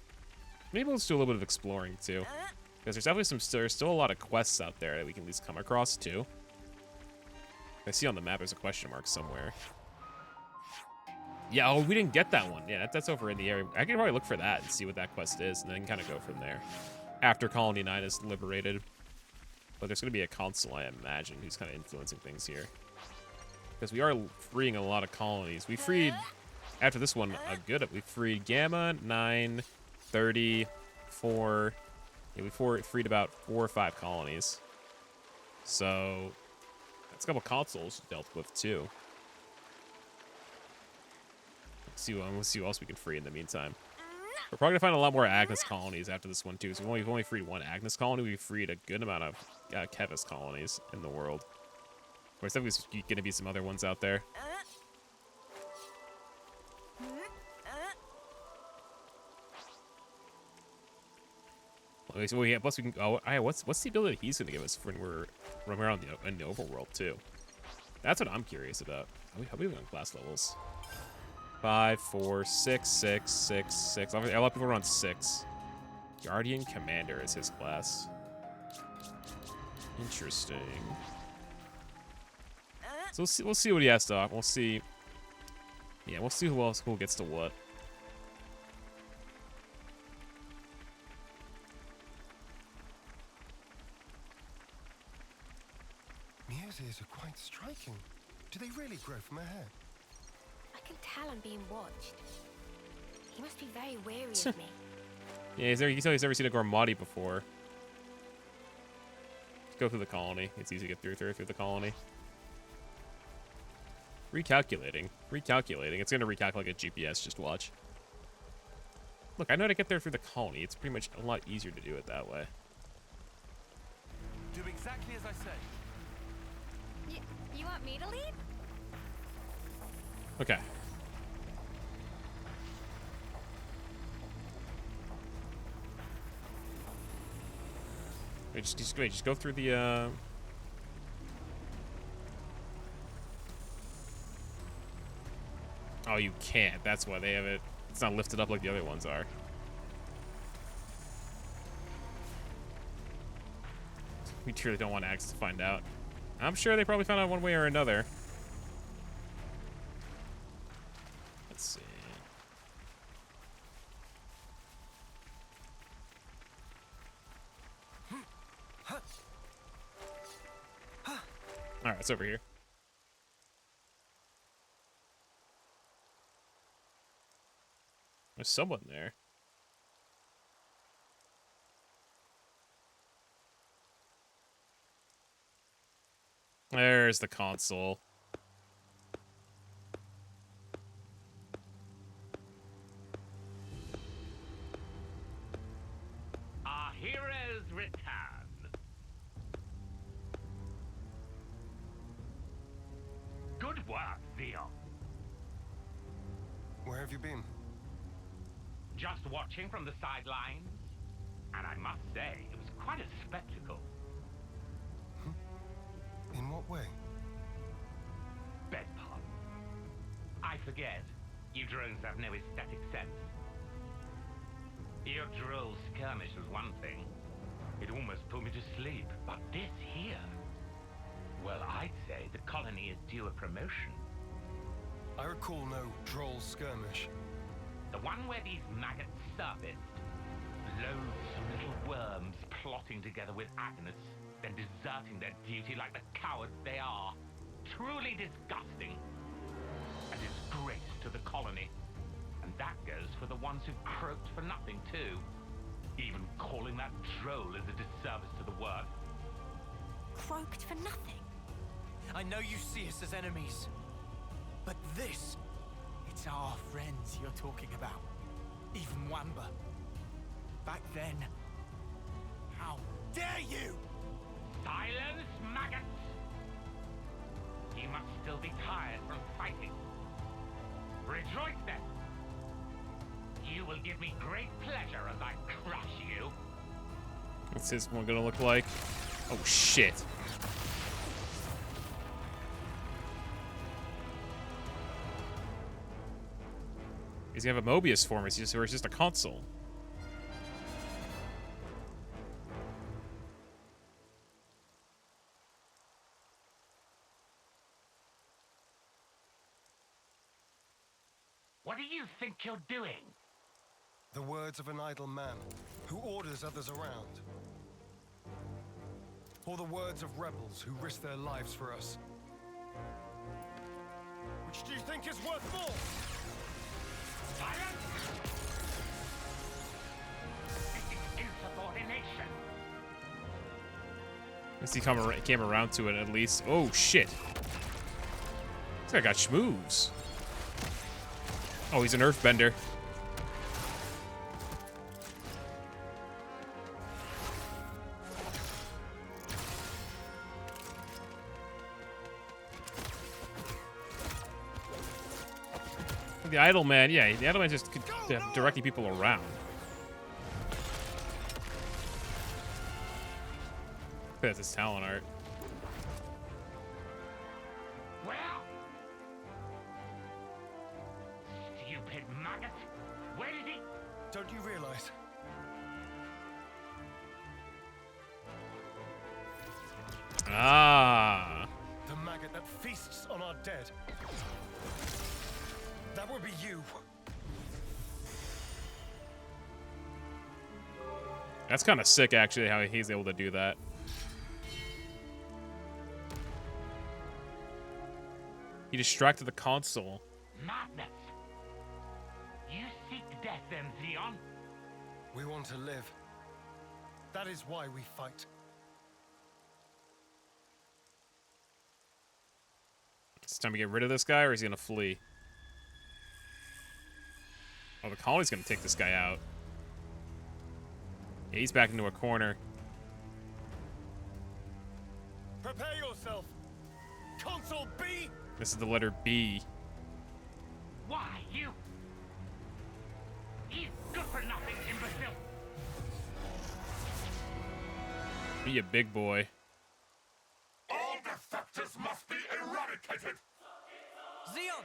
Maybe let's do a little bit of exploring too, because there's definitely there's still a lot of quests out there that we can at least come across too. I see on the map there's a question mark somewhere. Yeah, oh, we didn't get that one. Yeah, that's over in the area. I can probably look for that and see what that quest is, and then kind of go from there. After Colony 9 is liberated. But there's going to be a Consul, I imagine, who's kind of influencing things here. Because we are freeing a lot of colonies. We freed, after this one, we freed Gamma, 9, 30, 4. Yeah, we freed about 4 or 5 colonies. So, that's a couple Consuls dealt with, too. Let's see what else we can free in the meantime. We're probably going to find a lot more Agnes colonies after this one, too. So we've only freed 1 Agnes colony. We've freed a good amount of Kevis colonies in the world. There's definitely going to be some other ones out there. Okay, so plus we can. Oh, what's the ability he's going to give us when we're running around in the overworld, too? That's what I'm curious about. How are we on class levels? 5, 4, 6, 6, 6, 6. A lot of people are on 6. Guardian Commander is his class. Interesting. So we'll see what he has to offer. We'll see. Yeah, we'll see who gets to what. Mia's ears are quite striking. Do they really grow from her head? I can tell I'm being watched. He must be very wary of me. Yeah, he's never seen a Gormati before. Let's go through the colony. It's easy to get through the colony. Recalculating. It's going to recalculate a GPS, just watch. Look, I know how to get there through the colony. It's pretty much a lot easier to do it that way. Do exactly as I say. You want me to lead? Okay. Wait, just go through the, Oh, you can't. That's why they have it. It's not lifted up like the other ones are. We truly don't want Axe to find out. I'm sure they probably found out one way or another. Let's see. Alright, it's over here. There's someone there. There's the Consul. Our heroes return. Good work, Zeon. Where have you been? Just watching from the sidelines. And I must say, it was quite a spectacle. In what way? Beg pardon. I forget. You drones have no aesthetic sense. Your droll skirmish was one thing. It almost put me to sleep. But this here... Well, I'd say the colony is due a promotion. I recall no droll skirmish. The one where these maggots surfaced. Loathsome little worms plotting together with Agnes, then deserting their duty like the cowards they are. Truly disgusting. A disgrace to the colony. And that goes for the ones who croaked for nothing, too. Even calling that droll is a disservice to the work. Croaked for nothing? I know you see us as enemies, but this, it's our friends you're talking about. Even Wamba. Back then, how dare you! Silence, maggots! You must still be tired from fighting. Rejoice then! You will give me great pleasure as I crush you. What's this one gonna look like? Oh, shit. He's gonna have a Moebius form, or it's just a Consul. What do you think you're doing? The words of an idle man who orders others around. Or the words of rebels who risk their lives for us. Which do you think is worth more? Silence! This is insubordination. Let's see, came around to it at least. Oh, shit. This guy got schmoves. Oh, he's an earthbender. The idle man, yeah, the idle man just directing people around. That's his talent art. Well, stupid maggot. Where did he? Don't you realize? Ah. The maggot that feasts on our dead. That would be you. That's kind of sick, actually, how he's able to do that. He distracted the Consul. Madness. You seek death then, Zeon? We want to live. That is why we fight. It's time to get rid of this guy, or is he gonna flee? Oh, the colony's gonna take this guy out. Yeah, he's back into a corner. yourself. Consul B. This is the letter B. Why, you? He's good for nothing, imbecile. Be a big boy. All defectors must be eradicated. Zeon!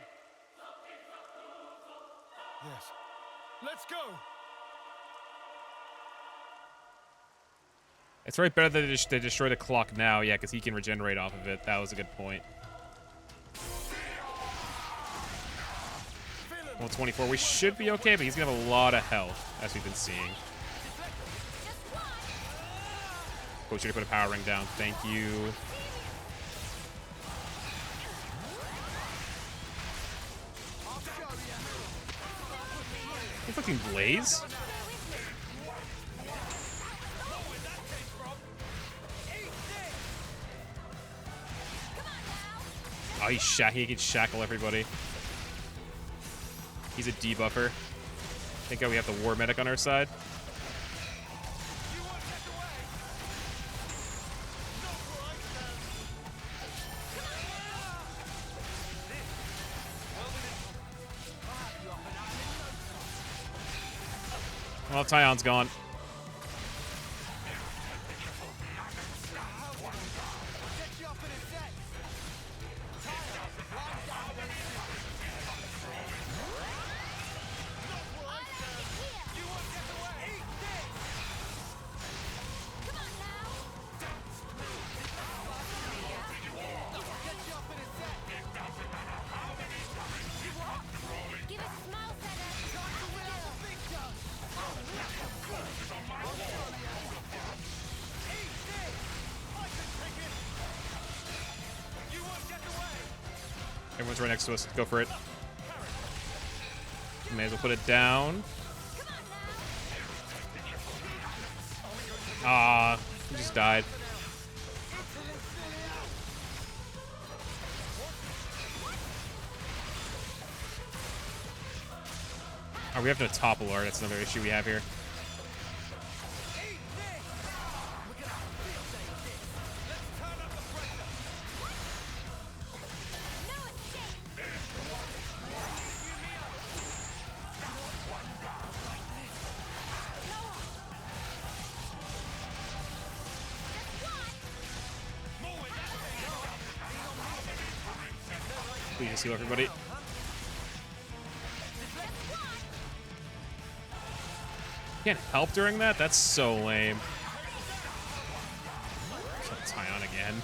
Yes. Let's go. It's right better that they destroy the clock now, yeah, because he can regenerate off of it. That was a good point. Well, 24. We should be okay, but he's gonna have a lot of health, as we've been seeing. Oh, should have put a power ring down. Thank you. You fucking Blaze? Oh, he can shackle everybody. He's a debuffer. Thank God we have the war medic on our side. Well, Tyon's gone. Everyone's right next to us. Go for it. May as well put it down. Ah, he just died. Oh, we have no topple art. That's another issue we have here. Please heal everybody. Can't help during that? That's so lame. Tyon again.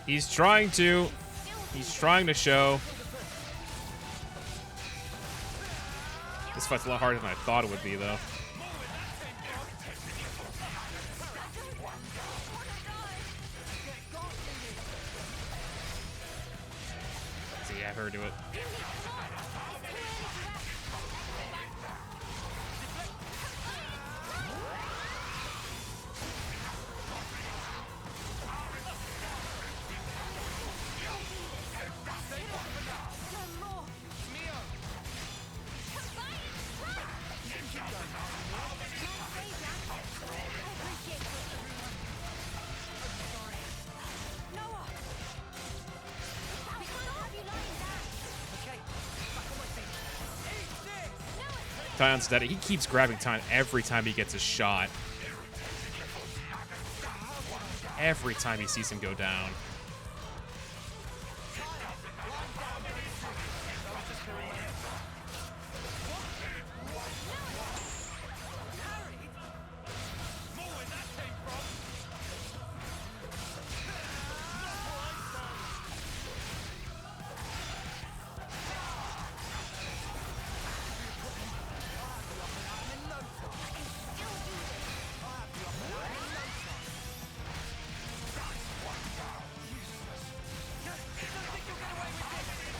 He's trying to. He's trying to show. This fight's a lot harder than I thought it would be, though. See, have her do it. Tyon's dead. He keeps grabbing Tyon every time he gets a shot. Every time he sees him go down.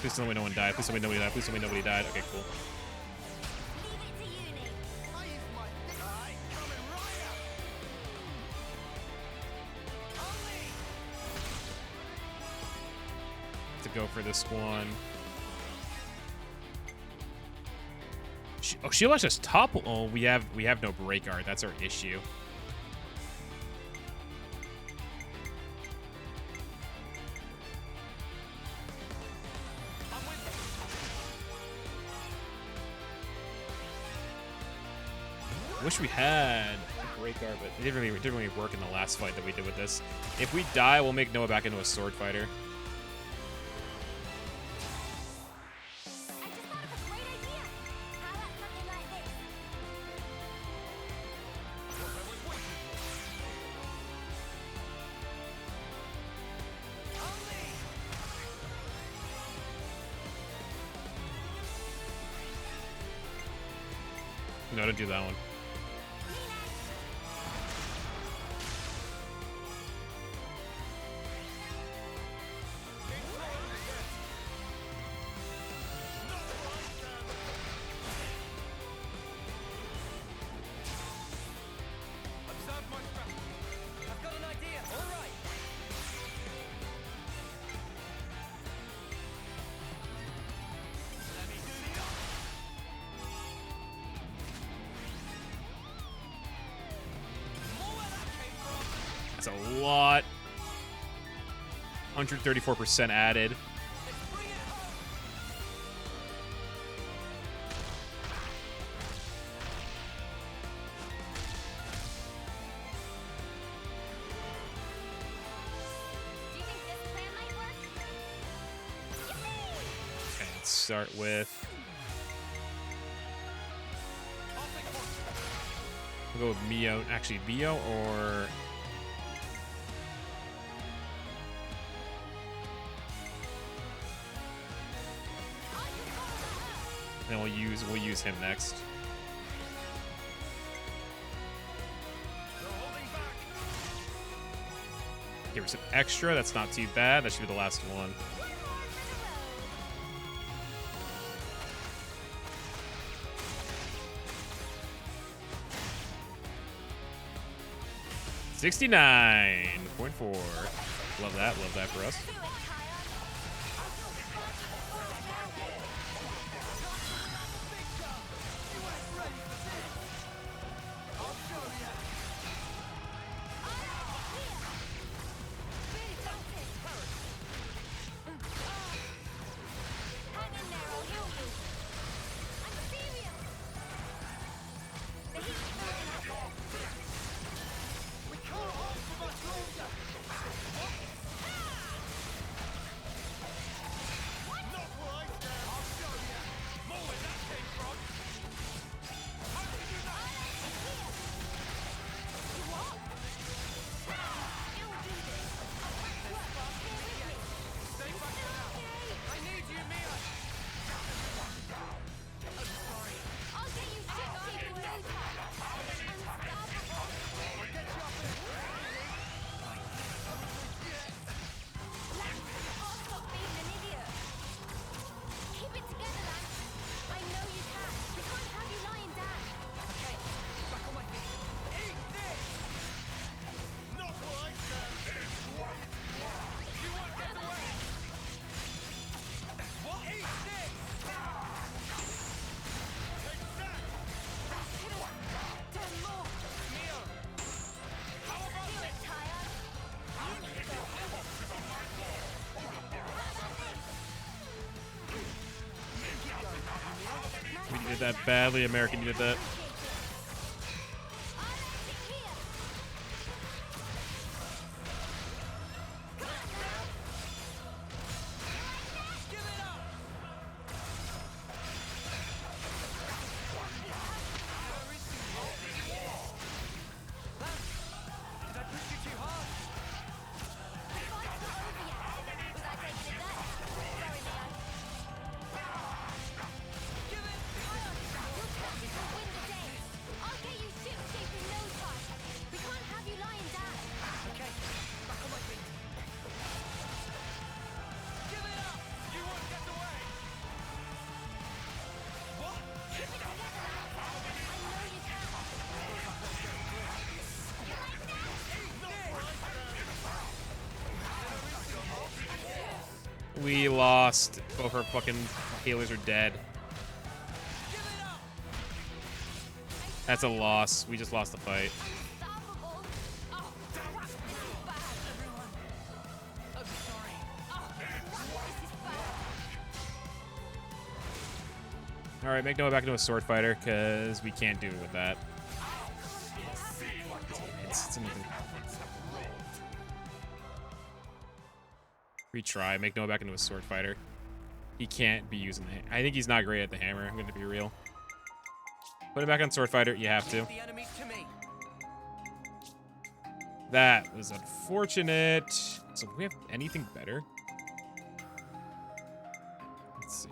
Please tell me no one died. Please tell me nobody died. Please tell me nobody died. Okay, cool. To go for this one. Oh, she'll let us topple. Oh, we have no break art. That's our issue. I wish we had a break art, but it didn't really work in the last fight that we did with this. If we die, we'll make Noah back into a sword fighter. No, don't do that one. That's a lot. 134% added. Okay, let's start with... We'll go with Mio. Actually, Mio or... Then we'll use him next. Give her some extra. That's not too bad. That should be the last one. $69.4. Love that. Love that for us. We needed that badly. America needed that. We lost. Both our fucking healers are dead. That's a loss. We just lost the fight. Alright, make Noah back into a sword fighter, because we can't do it with that. It's retry, make Noah back into a sword fighter. He can't be using the... I think he's not great at the hammer, I'm going to be real. Put him back on sword fighter, you have to. That was unfortunate. So do we have anything better? Let's see.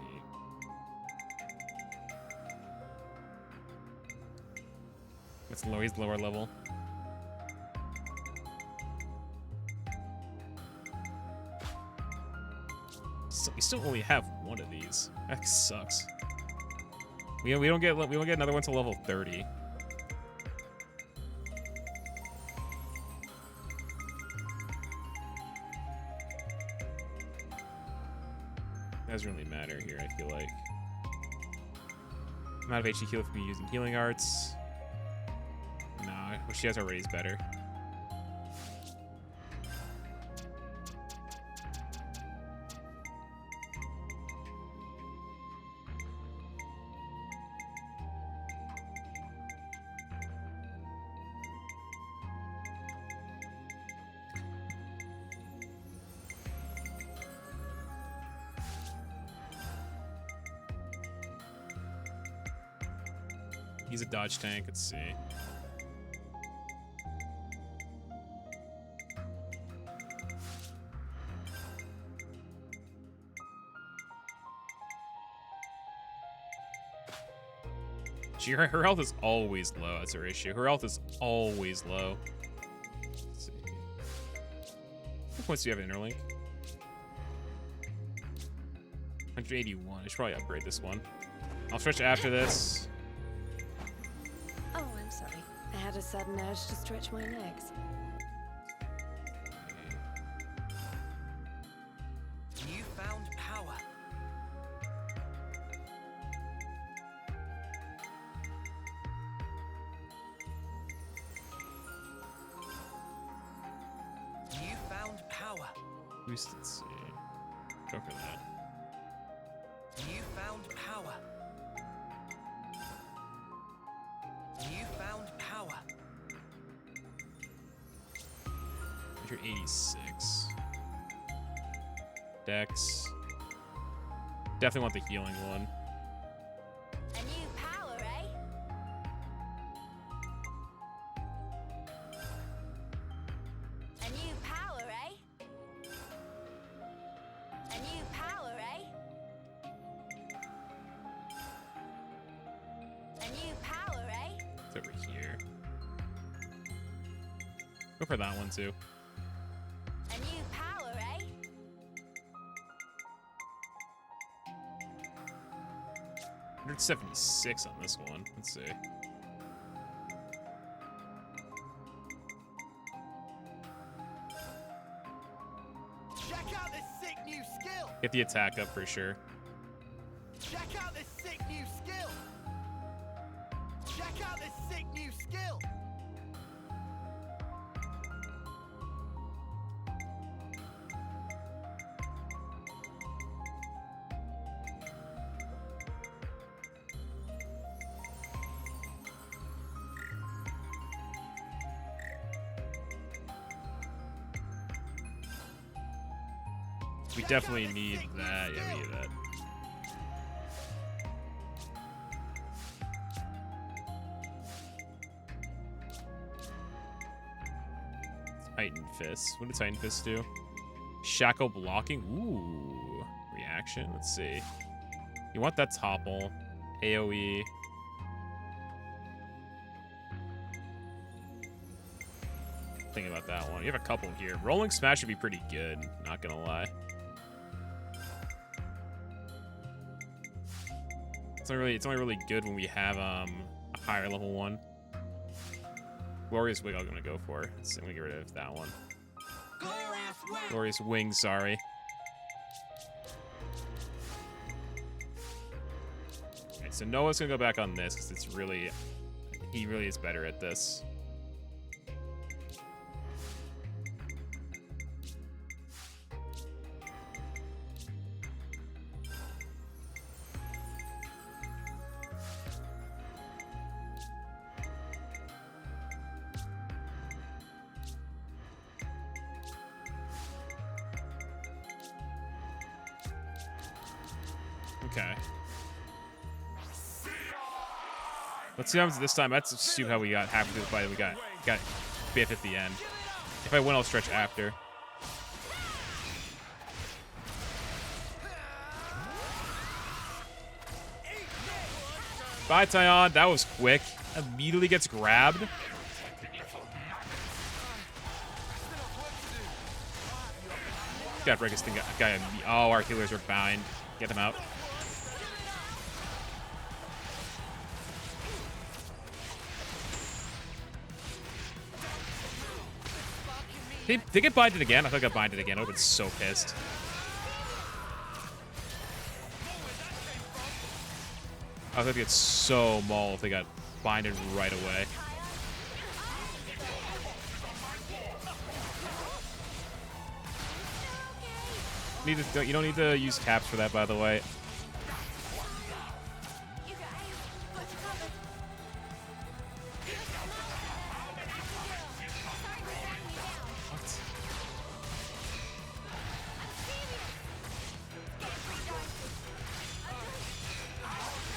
It's low, he's lower level. So we still only have one of these. That sucks. We don't get another one till level 30. Doesn't really matter here, I feel like. Amount of HP heal if we using healing arts. No, what she has already is better. He's a dodge tank, let's see. Her health is always low, that's her issue. Her health is always low. Let's see. What points do you have in Interlink? 181. I should probably upgrade this one. I'll stretch after this. Oh, I'm sorry. I had a sudden urge to stretch my legs. You found power. You found power. Let's see. Go for that. You found power. You found power. You're 86. Dex. Definitely want the healing one. A new power, eh? A new power, eh? A new power, eh? A new power, eh? It's over here. Go for that one too. A new power, eh? 176 on this one. Let's see. Check out this sick new skill. Get the attack up for sure. Check out this sick new skill. Check out this sick new skill. We definitely need that. Yeah, we need that. Titan Fist. What did Titan Fist do? Shackle blocking. Ooh. Reaction. Let's see. You want that topple. AoE. Thinking about that one. You have a couple here. Rolling Smash would be pretty good. Not gonna lie. It's only really good when we have a higher level one. Glorious Wing I'm gonna go for. So I'm gonna get rid of that one. Glorious Wing, sorry. so Noah's gonna go back on this because it's really, he really is better at this. Okay. Let's see what happens this time. Let's see how we got half of the fight. We got Biff at the end. If I win, I'll stretch after. Bye, Tyon. That was quick. Immediately gets grabbed. Gotta break this thing. Oh, our healers are bind. Get them out. They get binded again. I think I got binded again. I would have been so pissed. I think it's so mauled if they got binded right away. You don't need to use caps for that, by the way.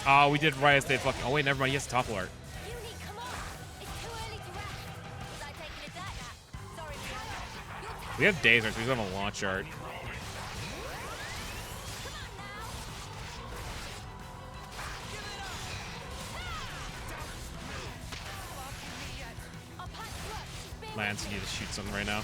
Oh, we did right as they fucking. Oh wait, never mind. He has topple art. We have days art, so he's on a launch art. Lance, you need to shoot something right now.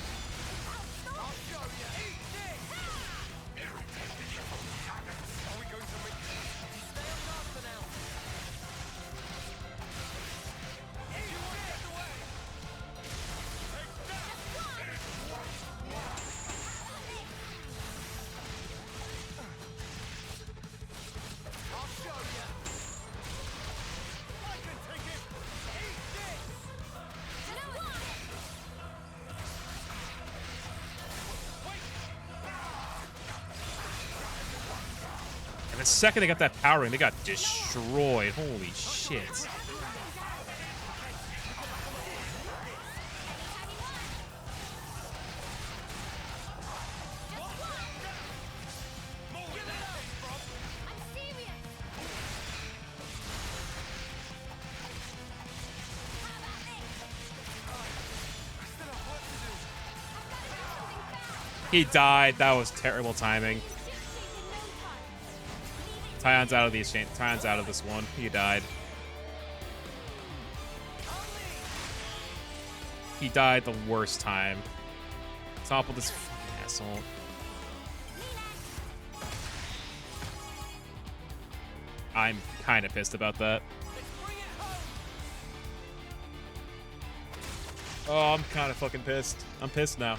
The second they got that power ring, they got destroyed. Holy shit. He died. That was terrible timing. Tyon's out of these. Tyon's out of this one. He died. He died the worst time. Topple this asshole. I'm kind of pissed about that. Oh, I'm kind of fucking pissed. I'm pissed now.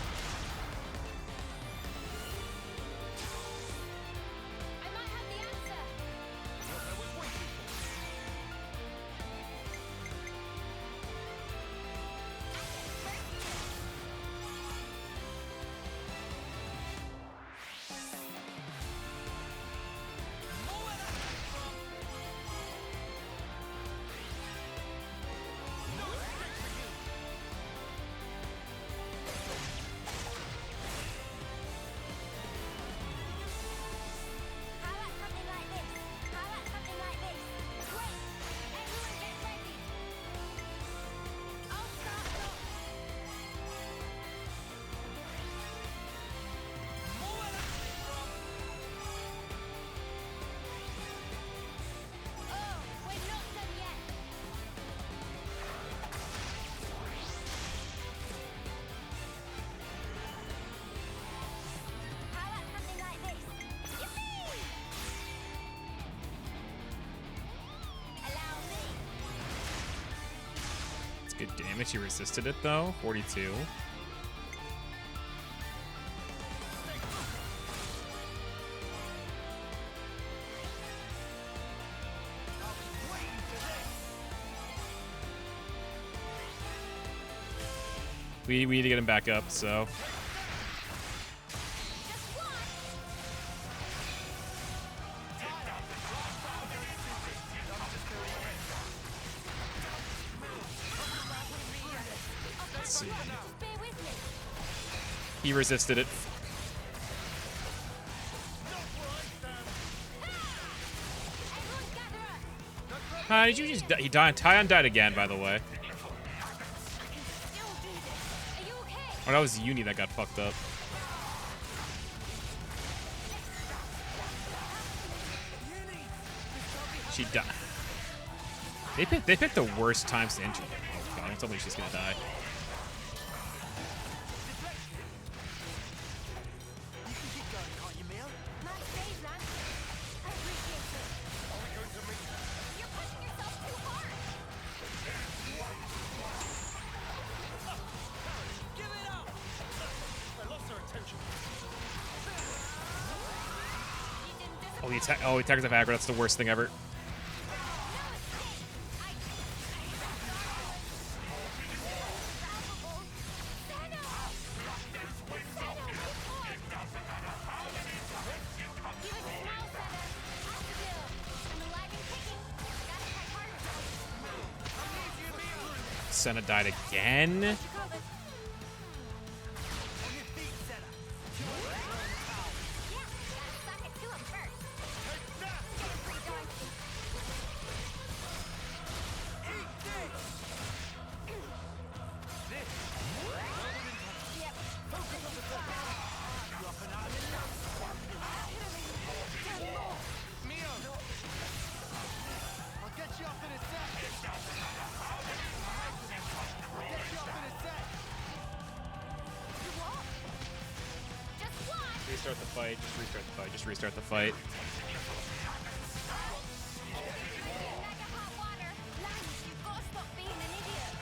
Good damage. He resisted it though. 42. We need to get him back up, so. Let's see. He resisted it. Did you just die? He died. Tyon died again, by the way. Oh, that was Uni that got fucked up. She died. They picked the worst times to enter. Oh, God, tell me she's gonna die. Oh, he attacks the aggro. That's the worst thing ever. Senna died again. Restart the fight. Just restart the fight. Just restart the fight.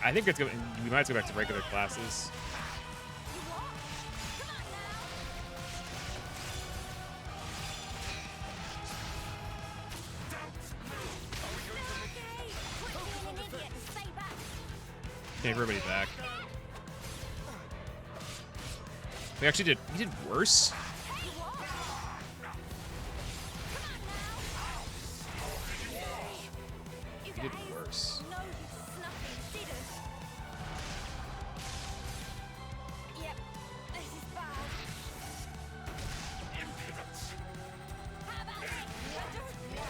I think it's good. We might have to go back to regular classes. Get everybody back. We actually did worse. We did worse.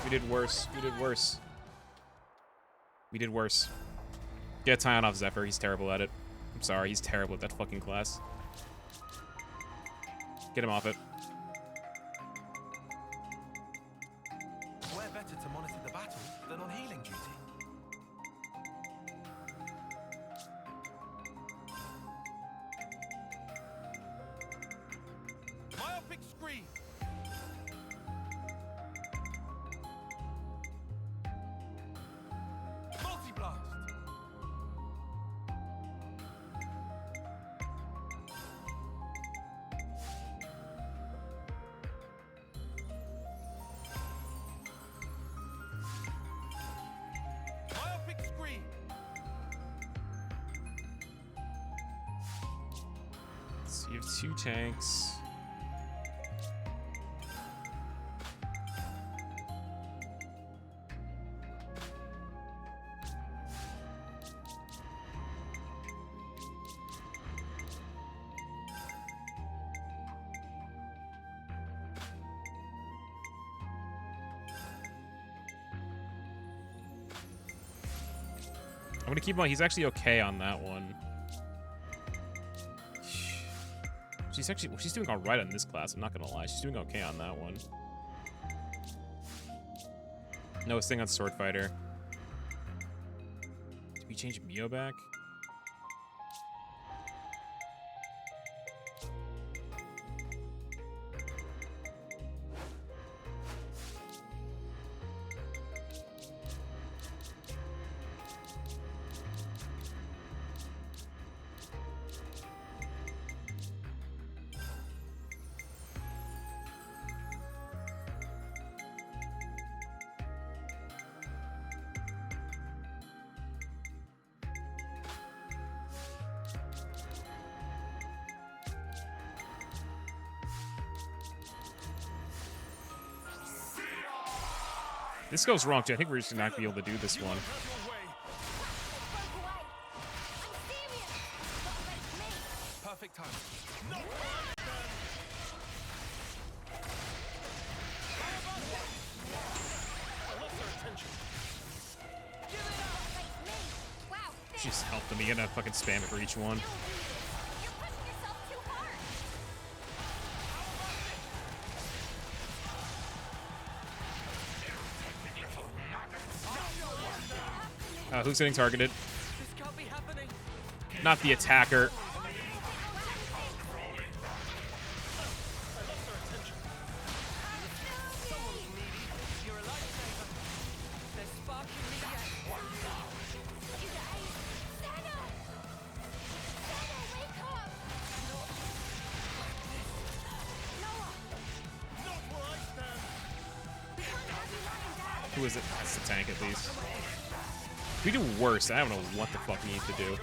We did worse. We did worse. We did worse. Get Tyon off Zephyr. He's terrible at it. I'm sorry. He's terrible at that fucking class. Get him off it. Where better to monitor the battle than on healing duty? Myopic screen. Multi-blast. Myopic screen. So you have 2 tanks. I'm gonna keep him on. He's actually okay on that one. She's doing all right on this class. I'm not gonna lie. She's doing okay on that one. No thing on Sword Fighter. Did we change Mio back? This goes wrong too. I think we're just not gonna be able to do this one. Perfect time. Just help them. You gotta fucking spam it for each one. Who's getting targeted? Not the attacker. Who is it? That's the tank at least. If we do worse, I don't know what the fuck we need to do.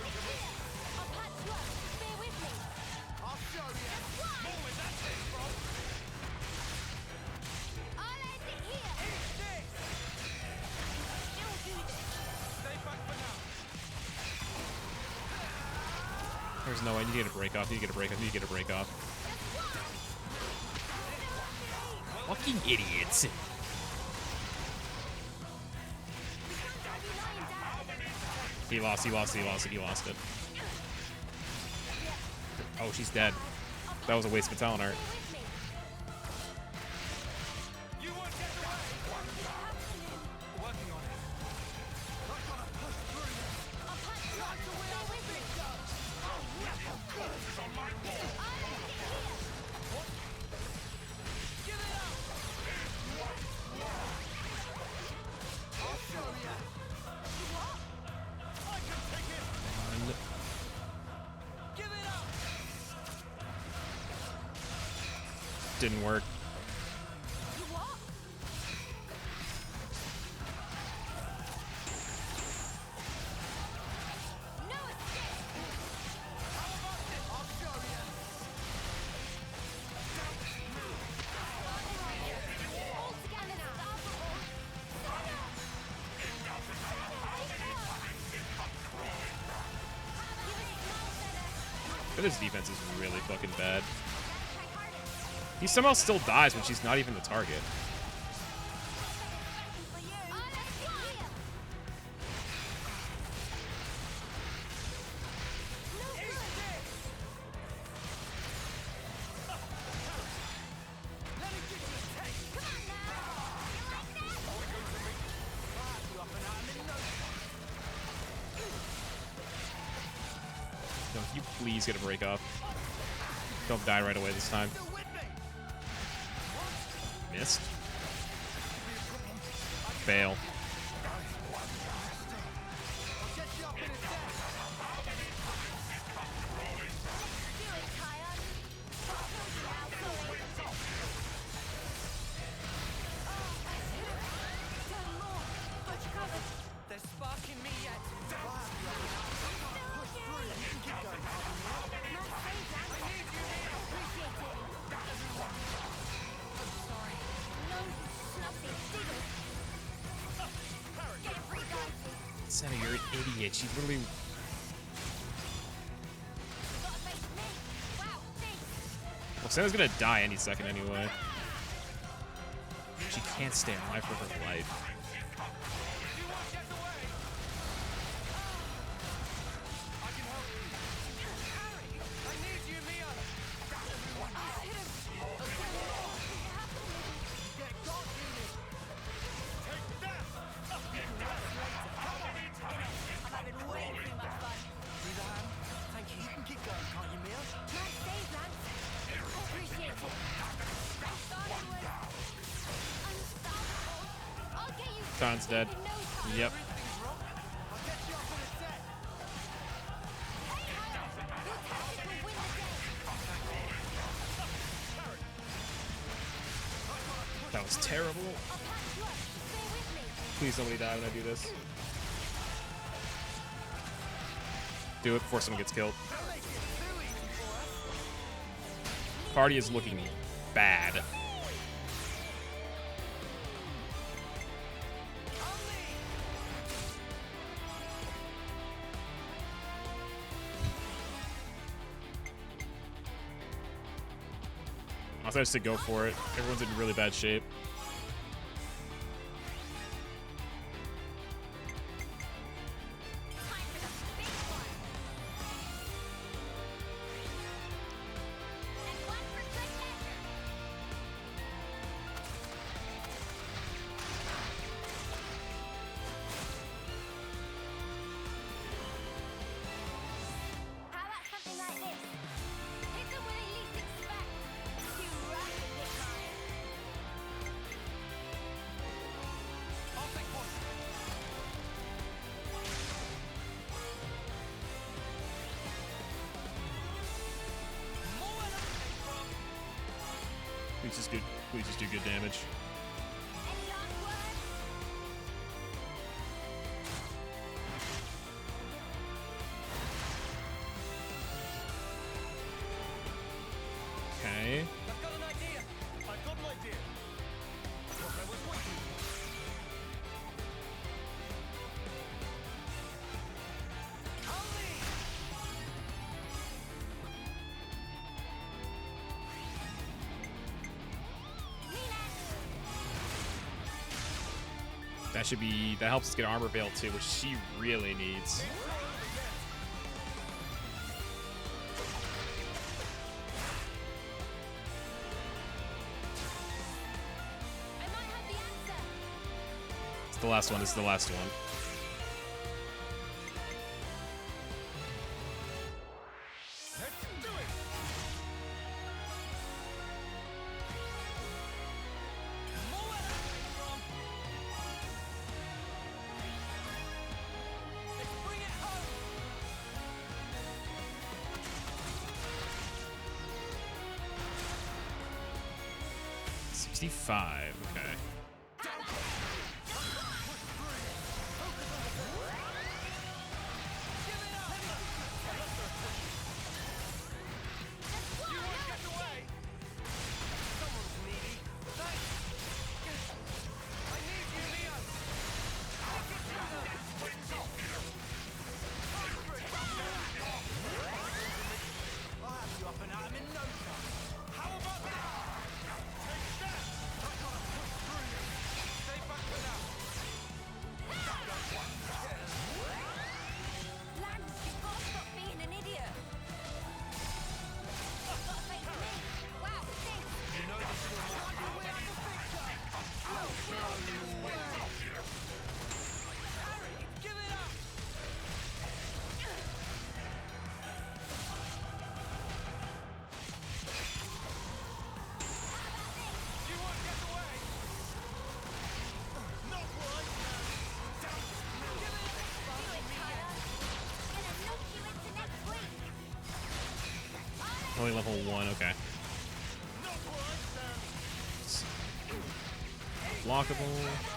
There's no way. You get a break off. You get a break off. You get a break off. Fucking idiots. He lost it. Oh, she's dead. That was a waste of a talent art. Didn't work. But this defense is really fucking bad. He somehow still dies when she's not even the target. No, if you please get a break off. Don't die right away this time. Missed. Fail. They're sparking me yet. Senna, you're an idiot. She literally... Well, Senna's gonna die any second anyway. She can't stay alive for her life. Khan's dead. Yep. That was terrible. Please nobody die when I do this. Do it before someone gets killed. Party is looking bad. Also, just to go for it. Everyone's in really bad shape. Please just do good damage. Okay. I've got an idea. I've got an idea. What I was waiting That helps us get armor veil too, which she really needs. It's the last one. This is the last one. Okay. Only level 1, okay. Blockable.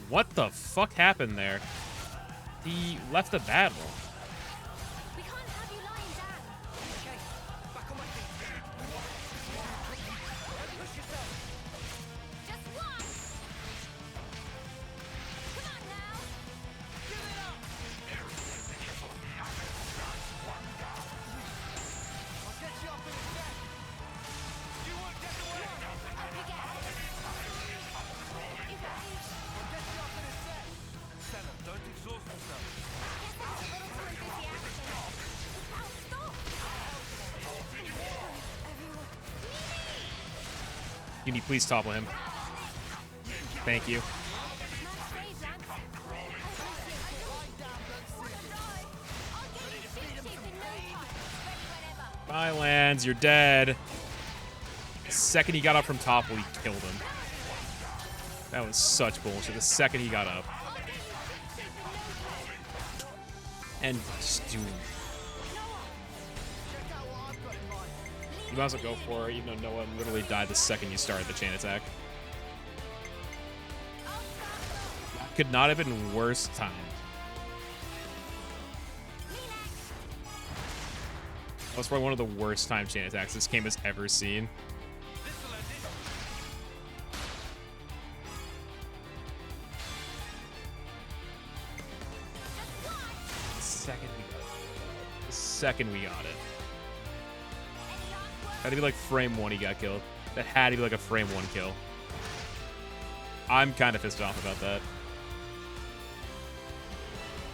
What the fuck happened there? He left the battle. We can't have you lying down. Okay, back on my feet. Push yourself. Just one. Come on now. Give it up. I'll get you up in a sec. You won't get away. Up again. Stella, don't exhaust yourself. Can you please topple him? Thank you. Bye, Lands. You're dead. The second he got up from topple, he killed him. That was such bullshit. The second he got up. And just do You might as well go for it, even though no one literally died the second you started the chain attack. Could not have been worse timed. That was probably one of the worst timed chain attacks this game has ever seen. The second we got it. Had to be like frame 1 he got killed. That had to be like a frame 1 kill. I'm kind of pissed off about that.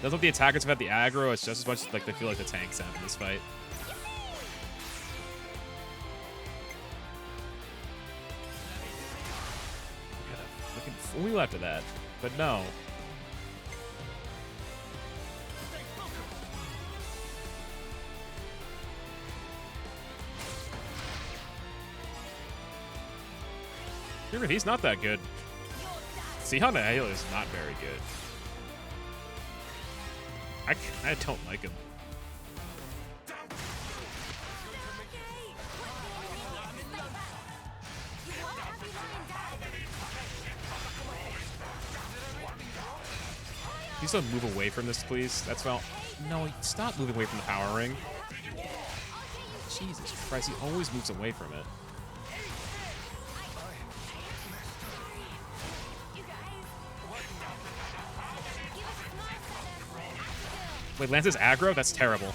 Doesn't look the attackers have had the aggro, it's just as much like they feel like the tanks have in this fight. Fucking fool left of that, but no. Remember, he's not that good. Zeon is not very good. I don't like him. Can you still move away from this, please? That's well. No, stop moving away from the power ring. Jesus Christ, he always moves away from it. Wait, Lance's aggro? That's terrible.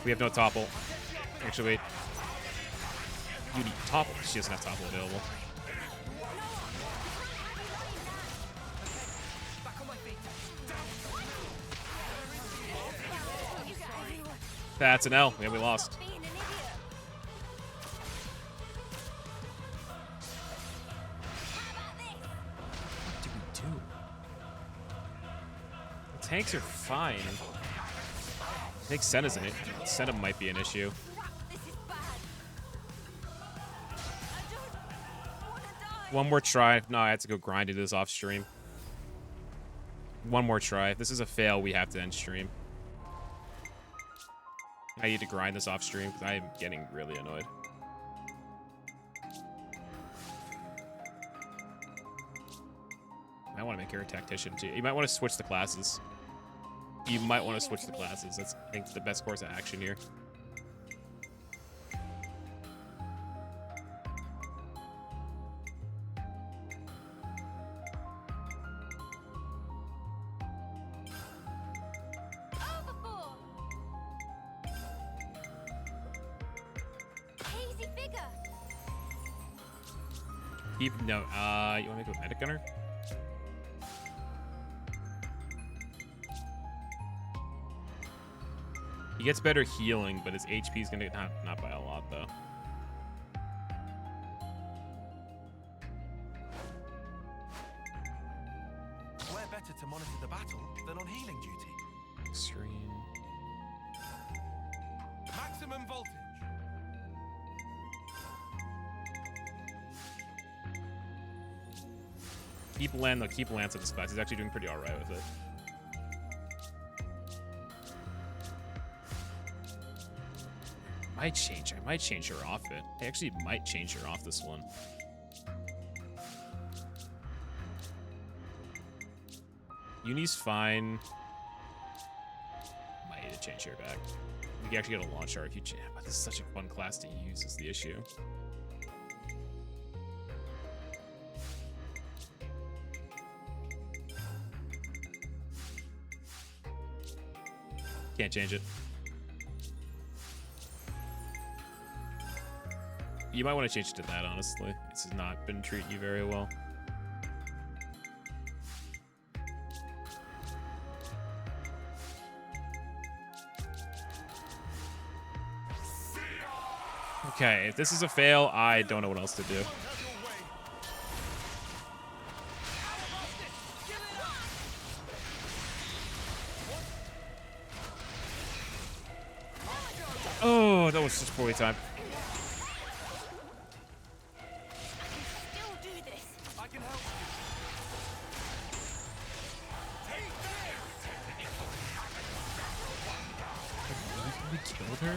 We have no topple. Actually, wait. You need topple. She doesn't have topple available. That's an L. Yeah, we lost. Tanks are fine. I think Senna's in it. Senna might be an issue. One more try. No, I have to go grind into this off stream. One more try. If this is a fail, we have to end stream. I need to grind this off stream because I am getting really annoyed. I want to make her a tactician too. You might want to switch the classes. You might want to switch the classes. That's, I think, the best course of action here. Keep no. You want to make a medic gunner? He gets better healing, but his HP is gonna not by a lot though. Where better to monitor the battle than on healing duty? Extreme. Maximum voltage. Keep Lance at the spots. He's actually doing pretty alright with it. I might change her off it. I actually might change her off this one. Uni's fine. Might need to change her back. We can actually get a launch arc. This is such a fun class to use is the issue. Can't change it. You might want to change it to that, honestly. This has not been treating you very well. Okay, if this is a fail, I don't know what else to do. Oh, that was such poorly timed. killed her?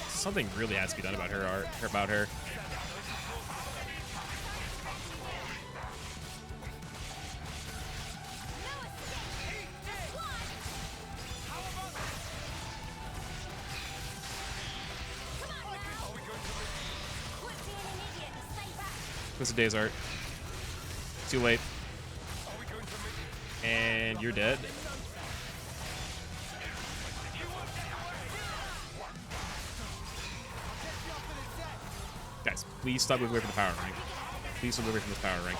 Something really has to be done about her art, about her. What's the day's art? Too late. And you're dead. Guys, please stop moving away from the power ring. Please stop moving away from this power ring.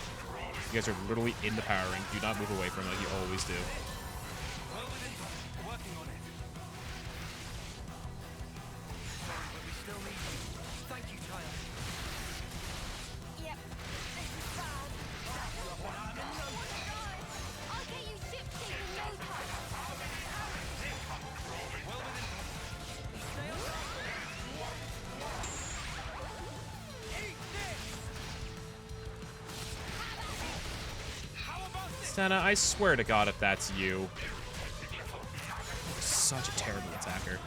You guys are literally in the power ring. Do not move away from it like you always do. Stana, I swear to God if that's you. Such a terrible attacker.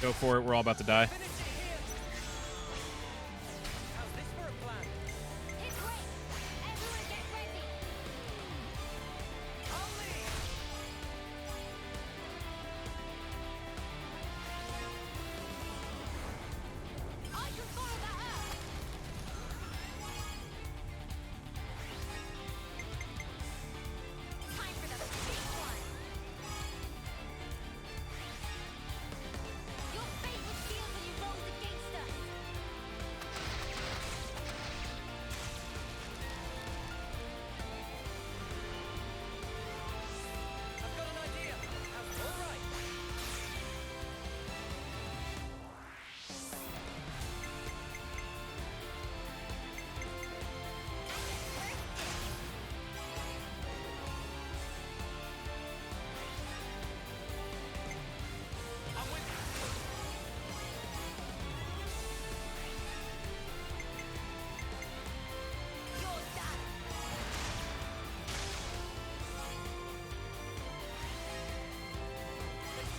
Go for it, we're all about to die.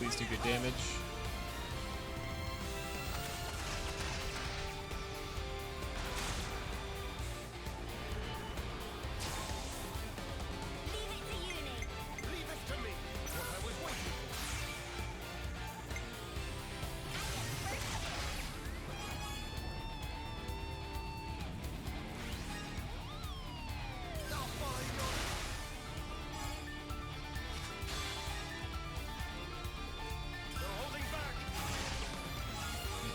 Please do good damage.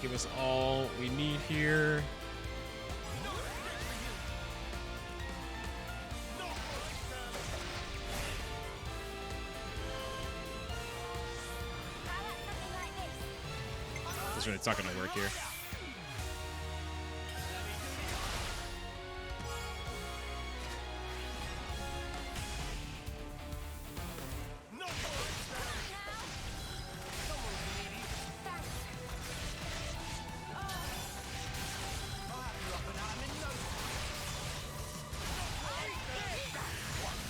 Give us all we need here. It's not going to work here.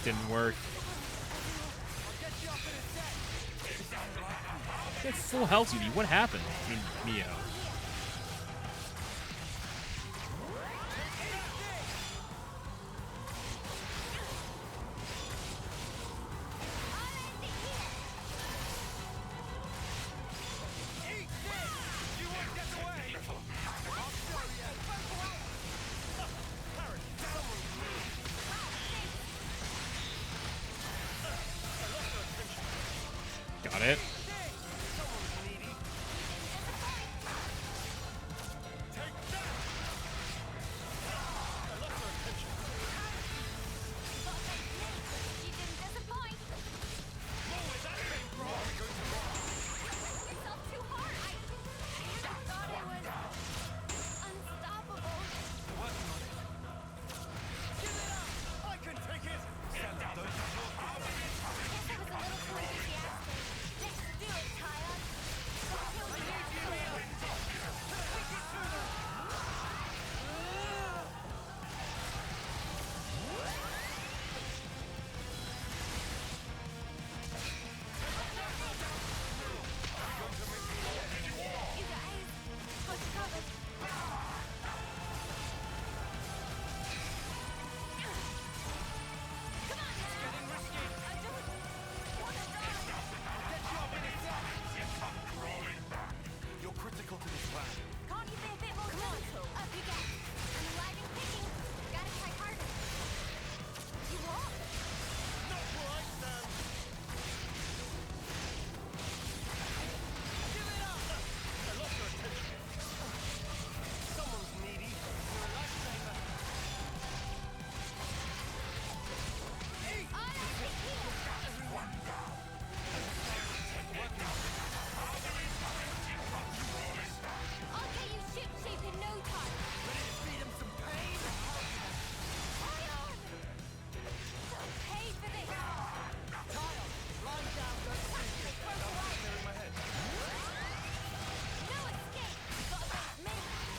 Didn't work. Get full health, Judy. What happened? I mean, Mio. Got it.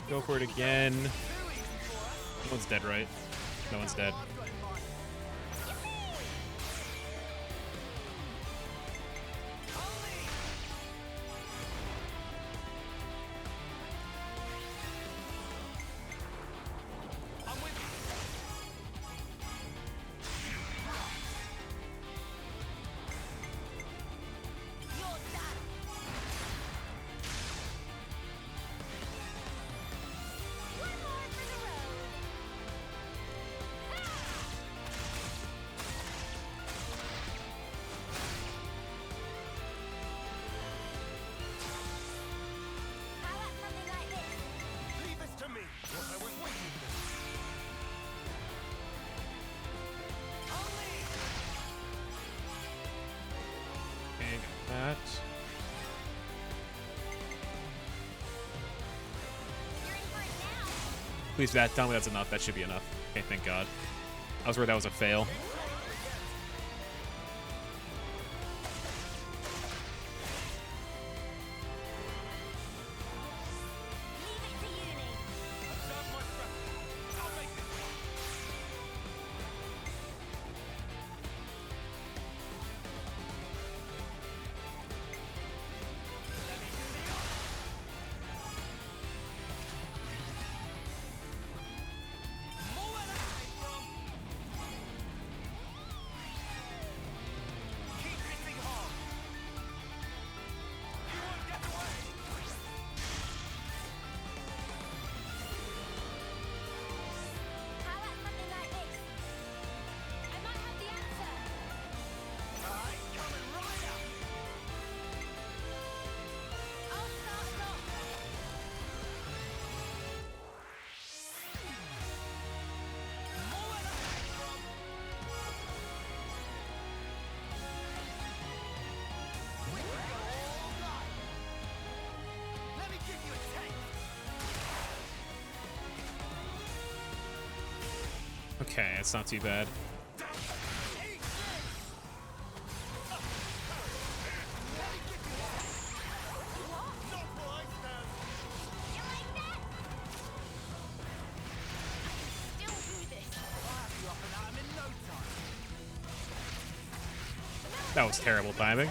Go for it again. No one's dead, right? No one's dead. That. Please, that. Tell me that's enough. That should be enough. Okay, thank God. I was worried that was a fail. Okay, it's not too bad. That was terrible timing.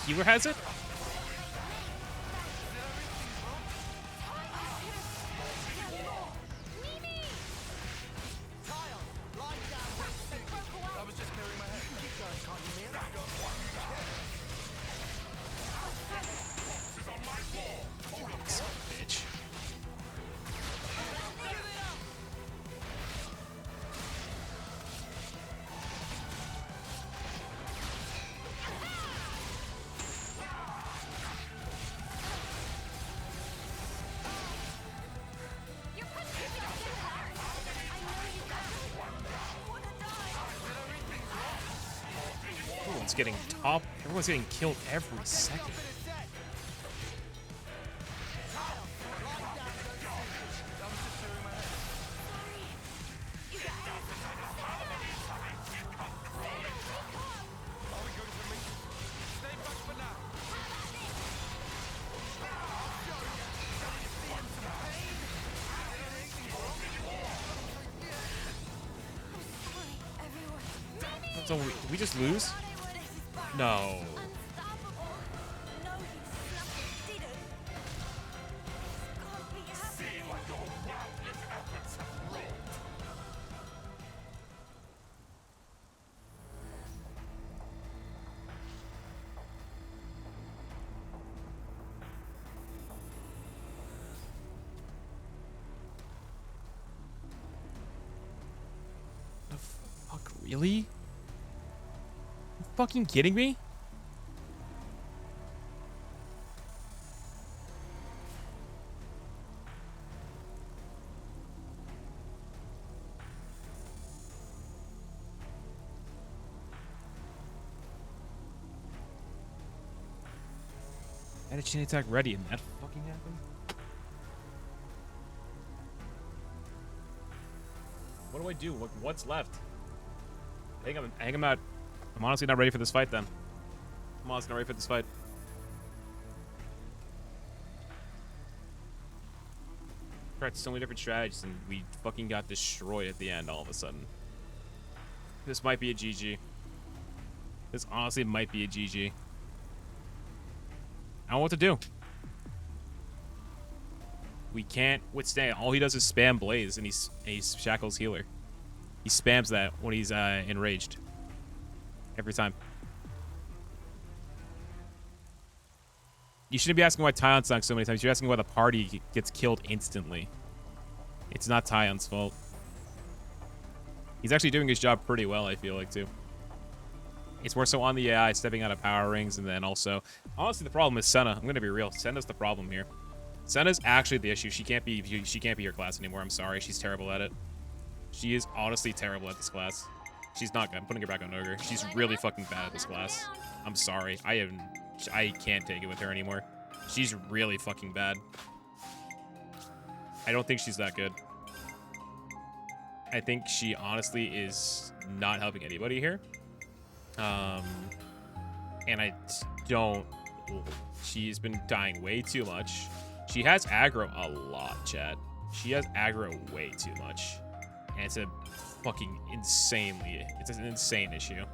Healer has it? Bitch. Everyone's getting top. Everyone's getting killed every second. So we just lose? No. The fuck, really? Fucking kidding me? I had a chain attack ready and that fucking happened? What do I do? What's left? I think I'm out. I'm honestly not ready for this fight then. I'm honestly not ready for this fight. Tried so many different strategies and we fucking got destroyed at the end all of a sudden. This might be a GG. This honestly might be a GG. I don't know what to do. We can't withstand. All he does is spam Blaze and he's Shackle's healer. He spams that when he's enraged. Every time. You shouldn't be asking why Tyon sunk so many times. You're asking why the party gets killed instantly. It's not Tyon's fault. He's actually doing his job pretty well, I feel like, too. It's more so on the AI, stepping out of power rings, and then also... Honestly, the problem is Senna. I'm going to be real. Senna's the problem here. Senna's actually the issue. She can't be your class anymore. I'm sorry. She's terrible at it. She is honestly terrible at this class. She's not good. I'm putting her back on Ogre. She's really fucking bad at this class. I'm sorry. I can't take it with her anymore. She's really fucking bad. I don't think she's that good. I think she honestly is not helping anybody here. And I don't... She's been dying way too much. She has aggro a lot, chat. She has aggro way too much. And it's a fucking insanely... It's an insane issue.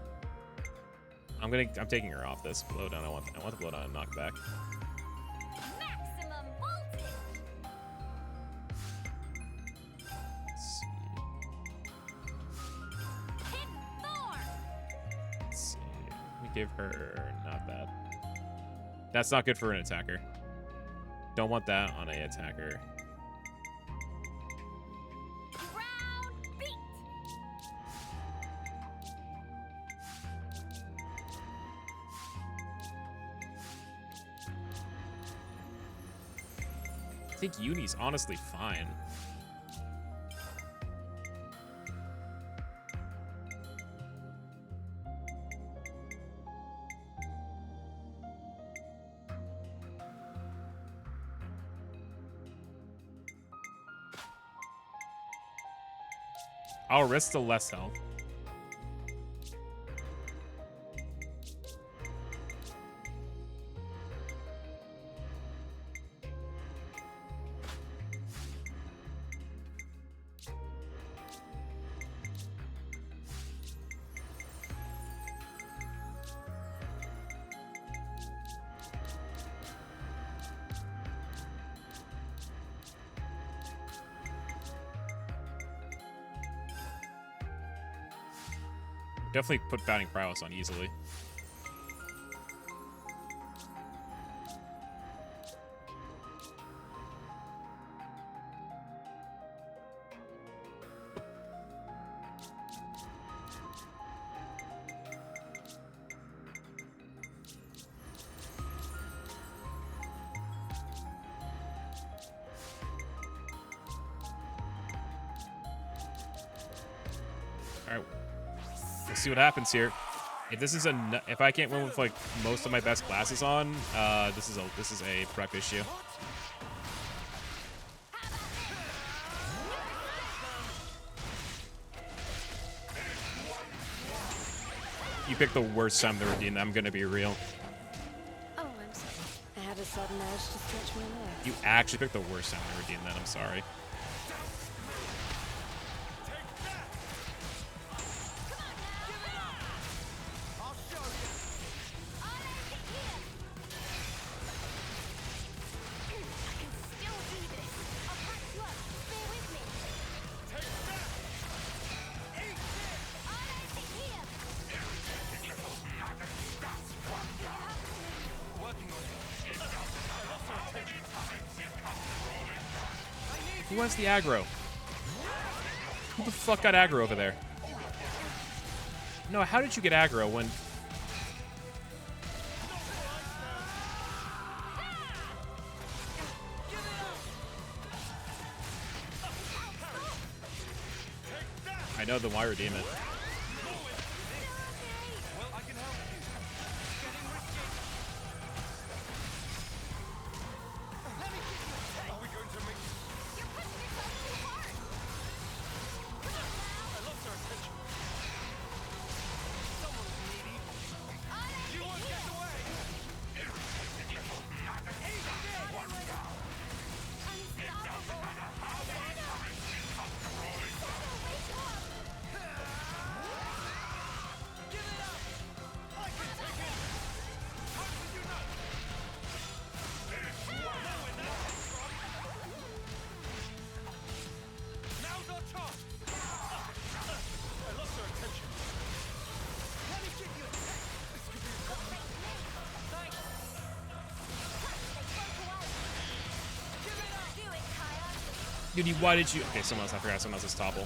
I'm taking her off this blowdown. I want the blowdown and knockback. Maximum voltage. Let's see. Hit 4. Let's see. We Give her... not that. That's not good for an attacker. Don't want that on a attacker. I think Uni's honestly fine. I'll risk the less health. Definitely put batting prowess on easily. All right. Let's see what happens here. If this is if I can't win with like most of my best classes on, this is a prep issue. You picked the worst time to redeem that. I'm gonna be real. Oh, I'm sorry. I had a sudden urge to stretch my legs. You actually picked the worst time to redeem that. I'm sorry. Who wants the aggro? Who the fuck got aggro over there? No, how did you get aggro when... I know the why redeem it. Dude, why did you... Okay, someone else. I forgot someone else's topple.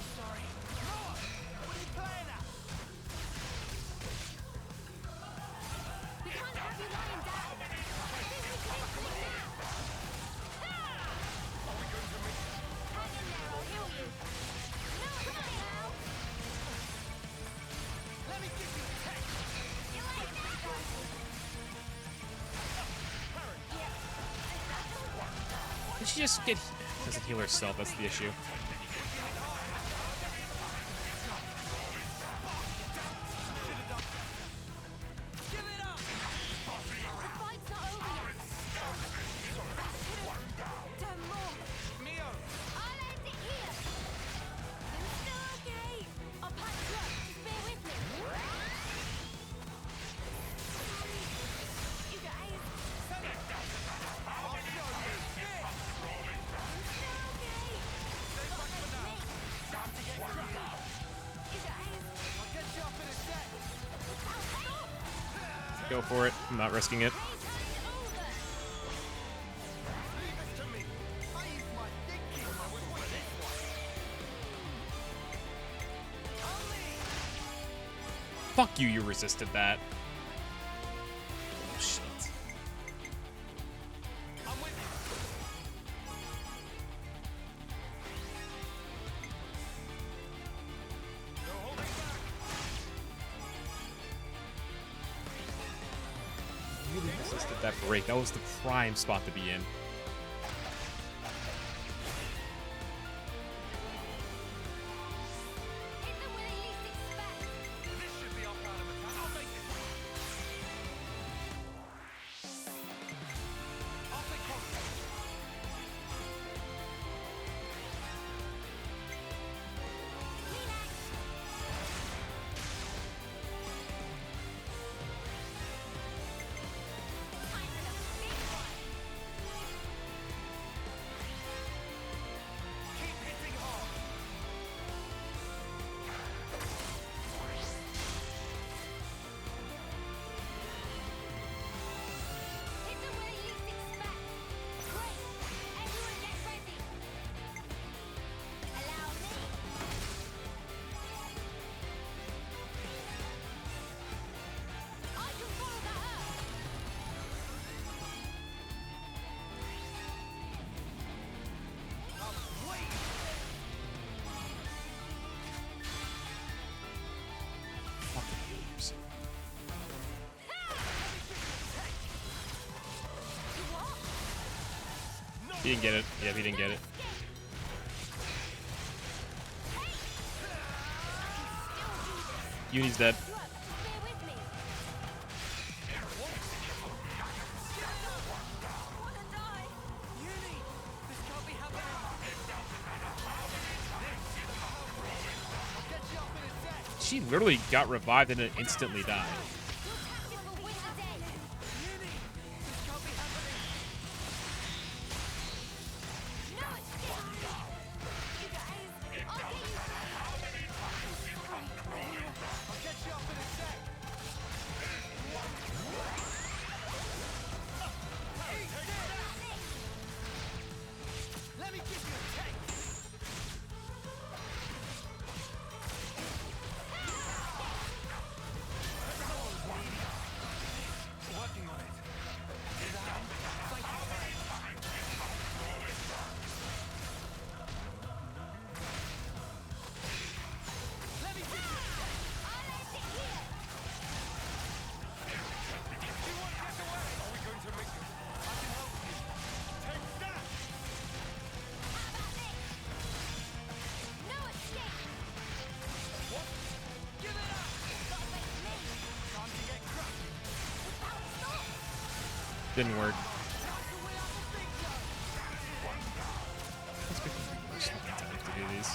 Did she just get... Doesn't heal herself, that's the issue. Go for it. I'm not risking it. Fuck you, you resisted that. Oh, shit. Really resisted that break. That was the prime spot to be in. He didn't get it. Yeah, he didn't get it. Uni's dead. She literally got revived and then instantly died. Didn't work. Let's pick the first time to do these.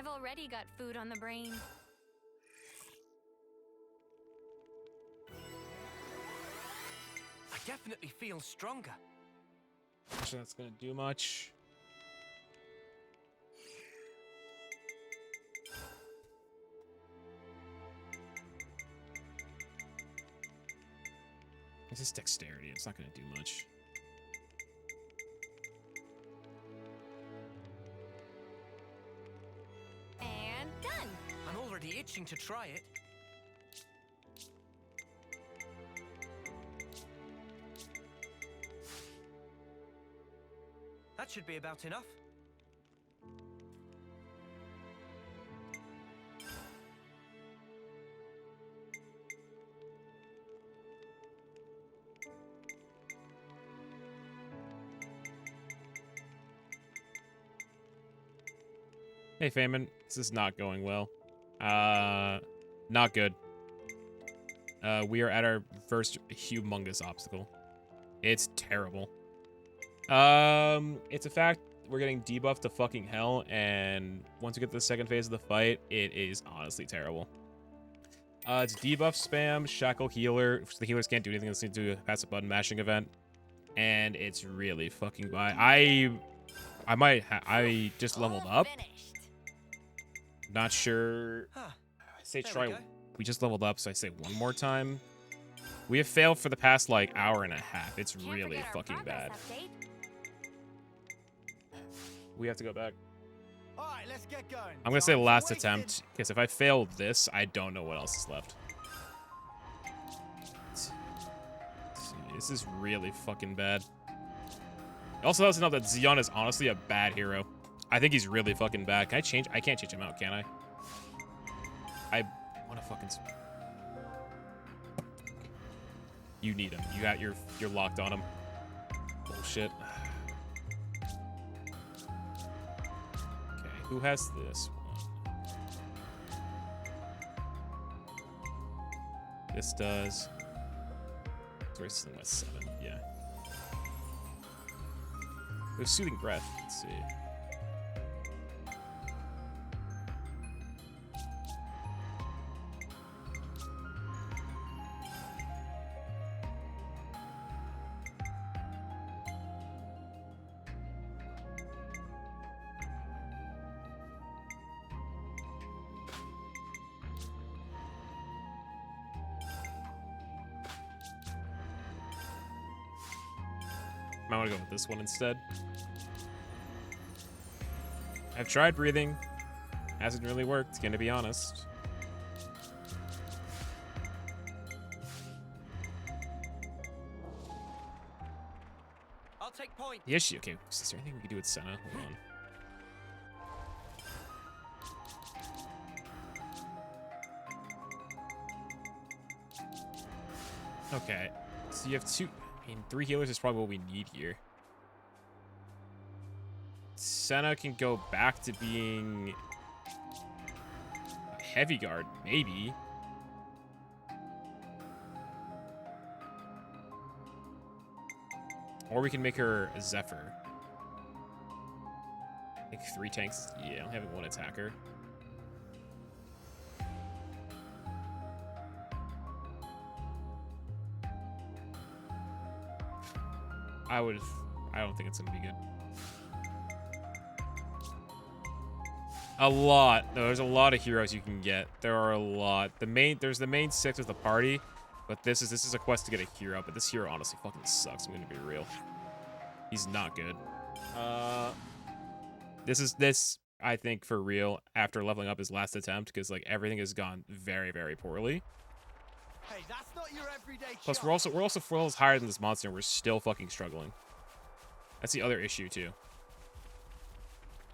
I've already got food on the brain. I definitely feel stronger. Not sure that's gonna do much. This is dexterity. It's not gonna do much. And done. I'm already itching to try it. That should be about enough. Hey, Feynman. This is not going well. Not good. We are at our first humongous obstacle. It's terrible. It's a fact we're getting debuffed to fucking hell, and once we get to the second phase of the fight, it is honestly terrible. It's debuff spam, shackle healer. The healers can't do anything. Let's need to do a passive button mashing event, and it's really fucking by. I just leveled up. Not sure. I say try. We just leveled up, so I say one more time. We have failed for the past like hour and a half. It's really fucking bad. We have to go back. All right, let's get going. I'm gonna say last attempt, because if I fail this, I don't know what else is left. This is really fucking bad. It also doesn't know that Zeon is honestly a bad hero. I think he's really fucking bad. Can I change? I can't change him out, can I? I want to fucking. You need him. You're locked on him. Bullshit. Okay, who has this one? This does. We're still at 7. Yeah. There's soothing breath. Let's see. I want to go with this one instead. I've tried breathing. Hasn't really worked, gonna be honest. I'll take point. The issue. Okay, is there anything we can do with Senna? Hold on. Okay, so you have 2. I mean, 3 healers is probably what we need here. Senna can go back to being a heavy guard, maybe. Or we can make her a Zephyr. I think 3 tanks. Yeah, I'm having 1 attacker. I don't think it's gonna be good. A lot. No, there's a lot of heroes you can get. There are a lot. There's the main 6 of the party, but this is a quest to get a hero. But this hero honestly fucking sucks. I'm gonna be real. He's not good. This I think for real after leveling up his last attempt, because like everything has gone very, very poorly. Hey, that's not your everyday Plus, we're also 4 levels higher than this monster, and we're still fucking struggling. That's the other issue too.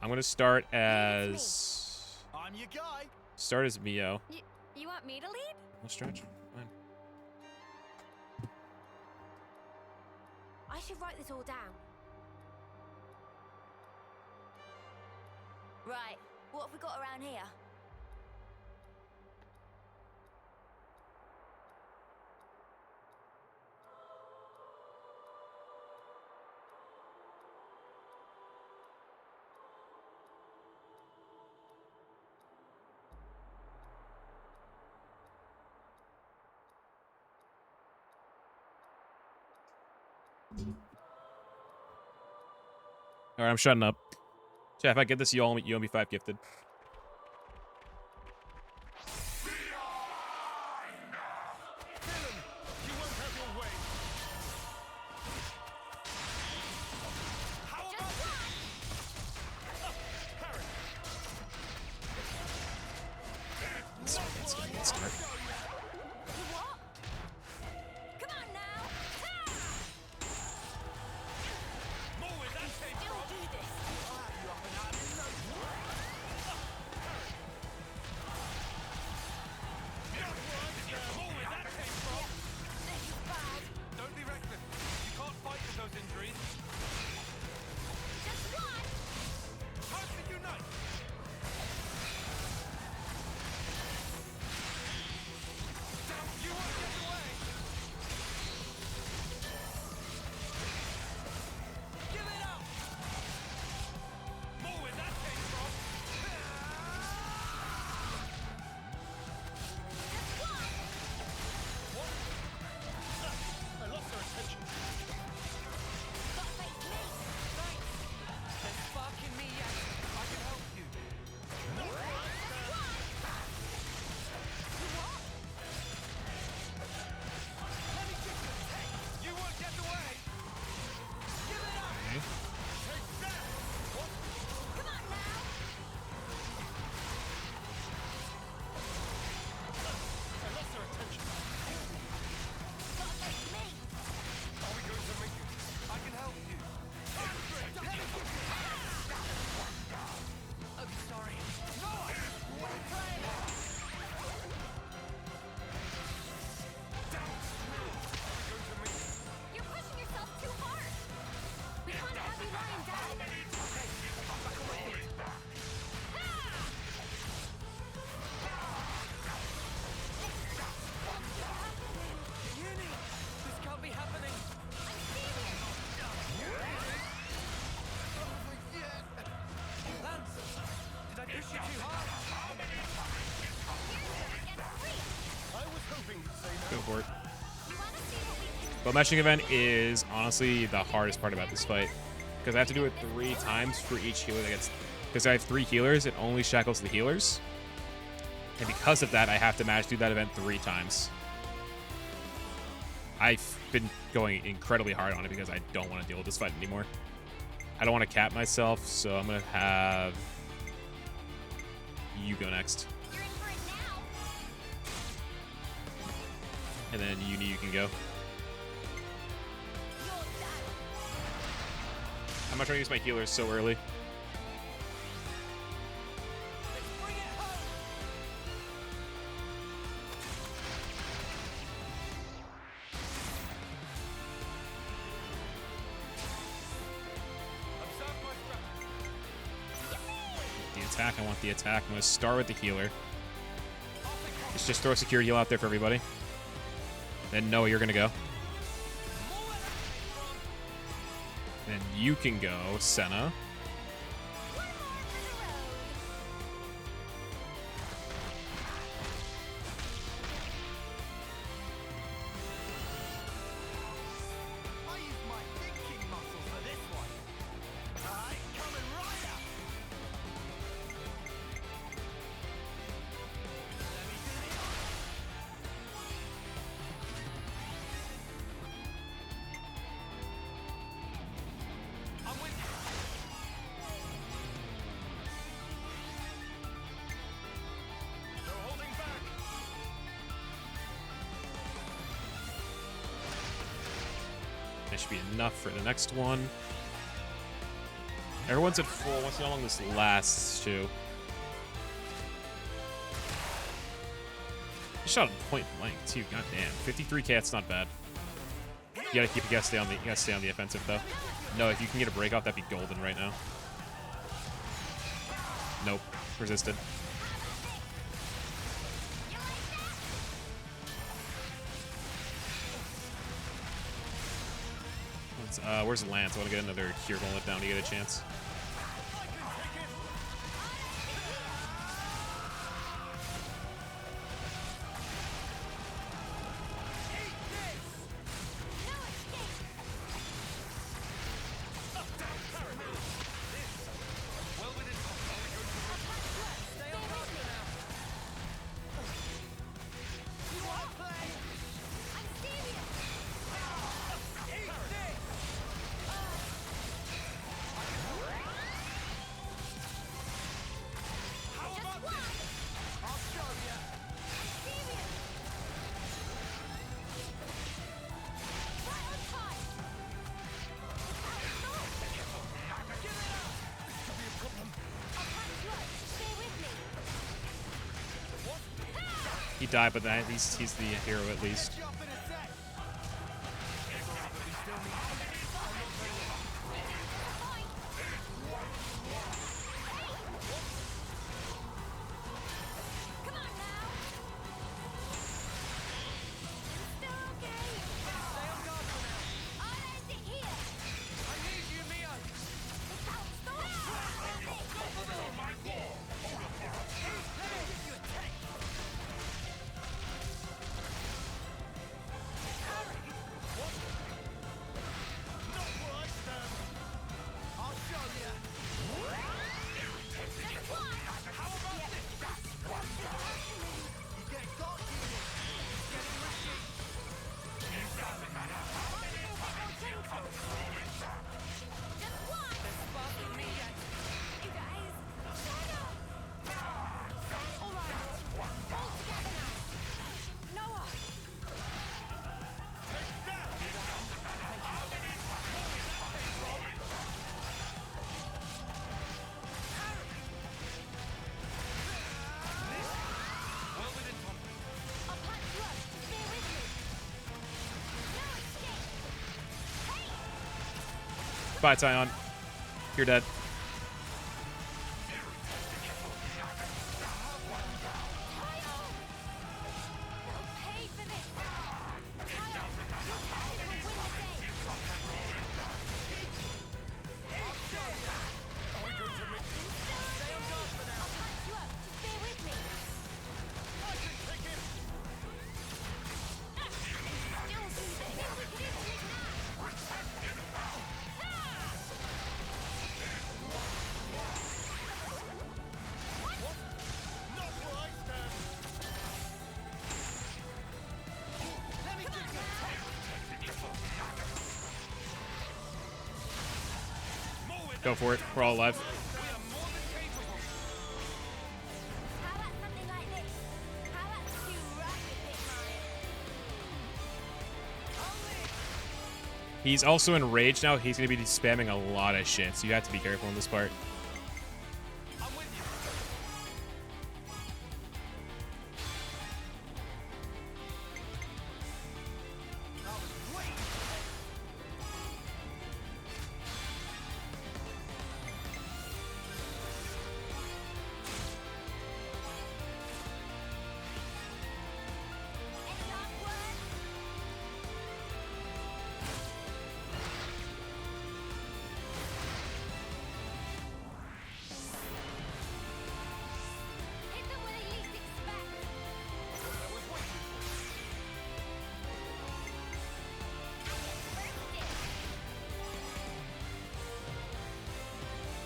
I'm gonna start as. I'm your guy. Start as Mio. You want me to lead? We'll stretch. Fine. I should write this all down. Right, what have we got around here? Alright, I'm shutting up. Chat, if I get this, you owe me 5 gifted. It's gonna be a good start. Don't be reckless. You can't fight with those injuries. Time to unite. You won't get away. Give it up. More where that came from. I lost their attention. There's spark in me yet. I can help you. Let me get you. You won't get away. Give it up. Take that. What? Come on now. I lost their attention. Are we going to make it? I can help you. I'm sorry. You're pushing yourself too hard. We can't have you lying down. Uni, this can't be happening. Lance, did I push you too hard? I was hoping you'd say Go no. for it. But matching event is honestly the hardest part about this fight. Because I have to do it 3 times for each healer that gets... Because I have 3 healers, it only shackles the healers. And because of that, I have to manage to do that event 3 times. I've been going incredibly hard on it because I don't want to deal with this fight anymore. I don't want to cap myself, so I'm going to have... you go next. And then you can go. I'm not trying to use my healers so early. The attack, I want the attack. I'm going to start with the healer. Let's just throw a secure heal out there for everybody. Then Noah, you're going to go. Then you can go, Senna. I use my thinking muscle for this one. Alright, coming right up. Let me do this. I'm with you. No holding back. That should be enough for the next one. Everyone's at full. Let's see how long this lasts, too. I shot him point blank, too. God damn. 53k, that's not bad. You gotta stay on the offensive, though. No, if you can get a break off, that'd be golden right now. Nope. Resisted. Where's Lance? I want to get another cure bullet down to get a chance. He died, but at least he's the hero at least. Bye, Tion. You're dead. Go for it. We're all alive. He's also enraged now. He's going to be spamming a lot of shit, so you have to be careful in this part.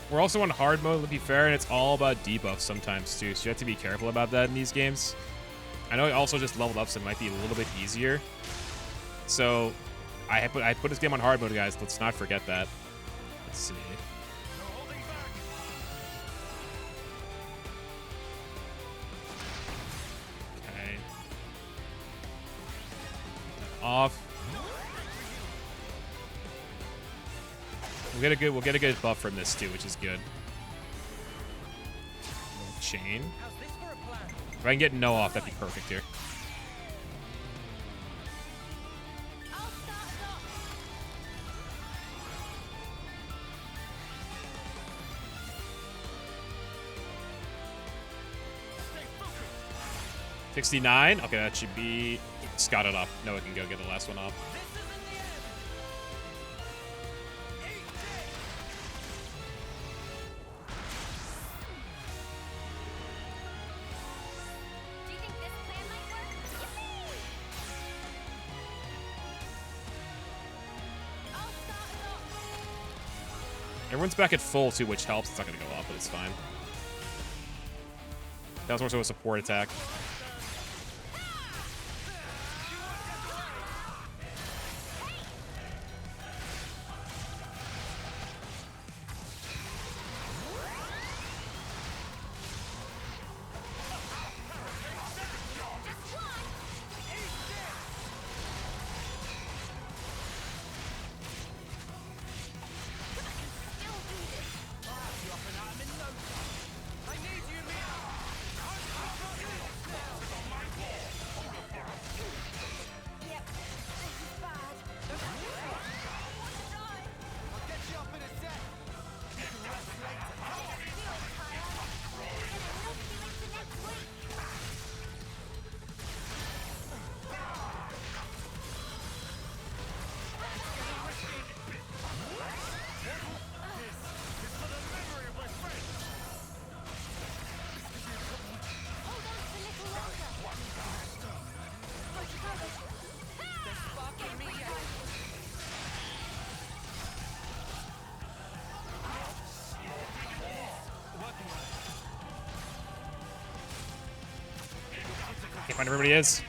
We're also on hard mode, to be fair, and it's all about debuffs sometimes too, so you have to be careful about that in these games. I know I also just leveled up, so it might be a little bit easier. So I put this game on hard mode, guys. Let's not forget that. Let's see. Okay. Off. We'll get a good buff from this too, which is good. Chain. If I can get no off, that'd be perfect here. $69. Okay, that should be. Just got it off. Noah can go get the last one off. Everyone's back at full too, which helps. It's not gonna go off, but it's fine. That was more so a support attack. Can't find everybody is.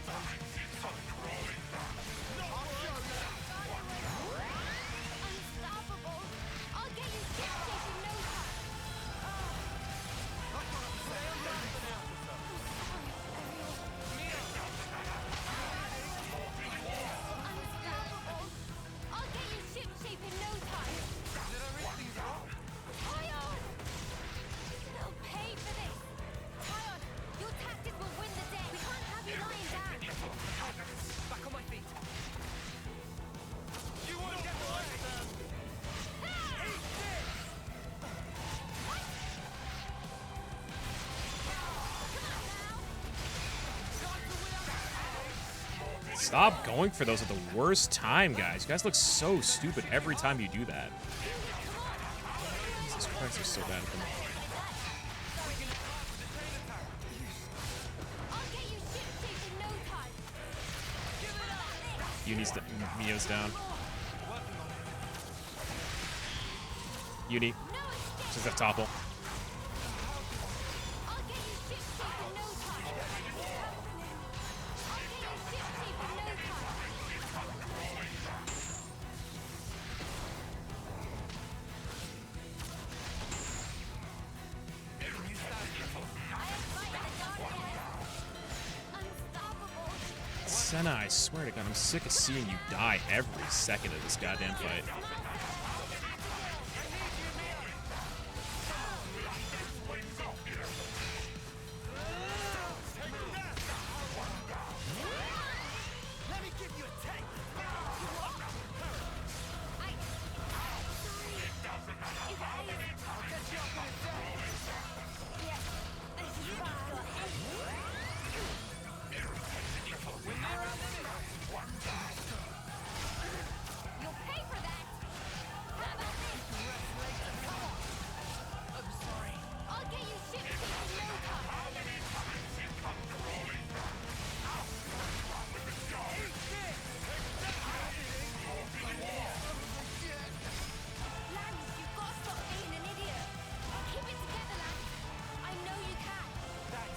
Stop going for those at the worst time, guys. You guys look so stupid every time you do that. Jesus Christ, they're so bad at them. Mio's down. Uni. Just have topple. Senna, I swear to God, I'm sick of seeing you die every second of this goddamn fight.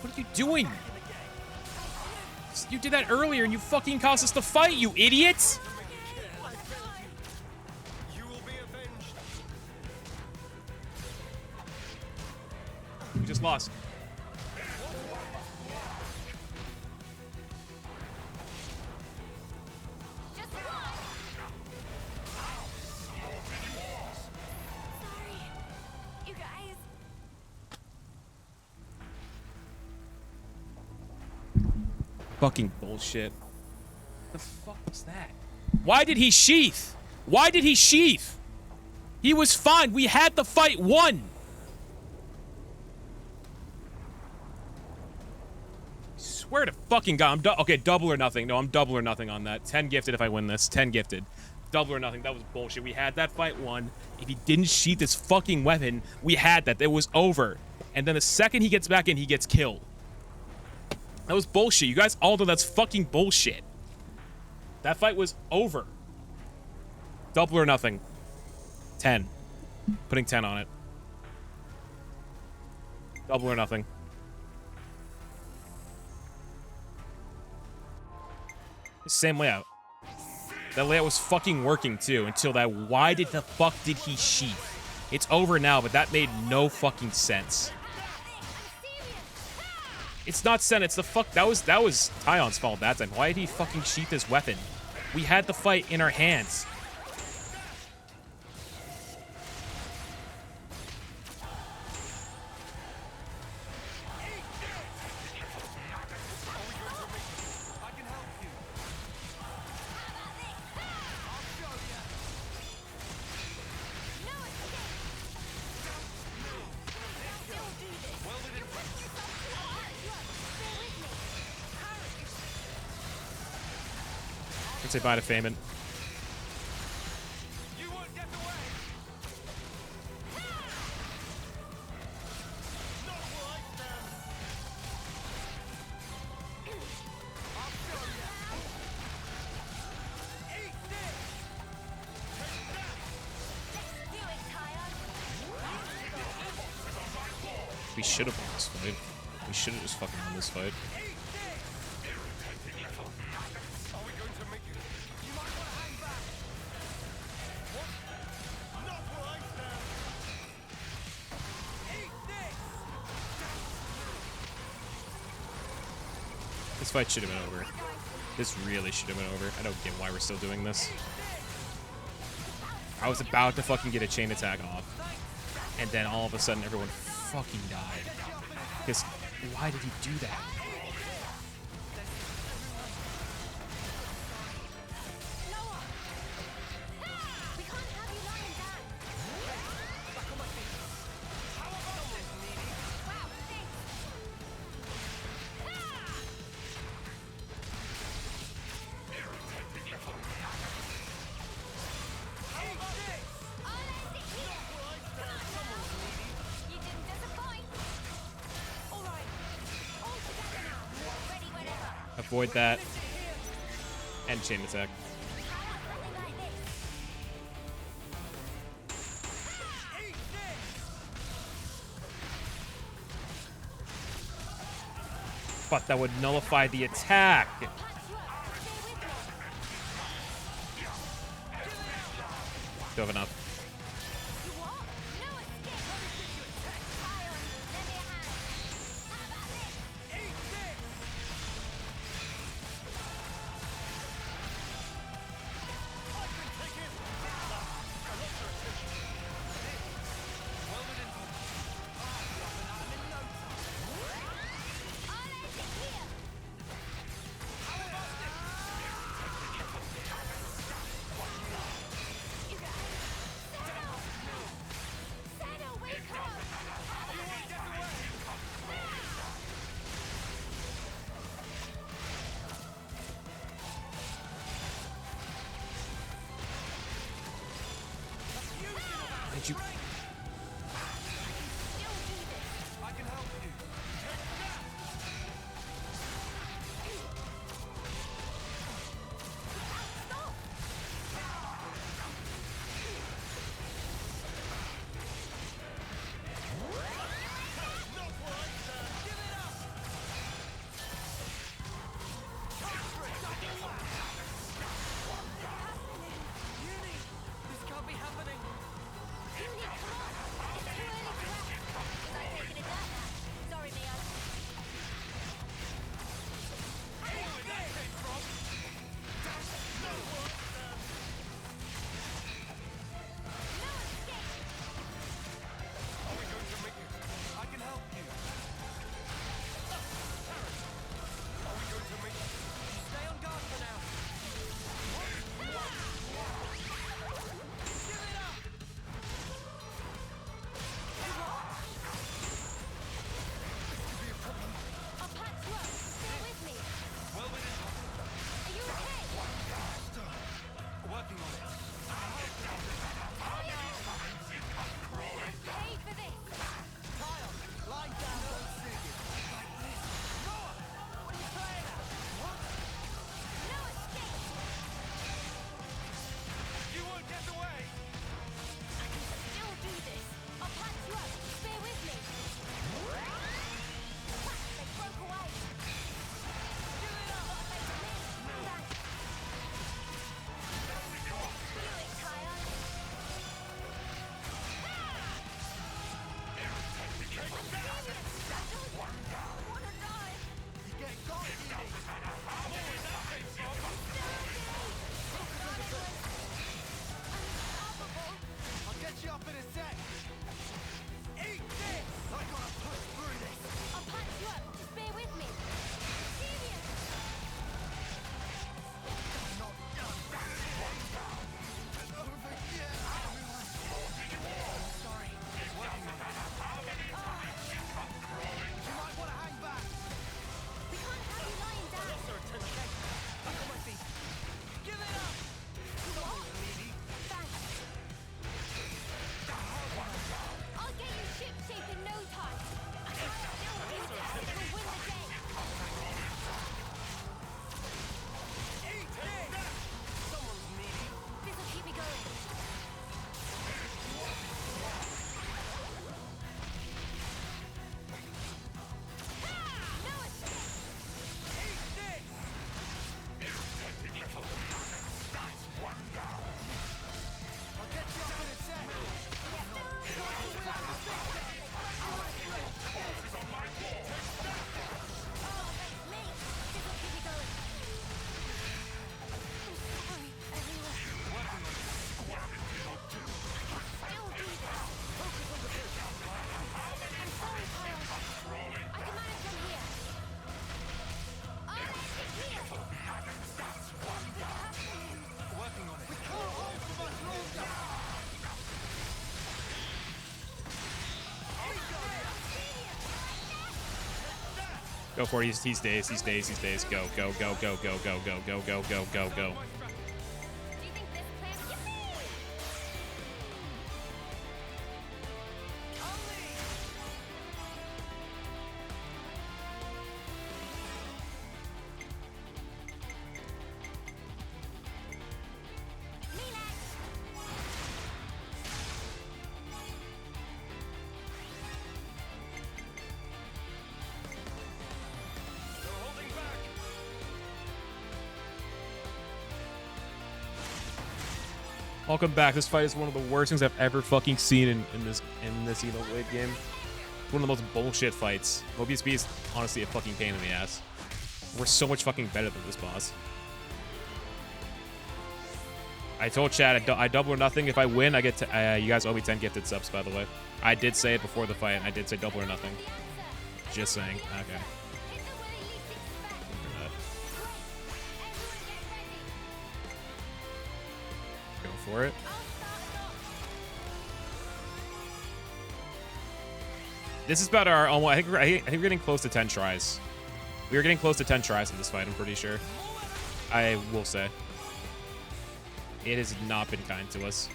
What are you doing? You did that earlier and you fucking caused us to fight, you idiots! We just lost. Fucking bullshit. The fuck was that? Why did he sheath? Why did he sheath? He was fine. We had the fight won. Swear to fucking God. Okay, double or nothing. No, I'm double or nothing on that. 10 gifted if I win this. 10 gifted. Double or nothing. That was bullshit. We had that fight won. If he didn't sheath his fucking weapon, we had that. It was over. And then the second he gets back in, he gets killed. That was bullshit. You guys all know that's fucking bullshit. That fight was over. Double or nothing. 10. Putting 10 on it. Double or nothing. Same layout. That layout was fucking working too until that. Why did the fuck did he sheath? It's over now, but that made no fucking sense. It's not Sen, it's the fuck. That was Tyon's fault that time. Why did he fucking sheath his weapon? We had the fight in our hands. Say bye to Feynman. We should have won this fight. We should have just fucking won this fight. This fight should have been over. This really should have been over. I don't get why we're still doing this. I was about to fucking get a chain attack off. And then all of a sudden everyone fucking died. Because why did he do that? Avoid that. And chain attack. But that would nullify the attack. Don't have enough. Did you? Go for it. He stays. He stays. He stays. Go. Go. Go. Go. Go. Go. Go. Go. Go. Go. Go. Go. Welcome back. This fight is one of the worst things I've ever fucking seen in this Xenoblade game. It's one of the most bullshit fights. Moebius B is honestly a fucking pain in the ass. We're so much fucking better than this boss. I told Chad I double or nothing. If I win, I get to. You guys owe me 10 gifted subs, by the way. I did say it before the fight. And I did say double or nothing. Just saying. Okay. For it. This is about our almost. I think we're getting close to 10 tries. We are getting close to 10 tries in this fight. I'm pretty sure. I will say it has not been kind to us.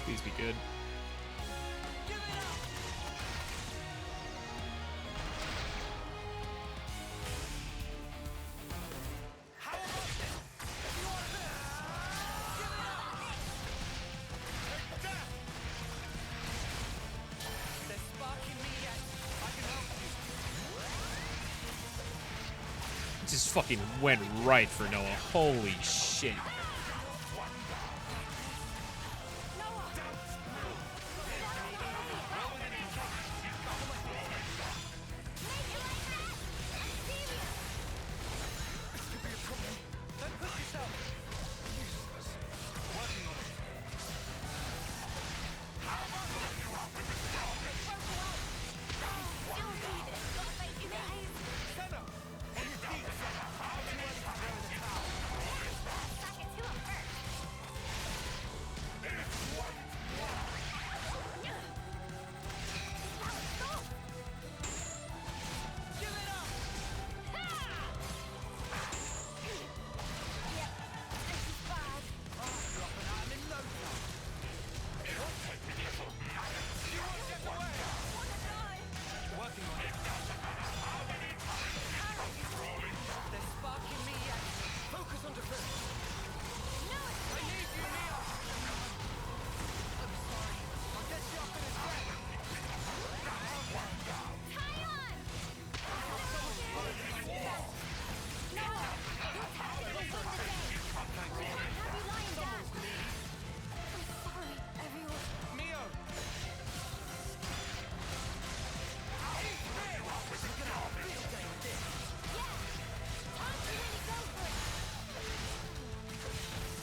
Please be good. Just fucking went right for Noah. Holy shit.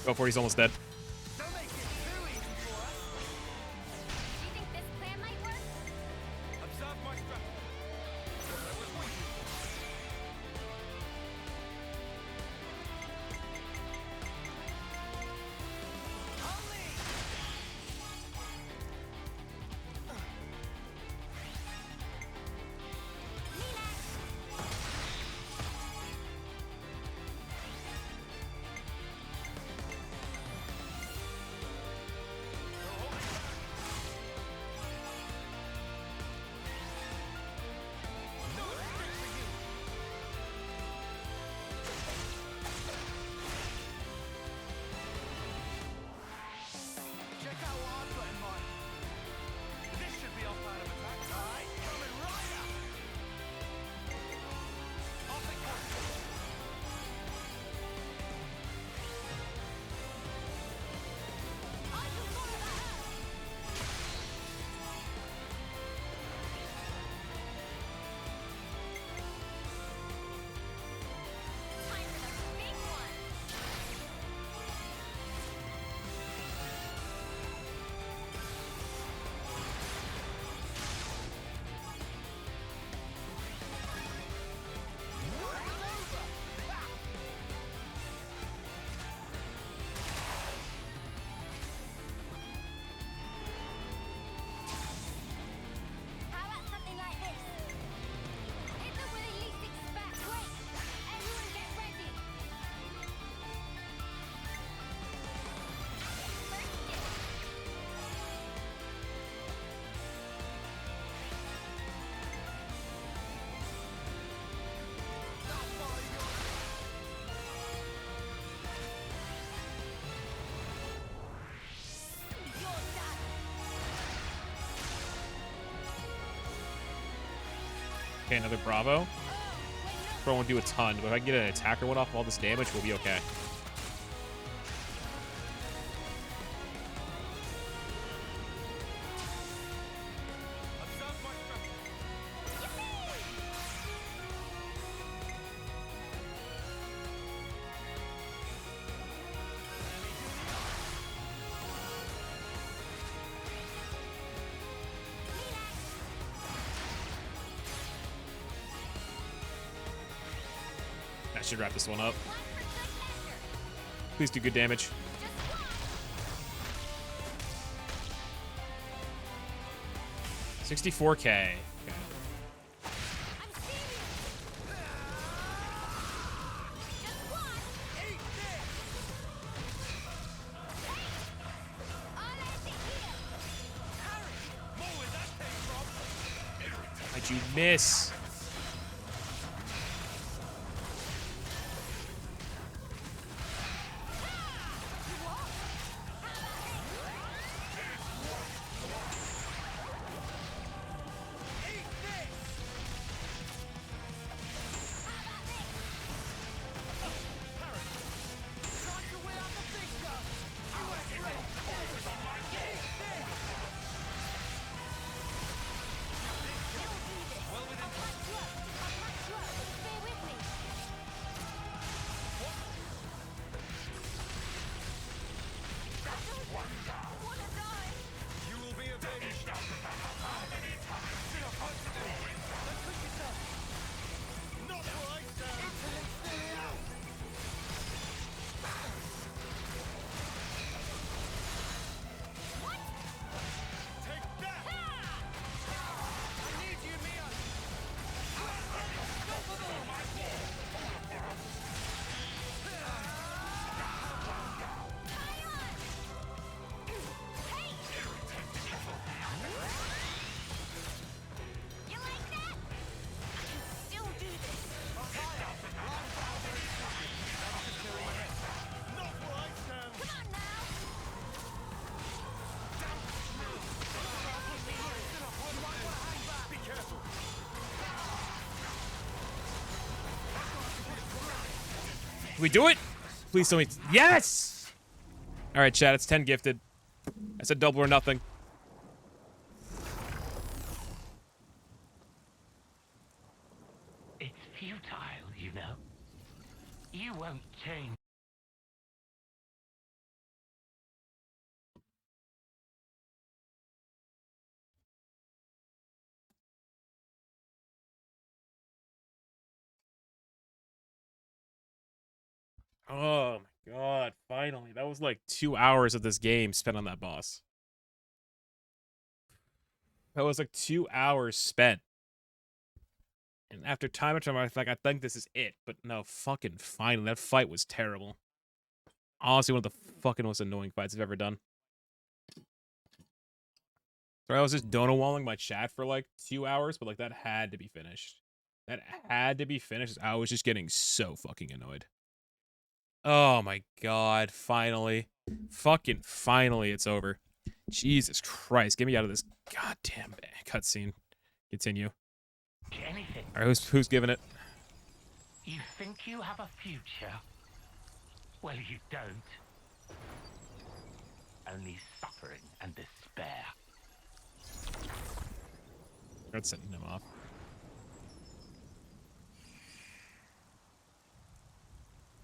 Go for it, he's almost dead. Okay, another Bravo. Probably won't do a ton, but if I can get an attacker one off all this damage, we'll be okay. I should wrap this one up. Please do good damage. $64K. Okay. How'd you miss? Can we do it? Please tell me. Yes! All right, chat. It's 10 gifted. I said double or nothing. It's futile, you know. You won't change. Oh my god, finally. That was like 2 hours of this game spent on that boss. That was like 2 hours spent. And after time after time, I was like, I think this is it. But no, fucking finally. That fight was terrible. Honestly, one of the fucking most annoying fights I've ever done. So I was just dono-walling my chat for like 2 hours, but like that had to be finished. That had to be finished. I was just getting so fucking annoyed. Oh my god, finally. Fucking finally it's over. Jesus Christ, get me out of this goddamn cutscene. Continue. Anything. Alright, who's giving it? You think you have a future? Well, you don't. Only suffering and despair. That's sending him off.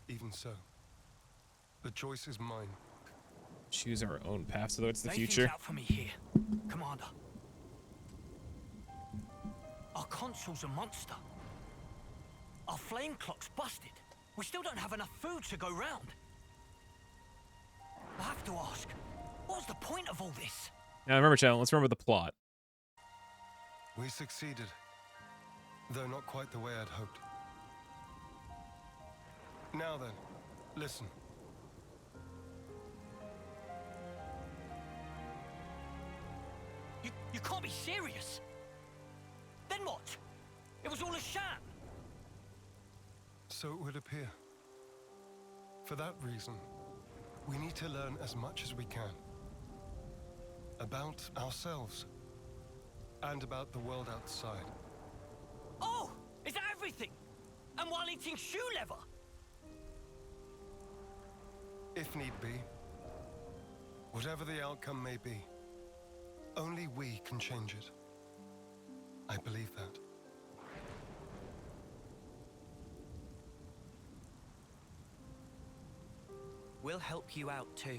Even so, the choice is mine. Choose our own path, so it's the Lay future. things out for me here, Commander. Our Consul's a monster. Our flame clock's busted. We still don't have enough food to go round. I have to ask, what's the point of all this? Now remember, chat, let's remember the plot. We succeeded, though not quite the way I'd hoped. Now then, listen. You can't be serious. Then what? It was all a sham. So it would appear. For that reason, we need to learn as much as we can. About ourselves. And about the world outside. Oh! And while eating shoe leather? If need be. Whatever the outcome may be, only we can change it. I believe that. We'll help you out too.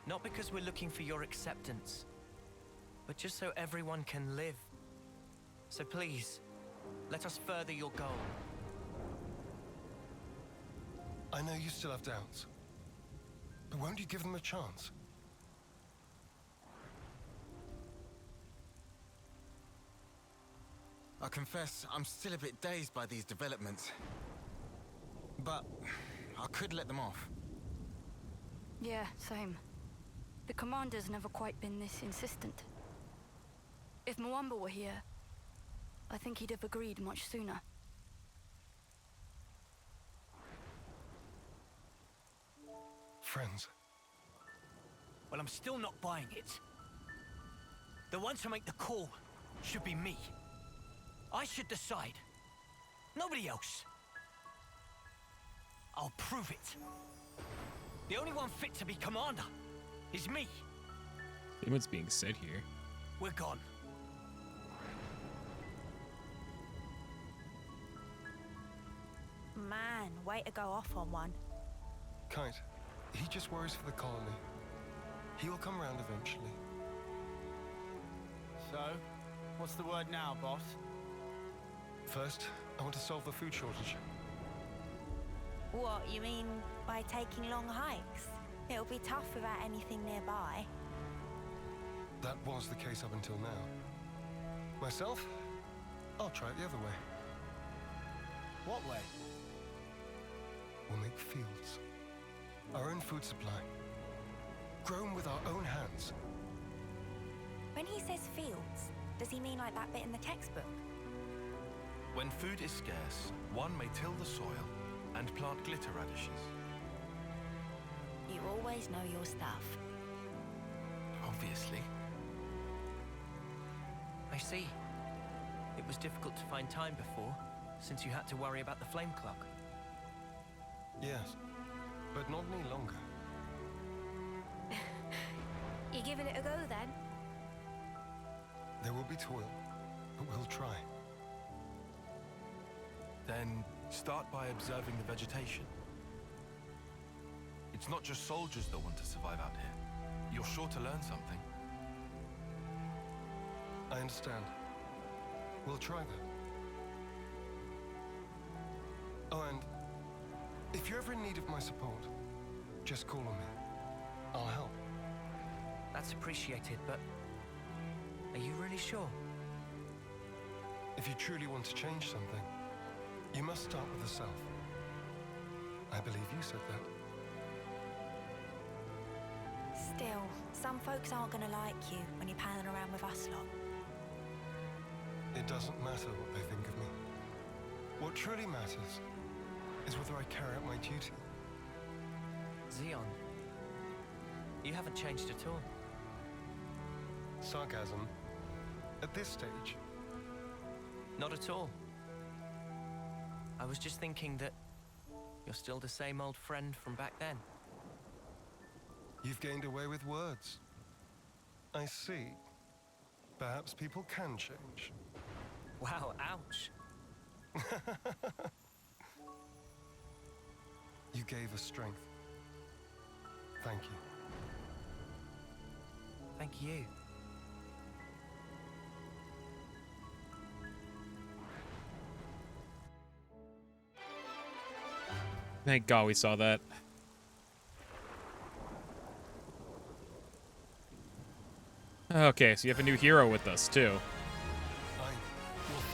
Not because we're looking for your acceptance, but just so everyone can live. So please, let us further your goal. I know you still have doubts, but won't you give them a chance? I confess, I'm still a bit dazed by these developments. But I could let them off. Yeah, same. The commander's never quite been this insistent. If Moamba were here, I think he'd have agreed much sooner. Friends. Well, I'm still not buying it. The one to make the call should be me. I should decide. Nobody else. I'll prove it. The only one fit to be commander is me. What's being said here? We're gone. Man, way to go off on one. Kite, he just worries for the colony. He will come round eventually. So, what's the word now, boss? First, I want to solve the food shortage. What, you mean by taking long hikes? It'll be tough without anything nearby. That was the case up until now. Myself, I'll try it the other way. What way? We'll make fields. Our own food supply. Grown with our own hands. When he says fields, does he mean like that bit in the textbook? When food is scarce, one may till the soil and plant glitter radishes. You always know your stuff. Obviously. I see. It was difficult to find time before, since you had to worry about the flame clock. Yes, but not any longer. You giving it a go then? There will be toil, but we'll try. Then start by observing the vegetation. It's not just soldiers that want to survive out here. You're sure to learn something. I understand. We'll try that. Oh, and if you're ever in need of my support, just call on me. I'll help. That's appreciated, but are you really sure? If you truly want to change something, you must start with the self. I believe you said that. Still, some folks aren't gonna like you when you're palling around with us lot. It doesn't matter what they think of me. What truly matters is whether I carry out my duty. Zeon, you haven't changed at all. Sarcasm? At this stage? Not at all. I was just thinking that you're still the same old friend from back then. You've gained away with words. I see. Perhaps people can change. Wow, ouch. You gave us strength. Thank you. Thank you. Thank God we saw that. Okay, so you have a new hero with us, too.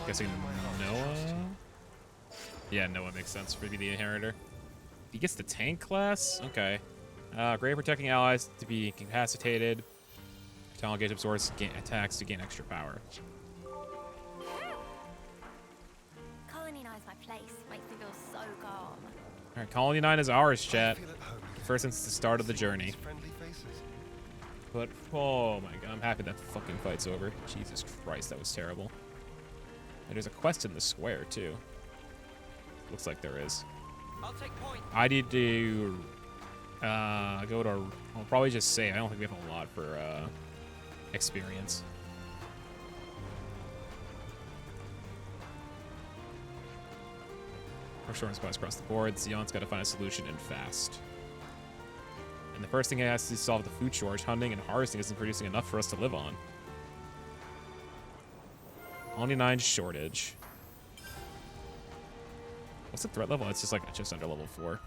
Guessing Noah? Yeah, Noah makes sense for the inheritor. He gets the tank class? Okay. Great at protecting allies to be incapacitated. Talent gauge absorbs attacks to gain extra power. Colonize my place makes me feel so calm. Alright, Colony 9 is ours, chat. First since the start of the journey. But, oh my god, I'm happy that fucking fight's over. Jesus Christ, that was terrible. And there's a quest in the square, too. Looks like there is. I'll take point. I need to go to. I'll probably just save. I don't think we have a lot for experience. Our short supplies across the board. Zeon's got to find a solution and fast. And the first thing he has to solve the food shortage. Hunting and harvesting isn't producing enough for us to live on. Only 9 shortage. What's the threat level? It's just like just under level 4.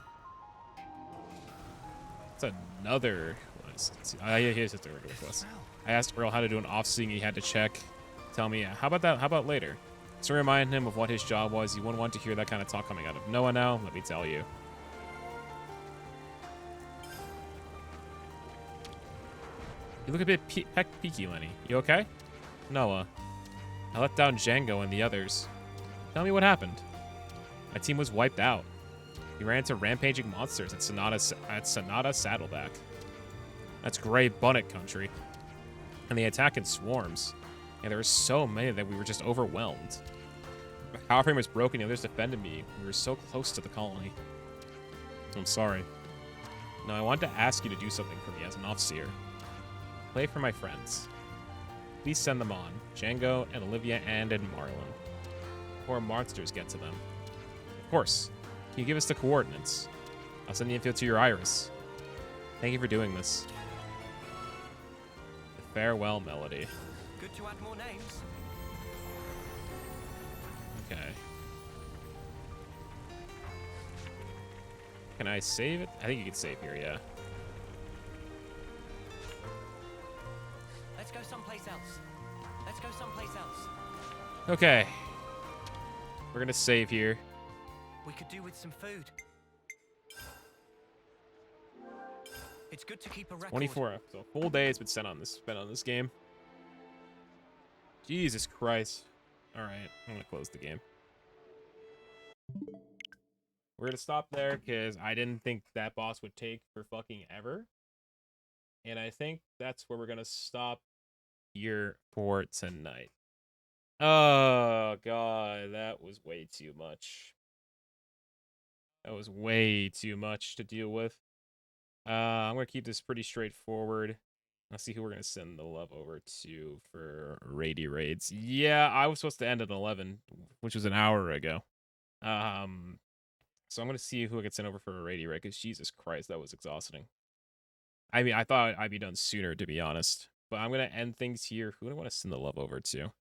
It's another. Let's see. Here's the third request. I asked Earl how to do an off-seeing. He had to check. Tell me, how about that? How about later? To remind him of what his job was. You wouldn't want to hear that kind of talk coming out of Noah now. Let me tell you. You look a bit peaky, Lenny. You okay? Noah. I let down Django and the others. Tell me what happened. My team was wiped out. We ran into rampaging monsters at Sonata Saddleback. That's Grey Bunnet country. And they attack in swarms. And there were so many that we were just overwhelmed. My power frame was broken, the others defended me. We were so close to the colony. I'm sorry. Now I want to ask you to do something for me as an officer. Play for my friends. Please send them on. Django and Olivia and Marlon. Before monsters get to them. Of course. Can you give us the coordinates? I'll send the info to your iris. Thank you for doing this. The farewell melody. Good to add more names. Okay. Can I save it? I think you can save here, yeah. Let's go someplace else. Let's go someplace else. Okay. We're gonna save here. We could do with some food. It's good to keep a record. 24. So a full day has been spent on this game. Jesus Christ. All right, I'm gonna close the game. We're gonna stop there because I didn't think that boss would take for fucking ever. And I think that's where we're gonna stop here for tonight. Oh god, that was way too much. That was way too much to deal with. I'm gonna keep this pretty straightforward. Let's see who we're gonna send the love over to for raid raids. Yeah, I was supposed to end at 11, which was an hour ago. So I'm gonna see who I can send over for a raid raid, because Jesus Christ, that was exhausting. I mean, I thought I'd be done sooner, to be honest. But I'm gonna end things here. Who do I want to send the love over to?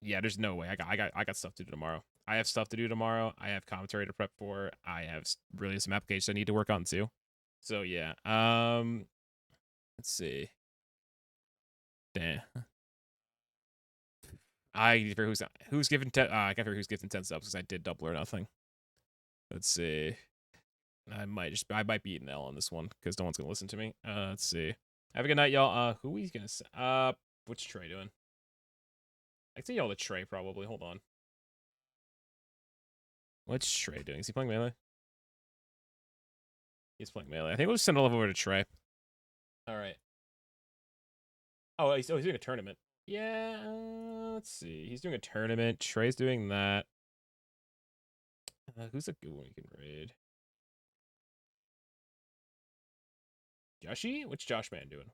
Yeah, there's no way. I got stuff to do tomorrow. I have stuff to do tomorrow. I have commentary to prep for. I have really some applications I need to work on too. So yeah. Let's see. Damn. I for who's given 10. I can't figure who's giving 10 subs because I did double or nothing. Let's see. I might be eating L on this one because no one's gonna listen to me. Let's see. Have a good night, y'all. Who are we gonna? What's Trey doing? I can see y'all the Trey probably. Hold on. What's Trey doing? Is he playing melee? He's playing melee. I think we'll just send a love over to Trey. All right. Oh, he's doing a tournament. Yeah. Let's see. He's doing a tournament. Trey's doing that. Who's a good one you can raid? Joshy? What's Josh Man doing?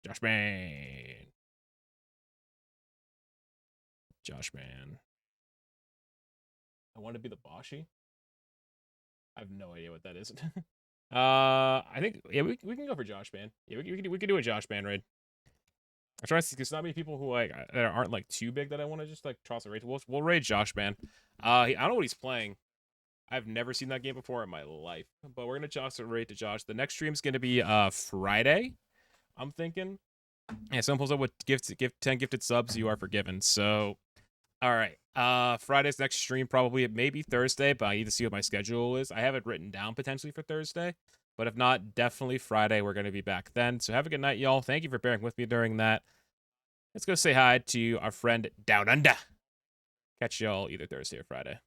Josh Man. Josh Man. I want to be the Boshi. I have no idea what that is. I think yeah, we can go for Josh Man. Yeah, we can do a Josh Man raid. I'm trying to see because not many people who like that aren't like too big that I want to just like toss a raid. We'll raid Josh Man. I don't know what he's playing. I've never seen that game before in my life. But we're gonna toss a raid to Josh. The next stream's gonna be Friday. I'm thinking. Yeah, someone pulls up with give 10 gifted subs, you are forgiven. So all right. Friday's next stream probably it may be Thursday, but I need to see what my schedule is. I have it written down potentially for Thursday, but if not, definitely Friday. We're going to be back then. So have a good night, y'all. Thank you for bearing with me during that. Let's go say hi to our friend Down Under. Catch y'all either Thursday or Friday.